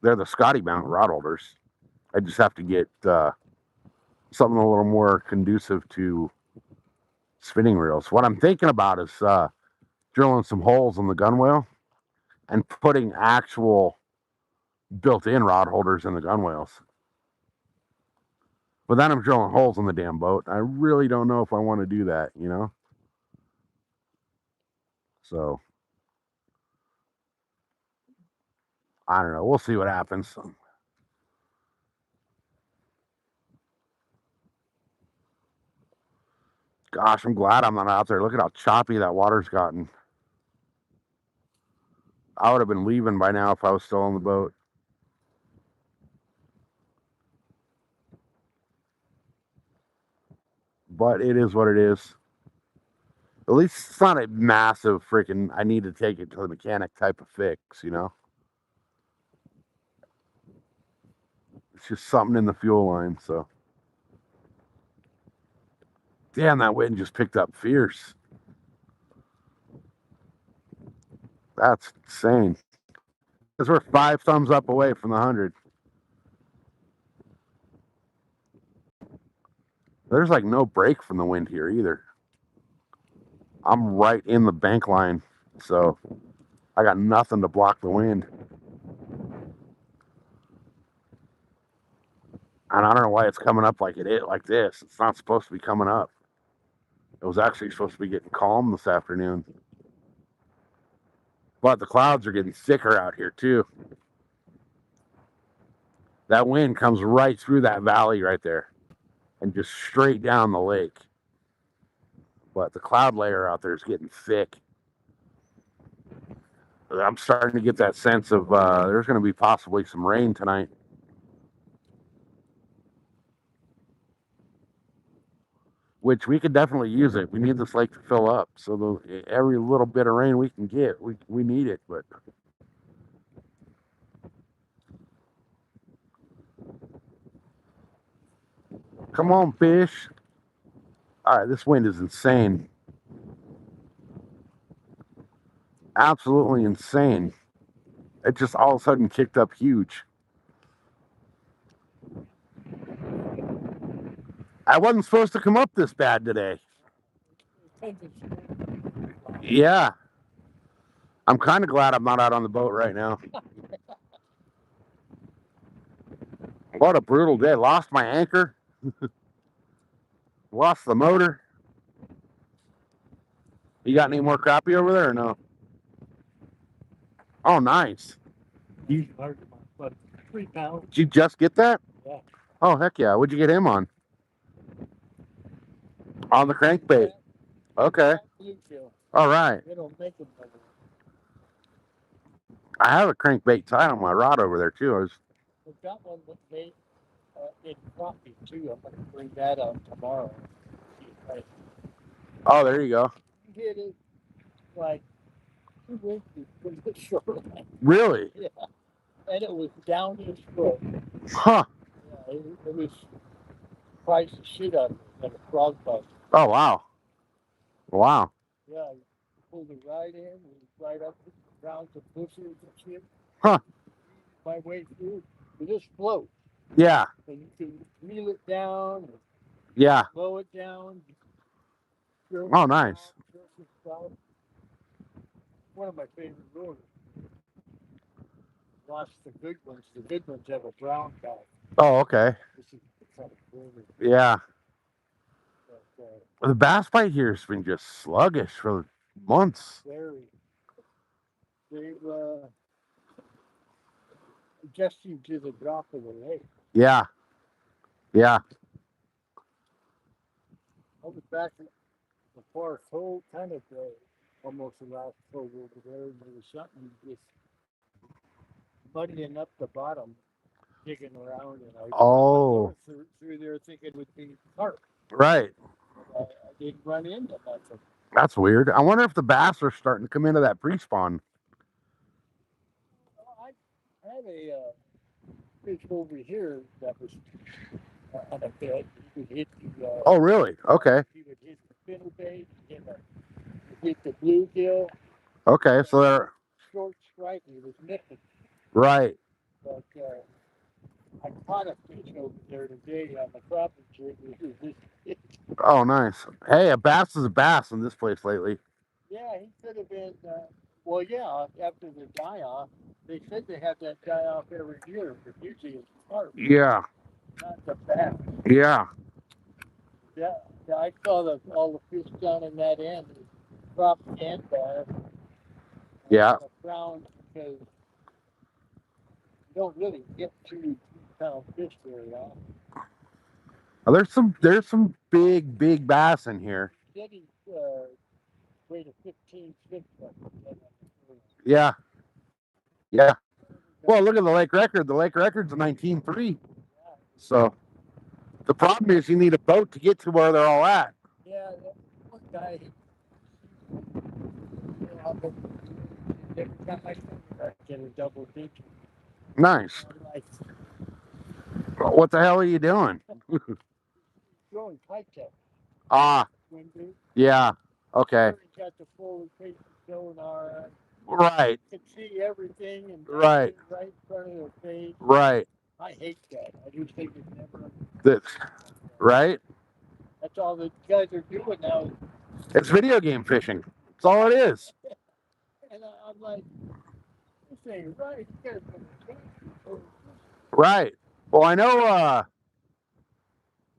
they're the Scotty mount rod holders. I just have to get something a little more conducive to spinning reels. What I'm thinking about is drilling some holes in the gunwale and putting actual built-in rod holders in the gunwales. But then I'm drilling holes in the damn boat. I really don't know if I want to do that, you know? So, I don't know. We'll see what happens. Gosh, I'm glad I'm not out there. Look at how choppy that water's gotten. I would have been leaving by now if I was still on the boat. But it is what it is. At least it's not a massive freaking, I need to take it to the mechanic type of fix, you know? It's just something in the fuel line, so. Damn, that wind just picked up fierce. That's insane. Because we're 5 thumbs up away from the 100. There's like no break from the wind here either. I'm right in the bank line, so I got nothing to block the wind. And I don't know why it's coming up like like this. It's not supposed to be coming up. It was actually supposed to be getting calm this afternoon. But the clouds are getting thicker out here too. That wind comes right through that valley right there and just straight down the lake. But the cloud layer out there is getting thick. I'm starting to get that sense of there's going to be possibly some rain tonight. Which we could definitely use it. We need this lake to fill up. So every little bit of rain we can get, we need it. But come on, fish. All right, this wind is insane. Absolutely insane. It just all of a sudden kicked up huge. I wasn't supposed to come up this bad today. Yeah. I'm kind of glad I'm not out on the boat right now. What a brutal day. Lost my anchor. Lost the motor. You got any more crappie over there or no? Oh, nice. He's hard to but 3 pounds. Did you just get that? Yeah. Oh, heck yeah. What'd you get him on? On the crankbait. Okay. All right. They don't make them like that. I have a crankbait tied on my rod over there too. We've got one that made in coffee too. I'm going to bring that out tomorrow. Oh, there you go. He hit it like 2 inches from the shoreline. Really? Yeah. And it was down his foot. Huh. Yeah, it was priced the shit out of it like a frog bite. Oh, wow. Wow. Yeah, he pulled it right in, it was right up around the bushes and shit. Huh. My way through. It just floats. Yeah. So you can reel it down, Yeah. slow it down, throw Oh, some nice. off, throw some stuff. One of my favorite lures. Lost the good ones. The good ones have a brown color. Oh, okay. This is kind of cool. Yeah. But, The bass bite here has been just sluggish for months. very, they've adjusting to the drop of the lake. Yeah. Yeah. I was back in the far cove, kind of almost the last cove over there, and there was something just muddying up the bottom, digging around, and I run my Oh, lure through there thinking it would be carp. right. I didn't run into nothing. That's weird. I wonder if the bass are starting to come into that pre-spawn. I had a fish over here that was on a bed. He would hit the. Oh, really? Okay. He would hit the spinnerbait, hit the bluegill. Okay. So they're Short strike. He was missing, right. but I caught a fish over there today on the crappie jig. Oh, nice. Hey, a bass is a bass in this place lately. Yeah, he could have been. Well, yeah, after the die off, they said they have that die off every year, but usually it's carp, Yeah. not the bass. Yeah. Yeah, yeah, I saw all the fish down in that end, crop and bass. Yeah. I found because you don't really get 2 pound fish very often. There's some big bass in here. Said he weighed a 15 6. Yeah. Yeah. Well, look at the lake record. The lake record's a 19.3. So the problem is you need a boat to get to where they're all at. Yeah, that one guy. Every time I get a double digit. Nice. I'm like What the hell are you doing? throwing kite tech. Ah, yeah. Okay. He got the full face sonar. Right. You can see everything and Right. right in front of their face. Right. I hate that. I just think it's never. That's right. That's all the guys are doing now. It's video game fishing. That's all it is. And I'm like, this ain't right. You gotta put Right. Well, I know.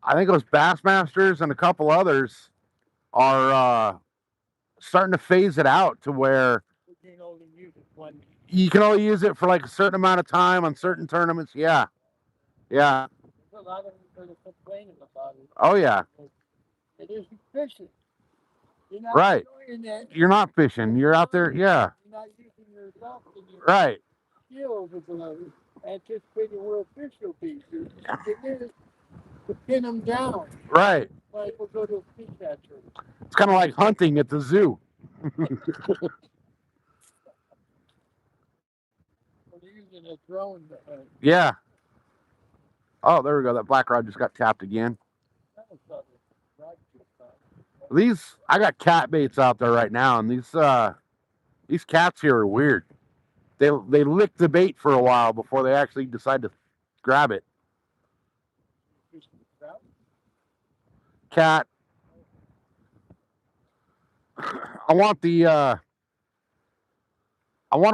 I think it was Bassmasters and a couple others are starting to phase it out to where you can only use it one. you can only use it for like a certain amount of time on certain tournaments. Yeah. Yeah. There's a lot of them that are complaining about it. Oh yeah. It isn't fishing. You're not Right. enjoying it. You're not fishing. You're out there. Yeah. You're not using yourself and your Right. skills anticipating where a fish will be. You're using it to pin them down. Right. Like we'll go to a fish hatchery. It's kind of like hunting at the zoo. We're using a drone to hunt. Yeah. Oh, there we go. That black rod just got tapped again. That was something. Right, just These, I got cat baits out there right now, and these cats here are weird. They lick the bait for a while before they actually decide to grab it. Cat. I want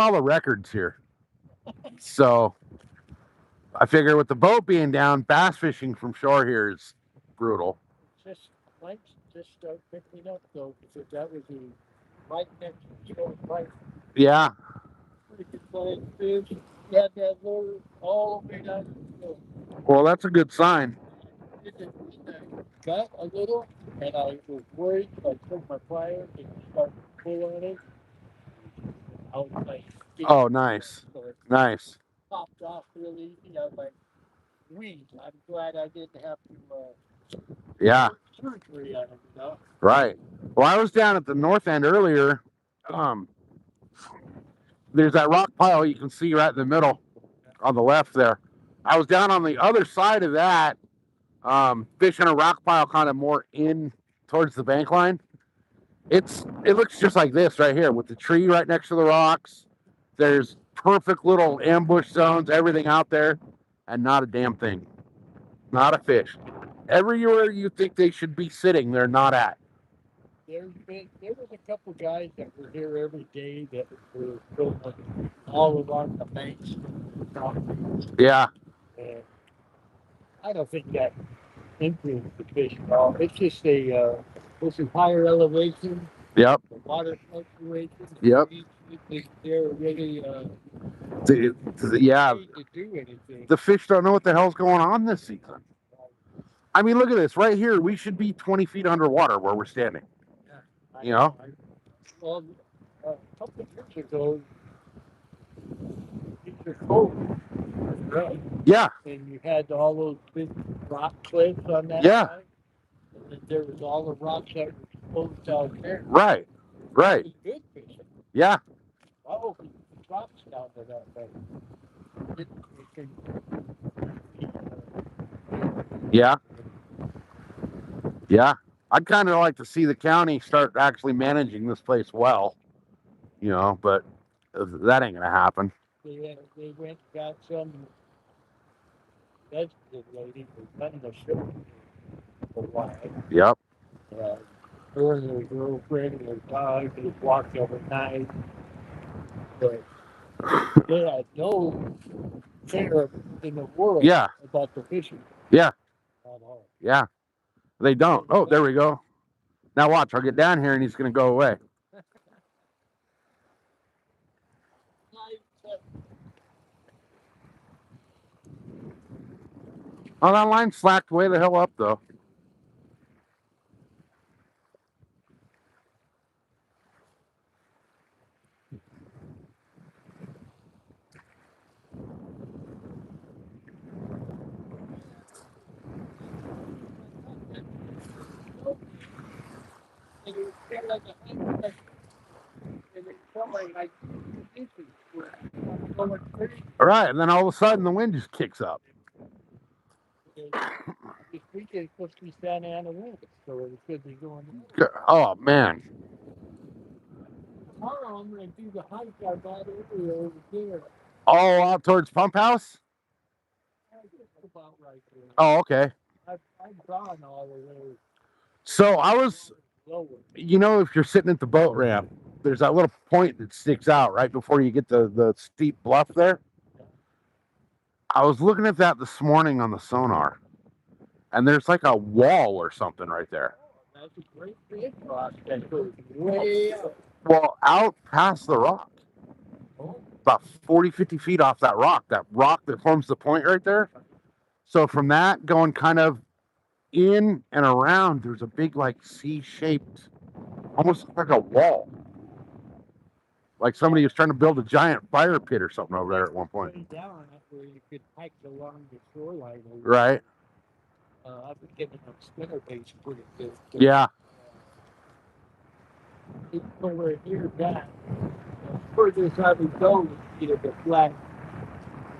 all the records here. So I figure with the boat being down, bass fishing from shore here is brutal. Just start picking up though, because that was the right next to the right. Yeah. Pretty good sized fish. Had that lure all the way down to the field. Well, that's a good sign. Got a little, and I was worried. I took my pliers and started pulling it. I was like, oh, nice, so it nice. popped off really easy. I was like, "Weed." I'm glad I didn't have to. Yeah. Surgery on it, you know. Right. Well, I was down at the north end earlier. There's that rock pile you can see right in the middle on the left there. I was down on the other side of that, fishing a rock pile kind of more in towards the bank line. It looks just like this right here with the tree right next to the rocks. There's perfect little ambush zones, everything out there. and not a damn thing. Not a fish. Everywhere you think they should be sitting, they're not at. There was a couple guys that were here every day that were filming all along the banks. Yeah. And I don't think that influenced the fish at all. It's just this is higher elevation. Yep. The water fluctuations. Yep. They're really Yeah. to do anything. The fish don't know what the hell's going on this season. I mean, look at this right here. We should be 20 feet underwater where we're standing. Yeah, you know? Well, a couple of years ago, it's a cove, right? Yeah. And you had all those big rock cliffs on that Yeah. side. And there was all the rocks that were exposed out there. Right. Right. It was good fishing. Yeah. I hope it drops down to that way. Yeah. Yeah. I'd kind of like to see the county start actually managing this place well, but that ain't going to happen. They went and got some vegetable lady who run the show for a while. Yep. Her and her girlfriend and her dog, they walked overnight. But they had no care in the world about the fishing. Yeah. At all. Yeah. They don't. Oh, there we go. Now watch. I'll get down here and he's going to go away. Oh, that line slacked way the hell up, though. All right, and then all of a sudden the wind just kicks up. This weekend is supposed to be Santa Ana wind, so it could be going. Oh man. Tomorrow I'm going to do the hike I got over there. Oh, out towards Pump House? About right there. Oh, okay. I've gone all the way. So I was, if you're sitting at the boat ramp, there's that little point that sticks out right before you get the steep bluff there. I was looking at that this morning on the sonar, and there's like a wall or something right there. That's a great big rock that goes way up. Well, out past the rock. About 40, 50 feet off that rock that forms the point right there. So from that, going kind of in and around, there's a big, like, C-shaped, almost like a wall. Like somebody was trying to build a giant fire pit or something over there at one point. Down where you could hike along the shoreline. Right. I've been getting them spinner baits pretty good. Yeah. It's nowhere near that. Furthest I would go would be to the flat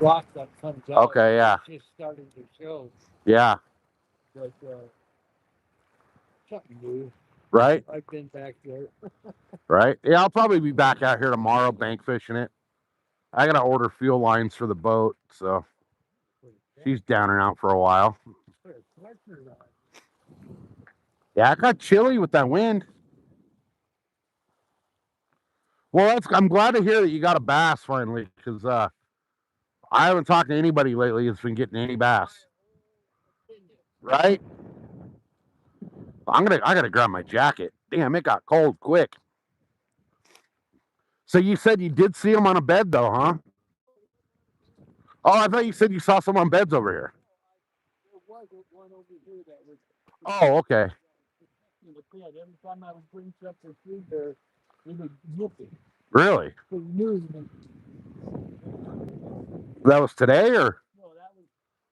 rock that comes out. Okay, yeah. It's just starting to show. Yeah. But something new. Right. I've been back there. Right. Yeah, I'll probably be back out here tomorrow bank fishing it. I gotta order fuel lines for the boat, so she's down and out for a while. Yeah, it got chilly with that wind. Well, I'm glad to hear that you got a bass finally, because I haven't talked to anybody lately that's been getting any bass. Right? I gotta grab my jacket. Damn, it got cold quick. So you said you did see them on a bed though, huh? Oh, I thought you said you saw some on beds over here. There was one over here that was. Oh, okay. Every time I would bring something through there, it would nip it. Really? That was today, or? No, that was.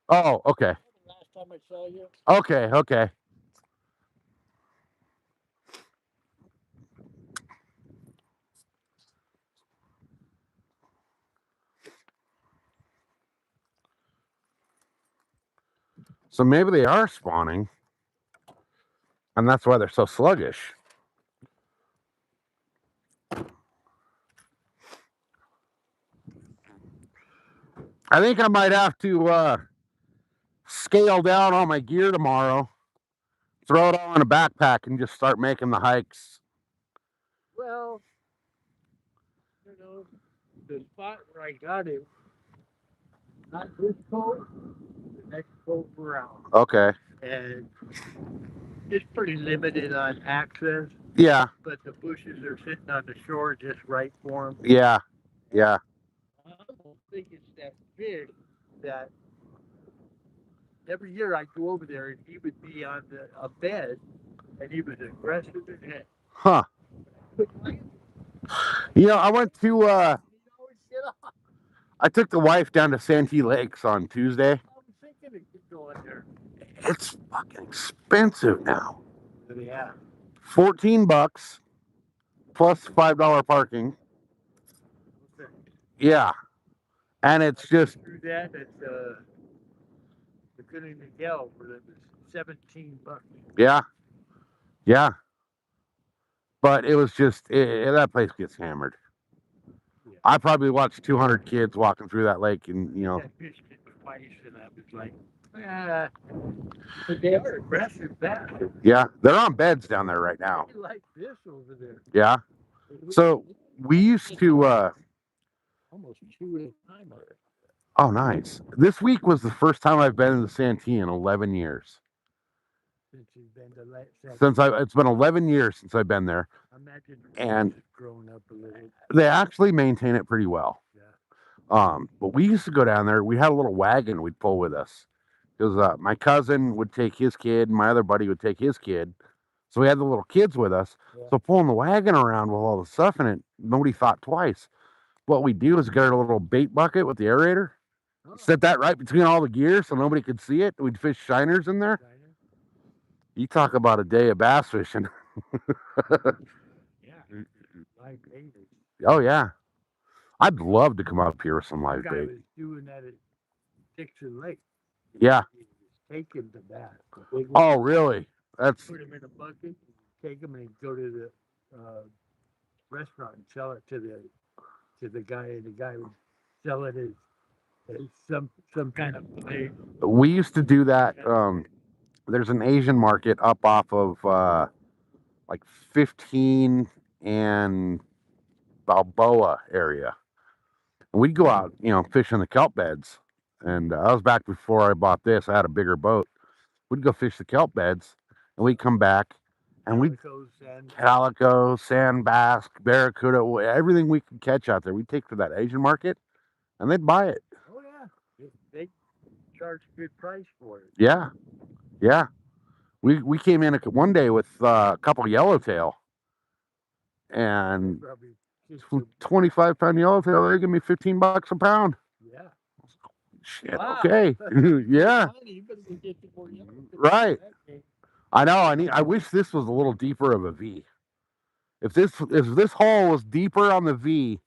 Oh, okay. Last time I saw you. Okay, okay. So maybe they are spawning, and that's why they're so sluggish. I think I might have to scale down all my gear tomorrow, throw it all in a backpack, and just start making the hikes. Well, the spot where I got it, not this cove, the next cove around. Okay. And it's pretty limited on access, Yeah. but the bushes are sitting on the shore just right for them. Yeah. Yeah. I almost think it's that big that every year I go over there and he would be on a bed and he was aggressive in it. Huh. I went to He'd always get up. I took the wife down to Santee Lakes on Tuesday. I was thinking of going there. It's fucking expensive now. Yeah. $14 plus $5 parking. Okay. Yeah. And it's just Through that at the Good and Miguel where it was $17. yeah. Yeah. But it was just that place gets hammered. Yeah. I probably watched 200 kids walking through that lake, and Catfish twice, and I was like, yeah. But they are aggressive back. yeah, they're on beds down there right now. They like this over there. Yeah. So we used to. Almost 2 at a time already. Oh, nice. This week was the first time I've been in the Santee in 11 years. Since you've been to It's been 11 years since I've been there. I imagine And it's grown up a little. They actually maintain it pretty well. Yeah. But we used to go down there. We had a little wagon we'd pull with us. Because my cousin would take his kid, and my other buddy would take his kid. So we had the little kids with us. Yeah. So pulling the wagon around with all the stuff in it, nobody thought twice. What we do is get our little bait bucket with the aerator, set that right between all the gear so nobody could see it. We'd fish shiners in there. You talk about a day of bass fishing. Yeah. Live bait. Oh, yeah. I'd love to come up here with some live guy bait. was doing that at Dixon Lake. Yeah. He was taking the bass. Oh, really? That's Put him in a bucket, take him, and he'd go to the restaurant and sell it to the guy, and the guy would sell it as some kind of play. We used to do that. There's an Asian market up off of like 15 and Balboa area. And we'd go out, fish in the kelp beds. And I was back before I bought this. I had a bigger boat. We'd go fish the kelp beds, and we'd come back, and we'd calico, sand bass, barracuda, everything we could catch out there. We'd take to that Asian market, and they'd buy it. Oh yeah, they charge a good price for it. Yeah, yeah. We came in one day with a couple yellowtail, and 25-pound yellowtail. They give me $15 a pound. Yeah. Shit. Wow. Okay. Yeah. Right. I know. I wish this was a little deeper of a V. If this hole was deeper on the V,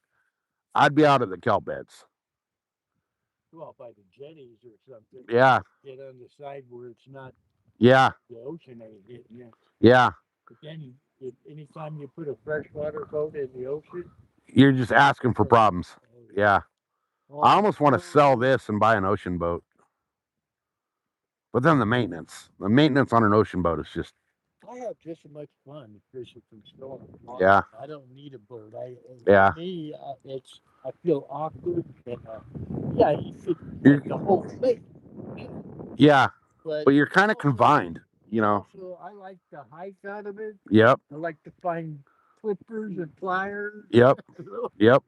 I'd be out at the kelp beds. Well, by the jetties or something. Yeah. Get on the side where it's not. Yeah. The ocean ain't hitting you. Yeah. But then, anytime you put a freshwater boat in the ocean, you're just asking for problems. Yeah. I almost want to sell this and buy an ocean boat. But then the maintenance on an ocean boat is just. I have just as much fun fishing from shore. Yeah. I don't need a boat. Yeah. For me, I feel awkward. And, yeah, you could the whole thing. Yeah. But you're kind of confined, So I like to hike out of it. Yep. I like to find clippers and pliers. Yep. Yep.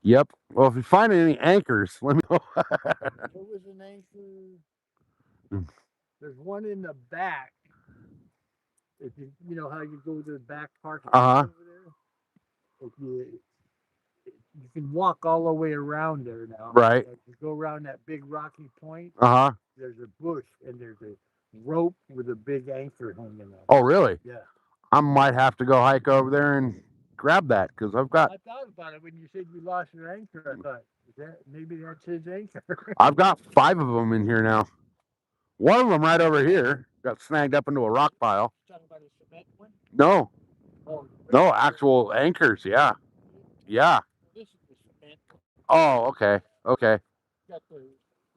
Yep. Well, if you find any anchors, let me know. There was an anchor. There's one in the back. If you know how you go to the back parking lot over there. If you can walk all the way around there now. Right. If you go around that big rocky point. There's a bush and there's a rope with a big anchor hanging on. Oh, really? Yeah. I might have to go hike over there and grab that because I've got. I thought about it when you said you lost your anchor. I thought maybe that's his anchor. I've got 5 of them in here now. One of them right over here got snagged up into a rock pile. You talking about a cement one? No. Oh, no, actual anchors. Yeah. Yeah. This is the cement. Oh, okay. Okay. got the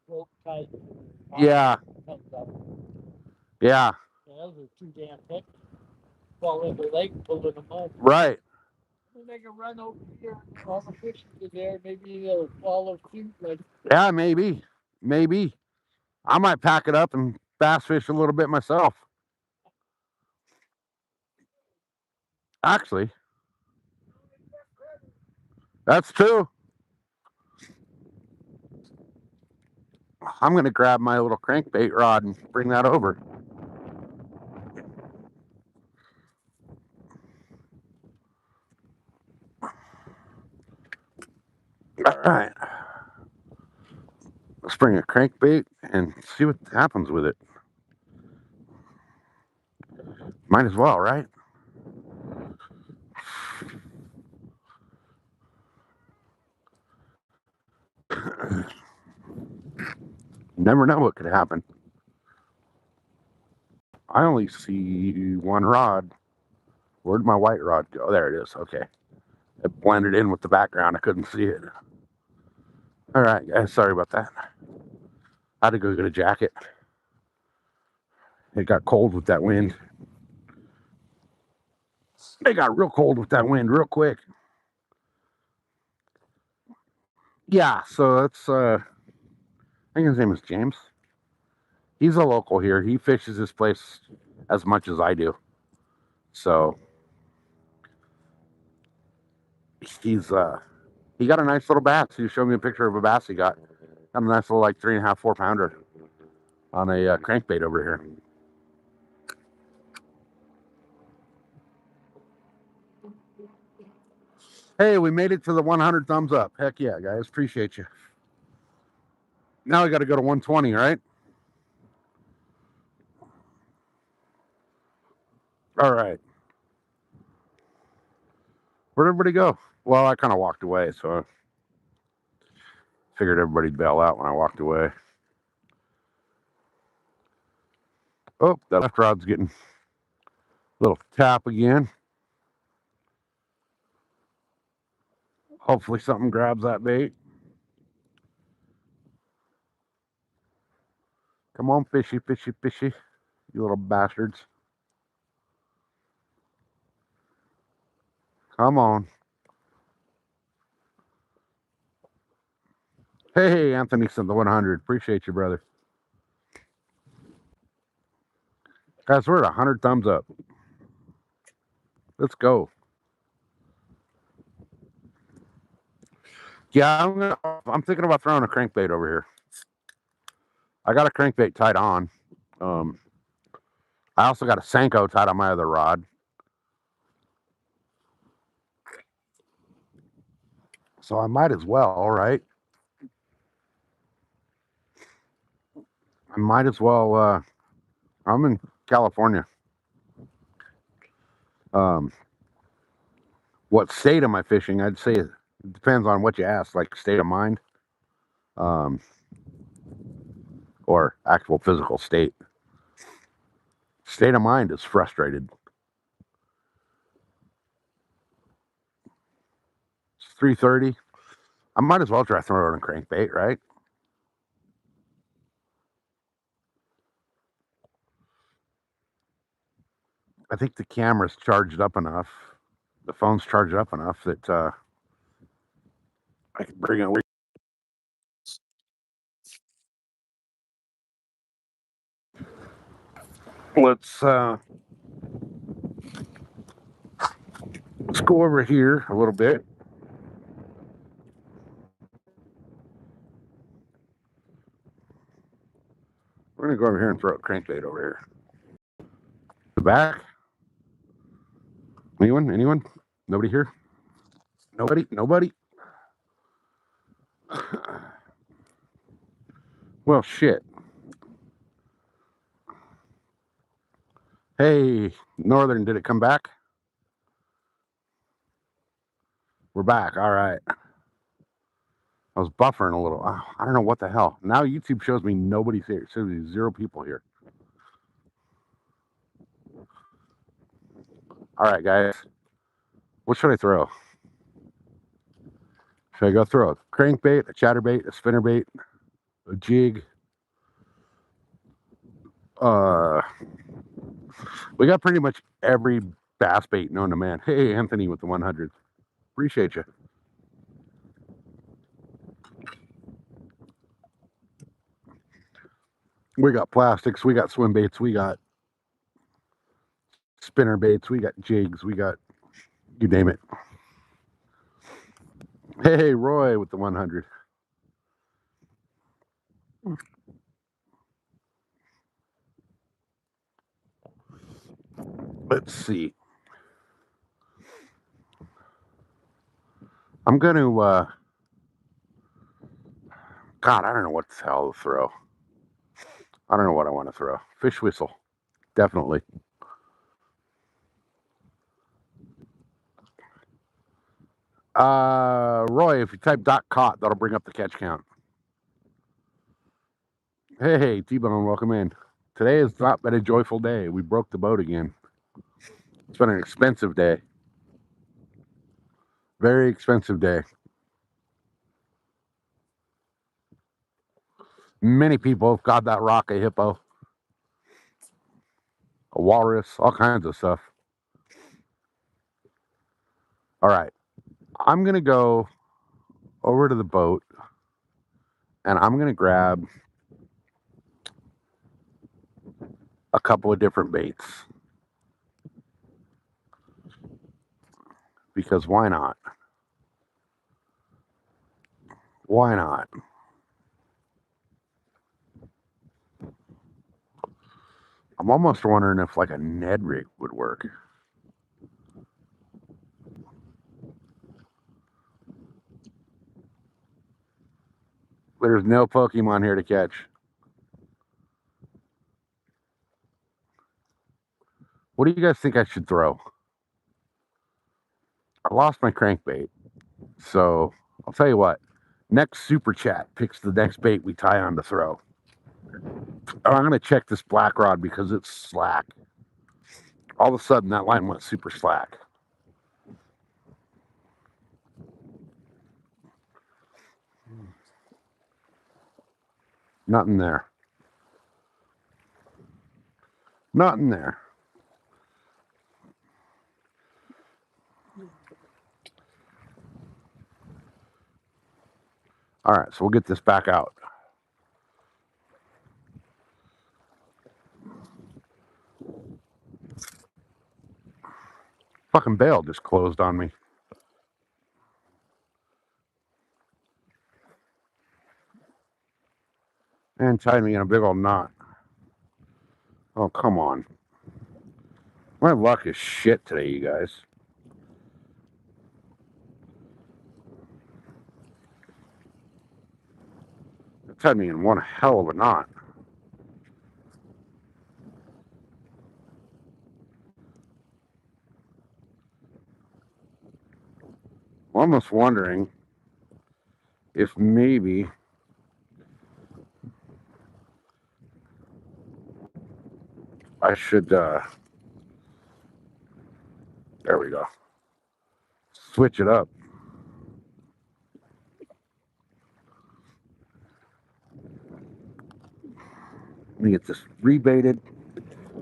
rope tied. To the Yeah. comes up. Yeah. Yeah, those are too damn thick. Fall in the lake, pull in the mud. Right. They can run over here. All the fish are there. Maybe they'll follow suit. Like Yeah, maybe. Maybe. I might pack it up and bass fish a little bit myself. Actually, that's true. I'm going to grab my little crankbait rod and bring that over. All right. Let's bring a crankbait and see what happens with it. Might as well, right? Never know what could happen. I only see one rod. Where'd my white rod go? There it is. Okay. It blended in with the background. I couldn't see it. All right, guys. Sorry about that. I had to go get a jacket. It got cold with that wind. It got real cold with that wind real quick. Yeah, so it's I think his name is James. He's a local here. He fishes this place as much as I do. So he's he got a nice little bass. He showed me a picture of a bass he got. Got a nice little like 3.5, 4 pounder on a crankbait over here. Hey, we made it to the 100 thumbs up. Heck yeah, guys. Appreciate you. Now we got to go to 120, right? All right. Where'd everybody go? Well, I kind of walked away, so I figured everybody'd bail out when I walked away. Oh, that left rod's getting a little tap again. Hopefully something grabs that bait. Come on, fishy, fishy, fishy. You little bastards. Come on. Hey, Anthony sent the 100. Appreciate you, brother. Guys, we're at 100 thumbs up. Let's go. Yeah, I'm thinking about throwing a crankbait over here. I got a crankbait tied on. I also got a Senko tied on my other rod. So I might as well, right? I might as well. I'm in California. What state am I fishing? I'd say it depends on what you ask, like state of mind, or actual physical state. State of mind is frustrated. It's 3:30. I might as well try throwing a crankbait, right? I think the camera's charged up enough. The phone's charged up enough that I can bring it. Let's go over here a little bit. We're gonna go over here and throw a crankbait over here. The back. Anyone? Anyone? Nobody here? Nobody? Nobody? Well, shit. Hey, Northern, did it come back? We're back. All right. I was buffering a little. Oh, I don't know what the hell. Now YouTube shows me nobody's here. It shows me 0 people here. All right, guys. What should I throw? Should I go throw a crankbait, a chatterbait, a spinnerbait? a jig. We got pretty much every bass bait known to man. Hey, Anthony with the 100. Appreciate you. We got plastics, we got swim baits, we got spinner baits, we got jigs, we got you name it. Hey, Roy with the 100. Let's see. I'm going to, God, I don't know what the hell to throw. I don't know what I want to throw. Fish whistle, definitely. Roy, if you type .caught, that'll bring up the catch count. Hey, T-Bone, welcome in. Today has not been a joyful day. We broke the boat again. It's been an expensive day. Very expensive day. Many people have got that rock, a hippo, a walrus, all kinds of stuff. All right. I'm going to go over to the boat and I'm going to grab a couple of different baits. Because why not? Why not? I'm almost wondering if like a Ned rig would work. There's no Pokemon here to catch. What do you guys think I should throw? I lost my crankbait. So I'll tell you what. Next super chat picks the next bait we tie on to throw. I'm going to check this black rod because it's slack. All of a sudden, that line went super slack. Nothing there. Nothing there. All right, so we'll get this back out. Fucking bail just closed on me. And tied me in a big old knot. Oh, come on. My luck is shit today, you guys. It tied me in one hell of a knot. I'm almost wondering if maybe I should, there we go. Switch it up. Let me get this rebaited,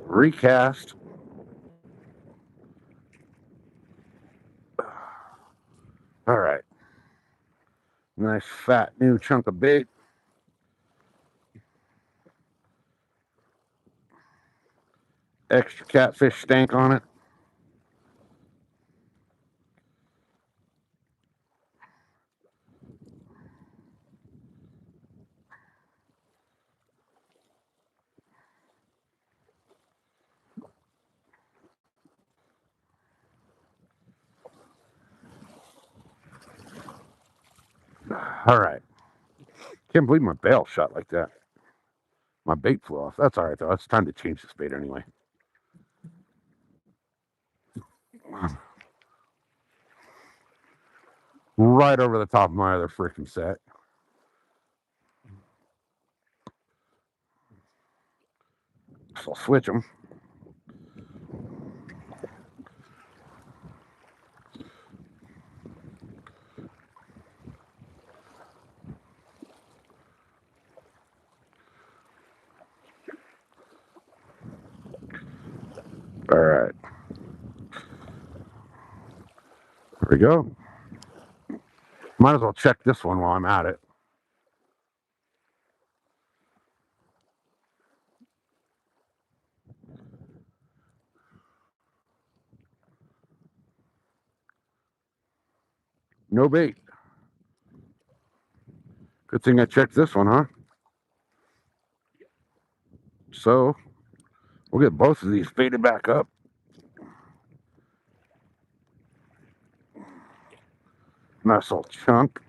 recast. All right. Nice fat new chunk of bait. Extra catfish stank on it. All right. Can't believe my bail shot like that. My bait flew off. That's all right, though. It's time to change this bait anyway. Right over the top of my other freaking set. So I'll switch them. There we go. Might as well check this one while I'm at it. No bait. Good thing I checked this one, huh? So we'll get both of these baited back up. Nice little chunk.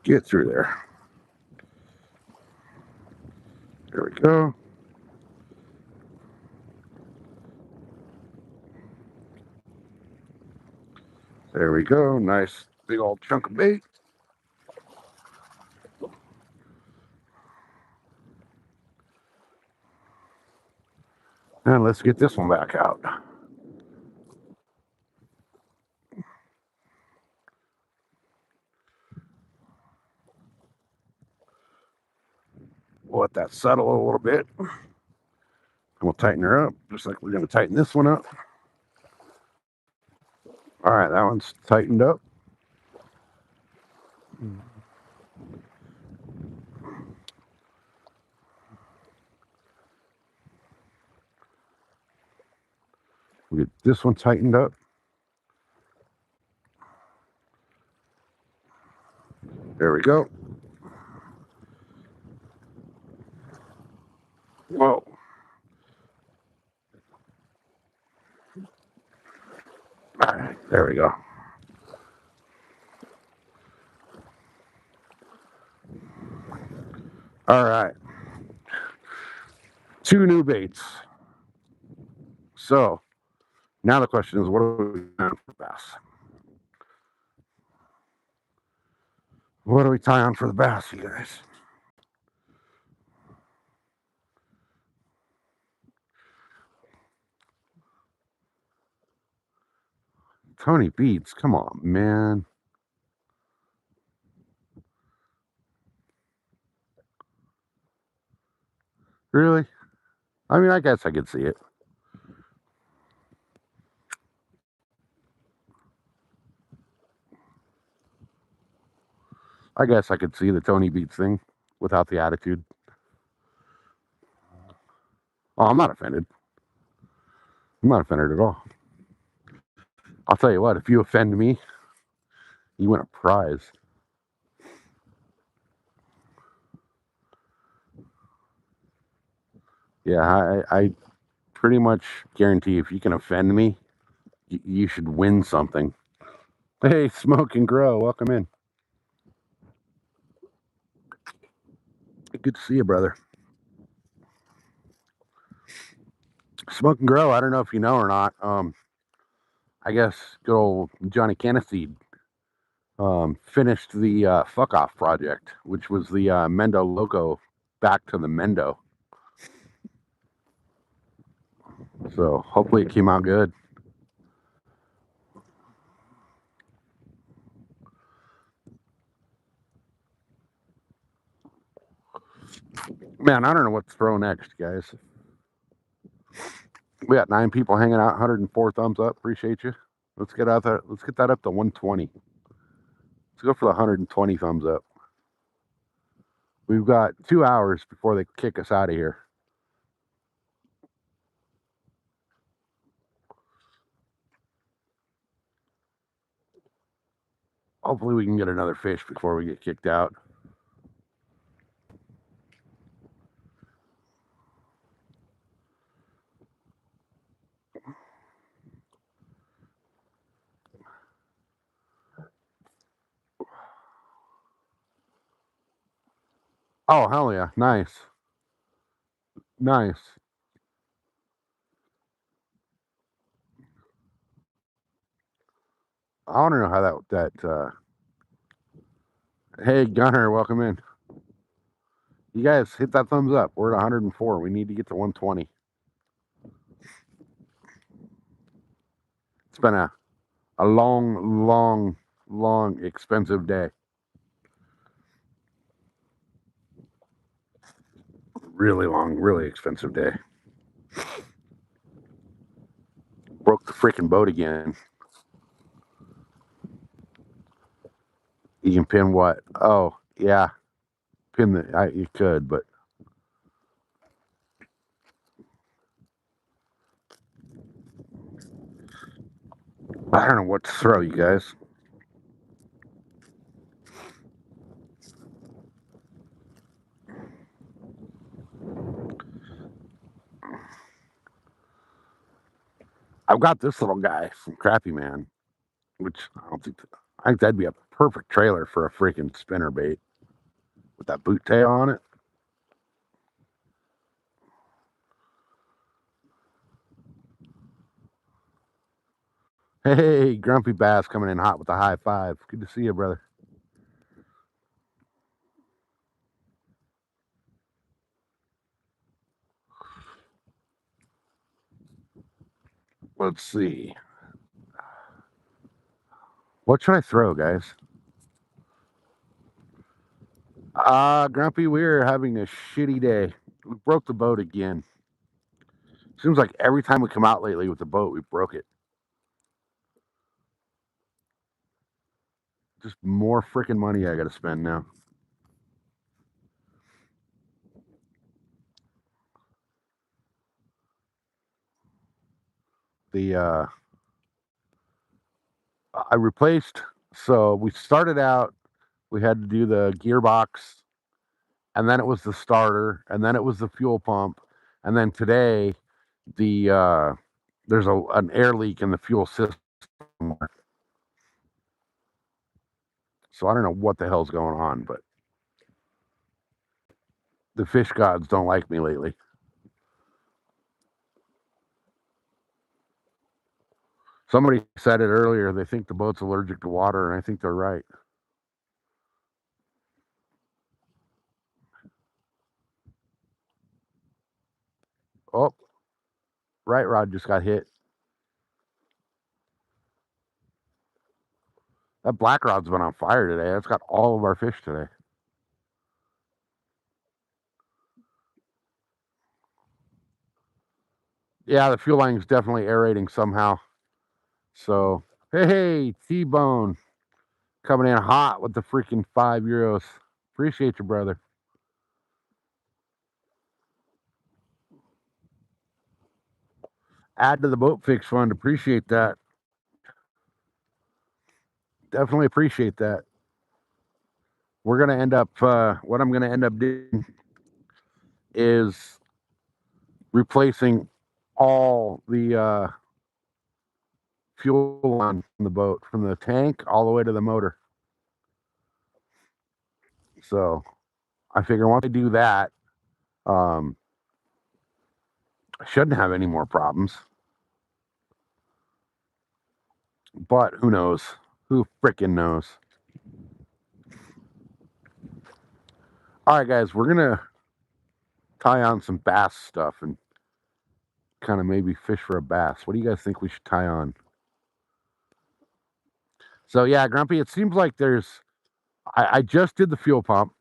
Get through there. There we go. There we go. Nice big old chunk of bait. And let's get this one back out. We'll let that settle a little bit. And we'll tighten her up, just like we're going to tighten this one up. All right, that one's tightened up. We'll get this one tightened up. There we go. Whoa. All right, there we go. All right. 2 new baits. So now the question is, what are we tying for bass? What do we tie on for the bass, you guys? Tony Beats, come on, man. Really? I mean, I guess I could see it. I guess I could see the Tony Beats thing without the attitude. Oh, I'm not offended. I'm not offended at all. I'll tell you what, if you offend me, you win a prize. Yeah, I pretty much guarantee if you can offend me, you should win something. Hey, Smoke and Grow, welcome in. Good to see you, brother. Smoke and Grow, I don't know if you know or not. I guess good old Johnny Canisteed finished the Fuck Off project, which was the Mendo Loco back to the Mendo. So hopefully it came out good. Man, I don't know what to throw next, guys. We got 9 people hanging out, 104 thumbs up. Appreciate you. Let's get out there. Let's get that up to 120. Let's go for the 120 thumbs up. We've got 2 hours before they kick us out of here. Hopefully we can get another fish before we get kicked out. Oh, hell yeah. Nice. Nice. I want to know how hey, Gunner, welcome in. You guys hit that thumbs up. We're at 104. We need to get to 120. It's been a long long, expensive day. Really long, really expensive day. Broke the freaking boat again. You can pin what? Oh, yeah. Pin the. You could, but. I don't know what to throw, you guys. I've got this little guy from Crappy Man, which I think that'd be a perfect trailer for a freaking spinner bait with that boot tail on it. Hey, Grumpy Bass coming in hot with a high five. Good to see you, brother. Let's see. What should I throw, guys? Grumpy, we're having a shitty day. We broke the boat again. Seems like every time we come out lately with the boat, we broke it. Just more freaking money I gotta spend now. The I replaced. So we started out. We had to do the gearbox, and then it was the starter, and then it was the fuel pump, and then today there's an air leak in the fuel system. So I don't know what the hell's going on, but the fish gods don't like me lately. Somebody said it earlier. They think the boat's allergic to water, and I think they're right. Oh, right rod just got hit. That black rod's been on fire today. It's got all of our fish today. Yeah, the fuel line is definitely aerating somehow. So, hey, T-Bone coming in hot with the freaking €5. Appreciate you, brother. Add to the boat fix fund. Appreciate that. Definitely appreciate that. We're gonna end up. What I'm gonna end up doing is replacing all the fuel line from the boat, from the tank all the way to the motor. So I figure once I do that, I shouldn't have any more problems. But who knows? Who frickin' knows? All right, guys, we're gonna tie on some bass stuff and kind of maybe fish for a bass. What do you guys think we should tie on? So yeah, Grumpy, it seems like I just did the fuel pump.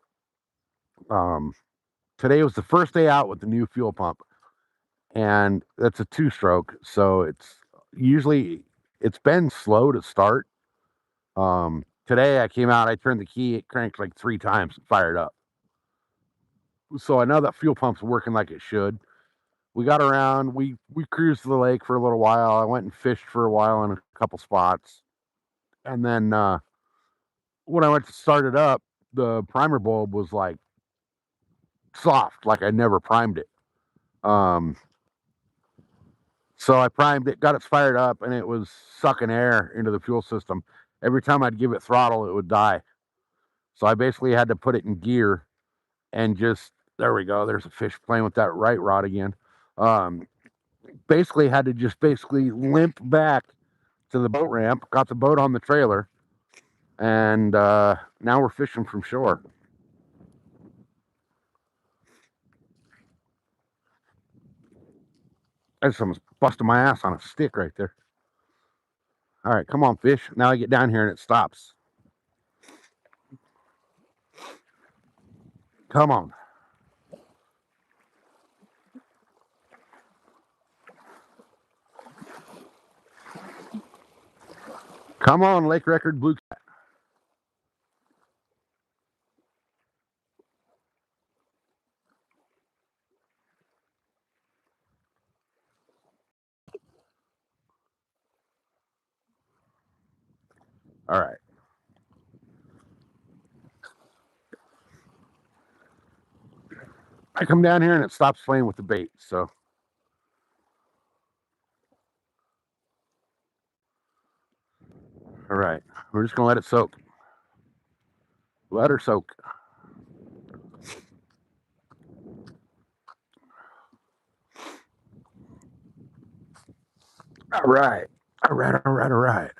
Today was the first day out with the new fuel pump, and that's a 2-stroke. So it's been slow to start. Today I came out, I turned the key, it cranked like 3 times and fired up. So I know that fuel pump's working like it should. We got around, we cruised the lake for a little while. I went and fished for a while in a couple spots. And then when I went to start it up, the primer bulb was like soft, like I never primed it. So I primed it, got it fired up, and it was sucking air into the fuel system. Every time I'd give it throttle, it would die. So I basically had to put it in gear and just, there we go. There's a fish playing with that right rod again. Basically had to just limp back to the boat ramp, got the boat on the trailer, and now we're fishing from shore. There's someone's busting my ass on a stick right there. All right, come on, fish. Now I get down here and it stops. Come on. Come on, Lake Record Blue Cat. All right. I come down here and it stops playing with the bait. So, all right. We're just going to let it soak. Let her soak. All right. All right. All right. All right.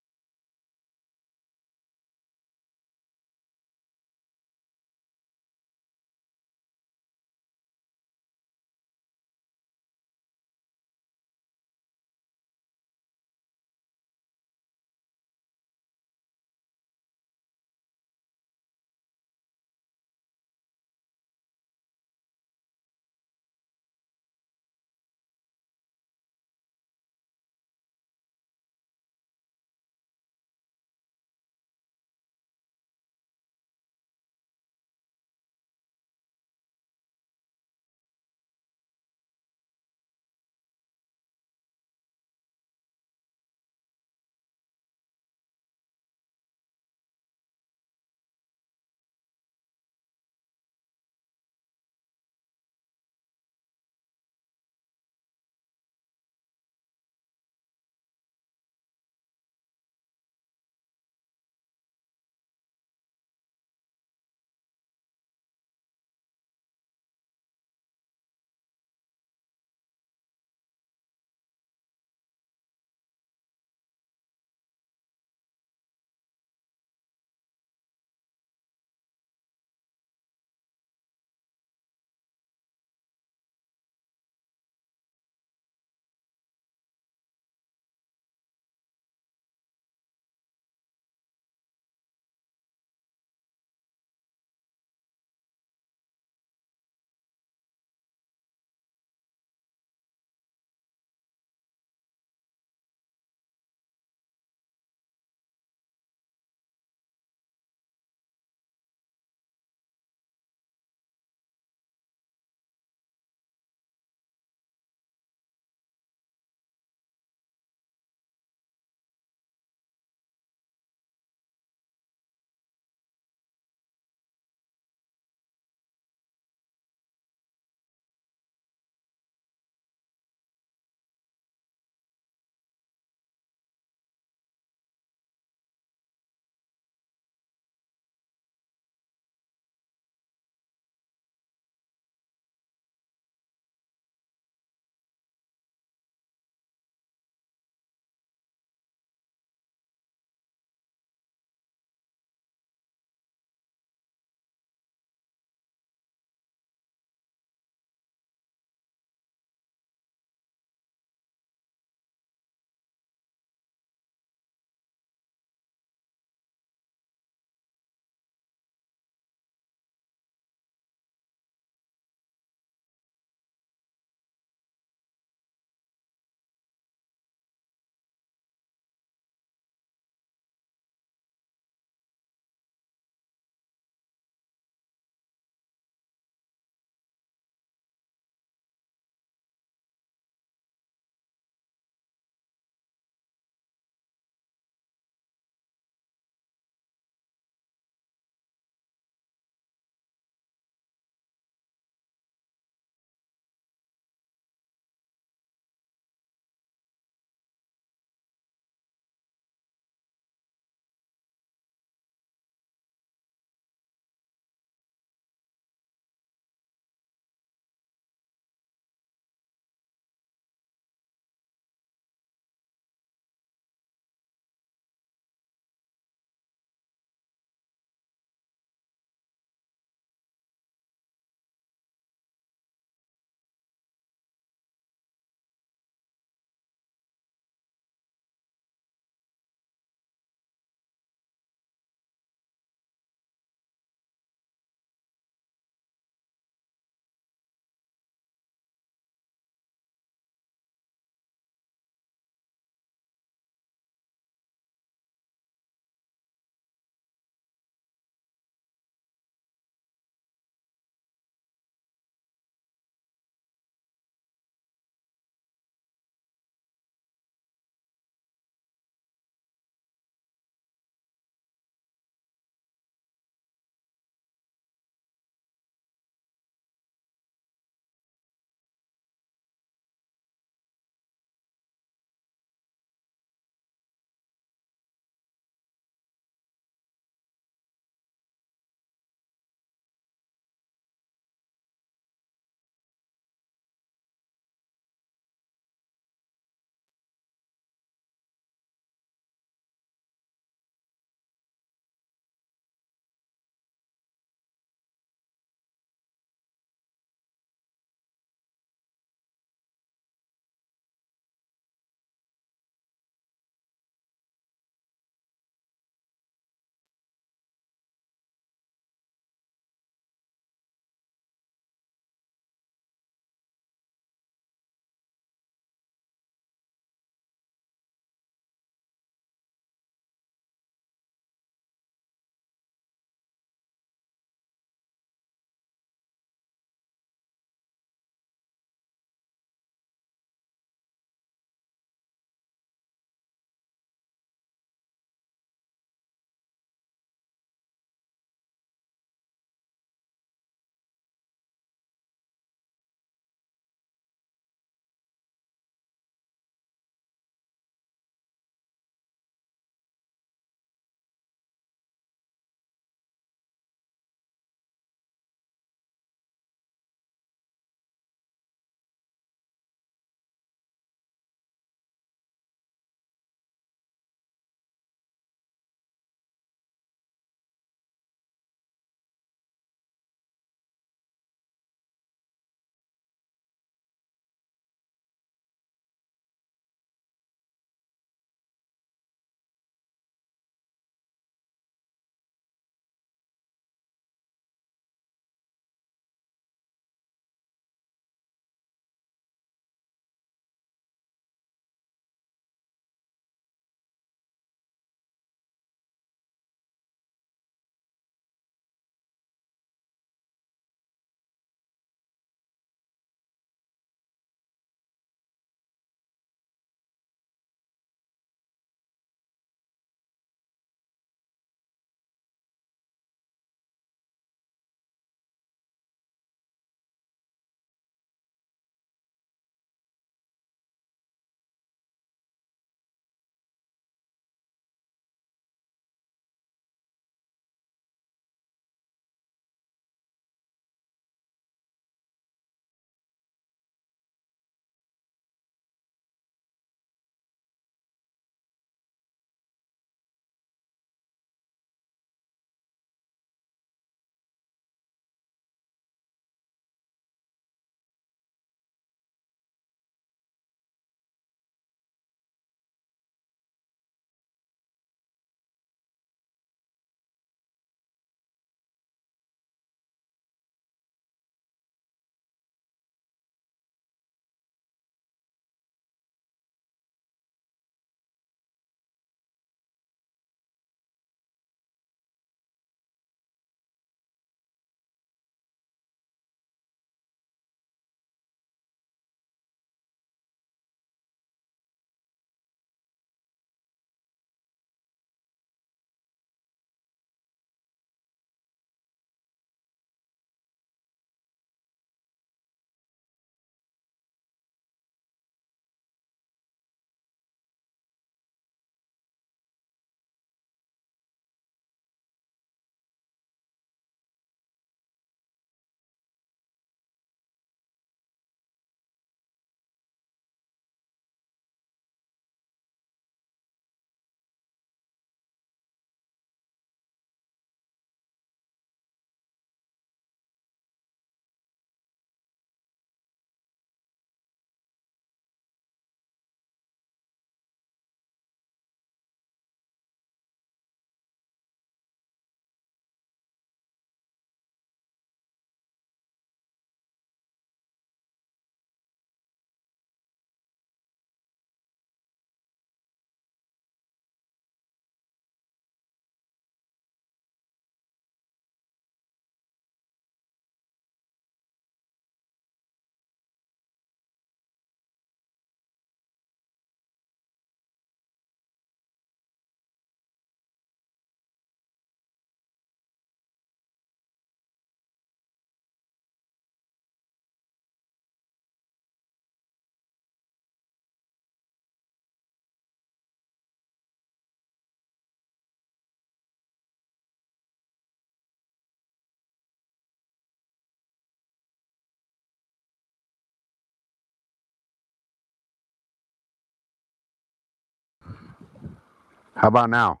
How about now?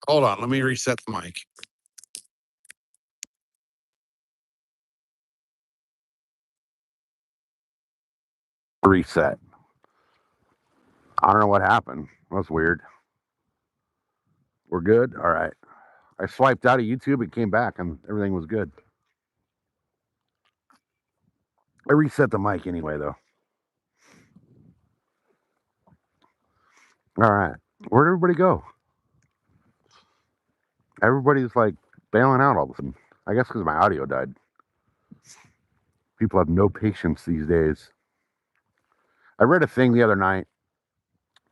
Hold on, let me reset the mic. Reset. I don't know what happened. That's weird. We're good? All right. I swiped out of YouTube and came back and everything was good. I reset the mic anyway, though. All right. Where'd everybody go? Everybody's like bailing out all of a sudden. I guess because my audio died. People have no patience these days. I read a thing the other night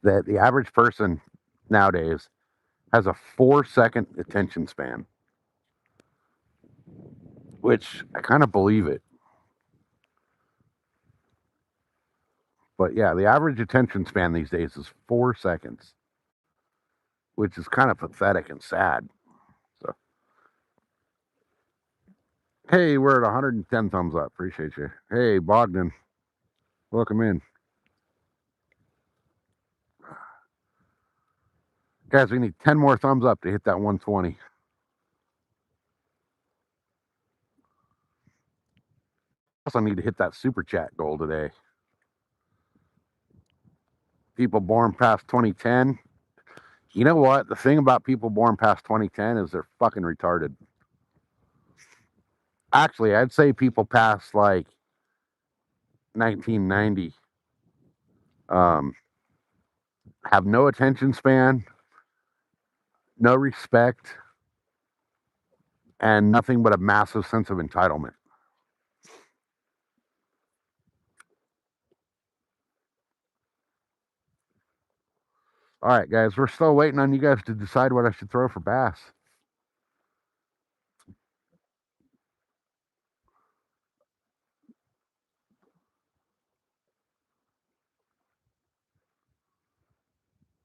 that the average person nowadays has a 4-second attention span, which I kind of believe it. But yeah, the average attention span these days is 4 seconds, which is kind of pathetic and sad. So, hey, we're at 110 thumbs up. Appreciate you. Hey, Bogdan, welcome in. Guys, we need 10 more thumbs up to hit that 120. Also need to hit that super chat goal today. People born past 2010. You know what? The thing about people born past 2010 is they're fucking retarded. Actually, I'd say people past like 1990 have no attention span, no respect, and nothing but a massive sense of entitlement. All right, guys, we're still waiting on you guys to decide what I should throw for bass.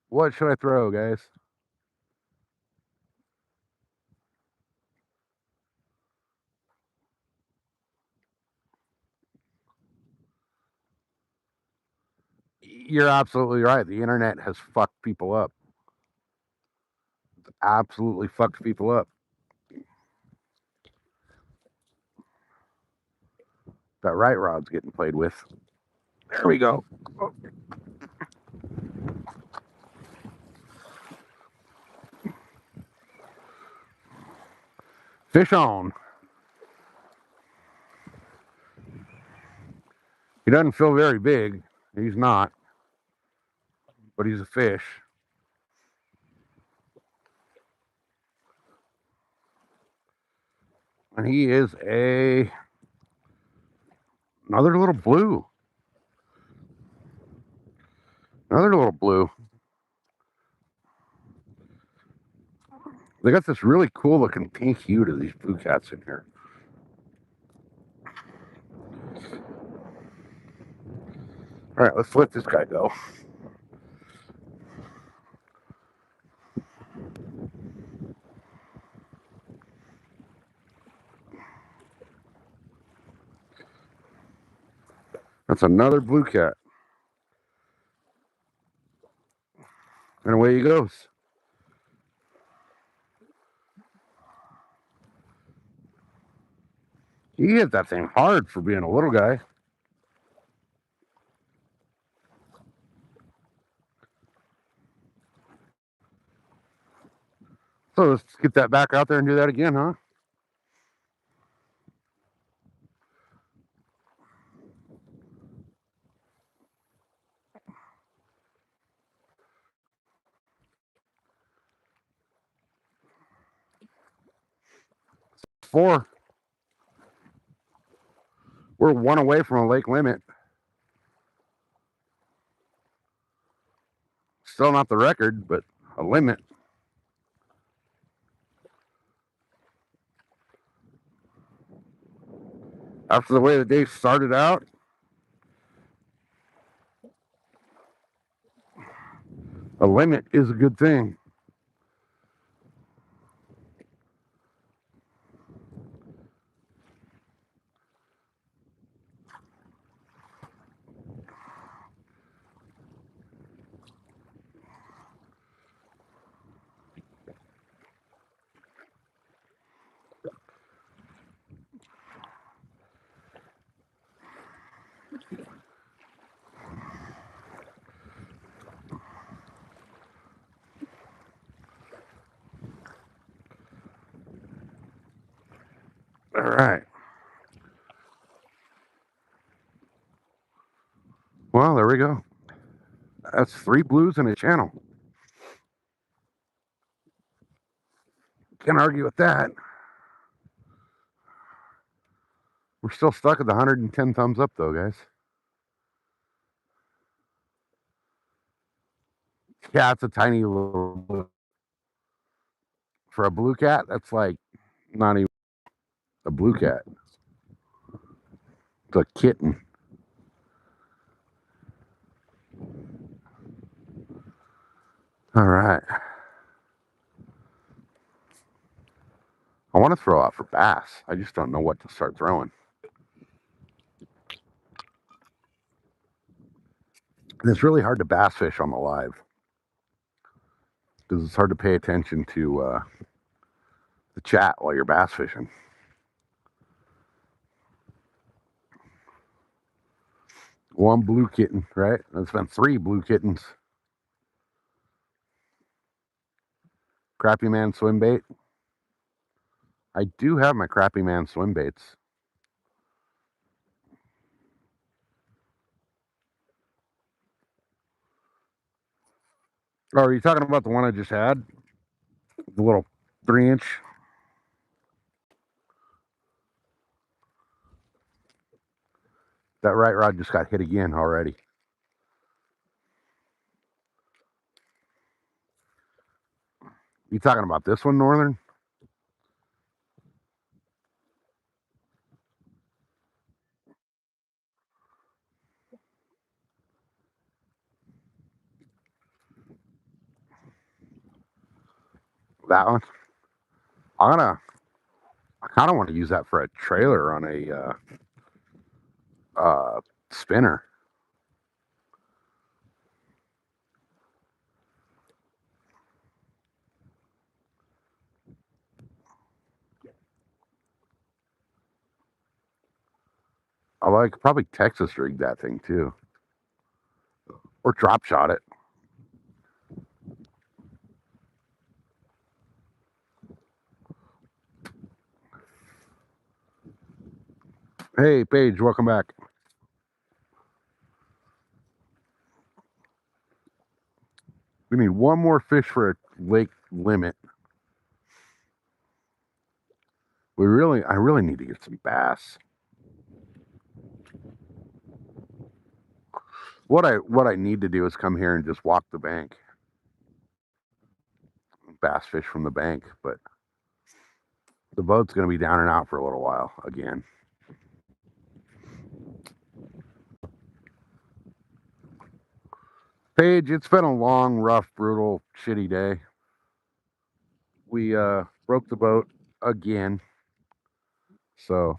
What should I throw, guys? You're absolutely right. The internet has fucked people up. Absolutely fucked people up. That right rod's getting played with. There we go. Oh. Fish on. He doesn't feel very big. He's not. But he's a fish. And he is another little blue. Another little blue. They got this really cool looking pink hue to these blue cats in here. All right, let's let this guy go. That's another blue cat. And away he goes. He hit that thing hard for being a little guy. So let's get that back out there and do that again, huh? Four. We're one away from a lake limit. Still not the record, but a limit. After the way the day started out, a limit is a good thing. All right. Well, there we go. That's 3 blues in a channel. Can't argue with that. We're still stuck at the 110 thumbs up, though, guys. Yeah, it's a tiny little blue. For a blue cat, that's like not even a blue cat. It's a kitten. All right. I want to throw out for bass. I just don't know what to start throwing. And it's really hard to bass fish on the live because it's hard to pay attention to the chat while you're bass fishing. One blue kitten, right? That's been 3 blue kittens. Crappy Man swim bait. I do have my Crappy Man swim baits. Oh, are you talking about the one I just had? The little 3-inch? That right rod just got hit again already. You talking about this one, Northern? That one? I kind of want to use that for a trailer on a spinner. I like probably Texas rig that thing too, or drop shot it. Hey, Paige, welcome back. We need one more fish for a lake limit. I really need to get some bass. What I need to do is come here and just walk the bank, bass fish from the bank. But the boat's going to be down and out for a little while again. Paige, it's been a long, rough, brutal, shitty day. We broke the boat again, so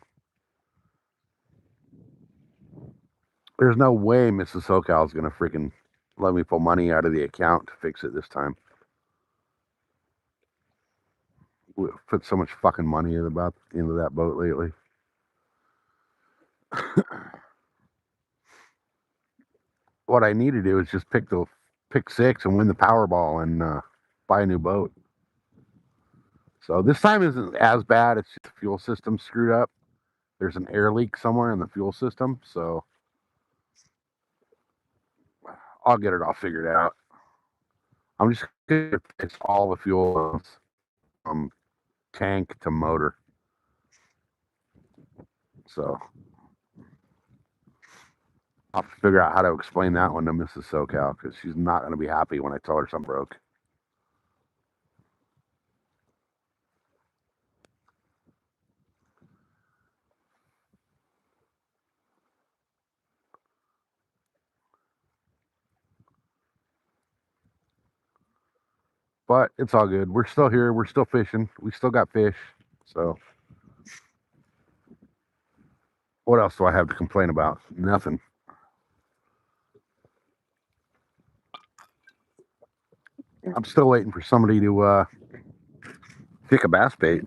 there's no way Mrs. SoCal is going to freaking let me pull money out of the account to fix it this time. We put so much fucking money into that boat lately. What I need to do is just pick 6 and win the Powerball and buy a new boat. So this time isn't as bad. It's just the fuel system screwed up. There's an air leak somewhere in the fuel system, so I'll get it all figured out. I'm just gonna fix all the fuel from tank to motor. So I'll have to figure out how to explain that one to Mrs. SoCal because she's not going to be happy when I tell her something broke. But it's all good. We're still here. We're still fishing. We still got fish. So what else do I have to complain about? Nothing. I'm still waiting for somebody to pick a bass bait.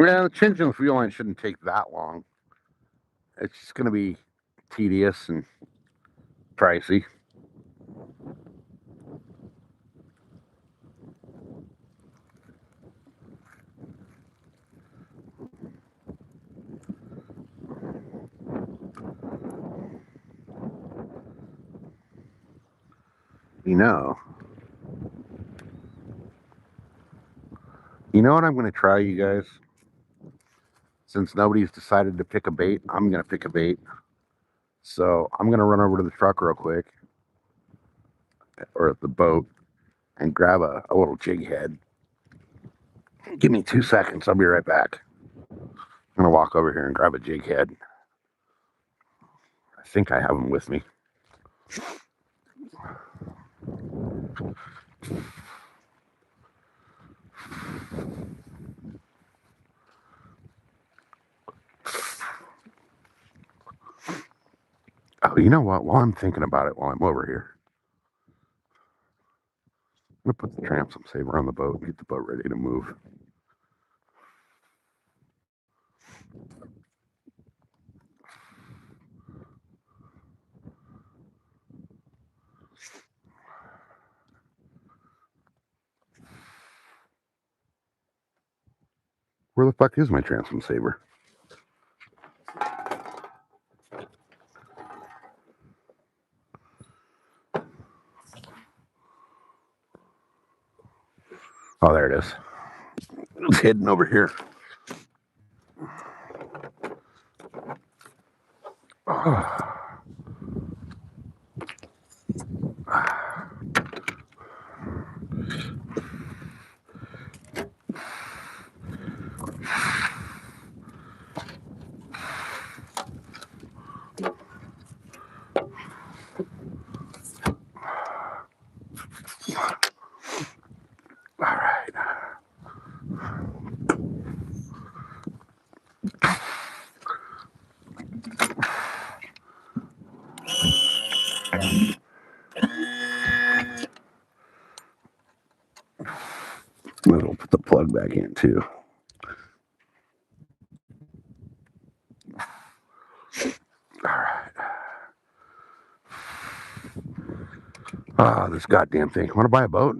Yeah, changing the fuel line shouldn't take that long. It's just going to be tedious and pricey. You know what I'm going to try, you guys? Since nobody's decided to pick a bait, I'm going to pick a bait. So I'm going to run over to the truck real quick, or the boat, and grab a little jig head. Give me 2 seconds. I'll be right back. I'm going to walk over here and grab a jig head. I think I have them with me. Oh, you know what? While I'm thinking about it, while I'm over here, I'm going to put the transom saver on the boat and get the boat ready to move. Where the fuck is my transom saver? Oh, there it is. It's hidden over here. Oh. All right. We'll put the plug back in too. All right. Ah, this goddamn thing. Want to buy a boat?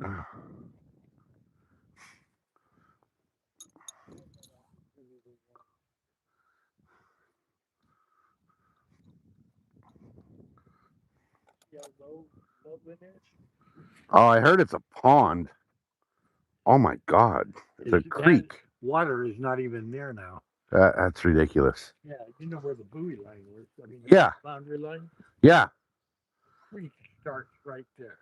Oh, I heard it's a pond. Oh my God. It's a creek. Water is not even there now. That's ridiculous. Yeah, you know where the buoy line was. I mean, Yeah. boundary line. Yeah. Creek starts right there.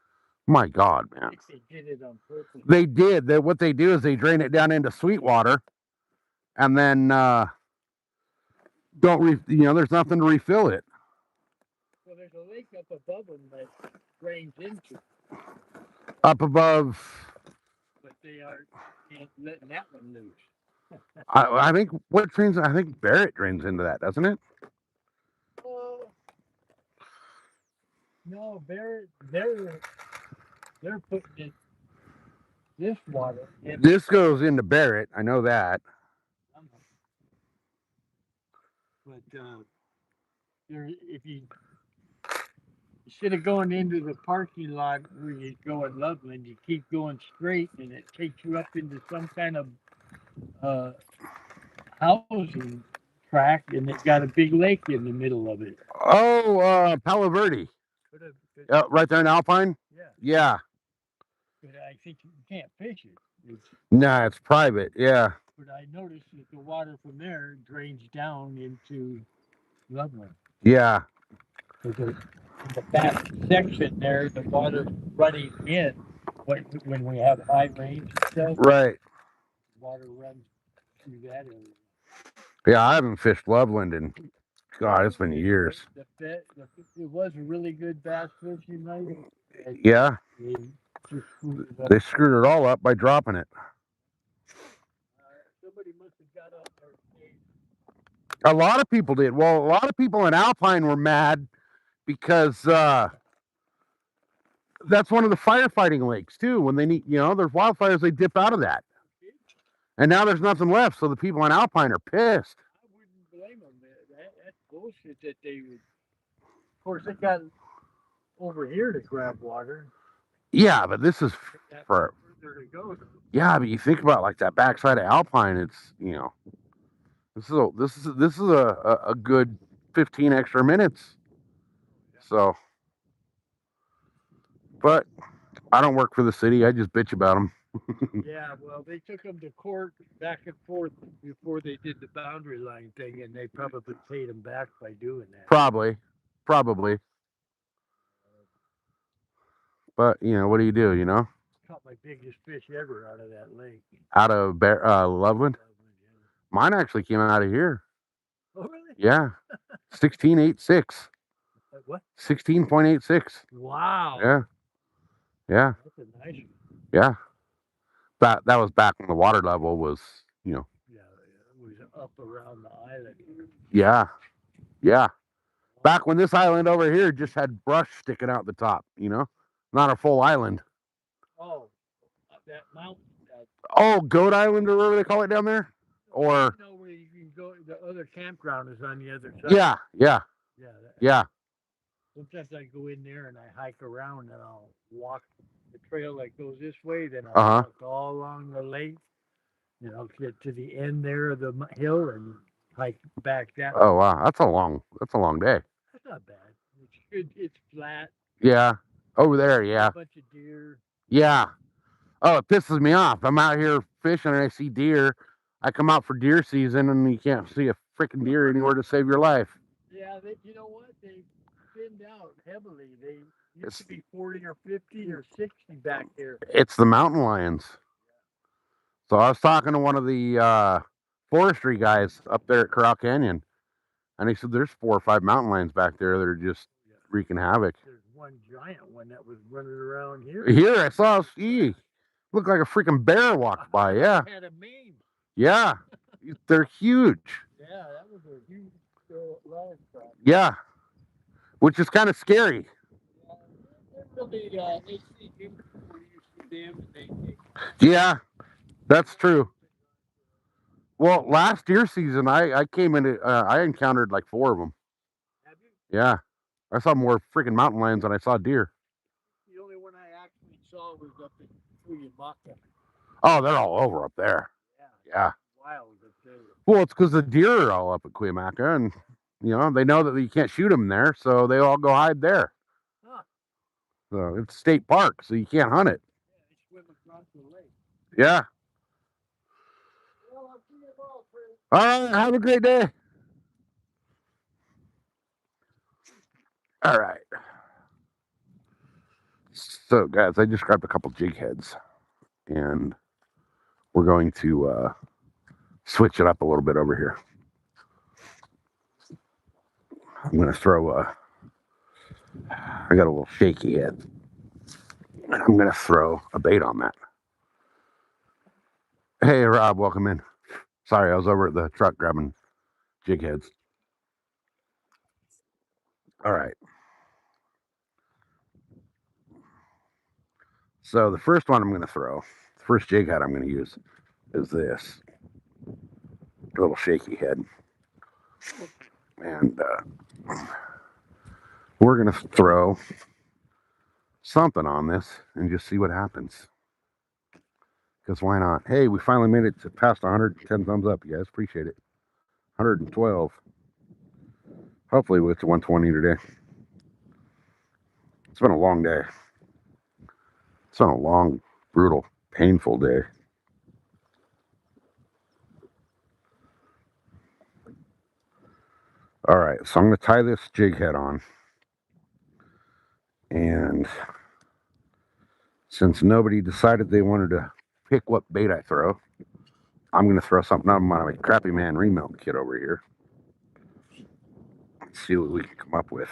My God, man. They did it on purpose. They did. What they do is they drain it down into Sweetwater, and then there's nothing to refill it. Well, there's a lake up above them that drains into. Up above. But they are letting that one loose. I think what drains? I think Barrett drains into that, doesn't it? No, they're putting this water in. This goes into Barrett. I know that. But if you instead of going into the parking lot where you go in Loveland, you keep going straight, and it takes you up into some kind of housing tract, and it's got a big lake in the middle of it. Oh, Palo Verde. Right there in Alpine? Yeah. Yeah. But I think you can't fish it. Nah, it's private. Yeah. But I noticed that the water from there drains down into Loveland. Yeah. In the back section there, the water running in when we have high rains and stuff. Right. Water runs through that area. Yeah, I haven't fished Loveland in, God, it's been years. It was a really good bass fishing night. Yeah. They screwed it all up by dropping it. Somebody must have got up there. A lot of people did. Well, a lot of people in Alpine were mad because that's one of the firefighting lakes too. When they need, there's wildfires, they dip out of that. And now there's nothing left, so the people in Alpine are pissed. I wouldn't blame them. That's bullshit that they would. Of course, they got over here to grab water. Yeah, but this is That for further to go. yeah, but you think about like that backside of Alpine, it's this is a good 15 extra minutes. So, but I don't work for the city. I just bitch about them. Yeah, well, they took them to court back and forth before they did the boundary line thing, and they probably paid them back by doing that. Probably. But what do you do? Caught my biggest fish ever out of that lake. Out of Loveland. Yeah. Mine actually came out of here. Oh, really? Yeah, 16.86. What? 16.86. Wow. Yeah. That's a nice one. Yeah. That was back when the water level was, Yeah, it was up around the island. Yeah. Back when this island over here just had brush sticking out the top, not a full island. Oh, that mountain. Oh, Goat Island or whatever they call it down there? Or Where you can go, the other campground is on the other side. yeah. Yeah. Sometimes I go in there and I hike around and I'll walk the trail that goes this way, then I'll walk all along the lake, and I'll get to the end there of the hill and hike back that way. Oh wow, that's a long day. That's not bad. It's good. It's flat. Yeah. Over there, yeah. A bunch of deer. Yeah. Oh, it pisses me off. I'm out here fishing and I see deer. I come out for deer season and you can't see a freaking deer anywhere to save your life. Yeah, you know what? They thinned out heavily. They used to be 40 or 50 or 60 back there. It's the mountain lions. So I was talking to one of the forestry guys up there at Corral Canyon, and he said there's 4 or 5 mountain lions back there that are just wreaking havoc. There's one giant one that was running around here. Here I saw looked like a freaking bear walked by. Yeah. Had a mane. Yeah. They're huge. Yeah, that was a huge lion trap. Yeah. Which is kind of scary. Yeah, that's true. Well, last deer season, I came in, I encountered like 4 of them. Have you? Yeah. I saw more freaking mountain lions than I saw deer. The only one I actually saw was up in Cuyamaca. Oh, they're all over up there. Yeah. Wild up there. Well, it's because the deer are all up at Cuyamaca, and they know that you can't shoot them there, so they all go hide there. Huh. So it's a state park, so you can't hunt it. Yeah, they swim across the lake. Yeah. Well, I'll see you tomorrow, Chris. All right. Have a great day. All right. So, guys, I just grabbed a couple jig heads, and we're going to switch it up a little bit over here. I'm going to throw I got a little shaky head, and I'm going to throw a bait on that. Hey, Rob, welcome in. Sorry, I was over at the truck grabbing jig heads. All right. So the first one I'm going to throw, the first jig head I'm going to use is this little shaky head. And we're going to throw something on this and just see what happens. Because why not? Hey, we finally made it to past 110 thumbs up, you guys. Appreciate it. 112. Hopefully we'll get to 120 today. It's been a long day. It's been a long, brutal, painful day. All right, so I'm going to tie this jig head on. And since nobody decided they wanted to pick what bait I throw, I'm going to throw something out of my Crappy Man remelt kit over here. Let's see what we can come up with.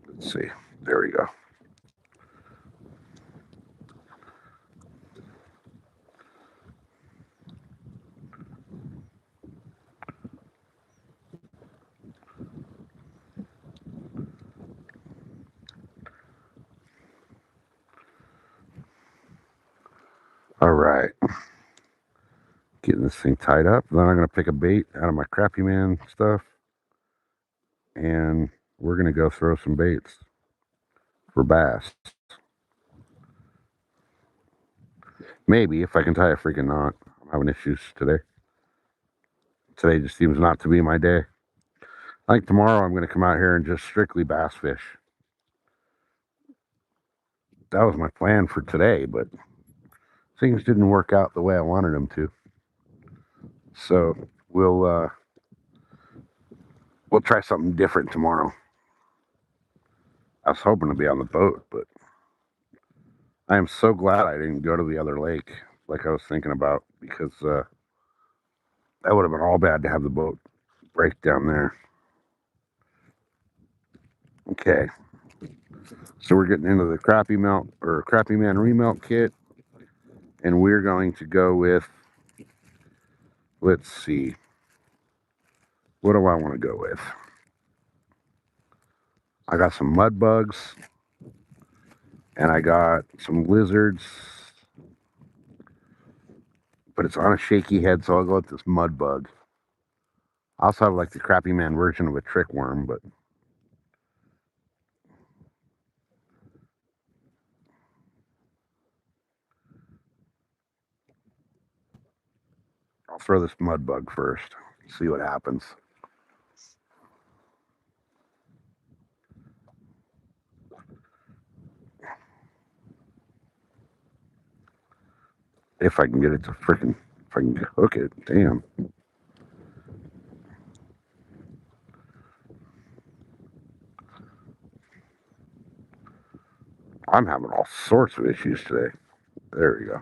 Let's see. There we go. All right. Getting this thing tied up. Then I'm going to pick a bait out of my Crappy Man stuff. And we're going to go throw some baits for bass. Maybe, if I can tie a freaking knot. I'm having issues today. Today just seems not to be my day. I think tomorrow I'm going to come out here and just strictly bass fish. That was my plan for today, but things didn't work out the way I wanted them to. So we'll try something different tomorrow. I was hoping to be on the boat, but I am so glad I didn't go to the other lake like I was thinking about, because that would have been all bad to have the boat break down there. Okay, so we're getting into the Crappy Man remelt kit, and we're going to go with, let's see, what do I want to go with? I got some mud bugs, and I got some lizards, but it's on a shaky head, so I'll go with this mud bug. I also have like the Crappy Man version of a trick worm, but I'll throw this mud bug first, see what happens. If I can get it to freaking, if I can hook it, damn. I'm having all sorts of issues today. There we go.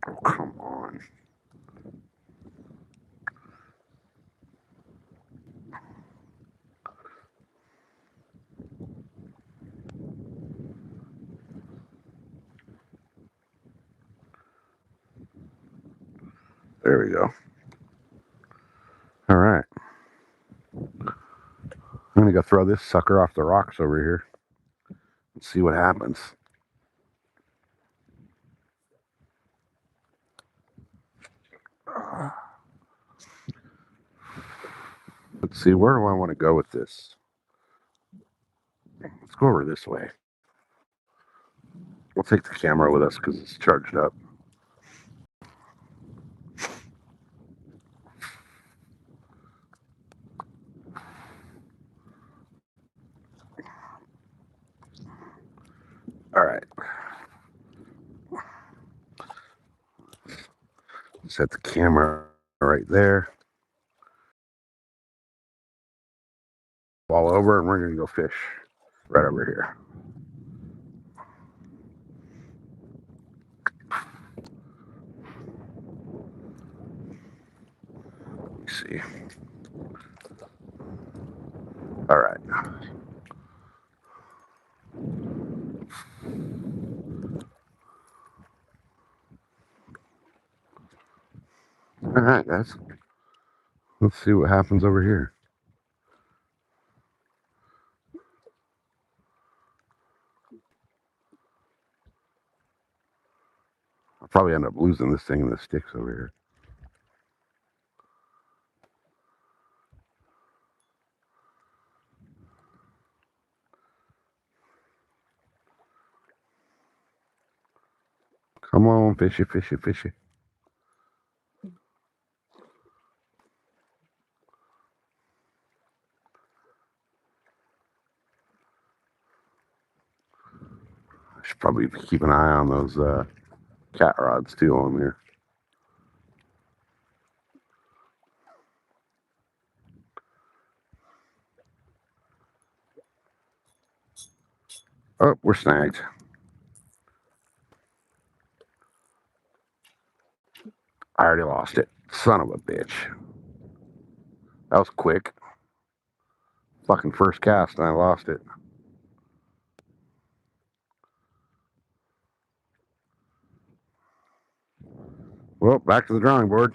Oh, come on. There we go. All right. I'm going to go throw this sucker off the rocks over here and see what happens. Let's see, where do I want to go with this? Let's go over this way. We'll take the camera with us because it's charged up. All right. Set the camera right there. All over, and we're going to go fish right over here. Let me see. All right. All right, guys. Let's see what happens over here. I'll probably end up losing this thing in the sticks over here. Come on, fishy, fishy, fishy. I should probably keep an eye on those cat rods too on there. Oh, we're snagged. I already lost it. Son of a bitch. That was quick. Fucking first cast and I lost it. Well, back to the drawing board.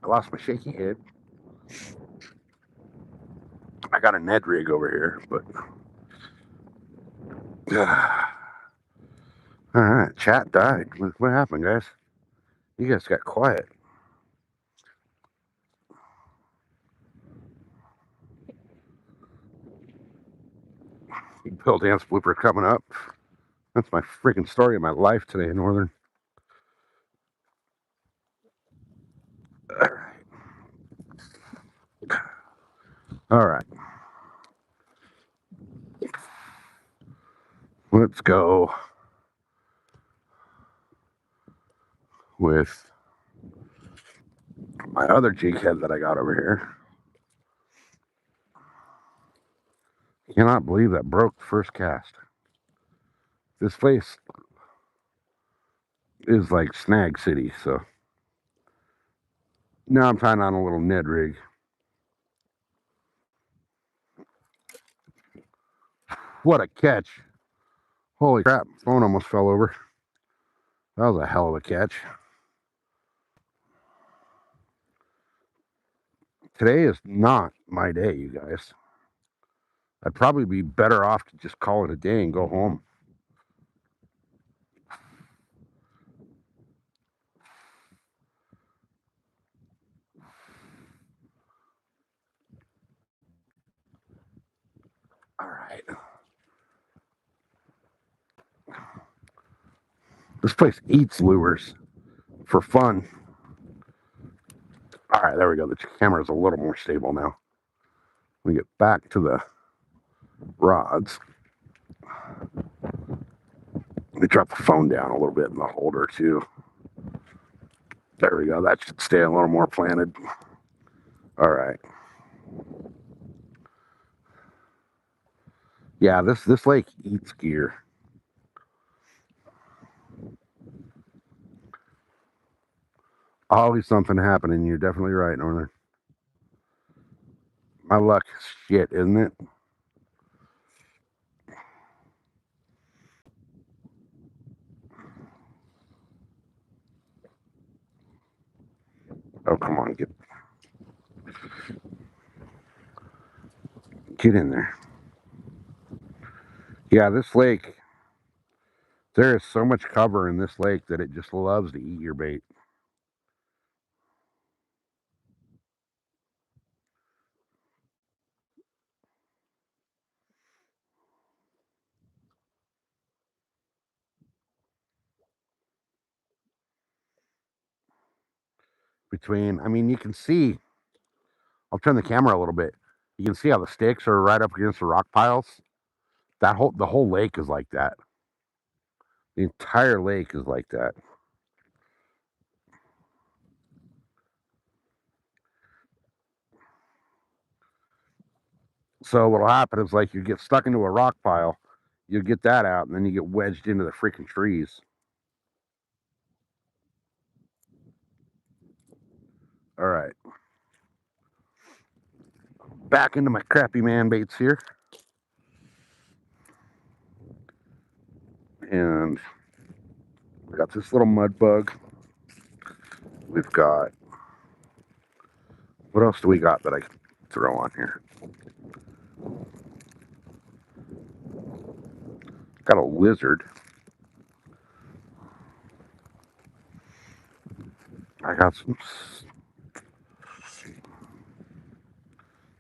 I lost my shaky head. I got a Ned rig over here, but all right, chat died. What happened, guys? You guys got quiet. Bill Dance blooper coming up. That's my freaking story of my life today, Northern. All right. Let's go with my other jig head that I got over here. Cannot believe that broke the first cast. This place is like Snag City, so now I'm tying on a little Ned rig. What a catch. Holy crap, phone almost fell over. That was a hell of a catch. Today is not my day, you guys. I'd probably be better off to just call it a day and go home. All right. This place eats lures for fun. All right, there we go. The camera is a little more stable now. We get back to the rods. Let me drop the phone down a little bit in the holder too. There we go. That should stay a little more planted. All right. Yeah, this lake eats gear. Always something happening. You're definitely right, Northern. My luck is shit, isn't it? Oh, come on, get in there. Yeah, this lake, there is so much cover in this lake that it just loves to eat your bait. I mean, you can see, I'll turn the camera a little bit. You can see how the sticks are right up against the rock piles. The whole lake is like that. The entire lake is like that. So what'll happen is like you get stuck into a rock pile, you get that out, and then you get wedged into the freaking trees. All right. Back into my crappy man baits here. And we got this little mud bug. We've got, what else do we got that I can throw on here? Got a lizard. I got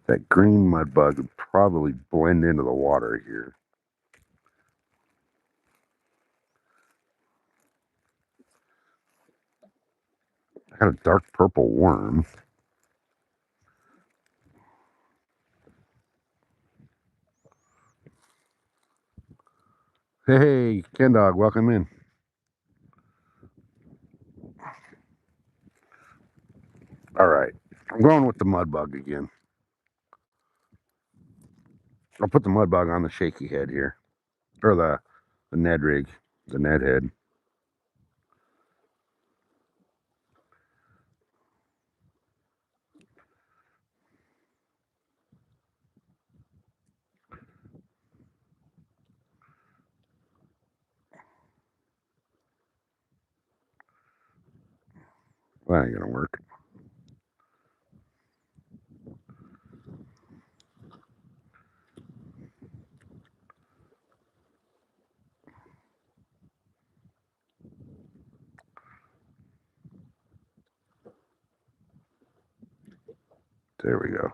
that green mud bug would probably blend into the water here. I got a dark purple worm. Hey, Ken Dog, welcome in. All right, I'm going with the mud bug again. I'll put the mud bug on the shaky head here, or the Ned rig, the Ned head. That ain't gonna work. There we go.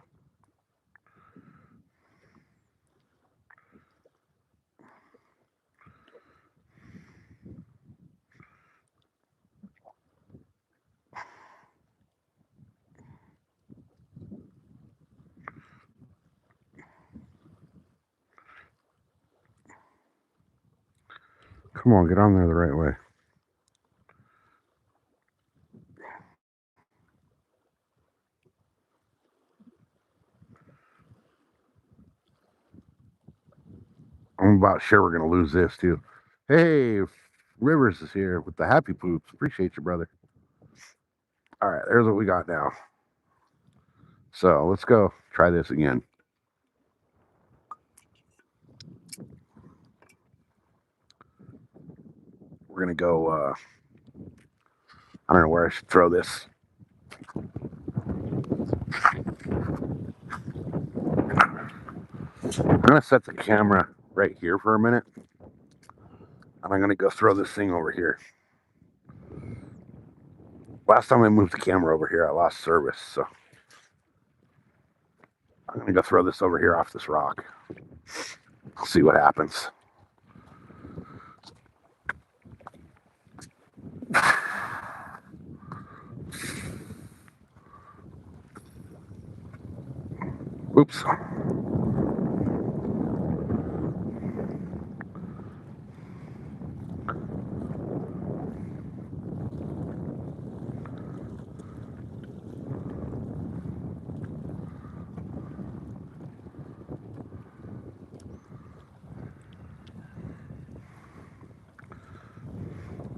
Come on, get on there the right way. I'm about sure we're gonna lose this too. Hey, Rivers is here with the happy poops. Appreciate you, brother. All right, there's what we got now. So let's go try this again. We're gonna go. I don't know where I should throw this. I'm gonna set the camera right here for a minute, and I'm gonna go throw this thing over here. Last time I moved the camera over here, I lost service, so I'm gonna go throw this over here off this rock. I'll see what happens. Oops.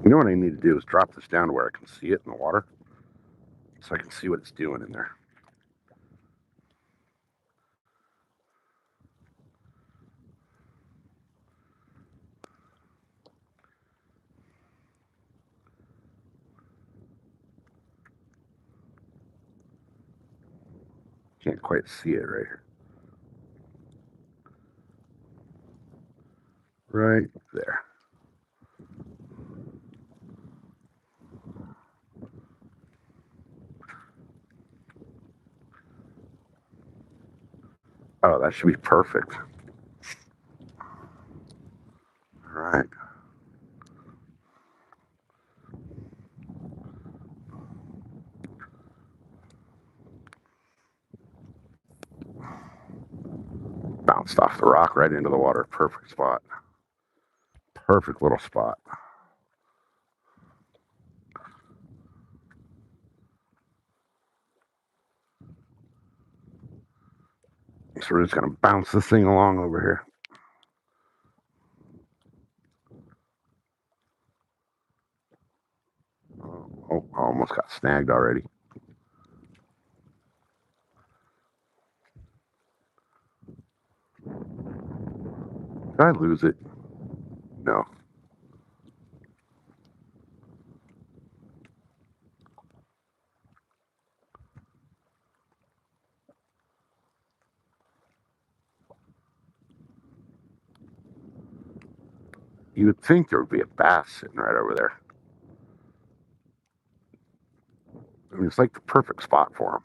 You know what I need to do is drop this down to where I can see it in the water, so I can see what it's doing in there. Can't quite see it right here. Right there. Oh, that should be perfect. All right. Bounced off the rock right into the water. Perfect spot. Perfect little spot. So we're just going to bounce this thing along over here. Oh, I almost got snagged already. Did I lose it? No. You would think there would be a bass sitting right over there. I mean, it's like the perfect spot for him.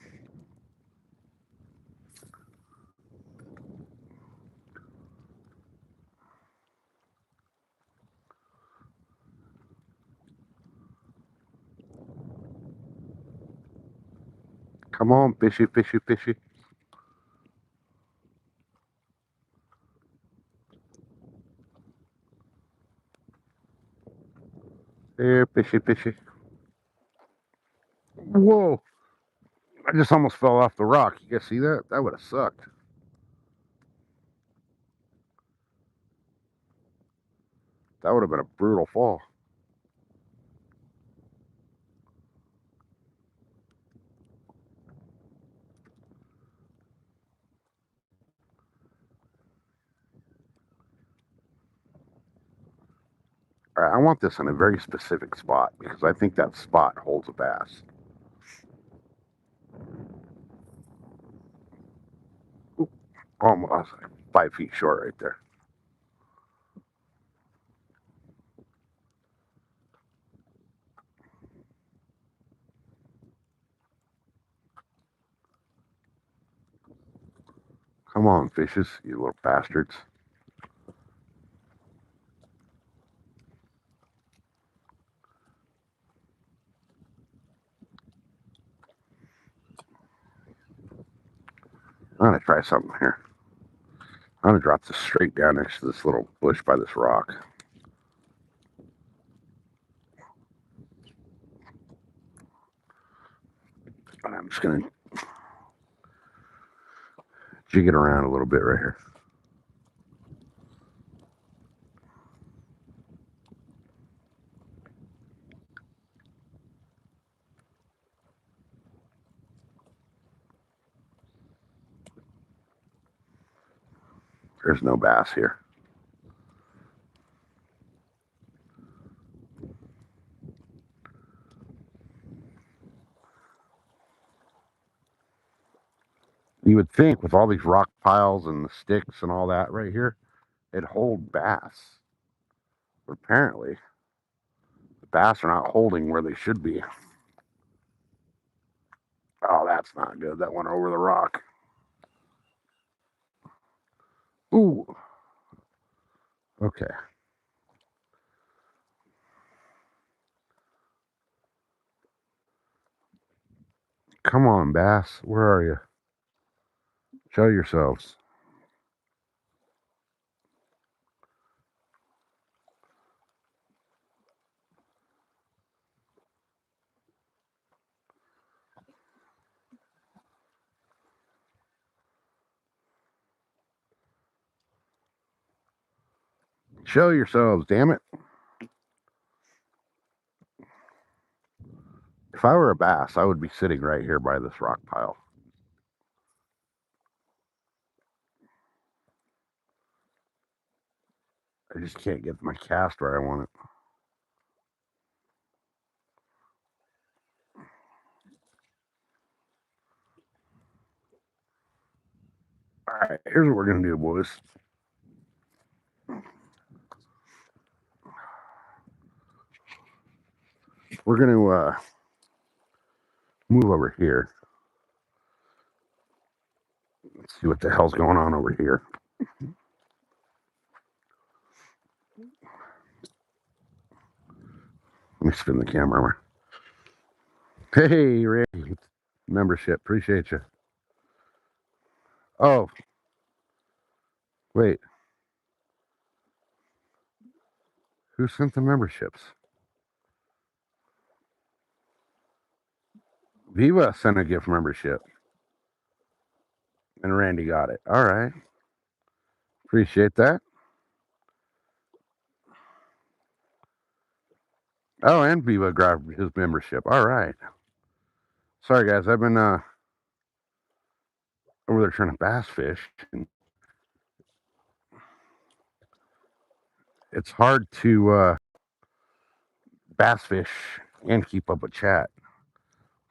Come on, fishy, fishy, fishy. There, fishy, fishy. Whoa. I just almost fell off the rock. You guys see that? That would have sucked. That would have been a brutal fall. All right, I want this in a very specific spot because I think that spot holds a bass. Almost 5 feet short right there. Come on, fishes, you little bastards. I'm gonna try something here. I'm gonna drop this straight down next to this little bush by this rock. And I'm just gonna jig it around a little bit right here. There's no bass here. You would think with all these rock piles and the sticks and all that right here, it'd hold bass. But apparently, the bass are not holding where they should be. Oh, that's not good. That went over the rock. Ooh. Okay. Come on, bass. Where are you? Show yourselves. Show yourselves, damn it. If I were a bass, I would be sitting right here by this rock pile. I just can't get my cast where I want it. All right, here's what we're going to do, boys. We're going to move over here. Let's see what the hell's going on over here. Let me spin the camera. Hey, Ray. Membership. Appreciate you. Oh, wait. Who sent the memberships? Viva sent a gift membership. And Randy got it. All right. Appreciate that. Oh, and Viva grabbed his membership. All right. Sorry, guys. I've been over there trying to bass fish. And it's hard to bass fish and keep up with chat.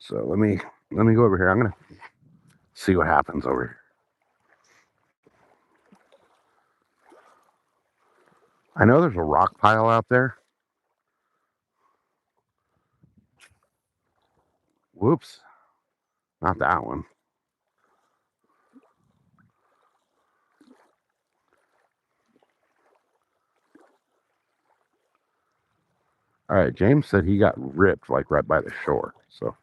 So let me go over here. I'm gonna see what happens over here. I know there's a rock pile out there. Whoops. Not that one. All right, James said he got ripped like right by the shore. So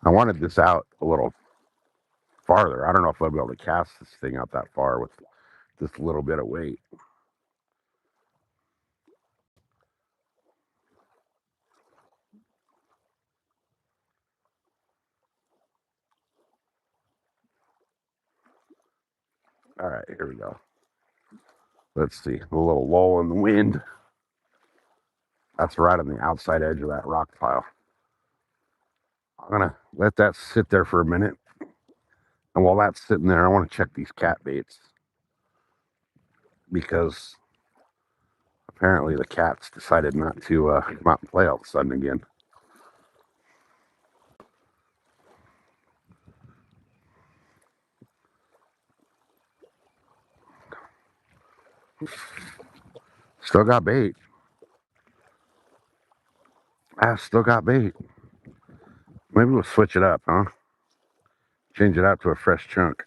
I wanted this out a little farther. I don't know if I'll be able to cast this thing out that far with this little bit of weight. All right, here we go. Let's see. A little lull in the wind. That's right on the outside edge of that rock pile. I'm going to let that sit there for a minute. And while that's sitting there, I want to check these cat baits because apparently the cats decided not to come out and play all of a sudden again. Still got bait. Still got bait. Maybe we'll switch it up, huh? Change it out to a fresh chunk.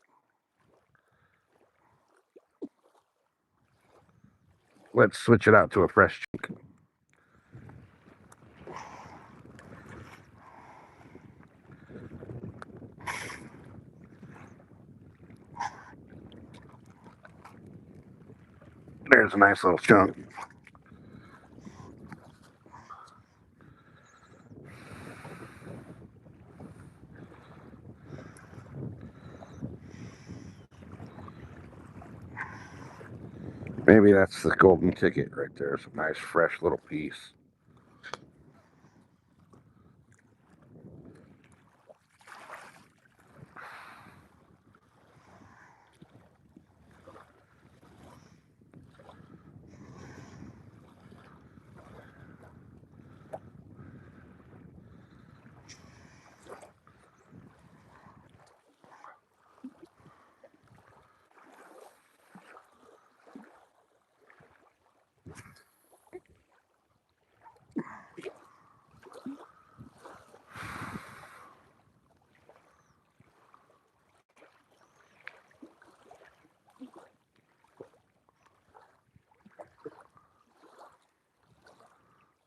Let's switch it out to a fresh chunk. There's a nice little chunk. Maybe that's the golden ticket right there. It's a nice, fresh little piece.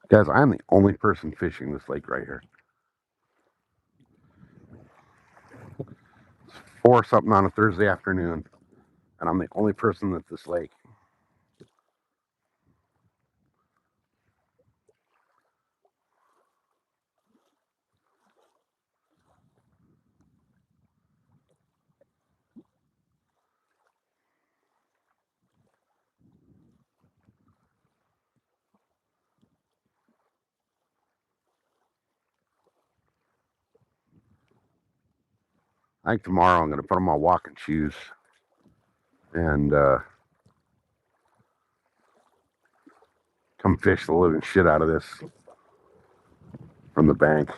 Guys, I'm the only person fishing this lake right here. 4 something on a Thursday afternoon, and I'm the only person at this lake. I think tomorrow I'm going to put on my walking shoes and come fish the living shit out of this from the bank.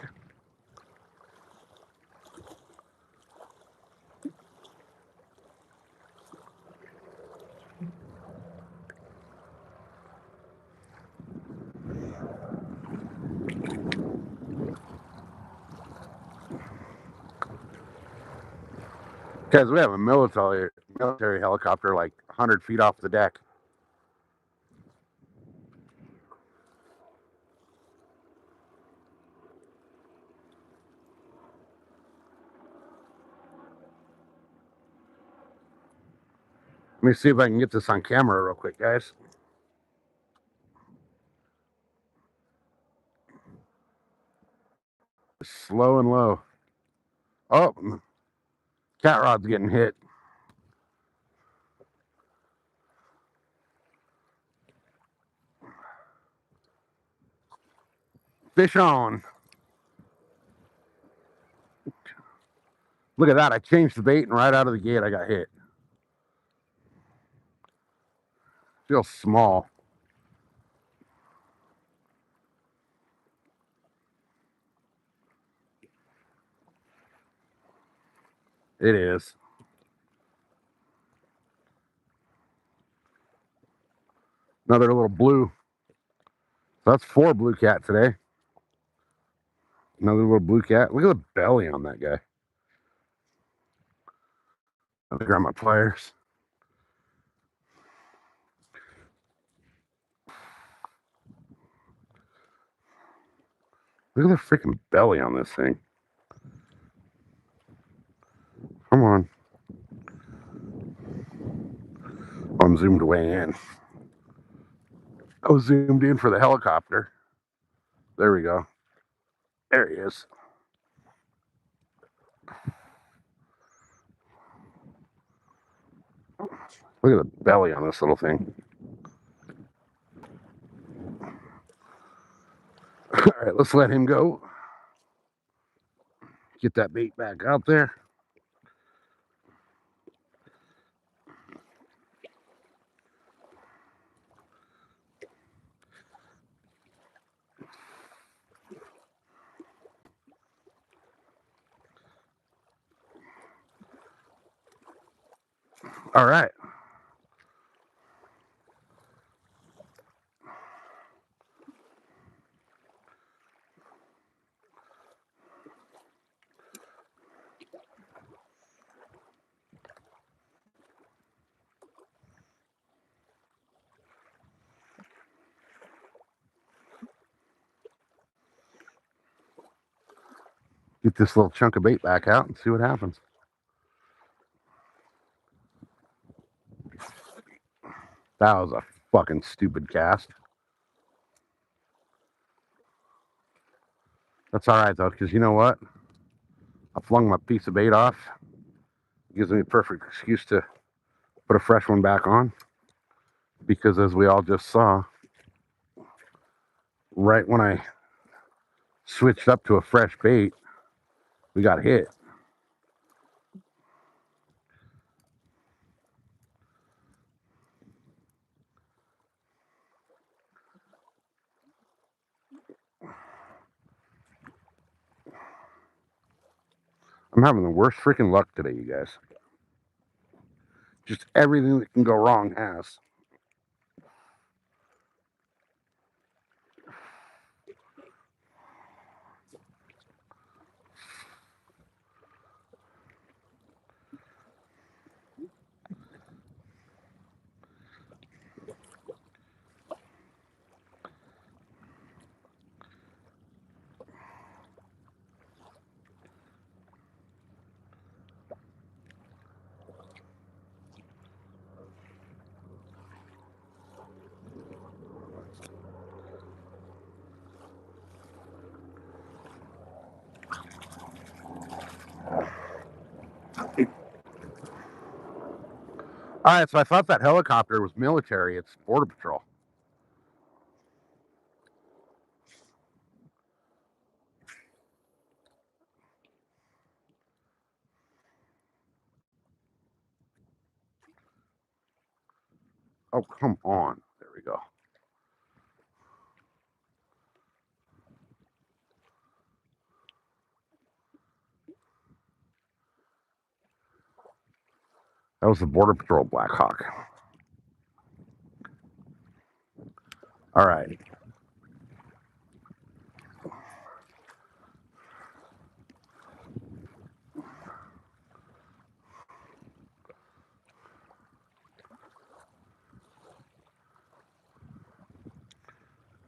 Guys, we have a military helicopter like 100 feet off the deck. Let me see if I can get this on camera real quick, guys. Slow and low. Oh, cat rod's getting hit. Fish on. Look at that. I changed the bait, and right out of the gate, I got hit. Feels small. It is. Another little blue. So that's 4 blue cat today. Another little blue cat. Look at the belly on that guy. Let me grab my pliers. Look at the freaking belly on this thing. Come on. I'm zoomed way in. I was zoomed in for the helicopter. There we go. There he is. Look at the belly on this little thing. All right, let's let him go. Get that bait back out there. All right. Get this little chunk of bait back out and see what happens. That was a fucking stupid cast. That's all right though, because you know what? I flung my piece of bait off. It gives me a perfect excuse to put a fresh one back on. Because as we all just saw, right when I switched up to a fresh bait, we got hit. I'm having the worst freaking luck today, you guys. Just everything that can go wrong has. All right, so I thought that helicopter was military. It's Border Patrol. Oh, come on. There we go. That was the Border Patrol Black Hawk. All right.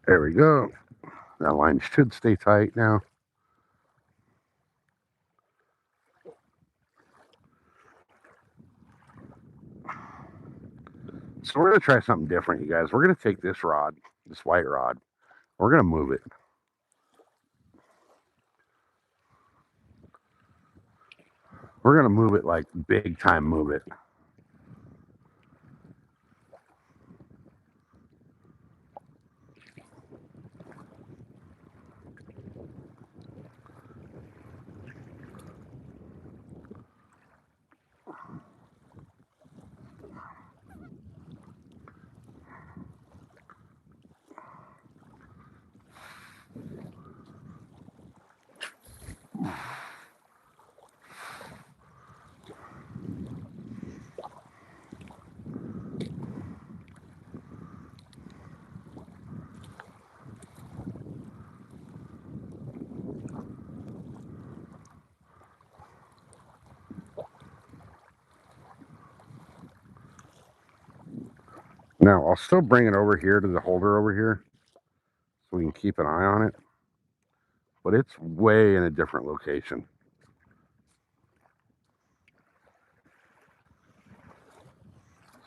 There we go. That line should stay tight now. So we're going to try something different, you guys. We're going to take this rod, this white rod. We're going to move it. We're going to move it like big time move it. Now, I'll still bring it over here to the holder over here so we can keep an eye on it. But it's way in a different location.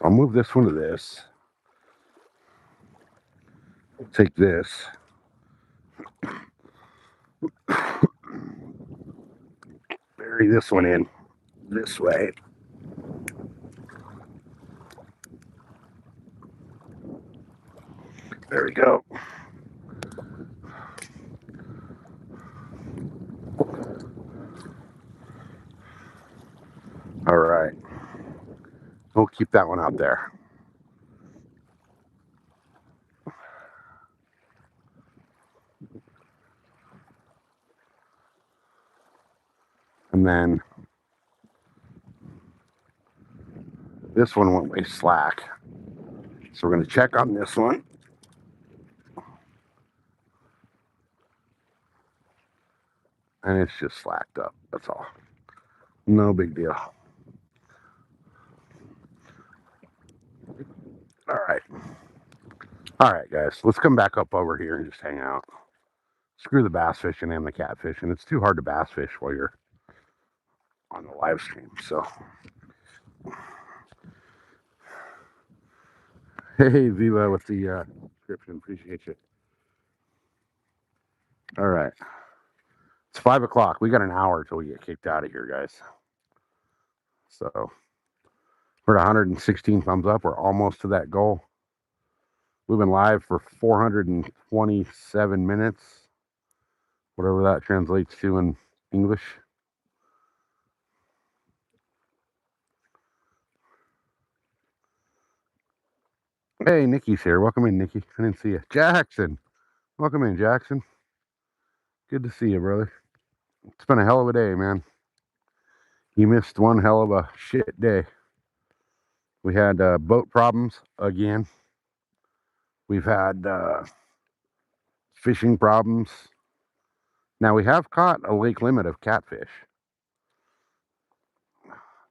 So I'll move this one to this. Take this. Bury this one in this way. There we go. All right. We'll keep that one out there. And then This one went way slack. So we're going to check on this one. And it's just slacked up. That's all. No big deal. All right. All right, guys. Let's come back up over here and just hang out. Screw the bass fishing and the catfishing. It's too hard to bass fish while you're on the live stream. So, hey, Viva with the description. Appreciate you. All right. It's 5 o'clock. We got an hour till we get kicked out of here, guys. So, we're at 116 thumbs up. We're almost to that goal. We've been live for 427 minutes, whatever that translates to in English. Hey, Nikki's here. Welcome in, Nikki. I didn't see you. Jackson. Welcome in, Jackson. Good to see you, brother. It's been a hell of a day, man. You missed one hell of a shit day. We had boat problems again. We've had fishing problems. Now, we have caught a lake limit of catfish,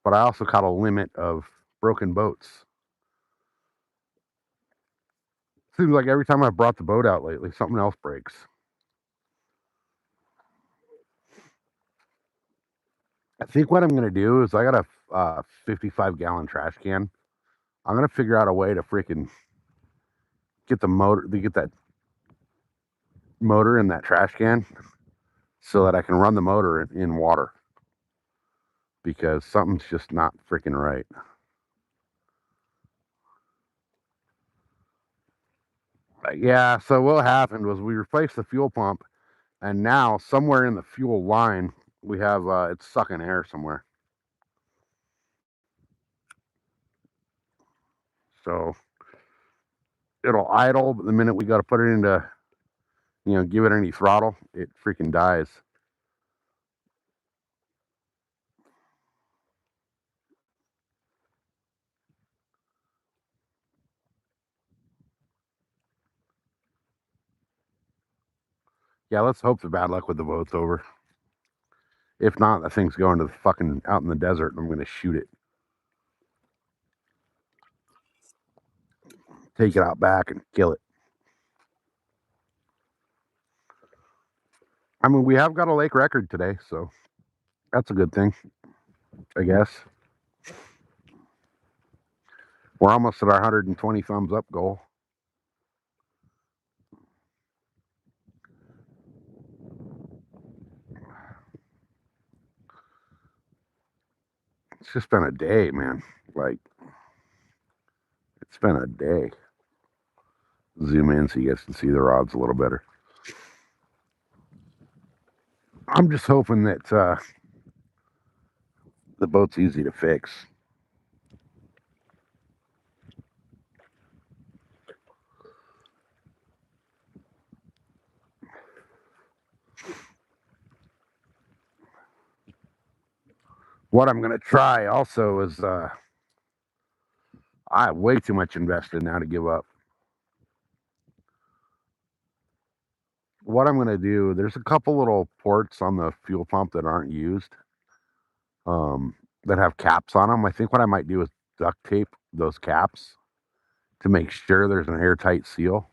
but I also caught a limit of broken boats. Seems like every time I've brought the boat out lately, something else breaks. I think what I'm going to do is I got a 55-gallon trash can. I'm going to figure out a way to freaking get the motor, to get that motor in that trash can so that I can run the motor in water, because something's just not freaking right. Yeah, so what happened was we replaced the fuel pump, and now somewhere in the fuel line we have it's sucking air somewhere. So it'll idle, but the minute we got to put it into, give it any throttle, it freaking dies. Yeah, let's hope the bad luck with the boat's over. If not, the thing's going to the fucking out in the desert, and I'm going to shoot it. Take it out back and kill it. I mean, we have got a lake record today, so that's a good thing, I guess. We're almost at our 120 thumbs up goal. It's just been a day, man. Like, it's been a day. Zoom in so you guys can see the rods a little better. I'm just hoping that the boat's easy to fix. What I'm going to try also is I have way too much invested now to give up. What I'm going to do, there's a couple little ports on the fuel pump that aren't used, that have caps on them. I think what I might do is duct tape those caps to make sure there's an airtight seal.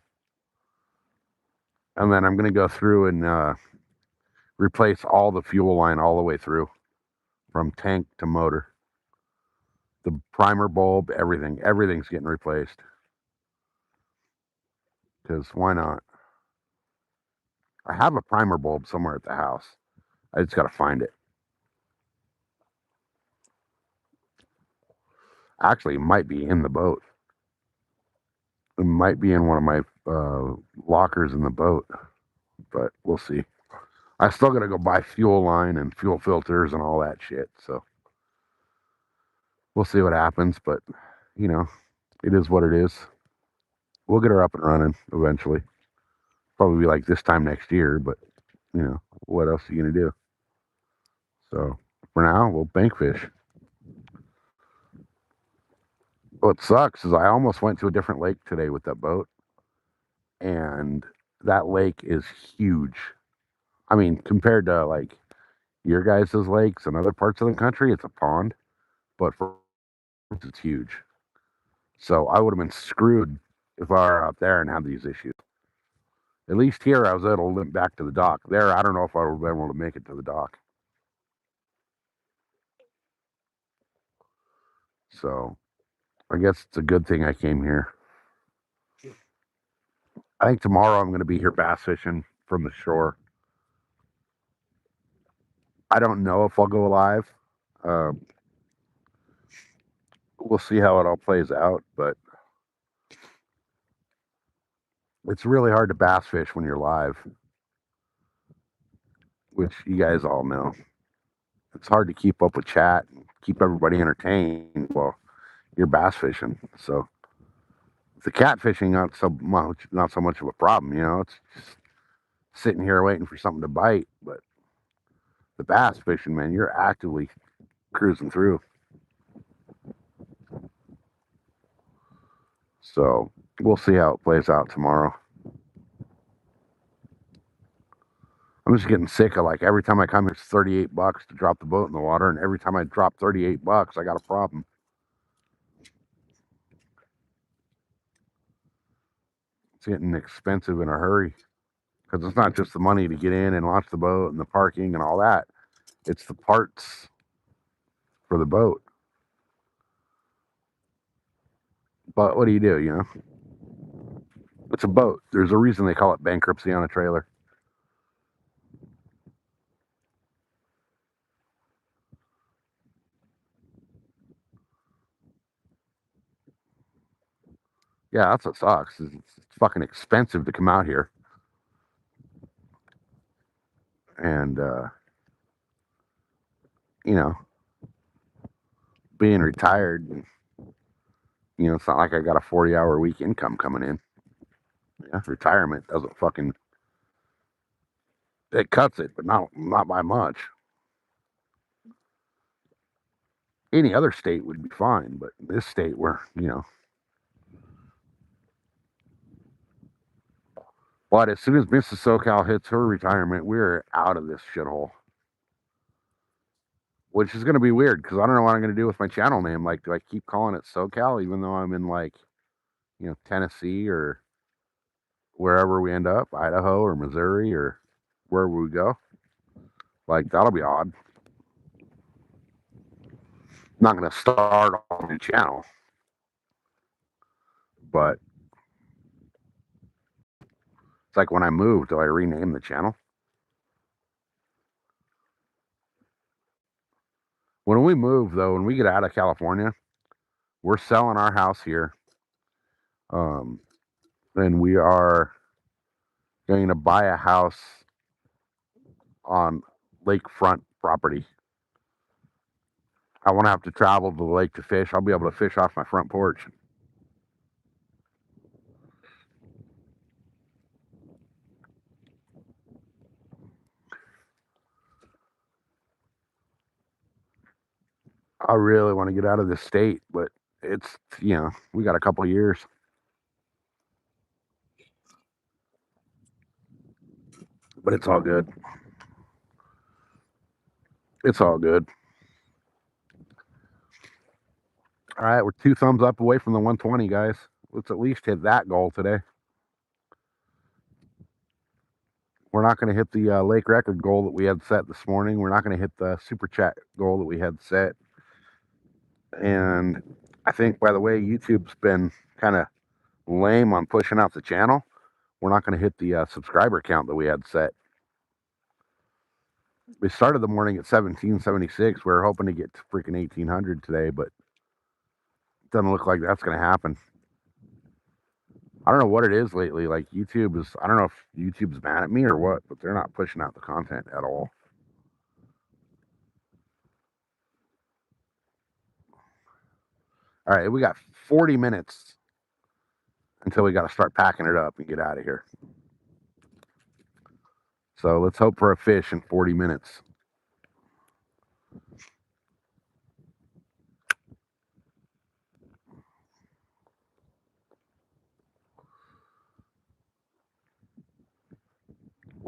And then I'm going to go through and replace all the fuel line all the way through, from tank to motor. The primer bulb, everything's getting replaced. Because why not? I have a primer bulb somewhere at the house. I just got to find it. Actually, it might be in the boat. It might be in one of my lockers in the boat, but we'll see. I still got to go buy fuel line and fuel filters and all that shit. So we'll see what happens. But, it is what it is. We'll get her up and running eventually. Probably be like this time next year, but, what else are you going to do? So for now, we'll bank fish. What sucks is I almost went to a different lake today with that boat, and that lake is huge. I mean, compared to like your guys' lakes and other parts of the country, it's a pond, but for it's huge. So I would have been screwed if I were out there and had these issues. At least here, I was able to limp back to the dock. There, I don't know if I would have been able to make it to the dock. So I guess it's a good thing I came here. I think tomorrow I'm going to be here bass fishing from the shore. I don't know if I'll go live. Um, we'll see how it all plays out, but it's really hard to bass fish when you're live, which you guys all know. It's hard to keep up with chat and keep everybody entertained while you're bass fishing. So the catfishing not so much of a problem, you know. It's just sitting here waiting for something to bite, but the bass fishing, man, you're actively cruising through. So we'll see how it plays out tomorrow. I'm just getting sick of like every time I come here, it's $38 to drop the boat in the water, and every time I drop $38, I got a problem. It's getting expensive in a hurry because it's not just the money to get in and launch the boat and the parking and all that. It's the parts for the boat. But what do? You know, it's a boat. There's a reason they call it bankruptcy on a trailer. Yeah, that's what sucks. It's fucking expensive to come out here. And, you know, being retired, you know, it's not like I got a 40-hour week income coming in. Yeah, retirement doesn't fucking, it cuts it, but not by much. Any other state would be fine, but this state where, you know, but as soon as Mrs. SoCal hits her retirement, we're out of this shithole. Which is going to be weird because I don't know what I'm going to do with my channel name. Like, do I keep calling it SoCal even though I'm in like, you know, Tennessee or wherever we end up, Idaho or Missouri or wherever we go? Like, that'll be odd. I'm not going to start on a new channel, but it's like when I move, do I rename the channel? When we move, though, when we get out of California, we're selling our house here. And we are going to buy a house on lakefront property. I won't have to travel to the lake to fish. I'll be able to fish off my front porch. I really want to get out of this state, but it's, you know, we got a couple years. But it's all good. It's all good. All right, we're 2 thumbs up away from the 120, guys. Let's at least hit that goal today. We're not going to hit the lake record goal that we had set this morning. We're not going to hit the super chat goal that we had set. And I think, by the way, YouTube's been kind of lame on pushing out the channel. We're not going to hit the subscriber count that we had set. We started the morning at 1776. We were hoping to get to freaking 1800 today, but it doesn't look like that's going to happen. I don't know what it is lately. Like YouTube is, I don't know if YouTube's mad at me or what, but they're not pushing out the content at all. All right, we got 40 minutes until we got to start packing it up and get out of here. So let's hope for a fish in 40 minutes.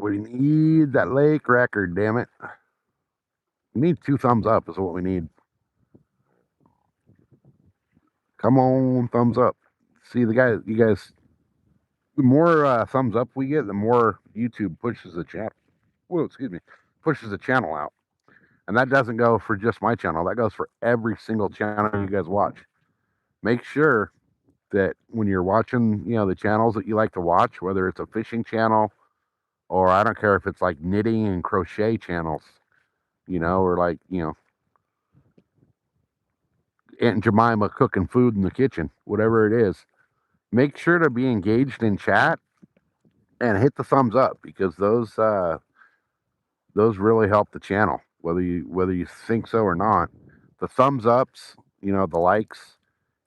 We need that lake record, damn it. We need 2 thumbs up is what we need. Come on, thumbs up. See, you guys, the more thumbs up we get, the more YouTube pushes the channel. Whoa, excuse me, pushes the channel out. And that doesn't go for just my channel. That goes for every single channel you guys watch. Make sure that when you're watching, the channels that you like to watch, whether it's a fishing channel or I don't care if it's like knitting and crochet channels, or like, Aunt Jemima cooking food in the kitchen, whatever it is, make sure to be engaged in chat and hit the thumbs up because those really help the channel, whether you think so or not. The thumbs ups, the likes,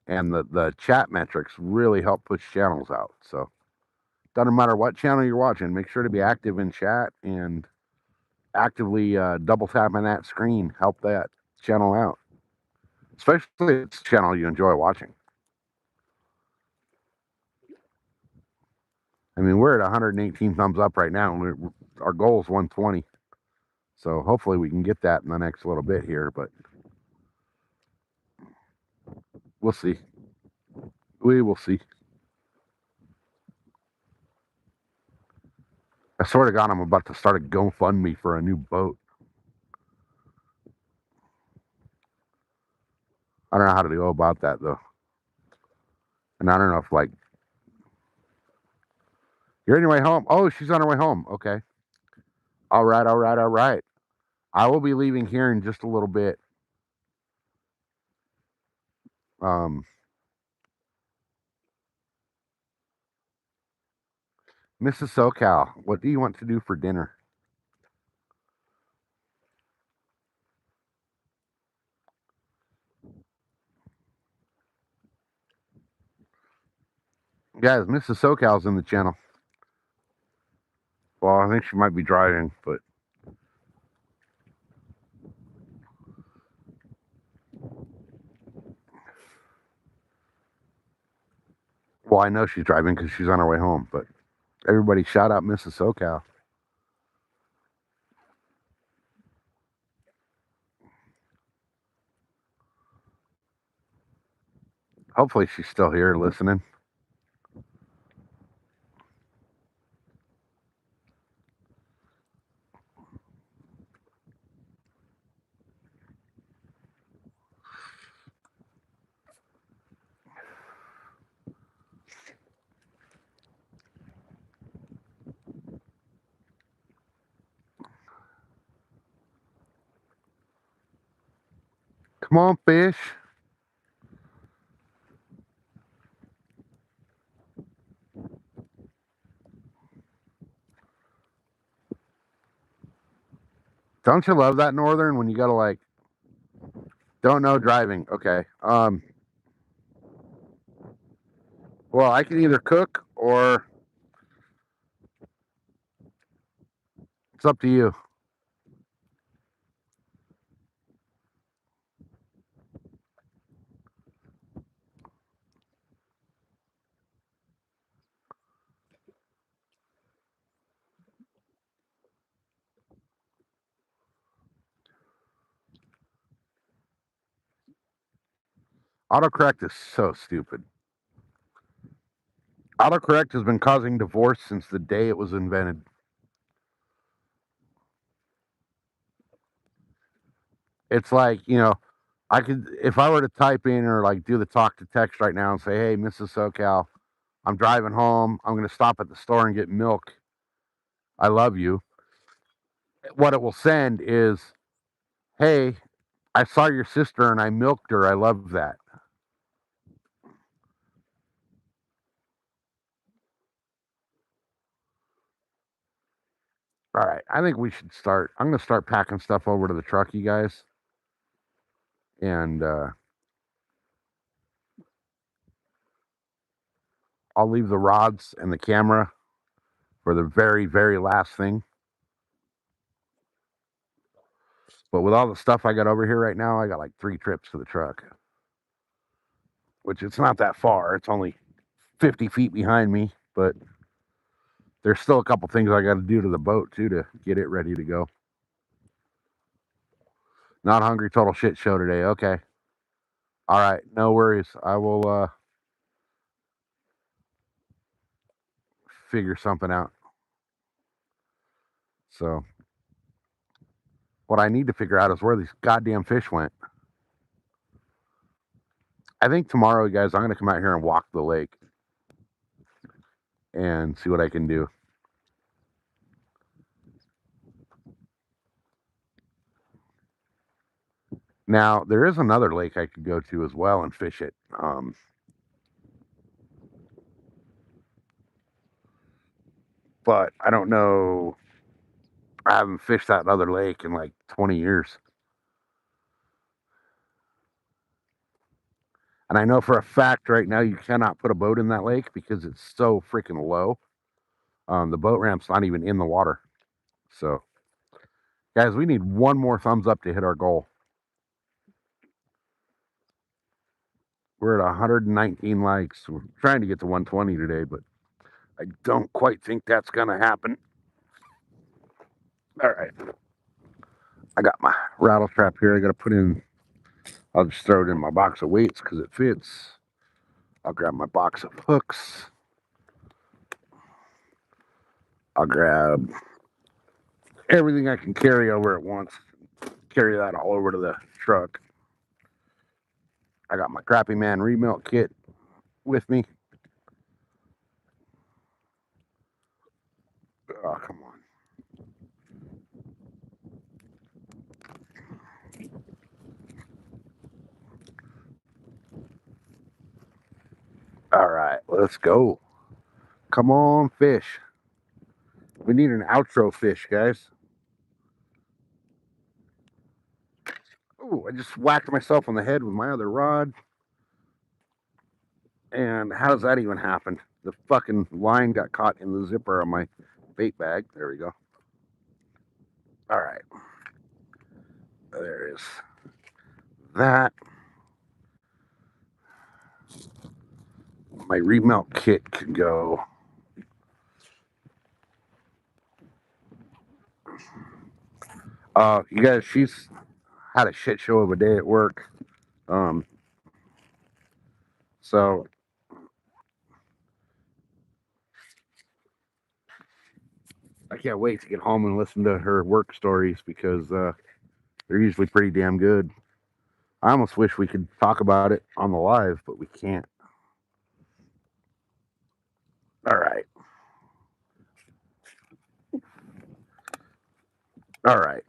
and the chat metrics really help push channels out. So doesn't matter what channel you're watching, make sure to be active in chat and actively double tapping that screen. Help that channel out, especially if it's a channel you enjoy watching. I mean, we're at 118 thumbs up right now, and our goal is 120. So hopefully we can get that in the next little bit here, but we'll see. We will see. I swear to God, I'm about to start a GoFundMe for a new boat. I don't know how to go about that though, and I don't know if you're on your way home. Oh, she's on her way home. Okay. All right. All right. All right. I will be leaving here in just a little bit. Um, Mrs. SoCal, what do you want to do for dinner? Guys, Mrs. SoCal's in the channel. Well, I think she might be driving, but I know she's driving because she's on her way home. But everybody, shout out Mrs. SoCal. Hopefully, she's still here listening. Come on, fish. Don't you love that northern when you gotta don't know driving? Okay. Well, I can either cook or it's up to you. Autocorrect is so stupid. Autocorrect has been causing divorce since the day it was invented. It's like, I could, if I were to type in or do the talk to text right now and say, hey, Mrs. SoCal, I'm driving home. I'm going to stop at the store and get milk. I love you. What it will send is, hey, I saw your sister and I milked her. I love that. All right. I think we should start. I'm going to start packing stuff over to the truck, you guys. And I'll leave the rods and the camera for the very, very last thing. But with all the stuff I got over here right now, I got 3 trips to the truck, which it's not that far. It's only 50 feet behind me, but There's still a couple things I got to do to the boat too to get it ready to go. Not hungry, total shit show today. Okay. All right, no worries. I will figure something out. So, what I need to figure out is where these goddamn fish went. I think tomorrow, guys, I'm going to come out here and walk the lake and see what I can do. Now, there is another lake I could go to as well and fish it. But I don't know. I haven't fished that other lake in like 20 years. And I know for a fact right now you cannot put a boat in that lake because it's so freaking low. The boat ramp's not even in the water. So, guys, we need one more thumbs up to hit our goal. We're at 119 likes. We're trying to get to 120 today, but I don't quite think that's going to happen. All right. I got my rattle trap here. I got to put in, I'll just throw it in my box of weights because it fits. I'll grab my box of hooks. I'll grab everything I can carry over at once. Carry that all over to the truck. I got my Crappy Man remelt kit with me. Oh, come on. All right, let's go. Come on, fish. We need an outro fish, guys. Oh, I just whacked myself on the head with my other rod. And how does that even happen? The fucking line got caught in the zipper of my bait bag. There we go. All right. There is that. My remelt kit can go. You guys, she's had a shit show of a day at work. So I can't wait to get home and listen to her work stories because they're usually pretty damn good. I almost wish we could talk about it on the live, but we can't. All right. All right.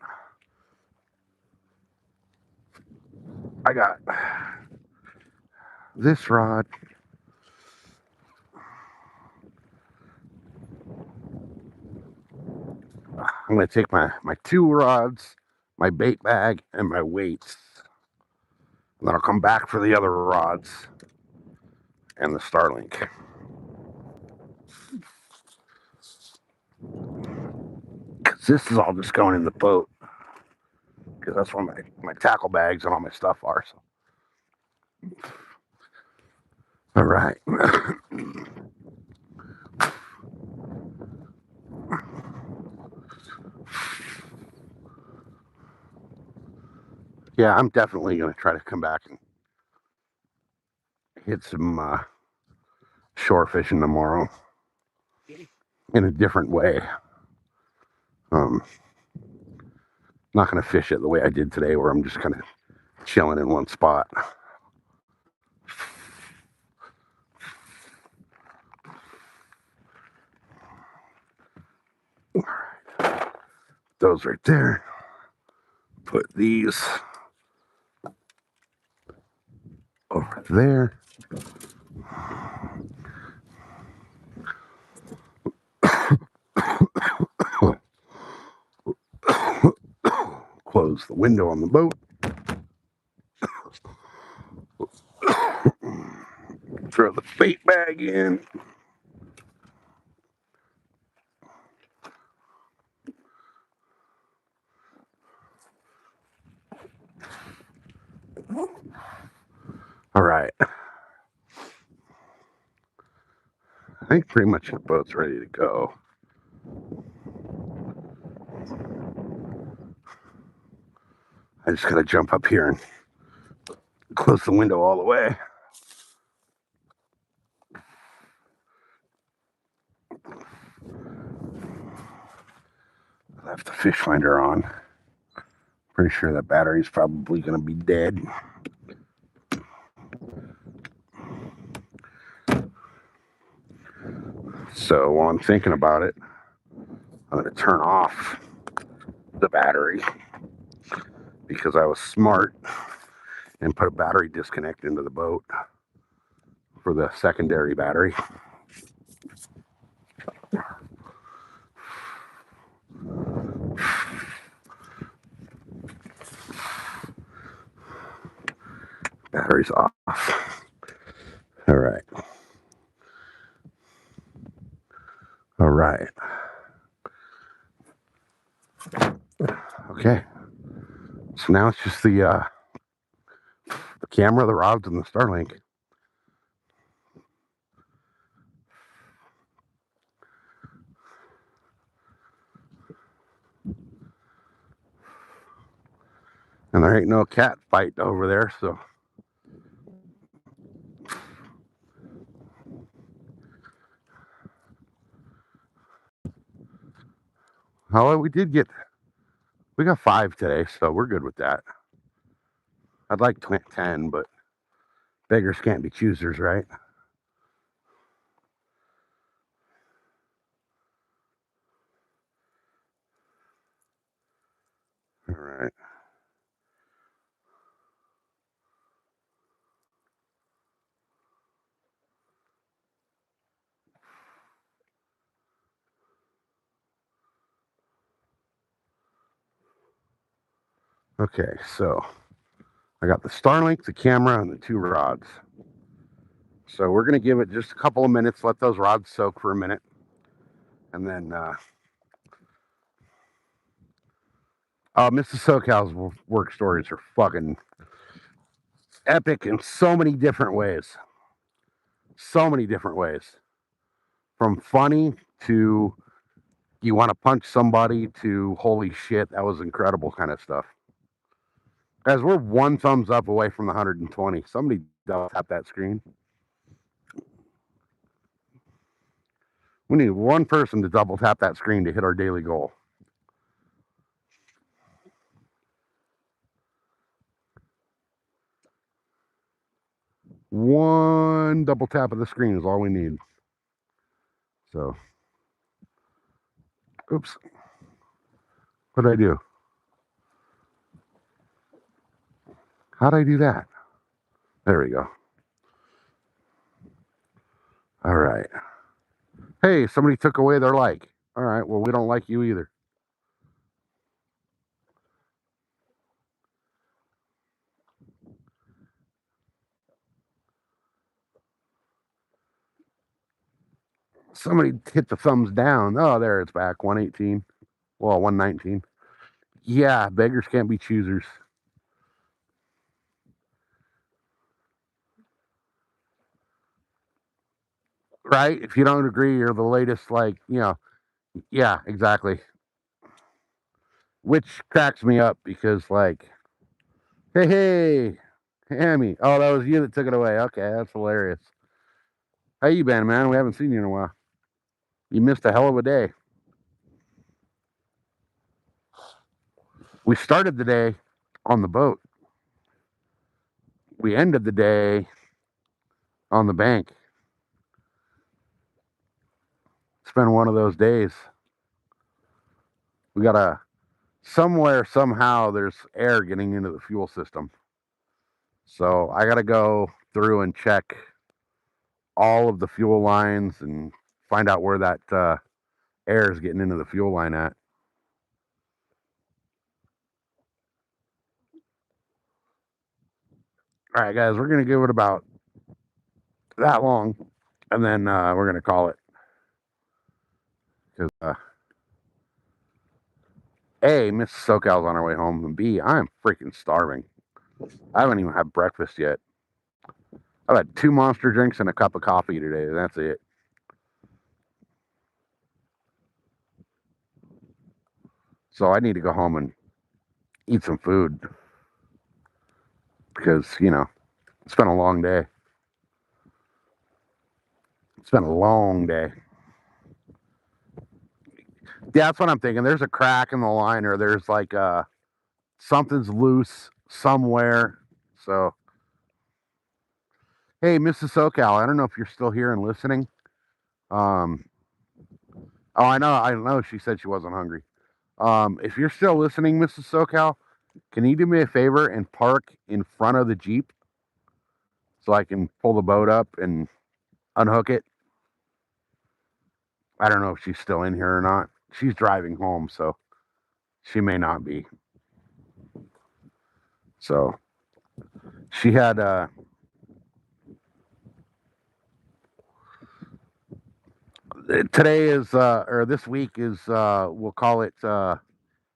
I got this rod. I'm going to take my two rods, my bait bag, and my weights. And then I'll come back for the other rods and the Starlink. Because this is all just going in the boat. Because that's where my tackle bags and all my stuff are. So. All right. Yeah, I'm definitely going to try to come back and hit some shore fishing tomorrow in a different way. Not going to fish it the way I did today, where I'm just kind of chilling in one spot. All right. Those right there. Put these over there. Close the window on the boat. Throw the bait bag in. All right. I think pretty much the boat's ready to go. I just gotta jump up here and close the window all the way. I left the fish finder on. Pretty sure that battery's probably gonna be dead. So while I'm thinking about it, I'm gonna turn off the battery because I was smart and put a battery disconnect into the boat for the secondary battery. Battery's off. All right. All right. Okay. So now it's just the camera, the rods, and the Starlink. And there ain't no cat fight over there, so. Oh, we got 5 today, so we're good with that. I'd like 10, but beggars can't be choosers, right? All right. Okay, so I got the Starlink, the camera, and the 2 rods. So we're going to give it just a couple of minutes, let those rods soak for a minute. And then, Mrs. SoCal's work stories are fucking epic in so many different ways. So many different ways. From funny to you want to punch somebody to holy shit, that was incredible kind of stuff. Guys, we're 1 thumbs up away from the 120. Somebody double tap that screen. We need 1 person to double tap that screen to hit our daily goal. 1 double tap of the screen is all we need. So, oops. What did I do? How did I do that? There we go. All right. Hey, somebody took away their like. All right, well, we don't like you either. Somebody hit the thumbs down. Oh, there it's back. 118. Well, 119. Yeah, beggars can't be choosers. Right? If you don't agree, you're the latest, like, yeah, exactly. Which cracks me up because, like, hey, Hammy. Oh, that was you that took it away. Okay, that's hilarious. How you been, man? We haven't seen you in a while. You missed a hell of a day. We started the day on the boat. We ended the day on the bank. It's been one of those days. We got somewhere, somehow, there's air getting into the fuel system. So I got to go through and check all of the fuel lines and find out where that air is getting into the fuel line at. All right, guys, we're going to give it about that long, and then we're going to call it. Because A, Miss SoCal's on our way home, and B, I'm freaking starving. I haven't even had breakfast yet. I've had 2 Monster drinks and a cup of coffee today, and that's it. So I need to go home and eat some food because, it's been a long day. It's been a long day. Yeah, that's what I'm thinking. There's a crack in the liner. There's like something's loose somewhere. So, hey, Mrs. SoCal, I don't know if you're still here and listening. Oh, I know. She said she wasn't hungry. If you're still listening, Mrs. SoCal, can you do me a favor and park in front of the Jeep so I can pull the boat up and unhook it? I don't know if she's still in here or not. She's driving home, so she may not be. So she had today is or this week is we'll call it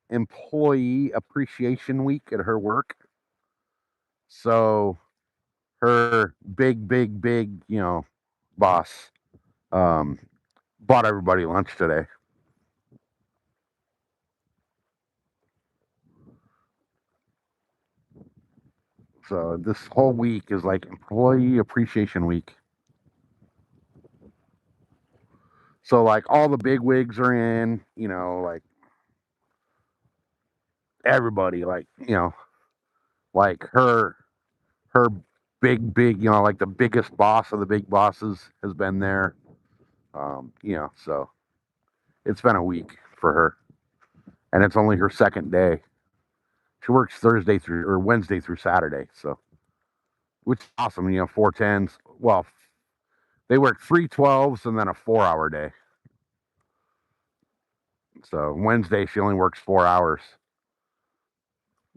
employee appreciation week at her work. So her big, boss um, bought everybody lunch today. So this whole week is like employee appreciation week. So like all the big wigs are in, like everybody, like, like her big, like the biggest boss of the big bosses has been there. So it's been a week for her. And it's only her second day. She works Thursday through or Wednesday through Saturday, so which is awesome, 4 10s. Well, they work 3 12s and then a 4 hour day. So Wednesday she only works 4 hours,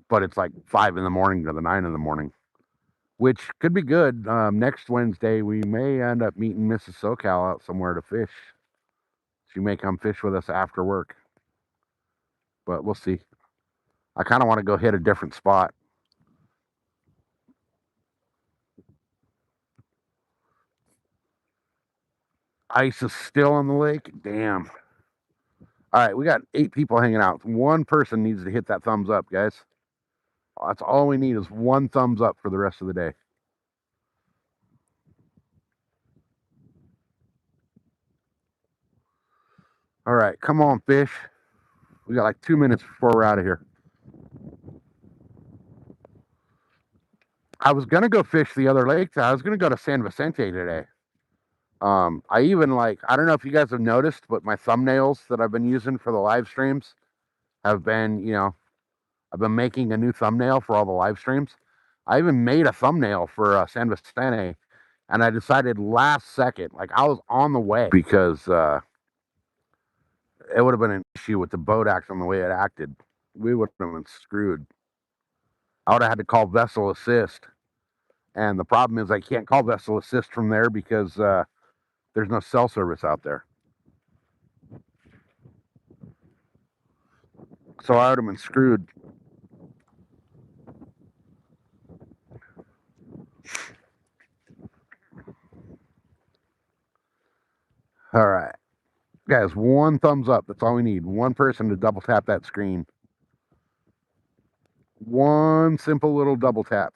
but it's like 5 in the morning to the 9 in the morning, which could be good. Next Wednesday we may end up meeting Mrs. SoCal out somewhere to fish. She may come fish with us after work, but we'll see. I kind of want to go hit a different spot. Ice is still on the lake. Damn. All right, we got 8 people hanging out. One person needs to hit that thumbs up, guys. That's all we need is one thumbs up for the rest of the day. All right, come on, fish. We got like 2 minutes before we're out of here. I was gonna go fish the other lake. I was gonna go to San Vicente today. I even I don't know if you guys have noticed, but my thumbnails that I've been using for the live streams have been, I've been making a new thumbnail for all the live streams. I even made a thumbnail for San Vicente, and I decided last second, like I was on the way because it would have been an issue with the boat acting the way it acted. We would have been screwed. I would have had to call vessel assist, and the problem is I can't call vessel assist from there because there's no cell service out there. So I would have been screwed. All right, guys, one thumbs up. That's all we need. One person to double tap that screen. One simple little double tap.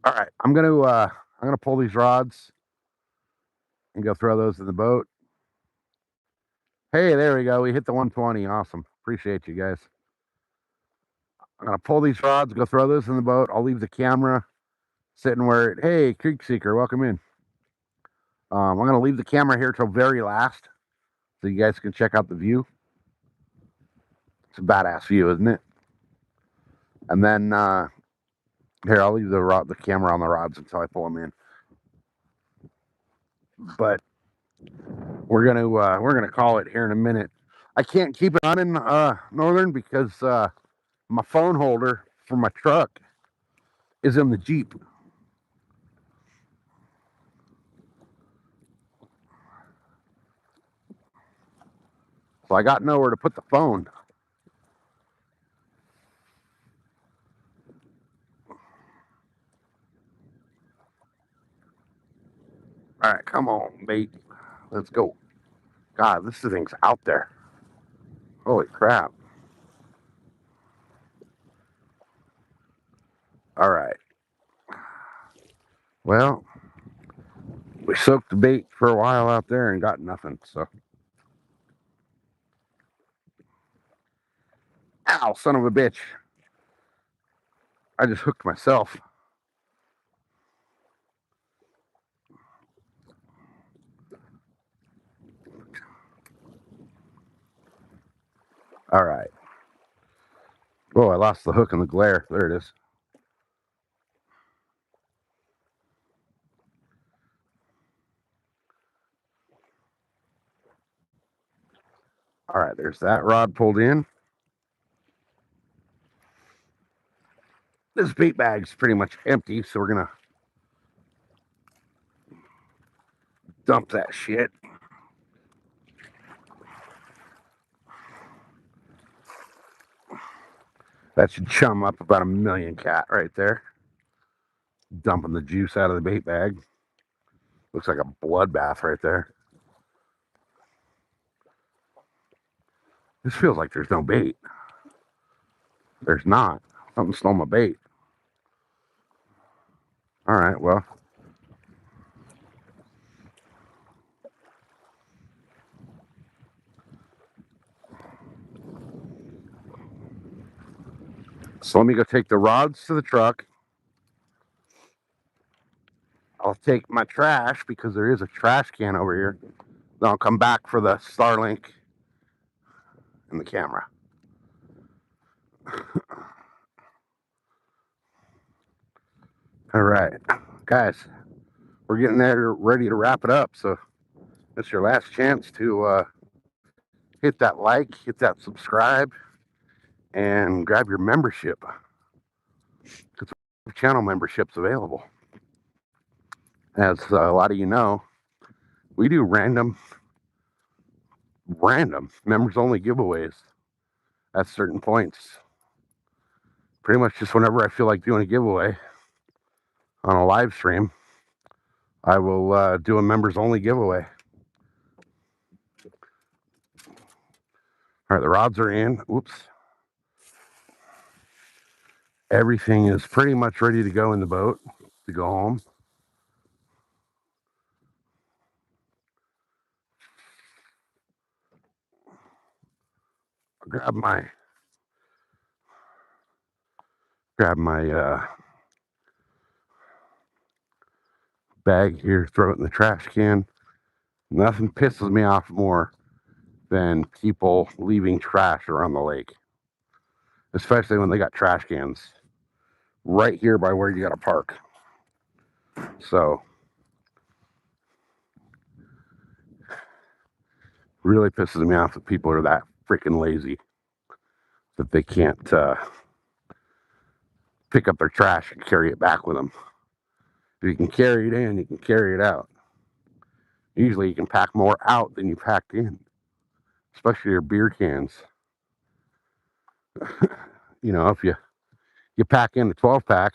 All right, I'm gonna pull these rods and go throw those in the boat. Hey, there we go. We hit the 120. Awesome. Appreciate you guys. I'm gonna pull these rods, go throw those in the boat. I'll leave the camera sitting where it. Hey, Creek Seeker, welcome in. I'm gonna leave the camera here till very last, so you guys can check out the view. It's a badass view, isn't it? And then here, I'll leave the camera on the rods until I pull them in. But we're gonna call it here in a minute. I can't keep it on in Northern because my phone holder for my truck is in the Jeep. So I got nowhere to put the phone. All right, come on, bait. Let's go. God, this thing's out there. Holy crap. All right. Well, we soaked the bait for a while out there and got nothing, so. Ow, son of a bitch. I just hooked myself. All right. Oh, I lost the hook in the glare. There it is. All right, there's that rod pulled in. This bait bag's pretty much empty, so we're gonna dump that shit. That should chum up about 1,000,000 cat right there. Dumping the juice out of the bait bag. Looks like a bloodbath right there. This feels like there's no bait. There's not. Something stole my bait. All right, well. So let me go take the rods to the truck. I'll take my trash because there is a trash can over here. Then I'll come back for the Starlink and the camera. All right, guys, we're getting there ready to wrap it up. So it's your last chance to hit that like, hit that subscribe, and grab your membership. Because channel memberships available. As a lot of you know, we do random members only giveaways at certain points. Pretty much just whenever I feel like doing a giveaway on a live stream, I will do a members only giveaway. All right, the rods are in. Oops. Everything is pretty much ready to go in the boat to go home. I'll grab my bag here, throw it in the trash can. Nothing pisses me off more than people leaving trash around the lake, especially when they got trash cans right here by where you got to park. So really pisses me off that people are that freaking lazy that they can't pick up their trash and carry it back with them. If you can carry it in, you can carry it out. Usually you can pack more out than you packed in, especially your beer cans. You know, if you pack in a 12-pack,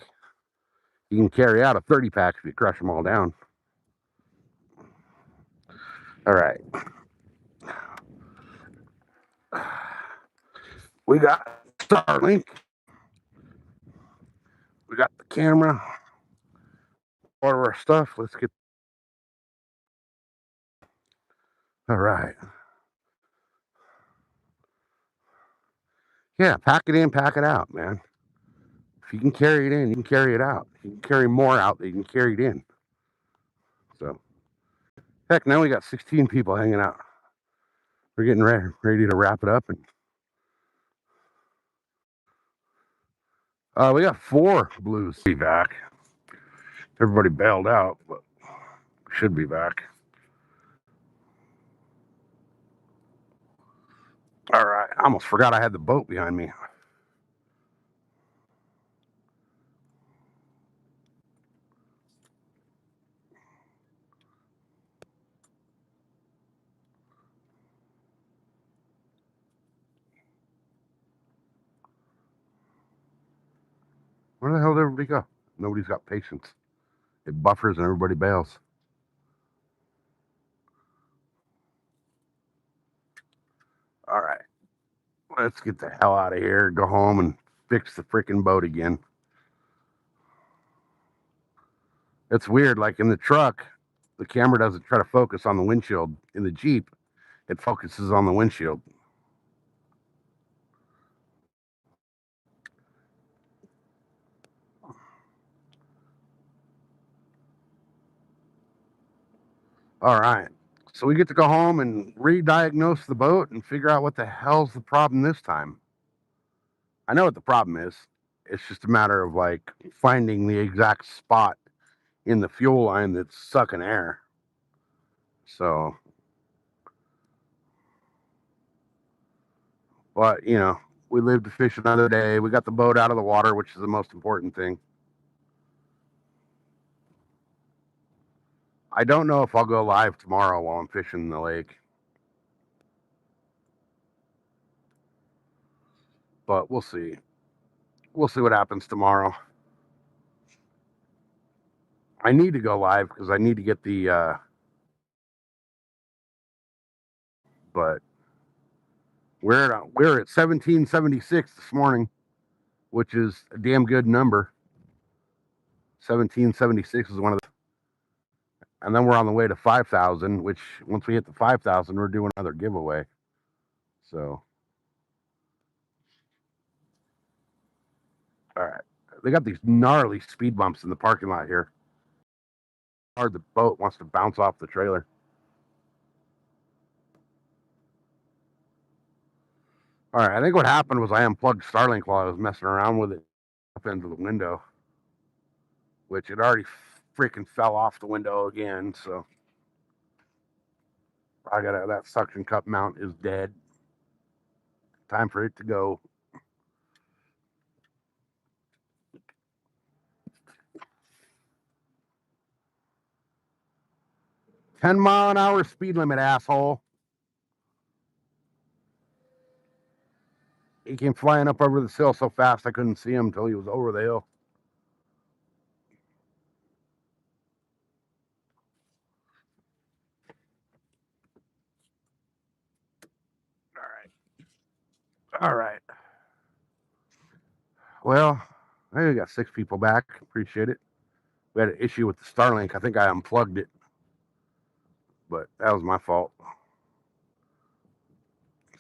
you can carry out a 30-pack if you crush them all down. All right. We got Starlink. We got the camera. All of our stuff. Let's get. All right. Yeah, pack it in, pack it out, man. If you can carry it in, you can carry it out. You can carry more out than you can carry it in. So, heck, now we got 16 people hanging out. We're getting ready to wrap it up. And we got 4 blues. Be back. Everybody bailed out, but should be back. All right. I almost forgot I had the boat behind me. Where the hell did everybody go? Nobody's got patience. It buffers and everybody bails. Let's get the hell out of here, go home and fix the freaking boat again. It's weird, like in the truck, the camera doesn't try to focus on the windshield. In the Jeep, it focuses on the windshield. All right. So we get to go home and re-diagnose the boat and figure out what the hell's the problem this time. I know what the problem is. It's just a matter of like finding the exact spot in the fuel line that's sucking air. So, but we live to fish another day. We got the boat out of the water, which is the most important thing. I don't know if I'll go live tomorrow while I'm fishing the lake, but we'll see. We'll see what happens tomorrow. I need to go live because I need to get the but we're at 1776 this morning, which is a damn good number. 1776 is one of the, and then we're on the way to 5,000, which once we hit the 5,000, we're doing another giveaway. So, all right, they got these gnarly speed bumps in the parking lot here. Hard the boat wants to bounce off the trailer. All right, I think what happened was I unplugged Starlink while I was messing around with it up into the window, which it already freaking fell off the window again. So I got that suction cup mount is dead. Time for it to go. $10-mile-an-hour speed limit, asshole. He came flying up over the hill so fast I couldn't see him until he was over the hill. All right. Well, I got 6 people back. Appreciate it. We had an issue with the Starlink. I think I unplugged it, but that was my fault.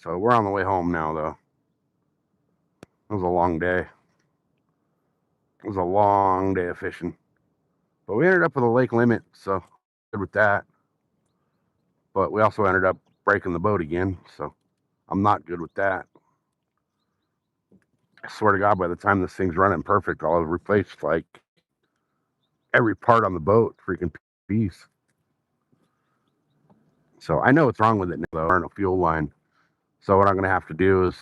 So we're on the way home now, though. It was a long day. It was a long day of fishing. But we ended up with a lake limit, so good with that. But we also ended up breaking the boat again, so I'm not good with that. I swear to God, by the time this thing's running perfect, I'll have replaced like every part on the boat, freaking piece. So I know what's wrong with it now, though. There aren't a fuel line. So what I'm going to have to do is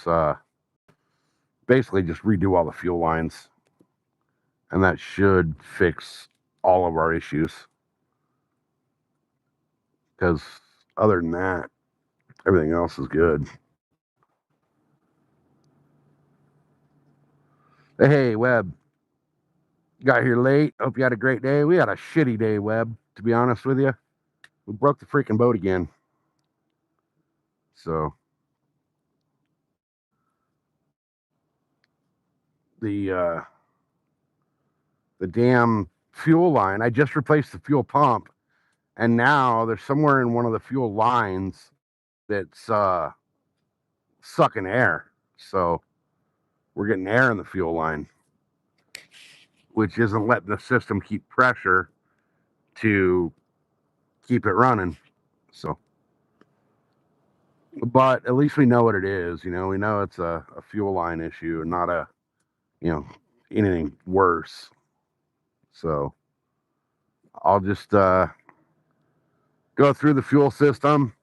basically just redo all the fuel lines. And that should fix all of our issues. Because other than that, everything else is good. Hey, Webb. Got here late. Hope you had a great day. We had a shitty day, Webb, to be honest with you. We broke the freaking boat again. So the damn fuel line, I just replaced the fuel pump, and now there's somewhere in one of the fuel lines that's sucking air. So we're getting air in the fuel line, which isn't letting the system keep pressure to keep it running. So, but at least we know what it is. We know it's a fuel line issue and not a, anything worse. So I'll just go through the fuel system,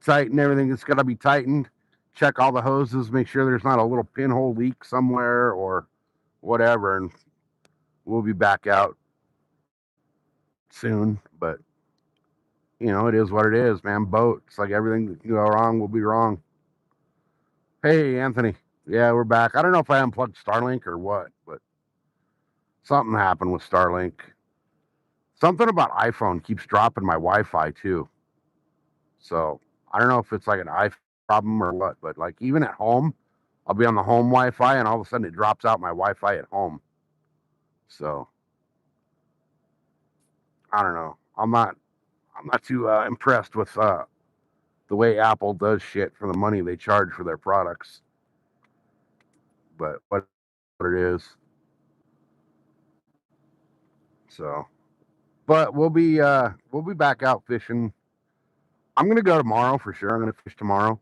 tighten everything that's got to be tightened, check all the hoses, make sure there's not a little pinhole leak somewhere or whatever, and we'll be back out soon. But it is what it is, man. Boat. It's like everything that can go wrong will be wrong. Hey, Anthony. Yeah, we're back. I don't know if I unplugged Starlink or what, but something happened with Starlink. Something about iPhone keeps dropping my Wi-Fi too. So I don't know if it's like an iPhone problem or what, but like even at home, I'll be on the home Wi-Fi and all of a sudden it drops out my Wi-Fi at home. So I don't know. I'm not too impressed with the way Apple does shit for the money they charge for their products. But what it is. So, but we'll be back out fishing. I'm gonna go tomorrow for sure. I'm gonna fish tomorrow.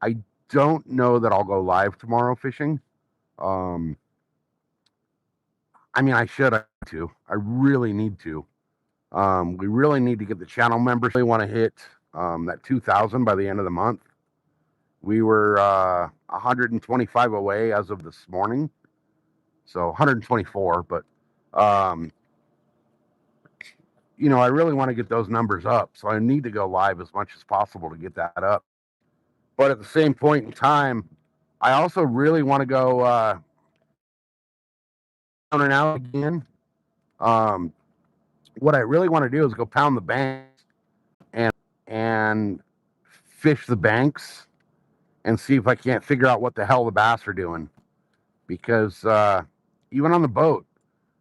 I don't know that I'll go live tomorrow fishing. Um, I mean, I should to. I really need to. We really need to get the channel members. They want to hit that 2,000 by the end of the month. We were 125 away as of this morning, so 124. But you know, I really want to get those numbers up, so I need to go live as much as possible to get that up. But at the same point in time, I also really want to go down and out again. Um, what I really want to do is go pound the banks and fish the banks and see if I can't figure out what the hell the bass are doing. Because even on the boat,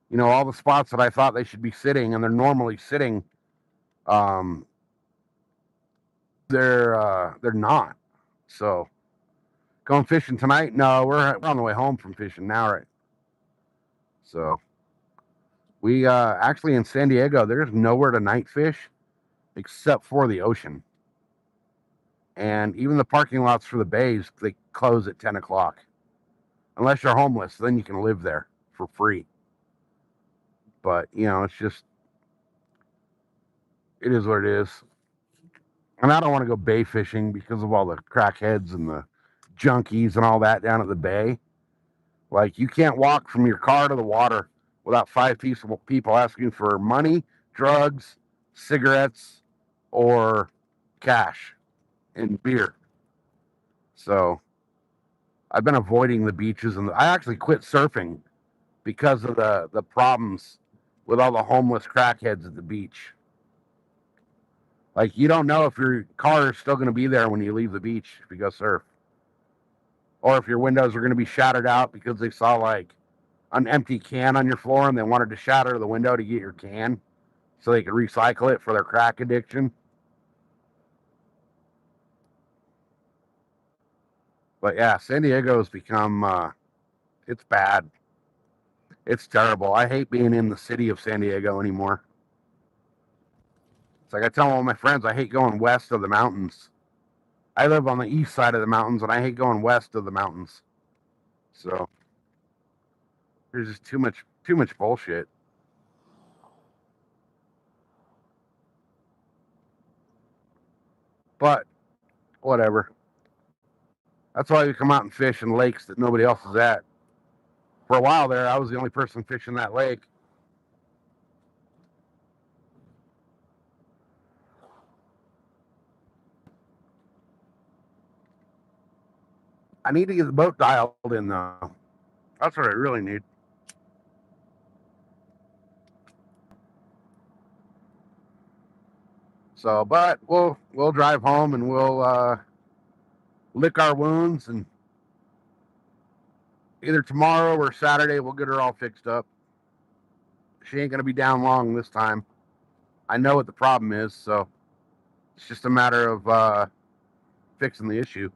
you know, all the spots that I thought they should be sitting and they're normally sitting, um, they're not. So going fishing tonight? No, we're on the way home from fishing now, right? So we actually in San Diego, there's nowhere to night fish except for the ocean. And even the parking lots for the bays, they close at 10 o'clock. Unless you're homeless, then you can live there for free. But, you know, it's just, it is what it is. And I don't want to go bay fishing because of all the crackheads and the junkies and all that down at the bay. Like, you can't walk from your car to the water without five people asking for money, drugs, cigarettes, or cash and beer. So I've been avoiding the beaches, and I actually quit surfing because of the problems with all the homeless crackheads at the beach. Like, you don't know if your car is still going to be there when you leave the beach if you go surf, or if your windows are going to be shattered out because they saw like an empty can on your floor and they wanted to shatter the window to get your can so they could recycle it for their crack addiction. But yeah, San Diego has become it's bad. It's terrible. I hate being in the city of San Diego anymore. It's like I tell all my friends I hate going west of the mountains. I live on the east side of the mountains and I hate going west of the mountains. So there's just too much bullshit. But whatever. That's why we come out and fish in lakes that nobody else is at. For a while there, I was the only person fishing that lake. I need to get the boat dialed in though. That's what I really need. So, but we'll drive home and we'll lick our wounds, and either tomorrow or Saturday we'll get her all fixed up. She ain't gonna be down long this time. I know what the problem is, so it's just a matter of fixing the issue.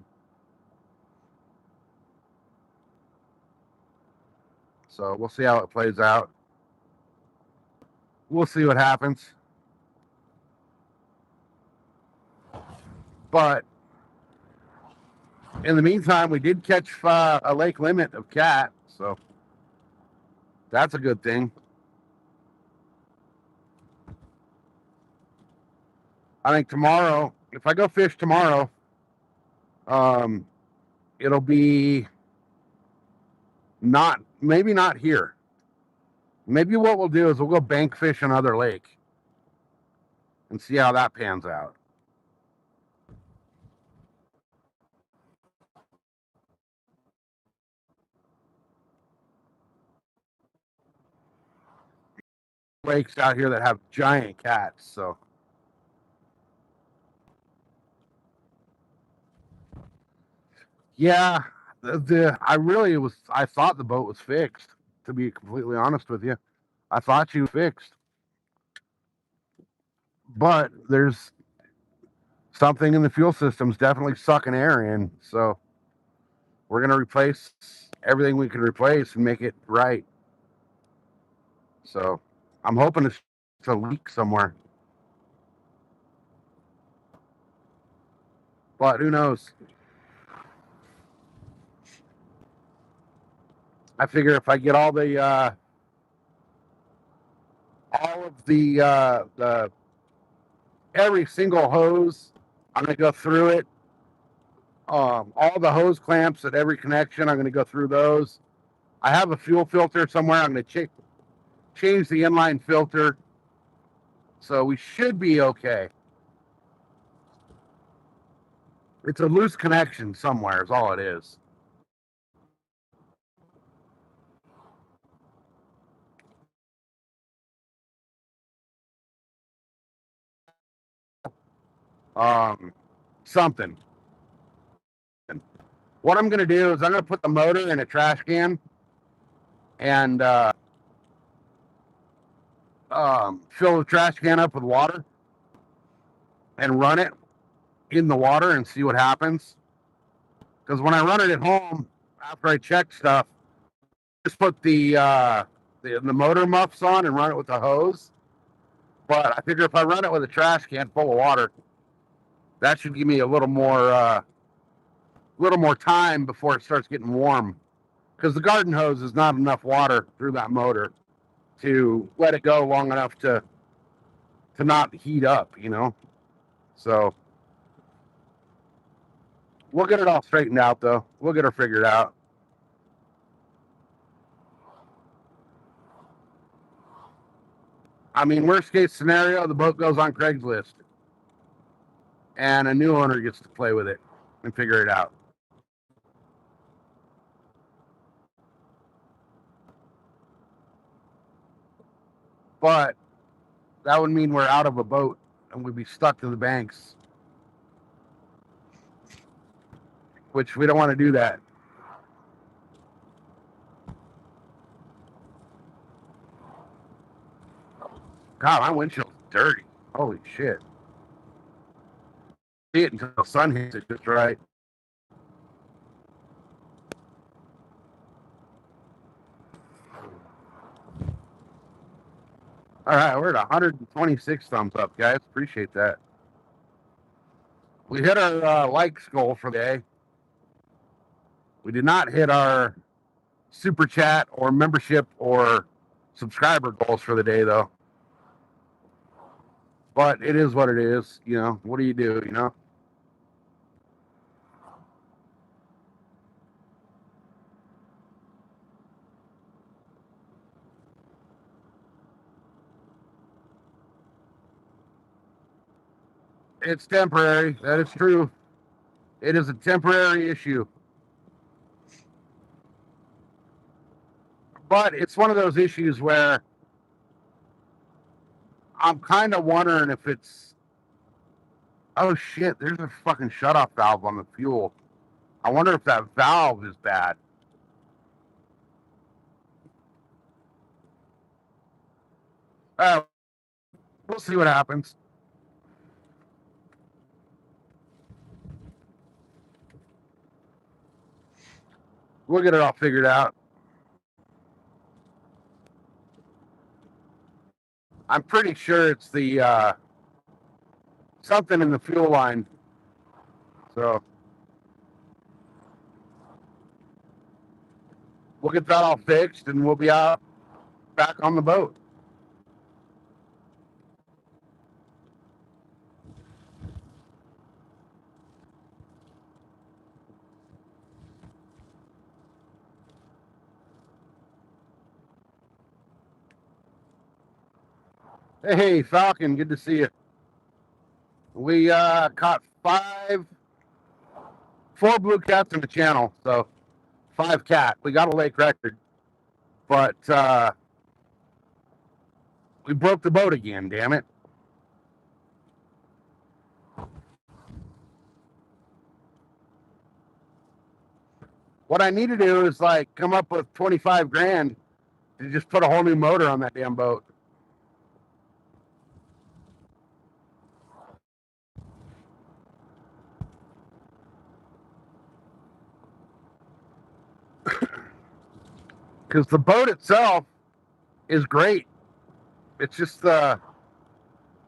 So we'll see how it plays out. We'll see what happens. But in the meantime, we did catch a lake limit of cat, so that's a good thing. I think tomorrow, if I go fish tomorrow, um, it'll be maybe not here. Maybe what we'll do is we'll go bank fish another lake and see how that pans out. Lakes out here that have giant cats, so Yeah, I thought the boat was fixed, to be completely honest with you. I thought she was fixed. But there's something in the fuel system's definitely sucking air in. So we're gonna replace everything we can replace and make it right. So I'm hoping it's a leak somewhere. But who knows? I figure if I get all of the every single hose, I'm gonna go through it. All the hose clamps at every connection, I'm gonna go through those. I have a fuel filter somewhere. I'm gonna change the inline filter, so we should be okay. It's a loose connection somewhere, is all it is. Something. What I'm going to do is I'm going to put the motor in a trash can and fill the trash can up with water and run it in the water and see what happens. Because when I run it at home, after I check stuff, just put the motor muffs on and run it with the hose. But I figure if I run it with a trash can full of water, that should give me a little more time before it starts getting warm. Because the garden hose is not enough water through that motor to let it go long enough to not heat up, you know. So we'll get it all straightened out, though. We'll get her figured out. I mean, worst case scenario, the boat goes on Craigslist, and a new owner gets to play with it and figure it out. But that would mean we're out of a boat and we'd be stuck to the banks, which we don't want to do that. God, my windshield's dirty. Holy shit. See it until the sun hits it just right. All right, we're at 126 thumbs up, guys. Appreciate that. We hit our likes goal for the day. We did not hit our super chat or membership or subscriber goals for the day, though. But it is what it is. You know, what do? You know? It's temporary. That is true. It is a temporary issue. But it's one of those issues where I'm kind of wondering if it's, oh shit, there's a fucking shutoff valve on the fuel. I wonder if that valve is bad. Uh, we'll see what happens. We'll get it all figured out. I'm pretty sure it's the something in the fuel line. So we'll get that all fixed and we'll be out back on the boat. Hey, Falcon, good to see you. We caught four blue cats in the channel, so 5 cat. We got a lake record, but we broke the boat again. Damn it! What I need to do is like come up with 25 grand to just put a whole new motor on that damn boat. Because the boat itself is great. It's just the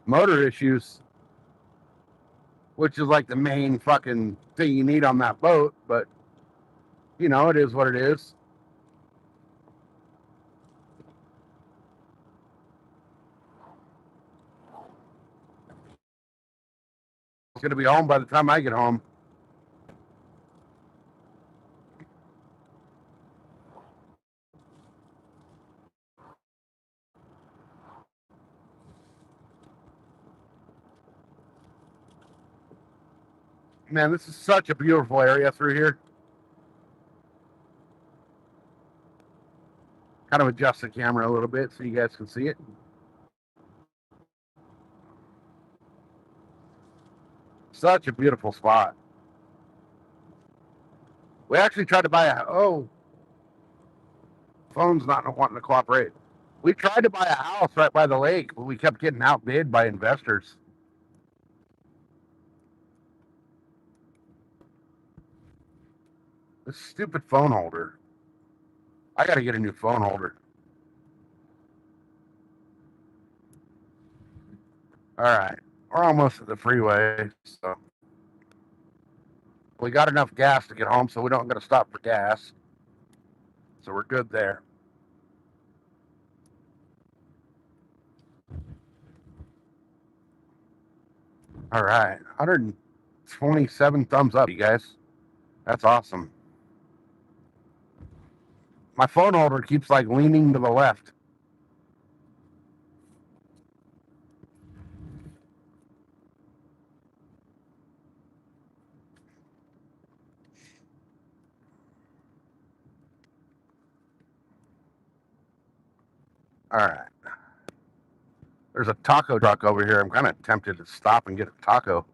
motor issues, which is like the main fucking thing you need on that boat. But, you know, it is what it is. It's going to be home by the time I get home. Man, this is such a beautiful area through here. Kind of adjust the camera a little bit so you guys can see it. Such a beautiful spot. We actually tried to buy phone's not wanting to cooperate. We tried to buy a house right by the lake, but we kept getting outbid by investors. This stupid phone holder. I got to get a new phone holder. All right. We're almost at the freeway. So we got enough gas to get home, so we don't got to stop for gas. So we're good there. All right. 127 thumbs up, you guys. That's awesome. My phone holder keeps like leaning to the left. All right. There's a taco truck over here. I'm kind of tempted to stop and get a taco.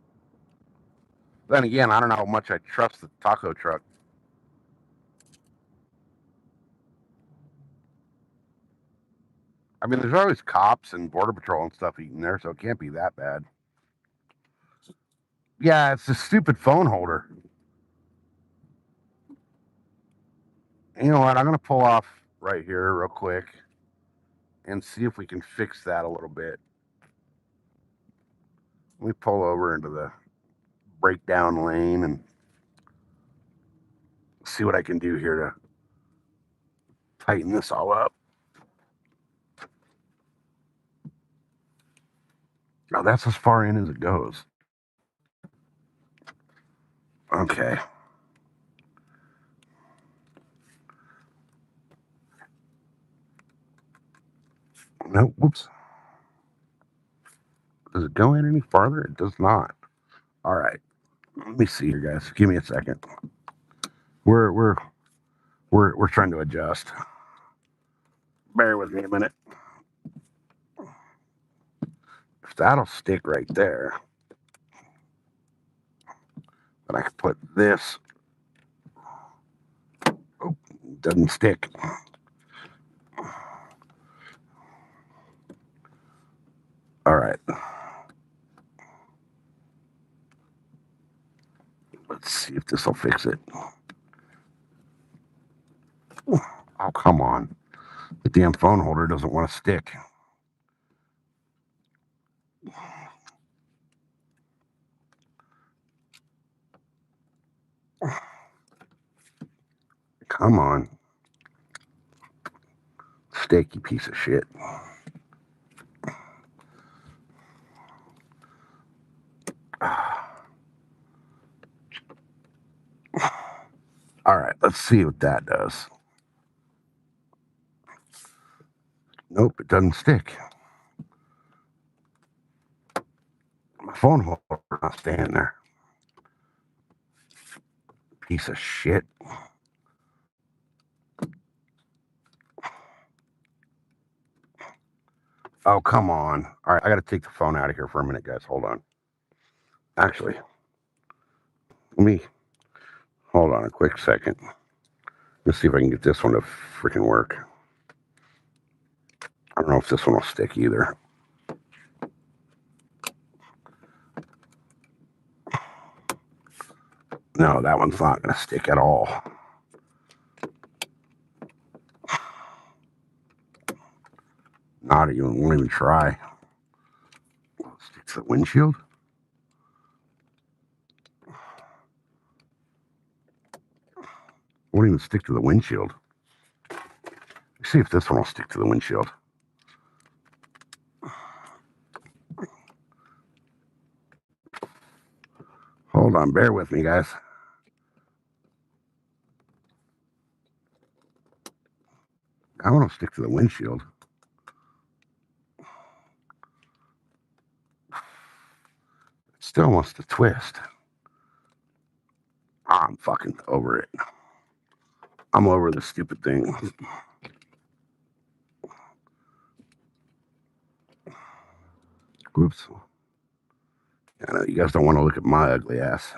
Then again, I don't know how much I trust the taco truck. I mean, there's always cops and border patrol and stuff eating there, so it can't be that bad. Yeah, it's a stupid phone holder. You know what? I'm going to pull off right here real quick and see if we can fix that a little bit. Let me pull over into the breakdown lane and see what I can do here to tighten this all up. Oh, that's as far in as it goes. Okay. No, whoops. Does it go in any farther? It does not. All right. Let me see here, guys. Give me a second. We're trying to adjust. Bear with me a minute. If that'll stick right there, then I can put this. Oh, doesn't stick. All right. Let's see if this will fix it. Oh, come on. The damn phone holder doesn't want to stick. Come on. Stick, you piece of shit. All right, let's see what that does. Nope, it doesn't stick. My phone holder not staying there. Piece of shit. Oh, come on. All right, I got to take the phone out of here for a minute, guys. Hold on. Actually, let me hold on a quick second. Let's see if I can get this one to freaking work. I don't know if this one will stick either. No, that one's not going to stick at all. Not even, won't even try. Stick to the windshield. Won't even stick to the windshield. Let's see if this one will stick to the windshield. Hold on, bear with me, guys. I want to stick to the windshield. It still wants to twist. I'm fucking over it. I'm over this stupid thing. Whoops. I know you guys don't want to look at my ugly ass.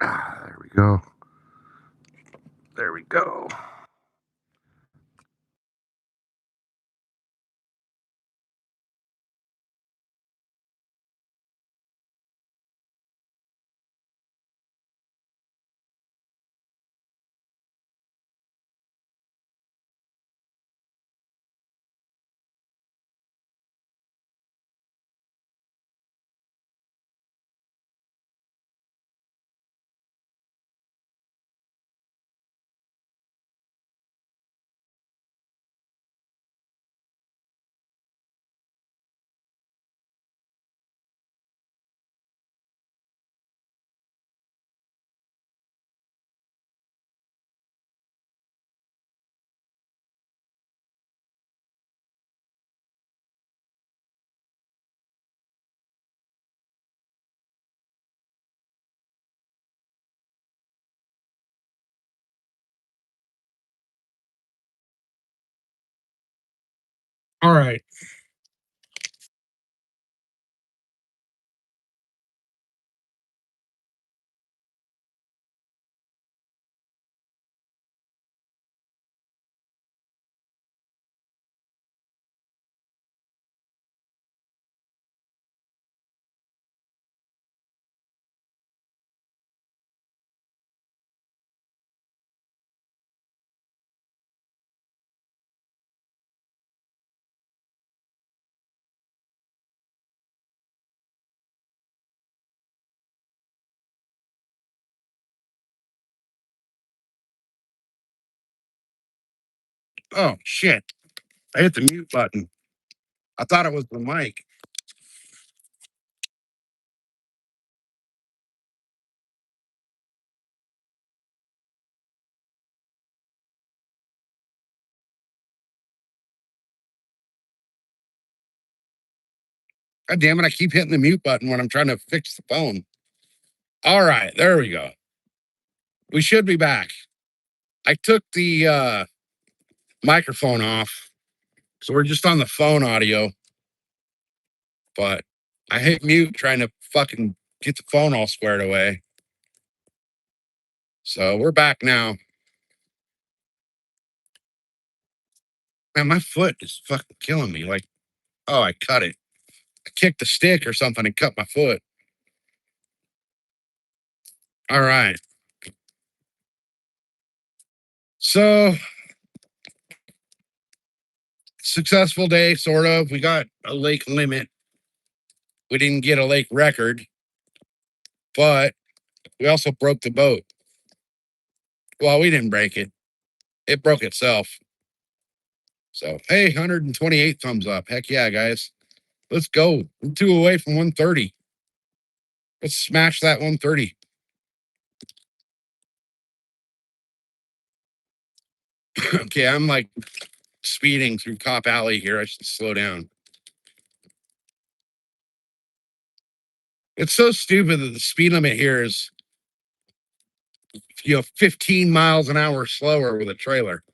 There we go. There we go. All right. Oh, shit. I hit the mute button. I thought it was the mic. God damn it. I keep hitting the mute button when I'm trying to fix the phone. All right. There we go. We should be back. I took the microphone off. So we're just on the phone audio. But I hit mute trying to fucking get the phone all squared away. So we're back now. Man, my foot is fucking killing me. Like, oh, I cut it. I kicked the stick or something and cut my foot. All right. So, successful day, sort of. We got a lake limit. We didn't get a lake record, but we also broke the boat. Well, we didn't break it, it broke itself. So, hey, 128 thumbs up. Heck yeah, guys. Let's go. We're 2 away from 130. Let's smash that 130. Okay, I'm like speeding through Cop Alley here. I should slow down. It's so stupid that the speed limit here is, 15 miles an hour slower with a trailer.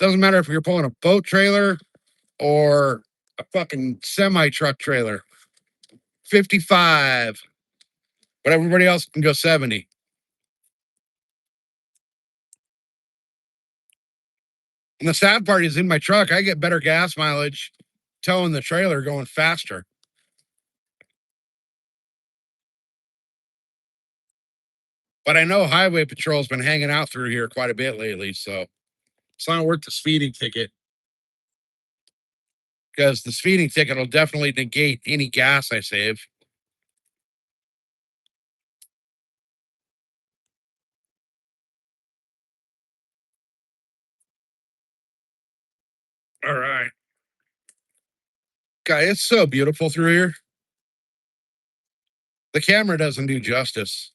Doesn't matter if you're pulling a boat trailer or a fucking semi truck trailer, 55, but everybody else can go 70. And the sad part is in my truck, I get better gas mileage towing the trailer going faster. But I know highway patrol's been hanging out through here quite a bit lately, so it's not worth the speeding ticket. Because the speeding ticket will definitely negate any gas I save. All right. God, it's so beautiful through here. The camera doesn't do justice.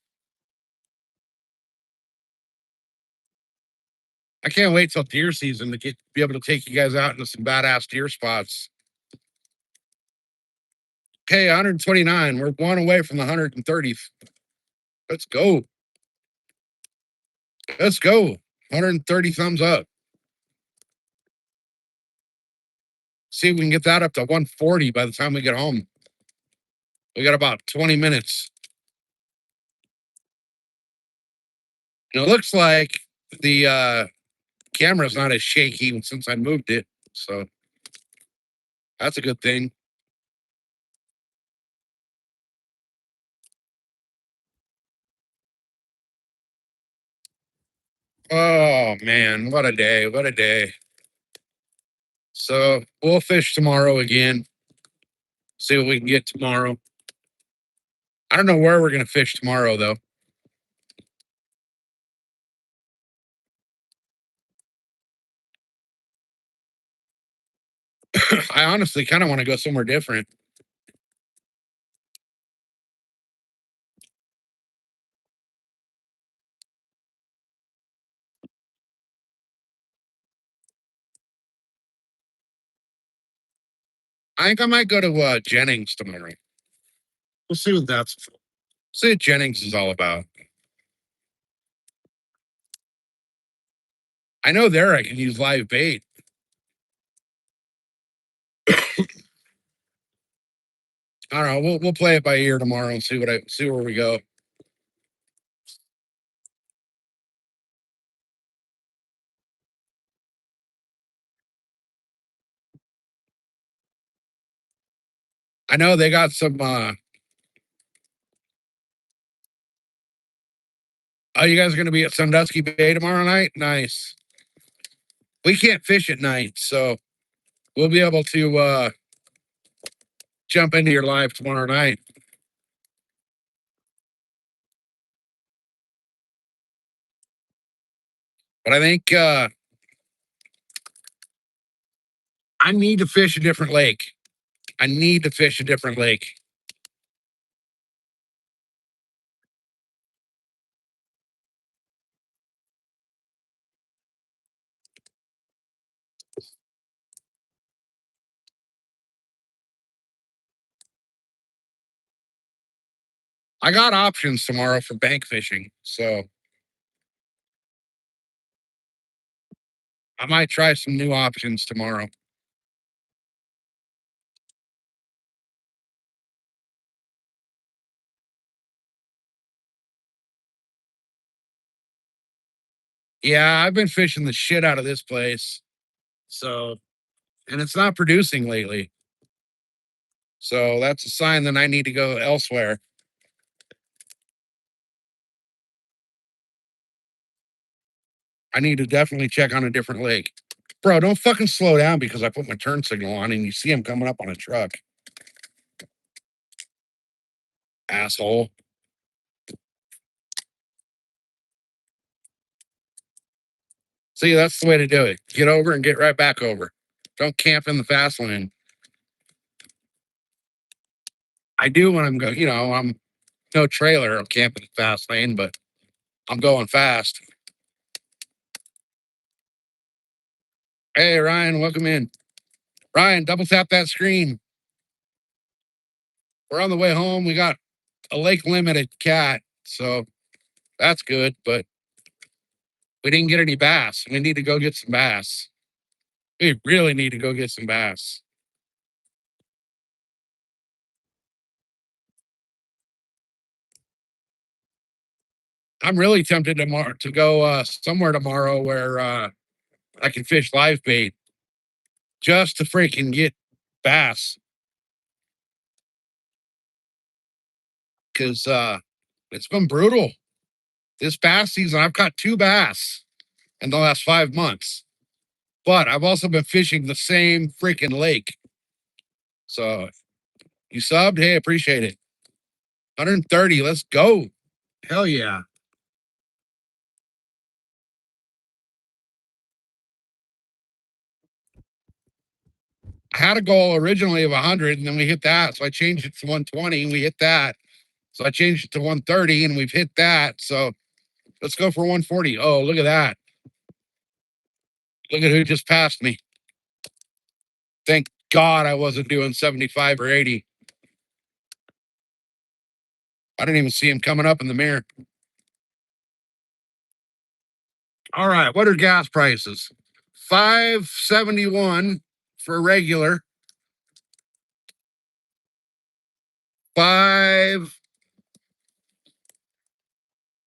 I can't wait till deer season to be able to take you guys out into some badass deer spots. Okay, 129. We're one away from the 130th. Let's go. Let's go. 130 thumbs up. See if we can get that up to 140 by the time we get home. We got about 20 minutes. And it looks like the camera's not as shaky since I moved it. So that's a good thing. Oh man, what a day. What a day. So we'll fish tomorrow again. See what we can get tomorrow. I don't know where we're gonna fish tomorrow though. I honestly kind of want to go somewhere different. I think I might go to Jennings tomorrow. We'll see what that's. See what Jennings is all about. I know there I can use live bait. I don't know. We'll play it by ear tomorrow and see where we go. I know they got some. Oh, you guys are gonna be at Sandusky Bay tomorrow night? Nice. We can't fish at night, so we'll be able to jump into your live tomorrow night. But I think I need to fish a different lake. I need to fish a different lake. I got options tomorrow for bank fishing, so I might try some new options tomorrow. Yeah, I've been fishing the shit out of this place. So, and it's not producing lately. So that's a sign that I need to go elsewhere. I need to definitely check on a different lake. Bro, don't fucking slow down because I put my turn signal on and you see him coming up on a truck. Asshole. See, that's the way to do it. Get over and get right back over. Don't camp in the fast lane. I do when I'm going, I'm no trailer. I'm camping in the fast lane, but I'm going fast. Hey, Ryan, welcome in. Ryan, double tap that screen. We're on the way home. We got a lake limited cat, so that's good, but we didn't get any bass. We need to go get some bass. We really need to go get some bass. I'm really tempted tomorrow to go somewhere tomorrow where I can fish live bait just to freaking get bass. Because it's been brutal. This bass season, I've caught 2 bass in the last 5 months. But I've also been fishing the same freaking lake. So you subbed? Hey, appreciate it. 130, let's go. Hell yeah. I had a goal originally of 100 and then we hit that. So I changed it to 120 and we hit that. So I changed it to 130 and we've hit that. So let's go for 140. Oh, look at that. Look at who just passed me. Thank God I wasn't doing 75 or 80. I didn't even see him coming up in the mirror. All right, what are gas prices? 571 for regular. 5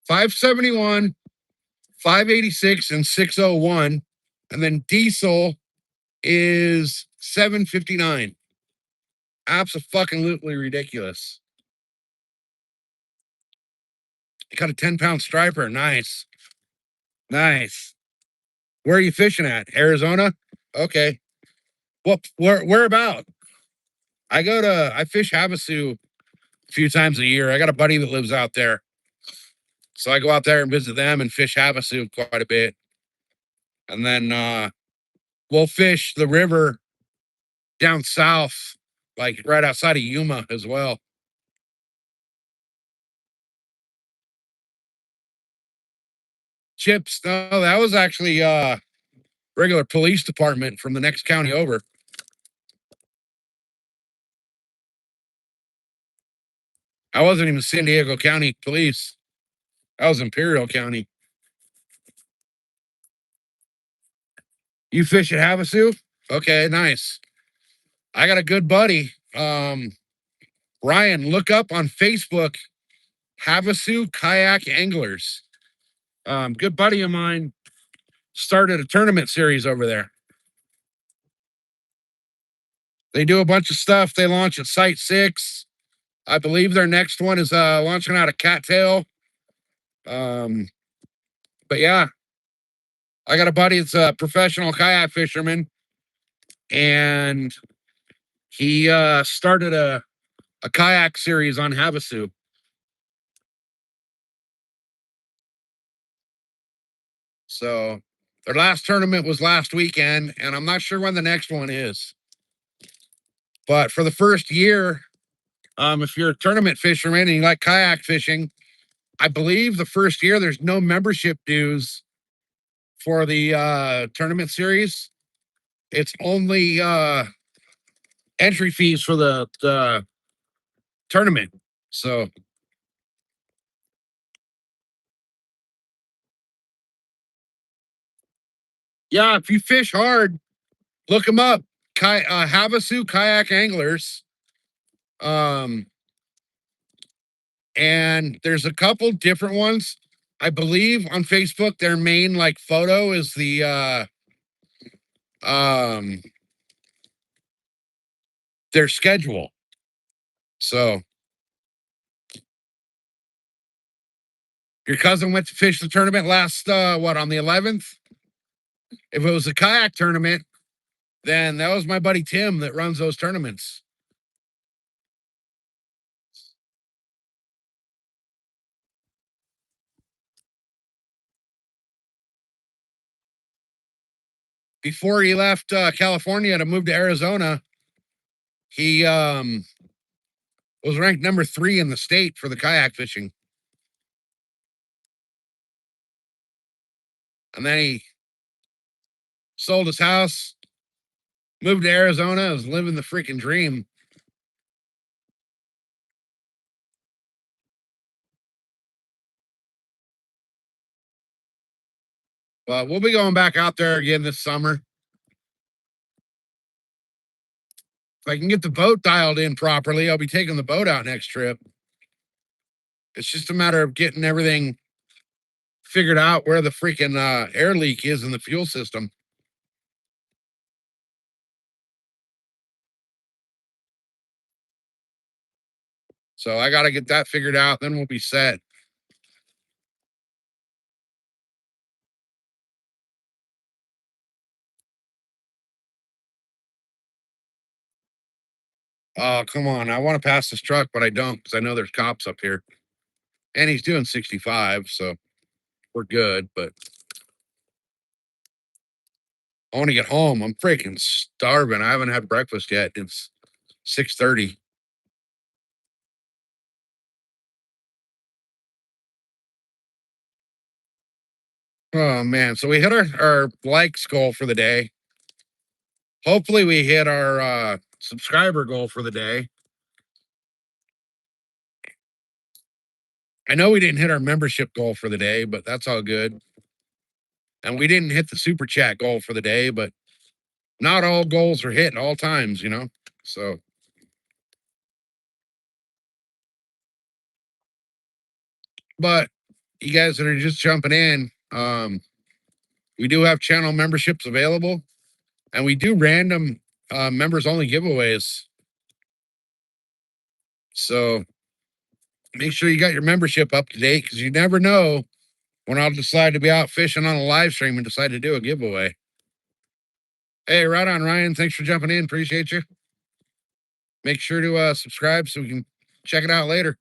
571, 586, and 601. And then diesel is 759. Absolutely ridiculous. You got a 10-pound striper. Nice. Nice. Where are you fishing at? Arizona? Okay. Well, where about? I fish Havasu a few times a year. I got a buddy that lives out there. So I go out there and visit them and fish Havasu quite a bit. And then we'll fish the river down south, like right outside of Yuma as well. Chips, no, that was actually regular police department from the next county over. I wasn't even San Diego County Police. I was Imperial County. You fish at Havasu? Okay, nice. I got a good buddy. Ryan, look up on Facebook Havasu Kayak Anglers. Good buddy of mine started a tournament series over there. They do a bunch of stuff. They launch at Site 6. I believe their next one is launching out of Cattail. But yeah, I got a buddy that's a professional kayak fisherman, and he started a kayak series on Havasu. So their last tournament was last weekend, and I'm not sure when the next one is. But for the first year, if you're a tournament fisherman and you like kayak fishing, I believe the first year there's no membership dues for the tournament series. It's only entry fees for the tournament. So yeah, if you fish hard, look them up. Havasu Kayak Anglers. And there's a couple different ones. I believe on Facebook, their main like photo is the their schedule. So your cousin went to fish the tournament last on the 11th? If it was a kayak tournament, then that was my buddy Tim that runs those tournaments. Before he left California to move to Arizona, he was ranked number 3 in the state for the kayak fishing. And then he sold his house, moved to Arizona, was living the freaking dream. But we'll be going back out there again this summer. If I can get the boat dialed in properly, I'll be taking the boat out next trip. It's just a matter of getting everything figured out where the freaking air leak is in the fuel system. So I got to get that figured out. Then we'll be set. Oh, come on. I want to pass this truck, but I don't because I know there's cops up here. And he's doing 65. So we're good. But I want to get home. I'm freaking starving. I haven't had breakfast yet. It's 6:30. Oh man. So we hit our likes goal for the day. Hopefully we hit our subscriber goal for the day. I know we didn't hit our membership goal for the day, but that's all good. And we didn't hit the super chat goal for the day, but not all goals are hit at all times, you know? So, but you guys that are just jumping in, we do have channel memberships available and we do random members only giveaways. So make sure you got your membership up to date because you never know when I'll decide to be out fishing on a live stream and decide to do a giveaway. Hey, right on, Ryan. Thanks for jumping in. Appreciate you. Make sure to subscribe so we can check it out later.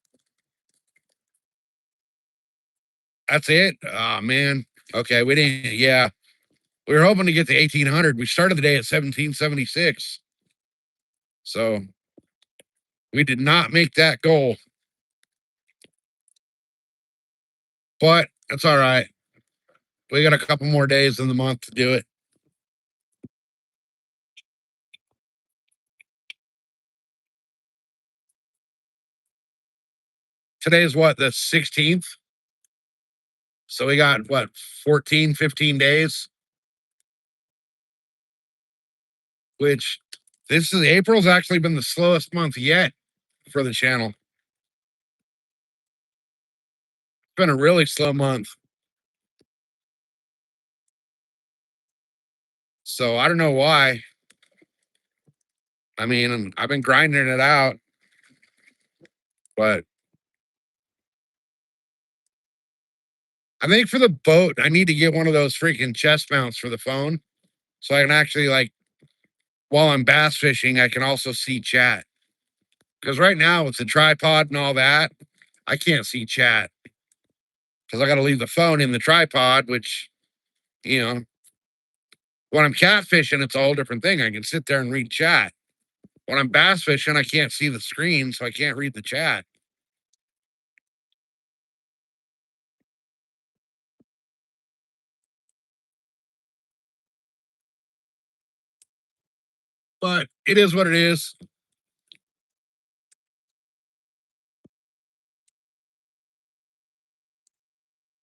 That's it. Oh man. Okay, we didn't. Yeah, we were hoping to get to 1800. We started the day at 1776, so we did not make that goal. But that's all right. We got a couple more days in the month to do it. Today's what, the 16th? So we got what, 14, 15 days? Which this is April's actually been the slowest month yet for the channel. It's been a really slow month. So I don't know why. I mean, I've been grinding it out, but I think for the boat, I need to get one of those freaking chest mounts for the phone so I can actually, like, while I'm bass fishing, I can also see chat. Because right now, with the tripod and all that, I can't see chat because I got to leave the phone in the tripod, which, you know, when I'm catfishing, it's a whole different thing. I can sit there and read chat. When I'm bass fishing, I can't see the screen, so I can't read the chat. But it is what it is.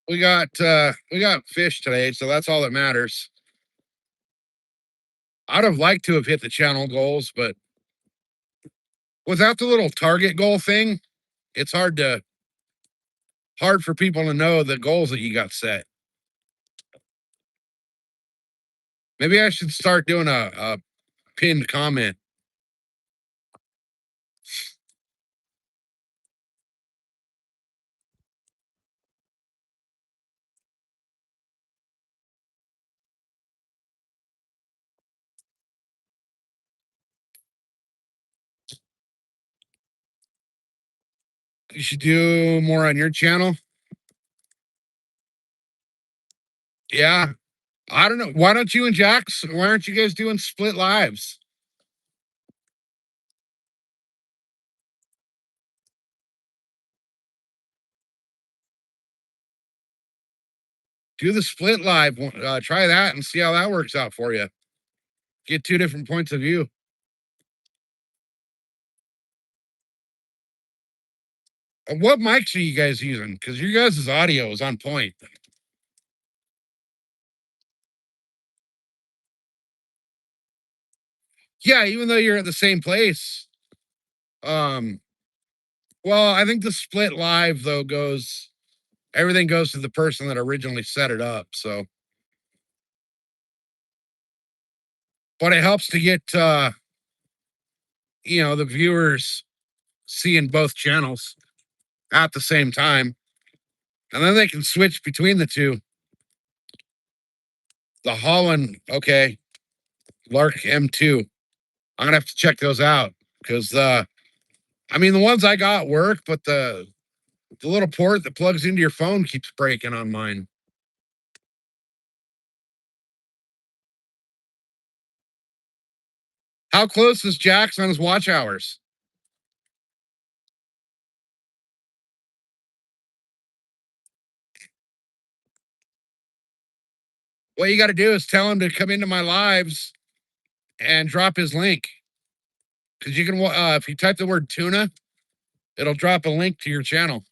We got fish today, so that's all that matters. I'd have liked to have hit the channel goals, but without the little target goal thing, it's hard for people to know the goals that you got set. Maybe I should start doing a pinned comment. You should do more on your channel. Yeah. I don't know. Why don't you and Jax, why aren't you guys doing split lives? Do the split live. Try that and see how that works out for you. Get two different points of view. What mics are you guys using? Because your guys' audio is on point. Yeah, even though you're at the same place. Um, well, I think the split live though goes Everything goes to the person that originally set it up. So, but it helps to get, the viewers seeing both channels at the same time. And then they can switch between the two. The Holland, okay. Lark M2. I'm gonna have to check those out because the ones I got work, but the little port that plugs into your phone keeps breaking on mine. How close is Jax on his watch hours? What you got to do is tell him to come into my lives and drop his link. Because you can, if you type the word tuna, it'll drop a link to your channel.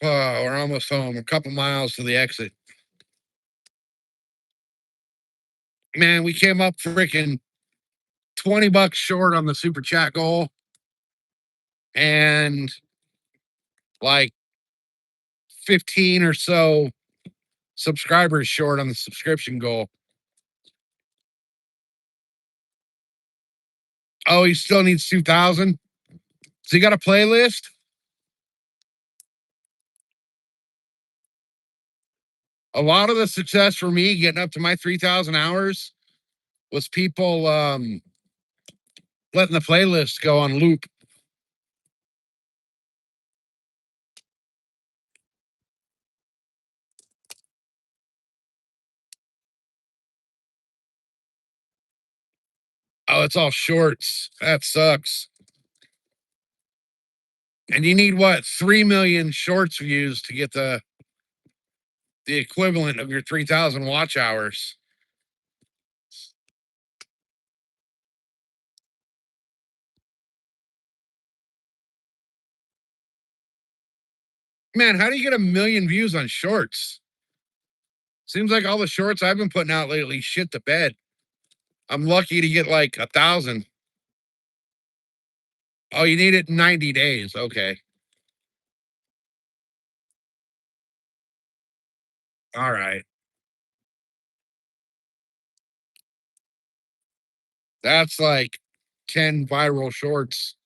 Oh, we're almost home. A couple miles to the exit. Man, we came up freaking $20 short on the super chat goal and like 15 or so subscribers short on the subscription goal. Oh, he still needs 2,000. So you got a playlist? A lot of the success for me getting up to my 3,000 hours was people letting the playlist go on loop. Oh, it's all shorts. That sucks. And you need what? 3 million shorts views to get the equivalent of your 3,000 watch hours. Man, how do you get 1 million views on shorts? Seems like all the shorts I've been putting out lately shit the bed. I'm lucky to get like 1,000. Oh, you need it in 90 days. Okay. All right. That's like 10 viral shorts.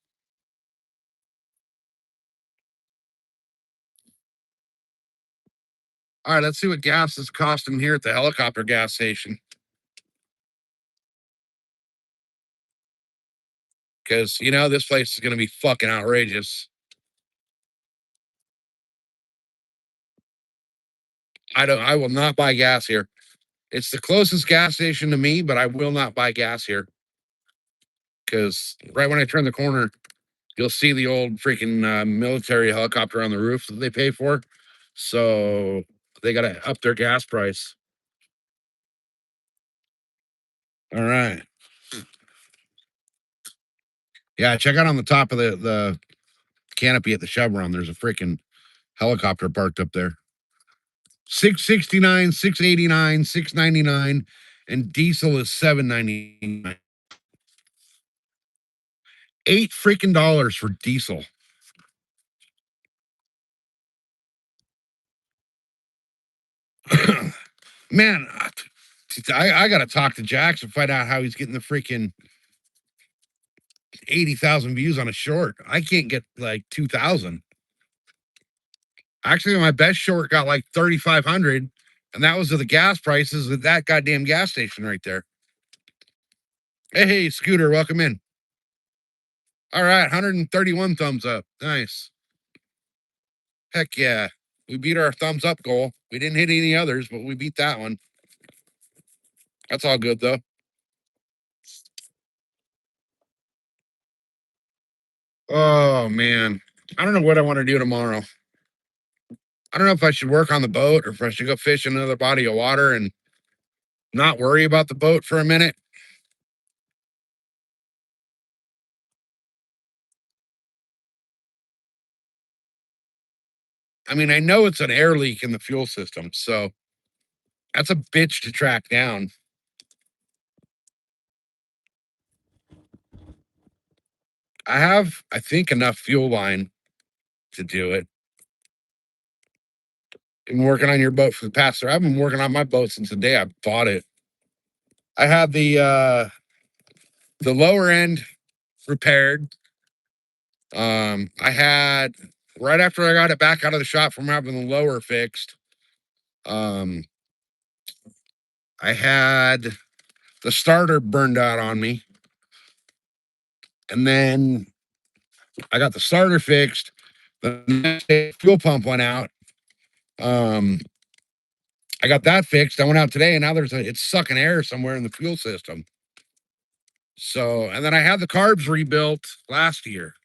All right, let's see what gas is costing here at the helicopter gas station. Because, this place is going to be fucking outrageous. I will not buy gas here. It's the closest gas station to me, but I will not buy gas here. Because right when I turn the corner, you'll see the old freaking military helicopter on the roof that they pay for. So they got to up their gas price. All right. Yeah, check out on the top of the canopy at the Chevron. There's a freaking helicopter parked up there. 669, 689, 699, and diesel is 799. $8 for diesel. Man, I got to talk to Jax and find out how he's getting the freaking 80,000 views on a short. I can't get like 2,000. Actually, my best short got like 3,500, and that was of the gas prices at that goddamn gas station right there. Hey, Scooter, welcome in. All right, 131 thumbs up. Nice. Heck yeah. We beat our thumbs up goal. We didn't hit any others, but we beat that one. That's all good though. Oh man. I don't know what I want to do tomorrow. I don't know if I should work on the boat or if I should go fish in another body of water and not worry about the boat for a minute. I know it's an air leak in the fuel system, so That's a bitch to track down. I have, I think, enough fuel line to do it. Been working on your boat for the past. I've been working on my boat since the day I bought it. I had the lower end repaired. I had right after I got it back out of the shop from having the lower fixed. Um, I had the starter burned out on me, and then I got the starter fixed. The next day, fuel pump went out. Um, I got that fixed. I went out today, and now it's sucking air somewhere in the fuel system. So, and then I had the carbs rebuilt last year.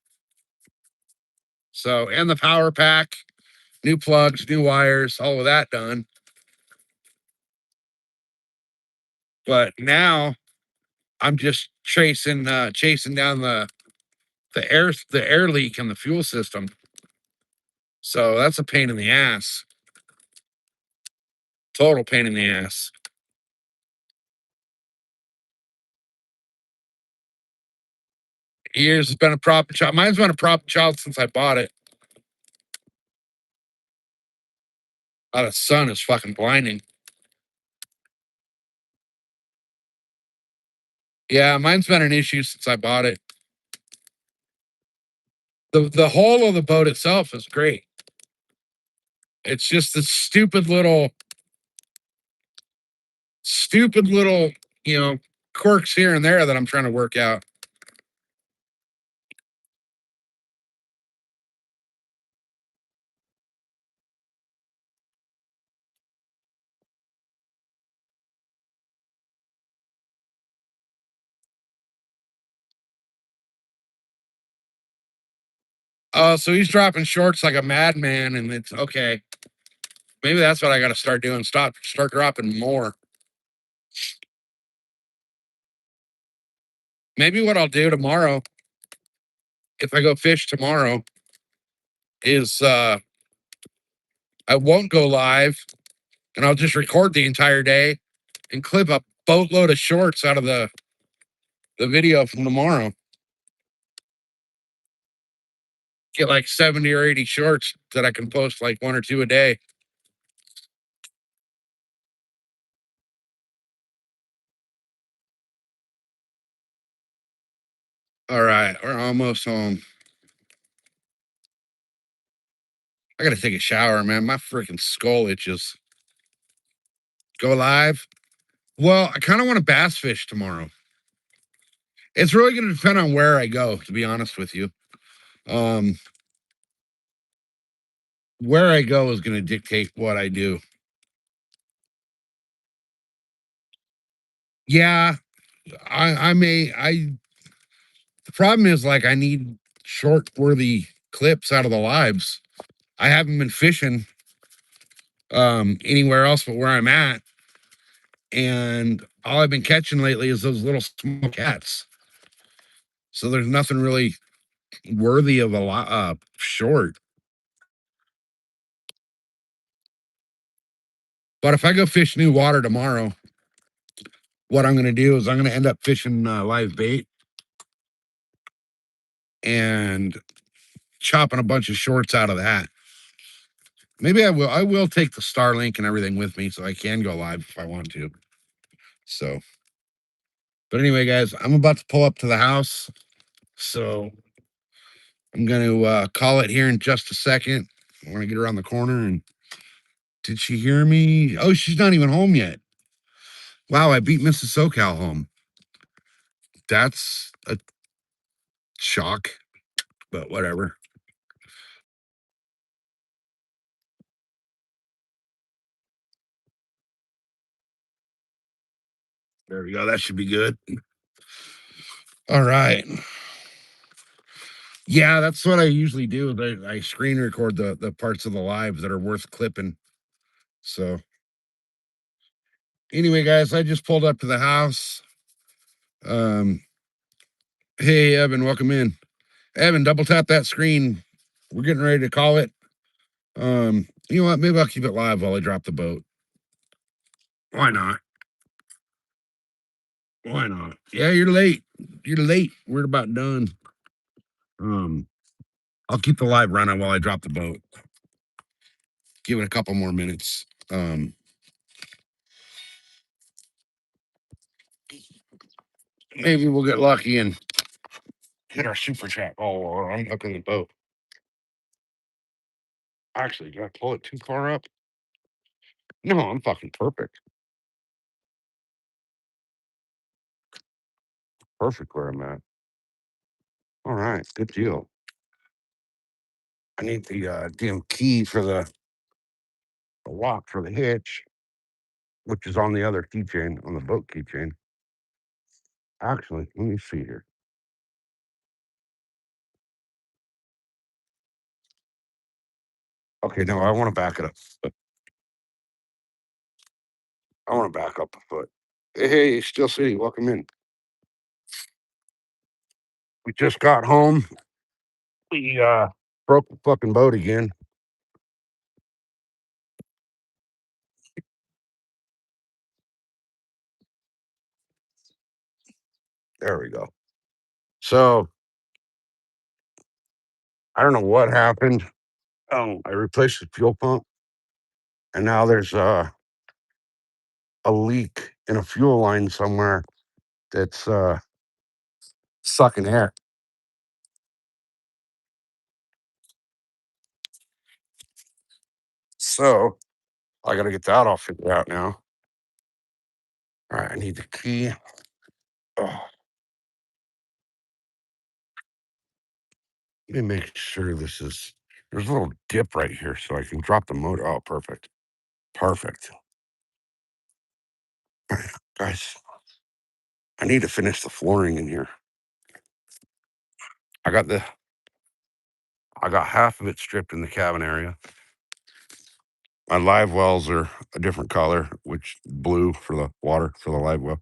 So, and the power pack, new plugs, new wires, all of that done. But now I'm just chasing down the air leak in the fuel system. So that's a pain in the ass. Total pain in the ass. Years has been a problem child. Mine's been a problem child since I bought it. Oh, the sun is fucking blinding. Yeah, mine's been an issue since I bought it. The hull of the boat itself is great. It's just the stupid little, you know, quirks here and there that I'm trying to work out. So he's dropping shorts like a madman, and it's okay. Maybe that's what I got to start doing. Start dropping more. Maybe what I'll do tomorrow, if I go fish tomorrow, is I won't go live, and I'll just record the entire day and clip a boatload of shorts out of the video from tomorrow. Get like 70 or 80 shorts that I can post like one or two a day. All right, we're almost home. I gotta take a shower, man. My freaking skull itches. Go live. Well, I kind of want to bass fish tomorrow. It's really going to depend on where I go, to be honest with you. Um, where I go is going to dictate what I do. Yeah, I may. The problem is like I need short, worthy clips out of the lives. I haven't been fishing anywhere else but where I'm at, and all I've been catching lately is those little small cats. So there's nothing really worthy of a lot short. But if I go fish new water tomorrow, what I'm going to do is I'm going to end up fishing live bait and chopping a bunch of shorts out of that. Maybe I will. I will take the Starlink and everything with me so I can go live if I want to. So, but anyway, guys, I'm about to pull up to the house. So I'm going to call it here in just a second. I want to get around the corner. And did she hear me? Oh, she's not even home yet. Wow, I beat Mrs. SoCal home. That's a shock, but whatever. There we go. That should be good. All right. Yeah, that's what I usually do. I screen record the parts of the live that are worth clipping. So anyway, guys, I just pulled up to the house. Um, hey Evan, welcome in. Evan, double tap that screen. We're getting ready to call it. You know what? Maybe I'll keep it live while I drop the boat. Why not? Why not? Yeah, you're late. You're late. We're about done. Um, I'll keep the live running while I drop the boat. Give it a couple more minutes. Maybe we'll get lucky and hit our super chat. Oh, I'm hooking the boat. Actually, did I pull it too far up? No, I'm fucking perfect. Perfect where I'm at. All right, good deal. I need the damn key for the lock for the hitch, which is on the other keychain, on the boat keychain. Actually, let me see here. Okay, no, I want to back it up. But I want to back up a foot. Hey, Steel City, welcome in. We just got home. We broke the fucking boat again. There we go. So I don't know what happened. I replaced the fuel pump, and now there's a leak in a fuel line somewhere that's sucking air. So I got to get that all figured out now. All right, I need the key. Oh, let me make sure this is. There's a little dip right here, so I can drop the motor. Oh, perfect, perfect. All right, guys, I need to finish the flooring in here. I got the. I got half of it stripped in the cabin area. My live wells are a different color, which blue for the water for the live well.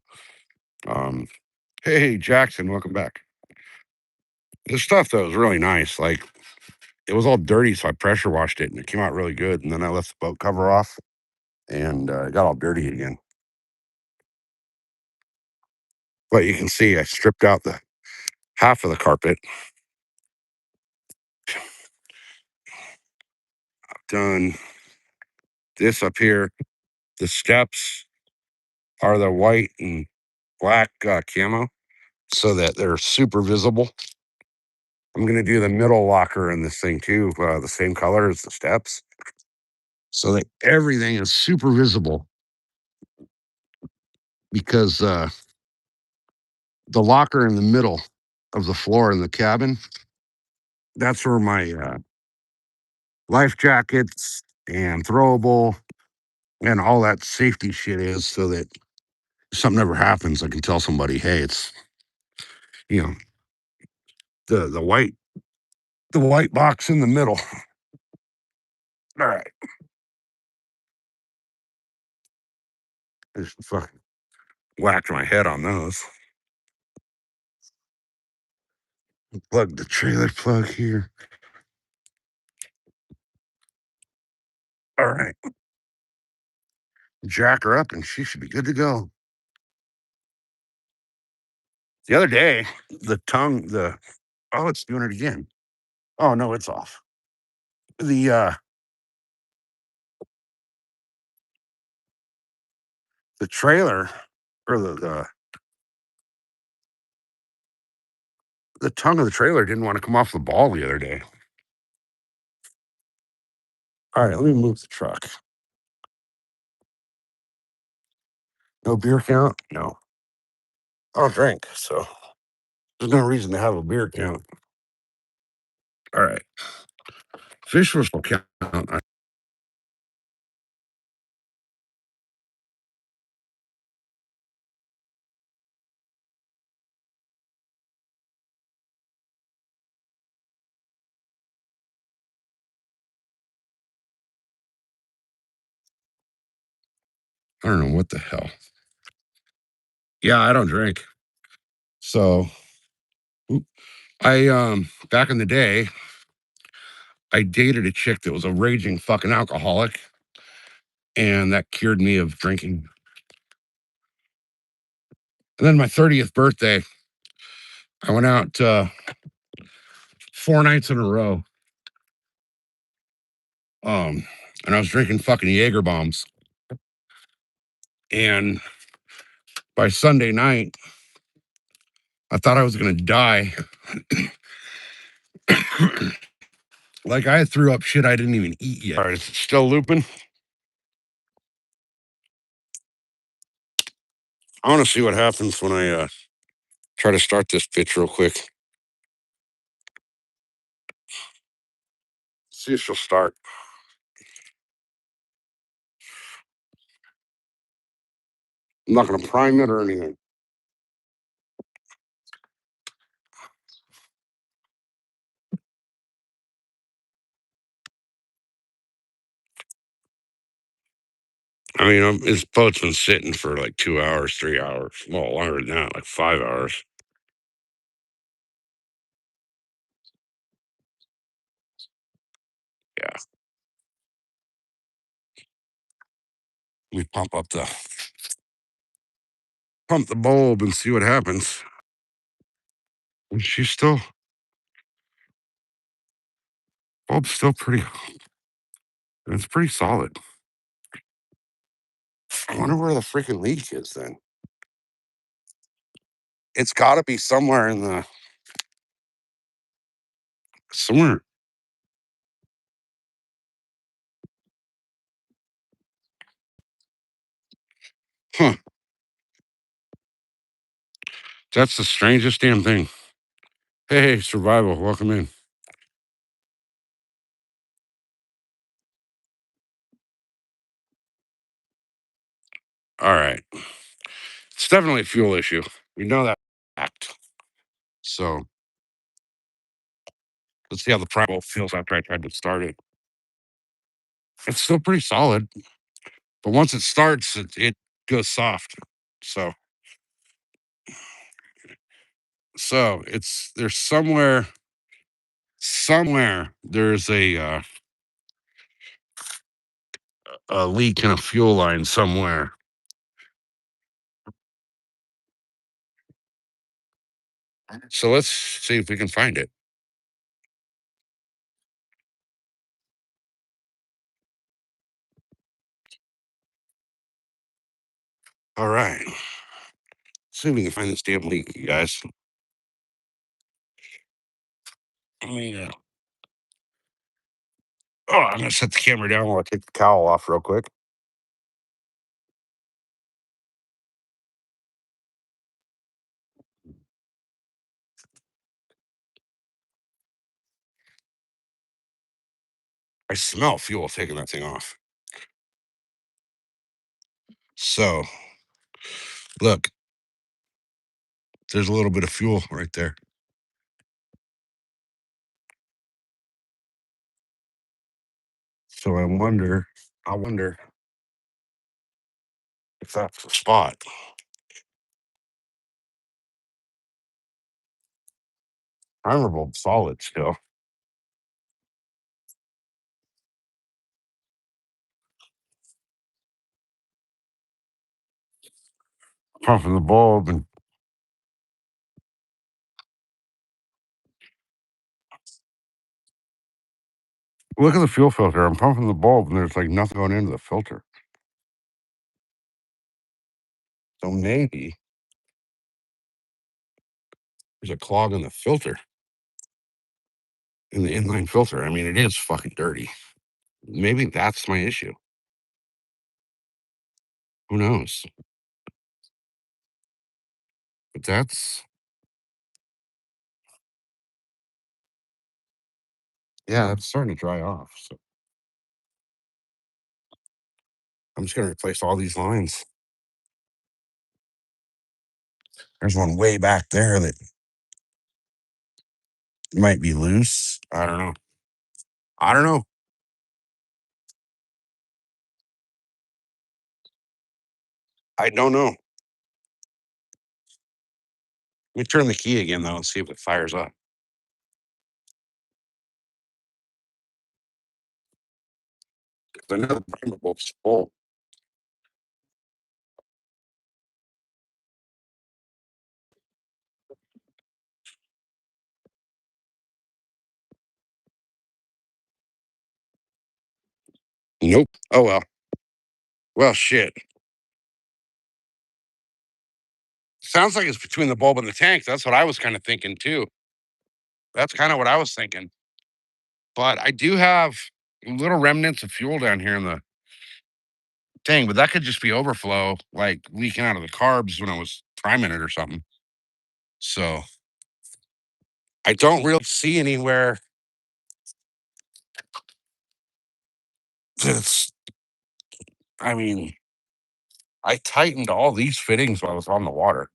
Um, hey Jackson, welcome back. This stuff though is really nice. Like it was all dirty, so I pressure washed it and it came out really good. And then I left the boat cover off and it got all dirty again. But you can see I stripped out the half of the carpet. Done this up here. The steps are the white and black camo so that they're super visible. I'm going to do the middle locker in this thing too, the same color as the steps, so that everything is super visible because the locker in the middle of the floor in the cabin, that's where my life jackets and throwable and all that safety shit is, so that if something ever happens, I can tell somebody, hey, it's you know the white box in the middle. All right, I just fucking whacked my head on those. Plug the trailer plug here. All right, jack her up, and she should be good to go. The other day, it's doing it again. Oh no, it's off. The trailer or the tongue of the trailer didn't want to come off the ball the other day. All right, let me move the truck. No beer count? No. I don't drink, so there's no reason to have a beer count. All right. Fish whistle count. I don't know what the hell. Yeah, I don't drink. So I back in the day, I dated a chick that was a raging fucking alcoholic, and that cured me of drinking. And then my 30th birthday, I went out 4 nights in a row. And I was drinking fucking Jaeger bombs. And by Sunday night, I thought I was gonna die. Like I threw up shit I didn't even eat yet. All right, is it still looping? I want to see what happens when I try to start this bitch real quick. See if she'll start. I'm not gonna prime it or anything. I mean, his boat's been sitting for like 2 hours, 3 hours. Well, longer than that, like 5 hours. Yeah. We pump the bulb and see what happens. And she's still bulb's still pretty. It's pretty solid. I wonder where the freaking leak is then. It's got to be somewhere in the somewhere. Huh. That's the strangest damn thing. Hey, survival, welcome in. All right. It's definitely a fuel issue. We know that fact. So let's see how the primal feels after I tried to start it. It's still pretty solid, but once it starts, it goes soft. So it's there's somewhere there's a leak in a fuel line somewhere. So let's see if we can find it. All right. See if we can find this damn leak, you guys. I mean, I'm gonna set the camera down while I take the cowl off real quick. I smell fuel taking that thing off. So look, there's a little bit of fuel right there. So I wonder if that's the spot. Honorable solid still. Pumping the bulb and look at the fuel filter. I'm pumping the bulb and there's like nothing going into the filter. So maybe there's a clog in the filter, in the inline filter. I mean, it is fucking dirty. Maybe that's my issue. Who knows? But yeah, it's starting to dry off. So I'm just going to replace all these lines. There's one way back there that might be loose. I don't know. I don't know. I don't know. Let me turn the key again though and see if it fires up. I know the primer bulb's full. Nope. Oh well. Well, shit. Sounds like it's between the bulb and the tank. That's what I was kind of thinking too. That's kind of what I was thinking. But I do have little remnants of fuel down here in the tank, but that could just be overflow, like leaking out of the carbs when I was priming it or something. So I don't really see anywhere that's, I mean, I tightened all these fittings while I was on the water,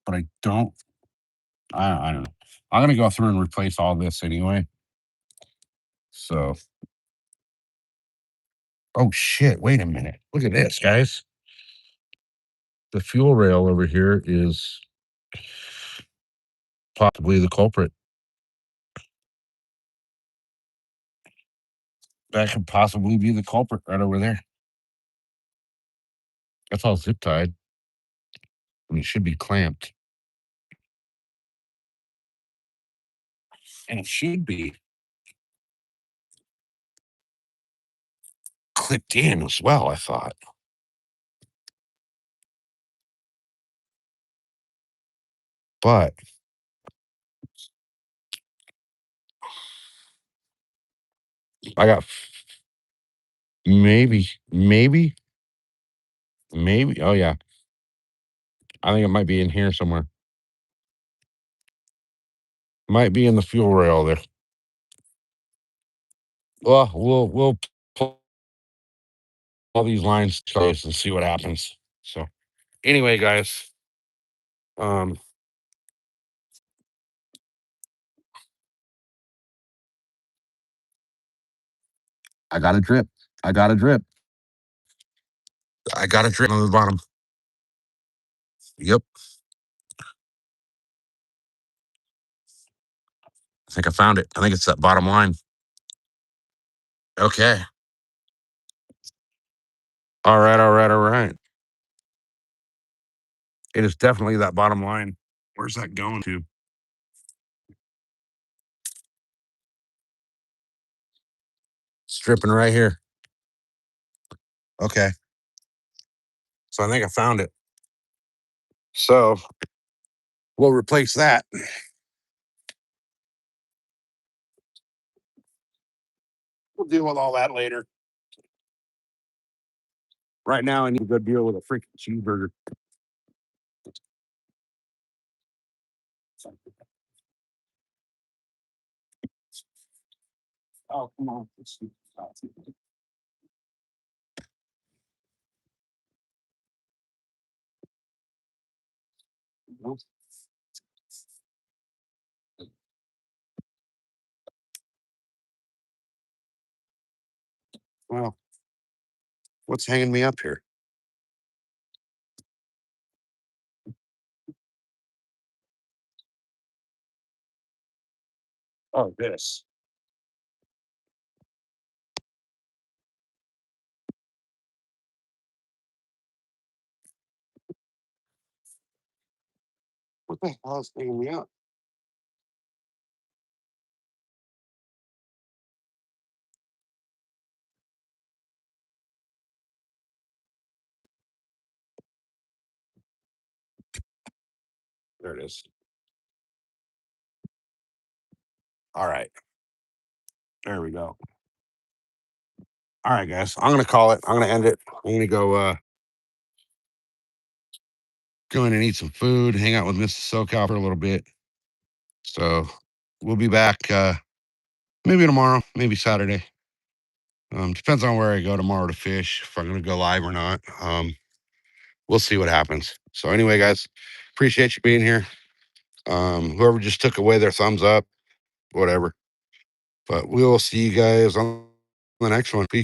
but I don't, I don't know. I'm going to go through and replace all this anyway. So, oh shit, wait a minute. Look at this, guys. The fuel rail over here is possibly the culprit. That could possibly be the culprit right over there. That's all zip tied. And it should be clamped. And it should be clipped in as well, I thought. But I got maybe. Oh, yeah. I think it might be in here somewhere. Might be in the fuel rail there. Well, we'll pull all these lines close and see what happens. So anyway, guys, um, I got a drip. I got a drip. I got a drip on the bottom. Yep. I think I found it. I think it's that bottom line. Okay. All right. All right. All right. It is definitely that bottom line. Where's that going to? It's dripping right here. Okay. So I think I found it. So we'll replace that. We'll deal with all that later. Right now, I need to go deal with a freaking cheeseburger. Oh, come on. Well, what's hanging me up here? Oh, this. What the hell is hanging me up? There it is. All right. There we go. All right, guys. I'm gonna call it. I'm gonna end it. I'm gonna go in and eat some food, hang out with Mr. SoCal for a little bit. So we'll be back maybe tomorrow, maybe Saturday. Depends on where I go tomorrow to fish, if I'm gonna go live or not. We'll see what happens. So anyway, guys, appreciate you being here. Whoever just took away their thumbs up, whatever. But we will see you guys on the next one. Peace.